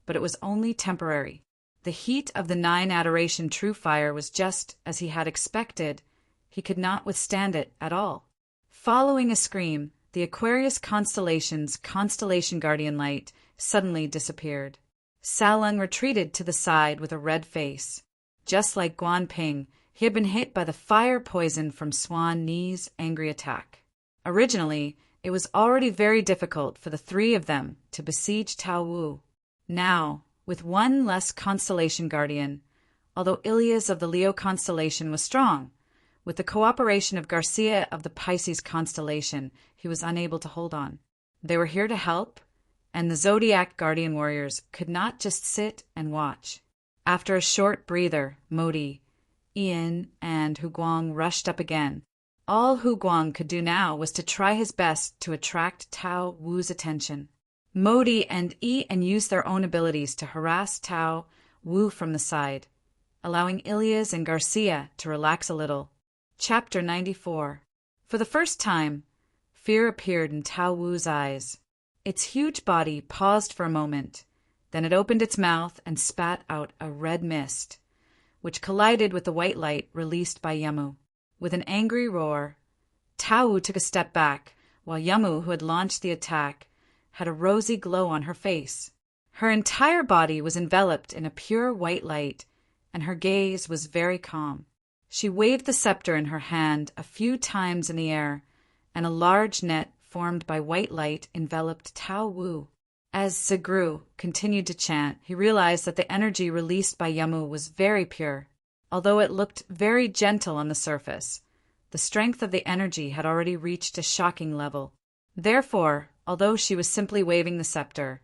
but it was only temporary. The heat of the 9 Adoration True Fire was just as he had expected. He could not withstand it at all. Following a scream, the Aquarius constellation's constellation guardian light suddenly disappeared. Salung retreated to the side with a red face. Just like Guan Ping, he had been hit by the fire poison from Swan Ni's angry attack. Originally, it was already very difficult for the 3 of them to besiege Tao Wu. Now, with one less constellation guardian, although Ilias of the Leo constellation was strong, with the cooperation of Garcia of the Pisces constellation, he was unable to hold on. They were here to help, and the Zodiac Guardian warriors could not just sit and watch. After a short breather, Modi, Ian, and Hu Guang rushed up again. All Hu Guang could do now was to try his best to attract Tao Wu's attention. Modi and Ian used their own abilities to harass Tao Wu from the side, allowing Ilias and Garcia to relax a little. Chapter 94. For the first time, fear appeared in Tao Wu's eyes. Its huge body paused for a moment, then it opened its mouth and spat out a red mist, which collided with the white light released by Yamu. With an angry roar, Tao Wu took a step back, while Yamu, who had launched the attack, had a rosy glow on her face. Her entire body was enveloped in a pure white light, and her gaze was very calm. She waved the scepter in her hand a few times in the air, and a large net formed by white light enveloped Tao Wu. As Zagru continued to chant, he realized that the energy released by Yamu was very pure. Although it looked very gentle on the surface, the strength of the energy had already reached a shocking level. Therefore, although she was simply waving the scepter,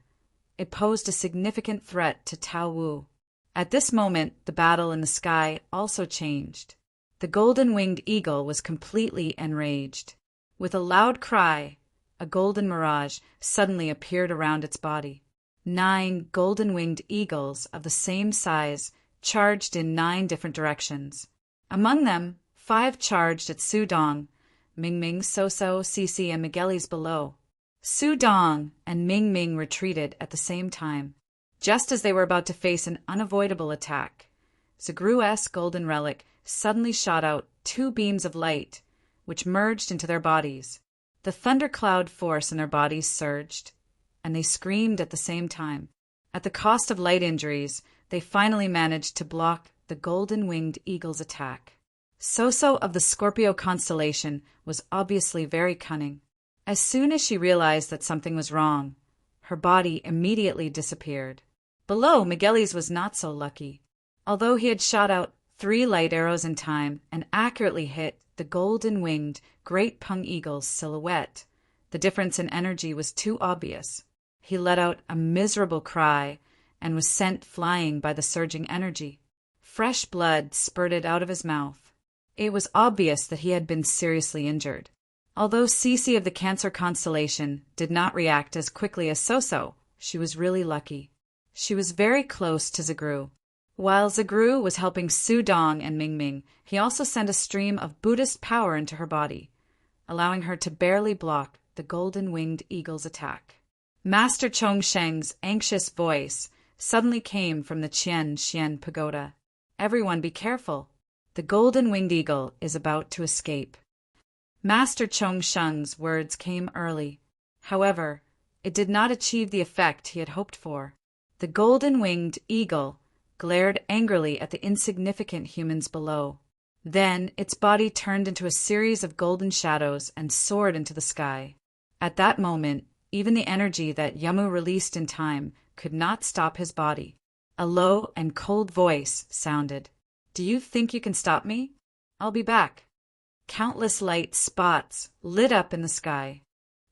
it posed a significant threat to Tao Wu. At this moment, the battle in the sky also changed. The golden-winged eagle was completely enraged. With a loud cry, a golden mirage suddenly appeared around its body. 9 golden-winged eagles of the same size charged in 9 different directions. Among them, 5 charged at Su Dong, Ming Ming, So-So, Cece, and Miguelis below. Su Dong and Ming Ming retreated at the same time, just as they were about to face an unavoidable attack. Zagru's golden relic suddenly shot out 2 beams of light, which merged into their bodies. The thundercloud force in their bodies surged, and they screamed at the same time. At the cost of light injuries, they finally managed to block the golden-winged eagle's attack. So-So of the Scorpio constellation was obviously very cunning. As soon as she realized that something was wrong, her body immediately disappeared. Below, Miguelis was not so lucky. Although he had shot out 3 light arrows in time and accurately hit the golden-winged great pung eagle's silhouette, the difference in energy was too obvious. He let out a miserable cry and was sent flying by the surging energy. Fresh blood spurted out of his mouth. It was obvious that he had been seriously injured. Although Cece of the Cancer constellation did not react as quickly as So-So, she was really lucky. She was very close to Zagru. While Zagru was helping Su Dong and Ming Ming, he also sent a stream of Buddhist power into her body, allowing her to barely block the golden-winged eagle's attack. Master Chong Sheng's anxious voice suddenly came from the Qian Xian pagoda. "Everyone be careful. The golden-winged eagle is about to escape." Master Chong Sheng's words came early. However, it did not achieve the effect he had hoped for. The golden-winged eagle glared angrily at the insignificant humans below. Then its body turned into a series of golden shadows and soared into the sky. At that moment, even the energy that Yamu released in time could not stop his body. A low and cold voice sounded. "Do you think you can stop me? I'll be back." Countless light spots lit up in the sky.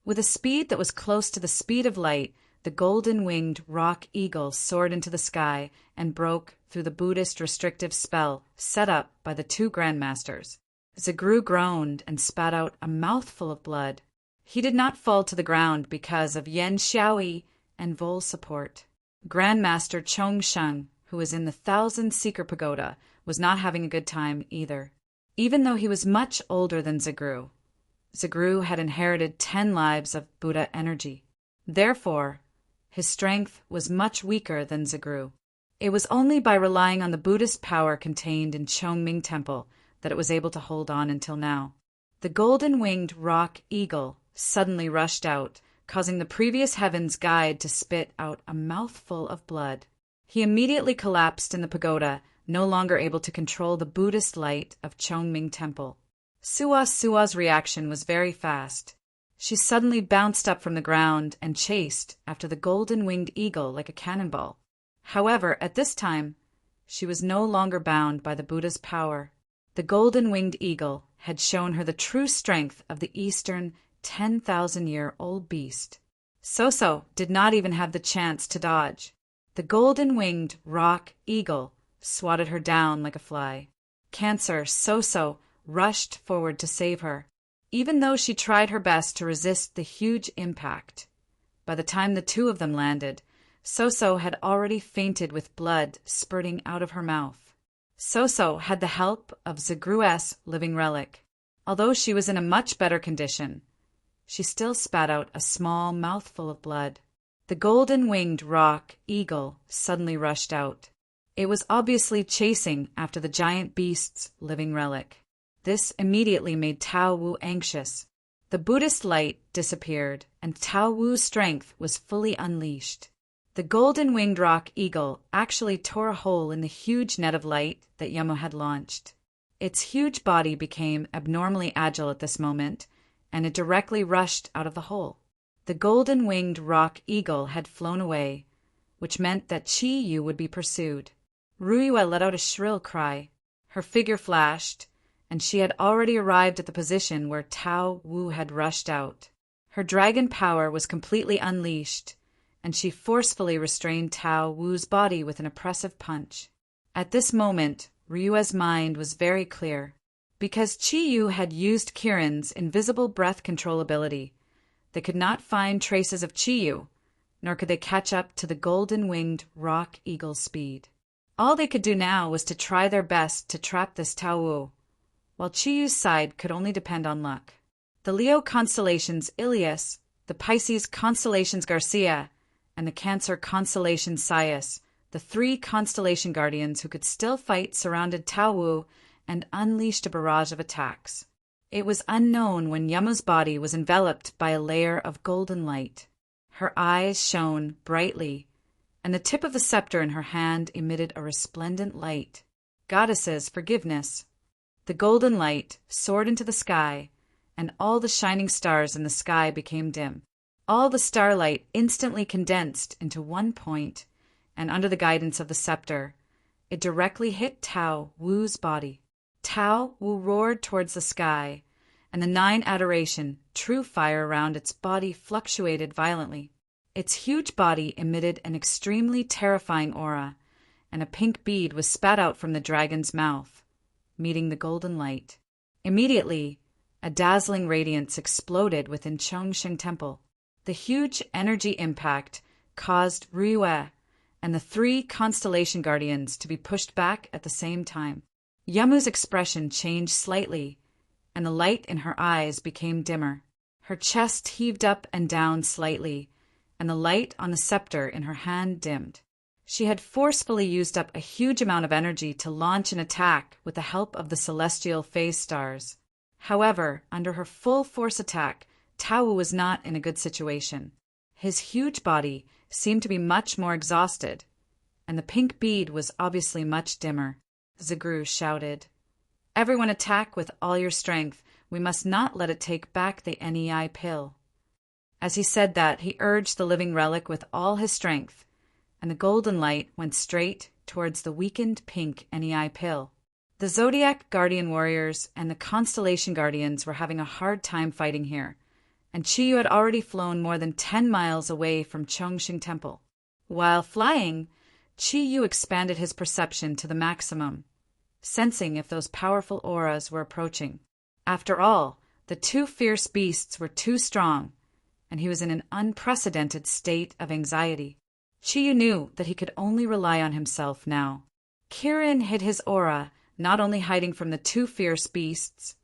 With a speed that was close to the speed of light, the golden-winged rock eagle soared into the sky and broke through the Buddhist restrictive spell set up by the 2 grandmasters. Zagru groaned and spat out a mouthful of blood. He did not fall to the ground because of Yen Xiaoyi and Vol's support. Grandmaster Chong Sheng, who was in the 1,000 Seeker Pagoda, was not having a good time either. Even though he was much older than Zagru, Zagru had inherited 10 lives of Buddha energy. Therefore, his strength was much weaker than Zagru. It was only by relying on the Buddhist power contained in Chongming Temple that it was able to hold on until now. The golden-winged rock eagle suddenly rushed out, causing the previous heaven's guide to spit out a mouthful of blood. He immediately collapsed in the pagoda, no longer able to control the Buddhist light of Chongming Temple. Sua's reaction was very fast. She suddenly bounced up from the ground and chased after the golden-winged eagle like a cannonball. However, at this time, she was no longer bound by the Buddha's power. The golden-winged eagle had shown her the true strength of the Eastern 10,000-year-old beast. So-So did not even have the chance to dodge. The golden-winged rock eagle swatted her down like a fly. Cancer So-So rushed forward to save her, even though she tried her best to resist the huge impact. By the time the 2 of them landed, So-So had already fainted with blood spurting out of her mouth. So-So had the help of Zagru's living relic. Although she was in a much better condition, she still spat out a small mouthful of blood. The golden-winged rock eagle suddenly rushed out. It was obviously chasing after the giant beast's living relic. This immediately made Tao Wu anxious. The Buddhist light disappeared, and Tao Wu's strength was fully unleashed. The golden-winged rock eagle actually tore a hole in the huge net of light that Yamu had launched. Its huge body became abnormally agile at this moment, and it directly rushed out of the hole. The golden-winged rock eagle had flown away, which meant that Chi Yu would be pursued. Ruyue let out a shrill cry. Her figure flashed, and she had already arrived at the position where Tao Wu had rushed out. Her dragon power was completely unleashed, and she forcefully restrained Tao Wu's body with an oppressive punch. At this moment, Ryua's mind was very clear. Because Chi Yu had used Kirin's invisible breath control ability, they could not find traces of Chi Yu, nor could they catch up to the golden-winged rock eagle's speed. All they could do now was to try their best to trap this Tao Wu, while Chiyu's side could only depend on luck. The Leo constellations Ilias, the Pisces constellations Garcia, and the Cancer constellation Saius, the three constellation guardians who could still fight, surrounded Tao Wu and unleashed a barrage of attacks. It was unknown when Yamu's body was enveloped by a layer of golden light. Her eyes shone brightly, and the tip of the scepter in her hand emitted a resplendent light. Goddess's forgiveness. The golden light soared into the sky, and all the shining stars in the sky became dim. All the starlight instantly condensed into one point, and under the guidance of the scepter, it directly hit Tao Wu's body. Tao Wu roared towards the sky, and the 9 adoration, true fire around its body fluctuated violently. Its huge body emitted an extremely terrifying aura, and a pink bead was spat out from the dragon's mouth, meeting the golden light. Immediately, a dazzling radiance exploded within Chongqing Temple. The huge energy impact caused Riyue and the 3 constellation guardians to be pushed back at the same time. Yamu's expression changed slightly, and the light in her eyes became dimmer. Her chest heaved up and down slightly, and the light on the scepter in her hand dimmed. She had forcefully used up a huge amount of energy to launch an attack with the help of the celestial phase stars. However, under her full force attack, Tao Wu was not in a good situation. His huge body seemed to be much more exhausted, and the pink bead was obviously much dimmer. Zigru shouted, "Everyone attack with all your strength. We must not let it take back the NEI pill." As he said that, he urged the living relic with all his strength, and the golden light went straight towards the weakened pink NEI pill. The Zodiac Guardian Warriors and the Constellation Guardians were having a hard time fighting here, and Chiyu had already flown more than 10 miles away from Chongqing Temple. While flying, Chiyu expanded his perception to the maximum, sensing if those powerful auras were approaching. After all, the 2 fierce beasts were too strong, and he was in an unprecedented state of anxiety. Chiyu knew that he could only rely on himself now. Kirin hid his aura, not only hiding from the 2 fierce beasts,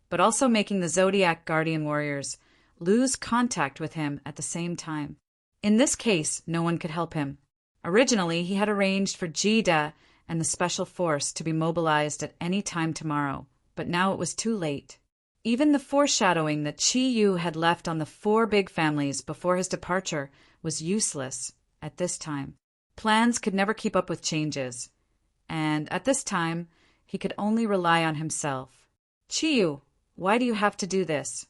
but also making the Zodiac Guardian Warriors lose contact with him at the same time. In this case, no one could help him. Originally, he had arranged for Jida and the Special Force to be mobilized at any time tomorrow, but now it was too late. Even the foreshadowing that Chi Yu had left on the 4 big families before his departure was useless at this time. Plans could never keep up with changes, and at this time, he could only rely on himself. Chi Yu, why do you have to do this?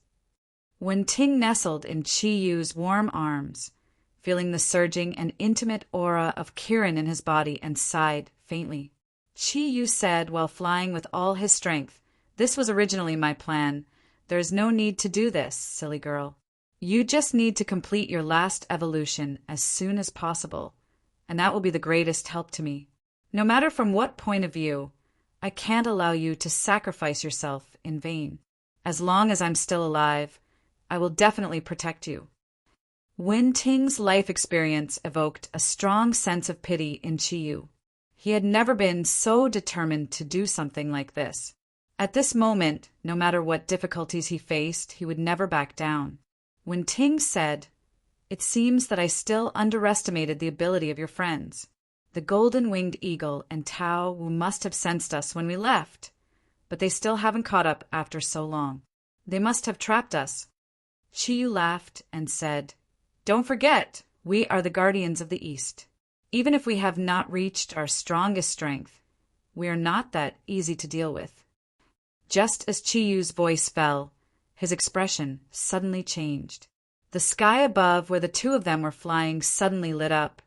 When Ting nestled in Chi Yu's warm arms, feeling the surging and intimate aura of Kirin in his body, and sighed faintly. Chi Yu said while flying with all his strength, "This was originally my plan. There is no need to do this, silly girl. You just need to complete your last evolution as soon as possible, and that will be the greatest help to me. No matter from what point of view, I can't allow you to sacrifice yourself in vain. As long as I'm still alive, I will definitely protect you." Wen Ting's life experience evoked a strong sense of pity in Chiyu. He had never been so determined to do something like this. At this moment, no matter what difficulties he faced, he would never back down. Wen Ting said, "It seems that I still underestimated the ability of your friends. The golden-winged eagle and Tao Wu must have sensed us when we left, but they still haven't caught up after so long. They must have trapped us." Chiyu laughed and said, "Don't forget, we are the guardians of the East. Even if we have not reached our strongest strength, we are not that easy to deal with." Just as Chiyu's voice fell, his expression suddenly changed. The sky above where the 2 of them were flying suddenly lit up,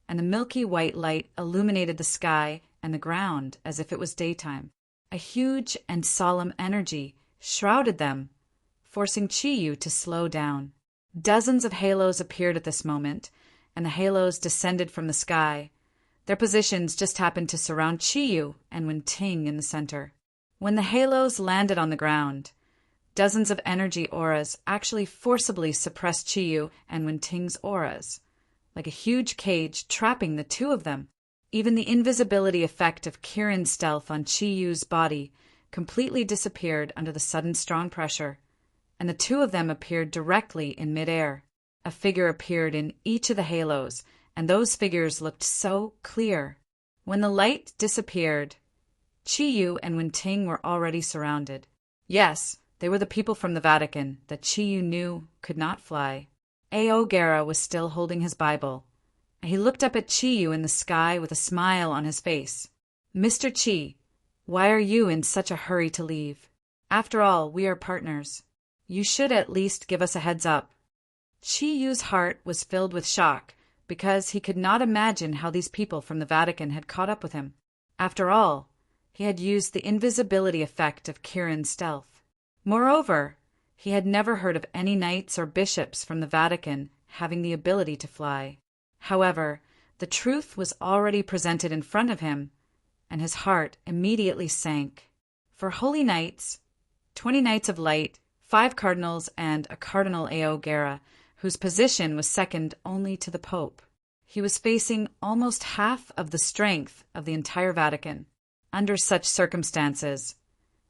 and the milky white light illuminated the sky and the ground as if it was daytime. A huge and solemn energy shrouded them, forcing Chiyu to slow down. Dozens of halos appeared at this moment, and the halos descended from the sky. Their positions just happened to surround Chiyu and Wen Ting in the center. When the halos landed on the ground, dozens of energy auras actually forcibly suppressed Chiyu and Wen Ting's auras, like a huge cage trapping the 2 of them. Even the invisibility effect of Kirin's stealth on Chiyu's body completely disappeared under the sudden strong pressure, and the two of them appeared directly in midair. A figure appeared in each of the halos, and those figures looked so clear. When the light disappeared, Chi-Yu and Wen-Ting were already surrounded. Yes, they were the people from the Vatican that Chi-Yu knew could not fly. Aogera was still holding his Bible. He looked up at Chi-Yu in the sky with a smile on his face. "Mr. Chi, why are you in such a hurry to leave? After all, we are partners. You should at least give us a heads up." Chi-Yu's heart was filled with shock because he could not imagine how these people from the Vatican had caught up with him. After all, he had used the invisibility effect of Kirin's stealth. Moreover, he had never heard of any knights or bishops from the Vatican having the ability to fly. However, the truth was already presented in front of him, and his heart immediately sank. For holy knights, 20 knights of light, 5 cardinals, and a Cardinal Aogera, whose position was second only to the Pope, he was facing almost half of the strength of the entire Vatican. Under such circumstances,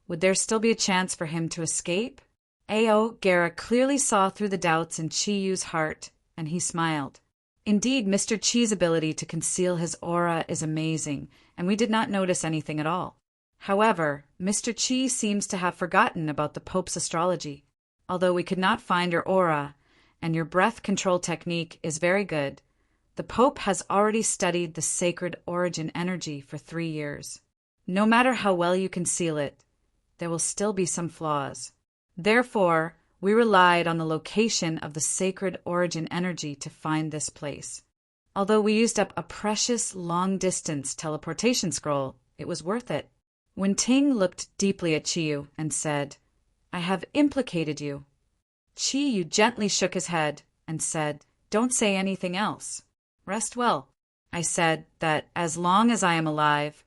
would there still be a chance for him to escape? Aogera clearly saw through the doubts in Chi-Yu's heart, and he smiled. Indeed, Mr. Chi's ability to conceal his aura is amazing, and we did not notice anything at all. However, Mr. Chi seems to have forgotten about the Pope's astrology. Although we could not find your aura, and your breath control technique is very good, the Pope has already studied the sacred origin energy for 3 years. No matter how well you conceal it, there will still be some flaws. Therefore, we relied on the location of the sacred origin energy to find this place. Although we used up a precious long-distance teleportation scroll, it was worth it. Wen-Ting looked deeply at Chi-Yu and said, "I have implicated you." Chi-Yu gently shook his head and said, "Don't say anything else. Rest well." I said that as long as I am alive,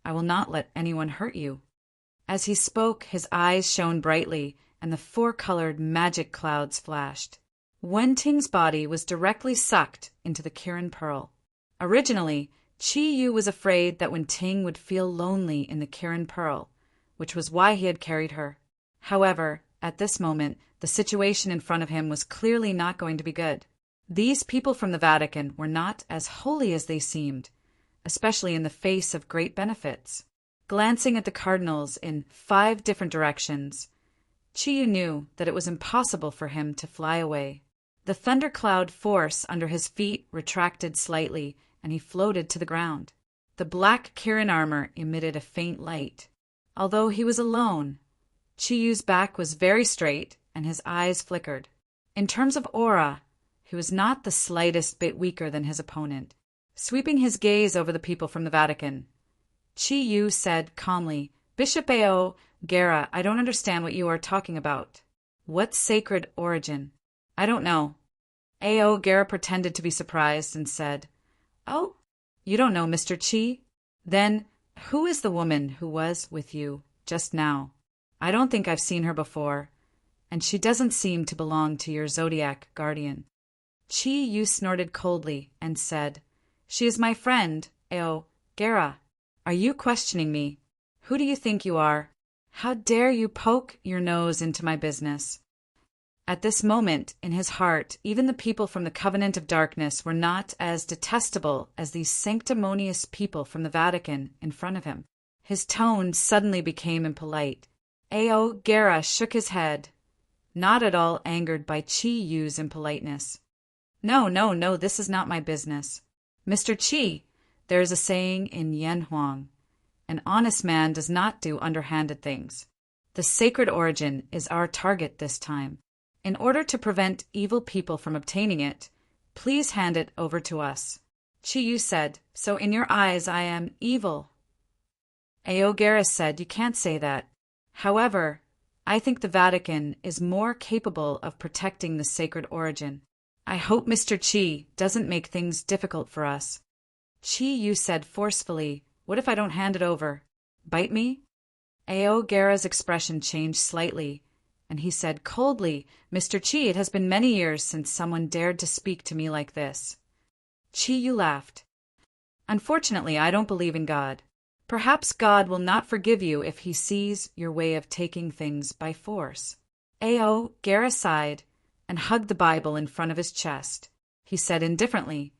I will not let anyone hurt you. As he spoke, his eyes shone brightly, and the 4-colored magic clouds flashed. Wen-Ting's body was directly sucked into the Kirin Pearl. Originally, Chi-Yu was afraid that Wen-Ting would feel lonely in the Kirin Pearl, which was why he had carried her. However, at this moment, the situation in front of him was clearly not going to be good. These people from the Vatican were not as holy as they seemed, especially in the face of great benefits. Glancing at the cardinals in 5 different directions, Chi-Yu knew that it was impossible for him to fly away. The thundercloud force under his feet retracted slightly, and he floated to the ground. The black Kirin armor emitted a faint light. Although he was alone, Chi-Yu's back was very straight, and his eyes flickered. In terms of aura, he was not the slightest bit weaker than his opponent. Sweeping his gaze over the people from the Vatican, Chi-Yu said calmly, "Bishop Aogera, I don't understand what you are talking about. What sacred origin?" "I don't know." Aogera pretended to be surprised and said, "Oh, you don't know Mr. Chi? Then who is the woman who was with you just now? I don't think I've seen her before, and she doesn't seem to belong to your Zodiac guardian." Chi-Yu snorted coldly and said, "She is my friend, Aogera. Are you questioning me? Who do you think you are? How dare you poke your nose into my business?" At this moment, in his heart, even the people from the Covenant of Darkness were not as detestable as these sanctimonious people from the Vatican in front of him. His tone suddenly became impolite. Aogera shook his head, not at all angered by Chi-Yu's impoliteness. No, this is not my business. Mr. Chi, there is a saying in Yanhuang, an honest man does not do underhanded things. The sacred origin is our target this time. In order to prevent evil people from obtaining it, please hand it over to us. Chi-Yu said, "So in your eyes I am evil?" Aogera said, "You can't say that. However, I think the Vatican is more capable of protecting the sacred origin. I hope Mr. Chi doesn't make things difficult for us." Chi-Yu said forcefully, "What if I don't hand it over? Bite me?" Aogera's expression changed slightly, and he said coldly, "Mr. Chi, it has been many years since someone dared to speak to me like this." Chi-Yu laughed. "Unfortunately, I don't believe in God. Perhaps God will not forgive you if he sees your way of taking things by force. A.O. Guerra sighed and hugged the Bible in front of his chest. He said indifferently,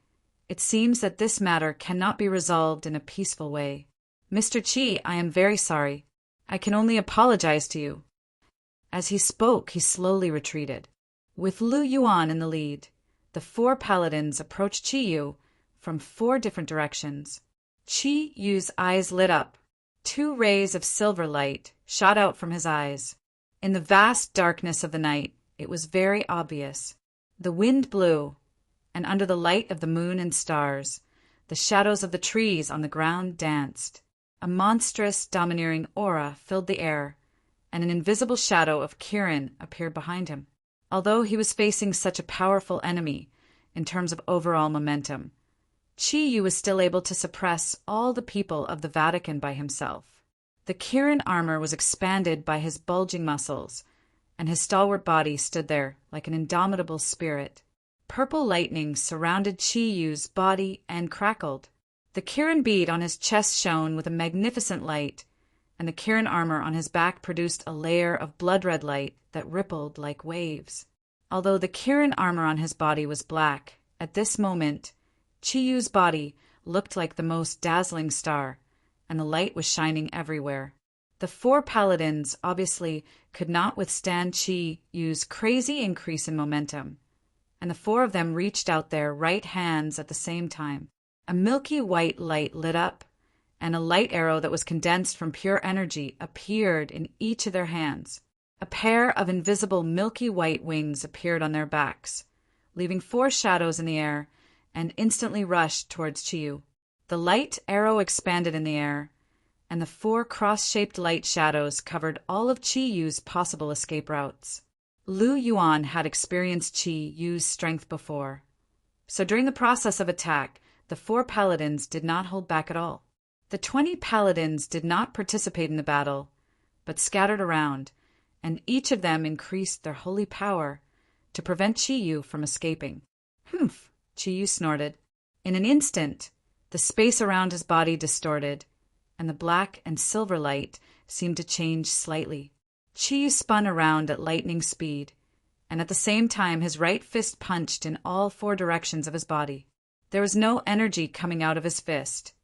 "It seems that this matter cannot be resolved in a peaceful way. Mr. Chi, I am very sorry. I can only apologize to you." As he spoke, he slowly retreated. With Lu Yuan in the lead, the 4 paladins approached Chi Yu from 4 different directions. Chi Yu's eyes lit up. 2 rays of silver light shot out from his eyes. In the vast darkness of the night, it was very obvious. The wind blew, and under the light of the moon and stars, the shadows of the trees on the ground danced. A monstrous, domineering aura filled the air, and an invisible shadow of Kirin appeared behind him. Although he was facing such a powerful enemy in terms of overall momentum, Chi Yu was still able to suppress all the people of the Vatican by himself. The Kirin armor was expanded by his bulging muscles, and his stalwart body stood there like an indomitable spirit. Purple lightning surrounded Chi Yu's body and crackled. The Kirin bead on his chest shone with a magnificent light, and the Kirin armor on his back produced a layer of blood-red light that rippled like waves. Although the Kirin armor on his body was black, at this moment, Chi Yu's body looked like the most dazzling star, and the light was shining everywhere. The 4 paladins obviously could not withstand Chi Yu's crazy increase in momentum, and the 4 of them reached out their right hands at the same time. A milky white light lit up, and a light arrow that was condensed from pure energy appeared in each of their hands. A pair of invisible milky white wings appeared on their backs, leaving 4 shadows in the air, and instantly rushed towards Chi Yu. The light arrow expanded in the air, and the 4 cross-shaped light shadows covered all of Chi Yu's possible escape routes. Lu Yuan had experienced Chi Yu's strength before, so during the process of attack, the 4 paladins did not hold back at all. The 20 paladins did not participate in the battle, but scattered around, and each of them increased their holy power to prevent Chi Yu from escaping. "Humph," Chi Yu snorted. In an instant, the space around his body distorted, and the black and silver light seemed to change slightly. Chi Yu spun around at lightning speed, and at the same time his right fist punched in all 4 directions of his body. There was no energy coming out of his fist,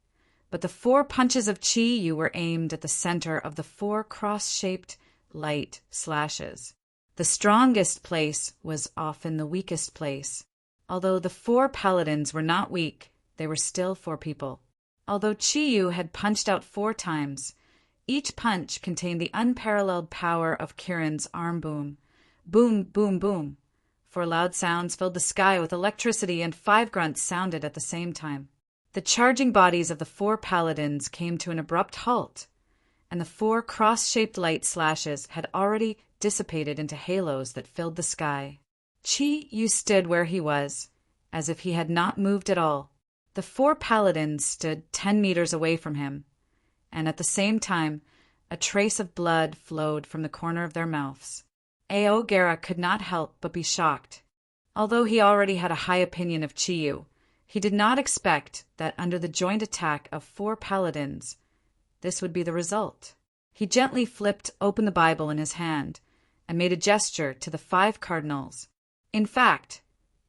but the 4 punches of Chi Yu were aimed at the center of the 4 cross-shaped light slashes. The strongest place was often the weakest place. Although the 4 paladins were not weak, they were still 4 people. Although Chi Yu had punched out 4 times, each punch contained the unparalleled power of Kirin's arm boom. Boom, boom, boom. 4 loud sounds filled the sky with electricity, and 5 grunts sounded at the same time. The charging bodies of the 4 paladins came to an abrupt halt, and the 4 cross-shaped light slashes had already dissipated into halos that filled the sky. Chi Yu stood where he was, as if he had not moved at all. The 4 paladins stood 10 meters away from him, and at the same time, a trace of blood flowed from the corner of their mouths. A.O. Guerra could not help but be shocked. Although he already had a high opinion of Chi Yu, he did not expect that under the joint attack of 4 paladins, this would be the result. He gently flipped open the Bible in his hand and made a gesture to the 5 cardinals. In fact,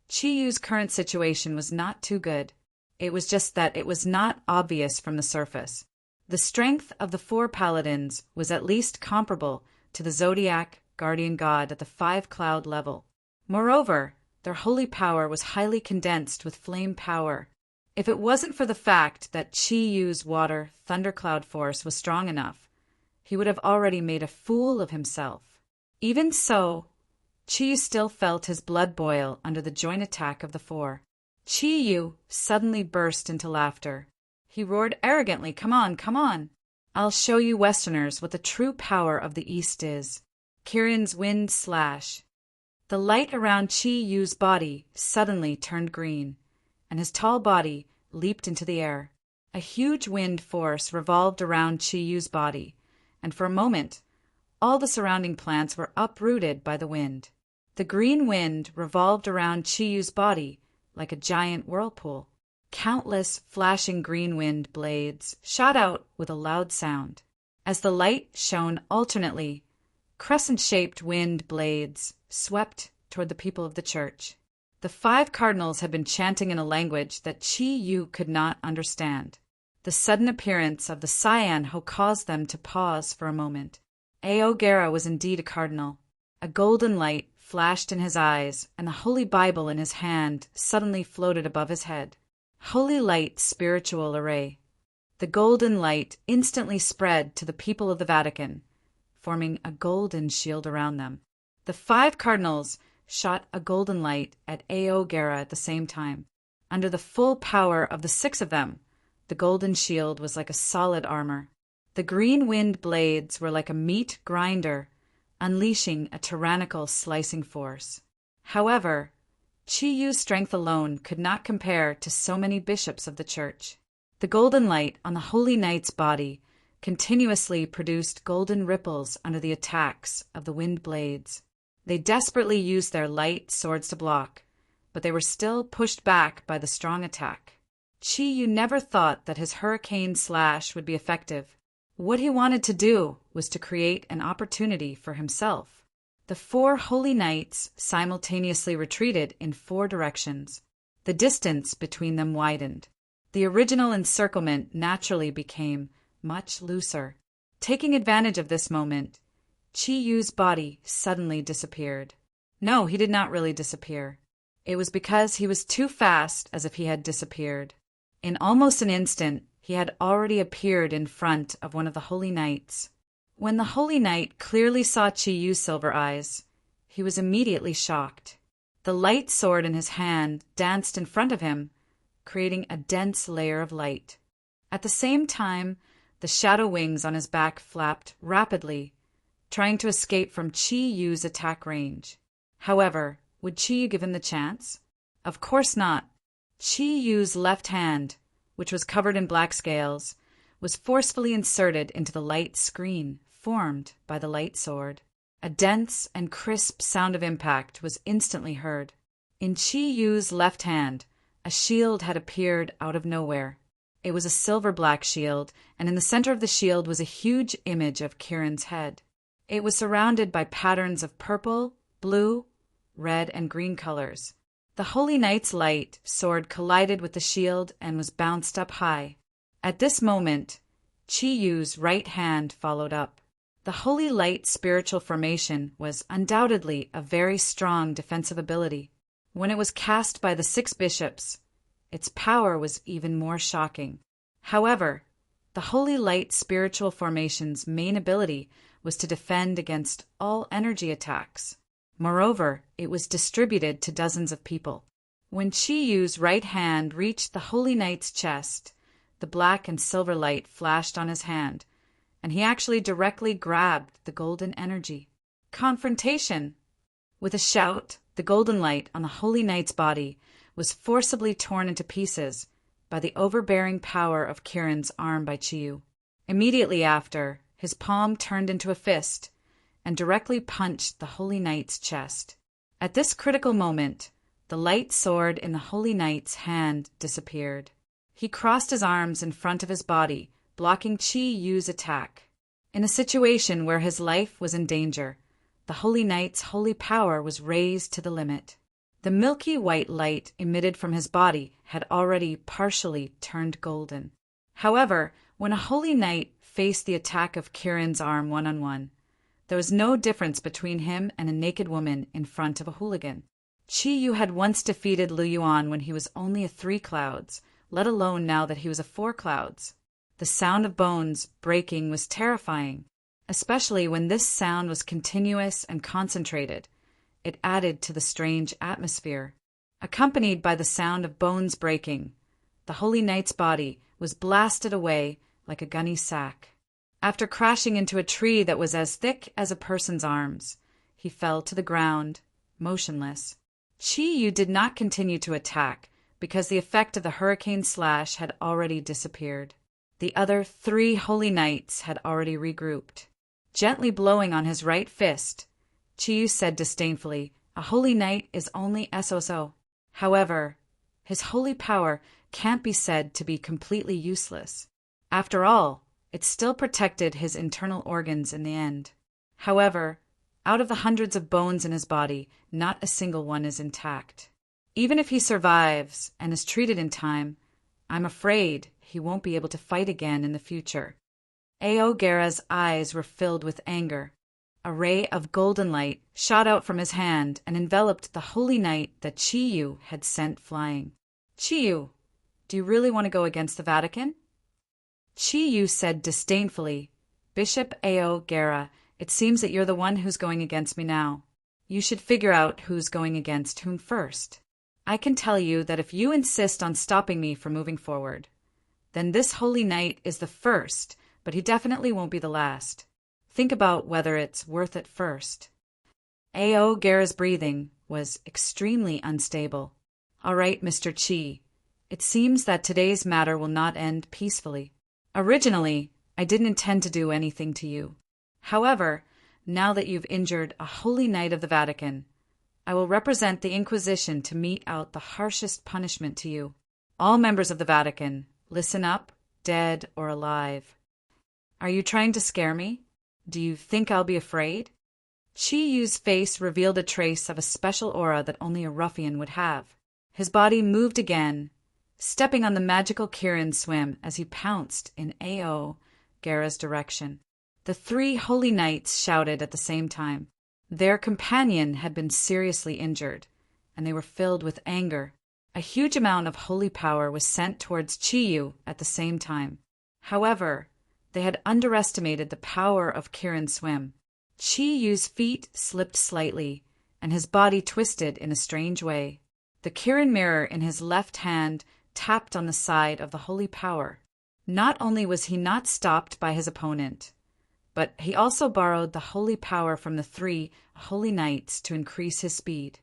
Chi Yu's current situation was not too good. It was just that it was not obvious from the surface. The strength of the 4 paladins was at least comparable to the Zodiac guardian god at the 5-cloud level. Moreover, their holy power was highly condensed with flame power. If it wasn't for the fact that Chi Yu's water thundercloud force was strong enough, he would have already made a fool of himself. Even so, Chi Yu still felt his blood boil under the joint attack of the 4. Chi Yu suddenly burst into laughter. He roared arrogantly, "Come on, come on! I'll show you Westerners what the true power of the East is." Kirin's wind slash. The light around Chi Yu's body suddenly turned green, and his tall body leaped into the air. A huge wind force revolved around Chi Yu's body, and for a moment, all the surrounding plants were uprooted by the wind. The green wind revolved around Chi Yu's body like a giant whirlpool. Countless flashing green wind blades shot out with a loud sound. As the light shone alternately, crescent-shaped wind blades swept toward the people of the church. The 5 cardinals had been chanting in a language that Chi-Yu could not understand. The sudden appearance of the Cyan Ho caused them to pause for a moment. Aogera was indeed a cardinal. A golden light flashed in his eyes, and the Holy Bible in his hand suddenly floated above his head. Holy light spiritual array. The golden light instantly spread to the people of the Vatican, forming a golden shield around them. The 5 cardinals shot a golden light at Aogera at the same time. Under the full power of the 6 of them, the golden shield was like a solid armor. The green wind blades were like a meat grinder, unleashing a tyrannical slicing force. However, Chi-Yu's strength alone could not compare to so many bishops of the church. The golden light on the Holy Knight's body continuously produced golden ripples under the attacks of the wind blades. They desperately used their light swords to block, but they were still pushed back by the strong attack. Chi-Yu never thought that his hurricane slash would be effective. What he wanted to do was to create an opportunity for himself. The 4 holy knights simultaneously retreated in 4 directions. The distance between them widened. The original encirclement naturally became much looser. Taking advantage of this moment, Chi-Yu's body suddenly disappeared. No, he did not really disappear. It was because he was too fast as if he had disappeared. In almost an instant, he had already appeared in front of one of the holy knights. When the holy knight clearly saw Chi-Yu's silver eyes, he was immediately shocked. The light sword in his hand danced in front of him, creating a dense layer of light. At the same time, the shadow wings on his back flapped rapidly, trying to escape from Chi-Yu's attack range. However, would Chi-Yu give him the chance? Of course not. Chi-Yu's left hand, which was covered in black scales, was forcefully inserted into the light screen formed by the light sword. A dense and crisp sound of impact was instantly heard. In Chi-Yu's left hand, a shield had appeared out of nowhere. It was a silver-black shield, and in the center of the shield was a huge image of Kirin's head. It was surrounded by patterns of purple, blue, red, and green colors. The Holy Knight's light sword collided with the shield and was bounced up high. At this moment, Chi-Yu's right hand followed up. The Holy Light spiritual formation was undoubtedly a very strong defensive ability. When it was cast by the 6 bishops, its power was even more shocking. However, the Holy Light spiritual formation's main ability was to defend against all energy attacks. Moreover, it was distributed to dozens of people. When Chi-Yu's right hand reached the Holy Knight's chest, the black and silver light flashed on his hand, and he actually directly grabbed the golden energy. Confrontation! With a shout, the golden light on the Holy Knight's body was forcibly torn into pieces by the overbearing power of Kirin's arm by Chi-Yu. Immediately after, his palm turned into a fist and directly punched the Holy Knight's chest. At this critical moment, the light sword in the Holy Knight's hand disappeared. He crossed his arms in front of his body, blocking Chi-Yu's attack. In a situation where his life was in danger, the Holy Knight's holy power was raised to the limit. The milky white light emitted from his body had already partially turned golden. However, when a Holy Knight faced the attack of Kirin's arm one-on-one, there was no difference between him and a naked woman in front of a hooligan. Chi-Yu had once defeated Lu Yuan when he was only a 3 clouds, let alone now that he was a 4 clouds. The sound of bones breaking was terrifying, especially when this sound was continuous and concentrated. It added to the strange atmosphere. Accompanied by the sound of bones breaking, the Holy Knight's body was blasted away like a gunny sack. After crashing into a tree that was as thick as a person's arms, he fell to the ground, motionless. Chi-Yu did not continue to attack because the effect of the hurricane slash had already disappeared. The other 3 holy knights had already regrouped. Gently blowing on his right fist, Chi-Yu said disdainfully, "A holy knight is only SOSO." However, his holy power can't be said to be completely useless. After all, it still protected his internal organs in the end. However, out of the hundreds of bones in his body, not a single one is intact. Even if he survives and is treated in time, I'm afraid he won't be able to fight again in the future. Aogera's eyes were filled with anger. A ray of golden light shot out from his hand and enveloped the holy knight that Chiyu had sent flying. Chiyu, do you really want to go against the Vatican? Chiyu said disdainfully, Bishop Aogera, it seems that you're the one who's going against me now. You should figure out who's going against whom first. I can tell you that if you insist on stopping me from moving forward, then this holy knight is the first, but he definitely won't be the last. Think about whether it's worth it first. Aogera's breathing was extremely unstable. All right, Mr. Chi. It seems that today's matter will not end peacefully. Originally, I didn't intend to do anything to you. However, now that you've injured a holy knight of the Vatican, I will represent the Inquisition to mete out the harshest punishment to you. All members of the Vatican, listen up, dead or alive. Are you trying to scare me? Do you think I'll be afraid? Chiyu's face revealed a trace of a special aura that only a ruffian would have. His body moved again, stepping on the magical Kirin swim as he pounced in Aogera's direction. The three holy knights shouted at the same time. Their companion had been seriously injured, and they were filled with anger. A huge amount of holy power was sent towards Chiyu at the same time. However, they had underestimated the power of Kirin's swim. Chiyu's feet slipped slightly, and his body twisted in a strange way. The Kirin mirror in his left hand tapped on the side of the holy power. Not only was he not stopped by his opponent, but he also borrowed the holy power from the three holy knights to increase his speed.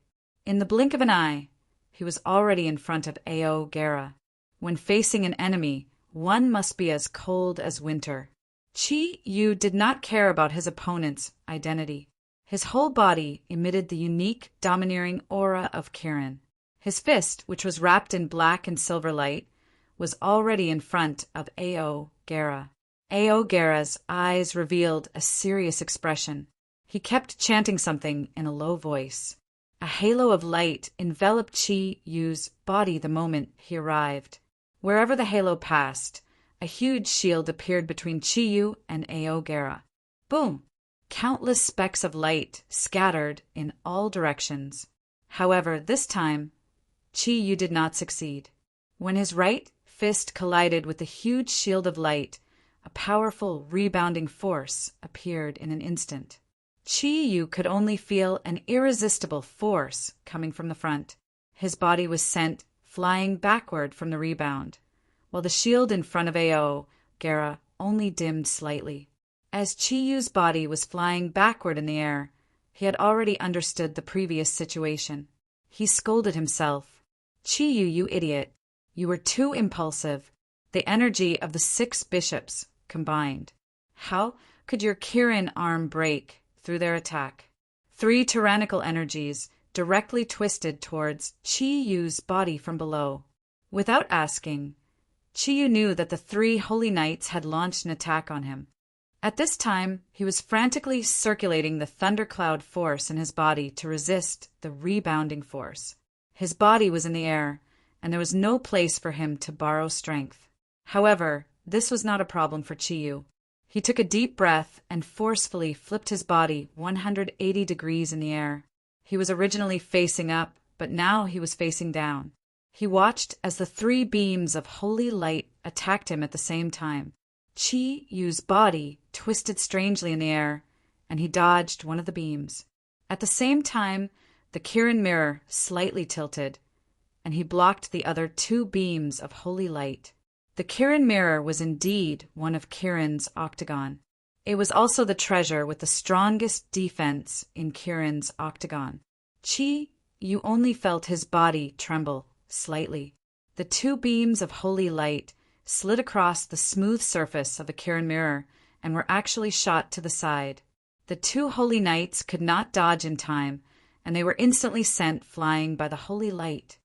In the blink of an eye, he was already in front of Aogera. When facing an enemy, one must be as cold as winter. Chiyu did not care about his opponent's identity. His whole body emitted the unique, domineering aura of Kirin. His fist, which was wrapped in black and silver light, was already in front of Aogera. Aogera's eyes revealed a serious expression. He kept chanting something in a low voice. A halo of light enveloped Chiyu's body the moment he arrived. Wherever the halo passed, a huge shield appeared between Chiyu and Aogera. Boom! Countless specks of light scattered in all directions. However, this time, Chiyu did not succeed. When his right fist collided with the huge shield of light, a powerful rebounding force appeared in an instant. Chiyu could only feel an irresistible force coming from the front. His body was sent flying backward from the rebound, while the shield in front of Aogera only dimmed slightly. As Chiyu's body was flying backward in the air, he had already understood the previous situation. He scolded himself. Chiyu, you idiot. You were too impulsive. The energy of the 6 bishops combined. How could your Kirin arm break through their attack? 3 tyrannical energies directly twisted towards Chiyu's body from below. Without asking, Chiyu knew that the 3 holy knights had launched an attack on him. At this time, he was frantically circulating the thundercloud force in his body to resist the rebounding force. His body was in the air, and there was no place for him to borrow strength. However, this was not a problem for Chiyu. He took a deep breath and forcefully flipped his body 180 degrees in the air. He was originally facing up, but now he was facing down. He watched as the 3 beams of holy light attacked him at the same time. Chiyu's body twisted strangely in the air, and he dodged one of the beams. At the same time, the Kirin mirror slightly tilted, and he blocked the other 2 beams of holy light. The Kirin mirror was indeed one of Kirin's octagon. It was also the treasure with the strongest defense in Kirin's octagon. Chiyu only felt his body tremble slightly. The 2 beams of holy light slid across the smooth surface of the Kirin mirror and were actually shot to the side. The 2 holy knights could not dodge in time, and they were instantly sent flying by the holy light.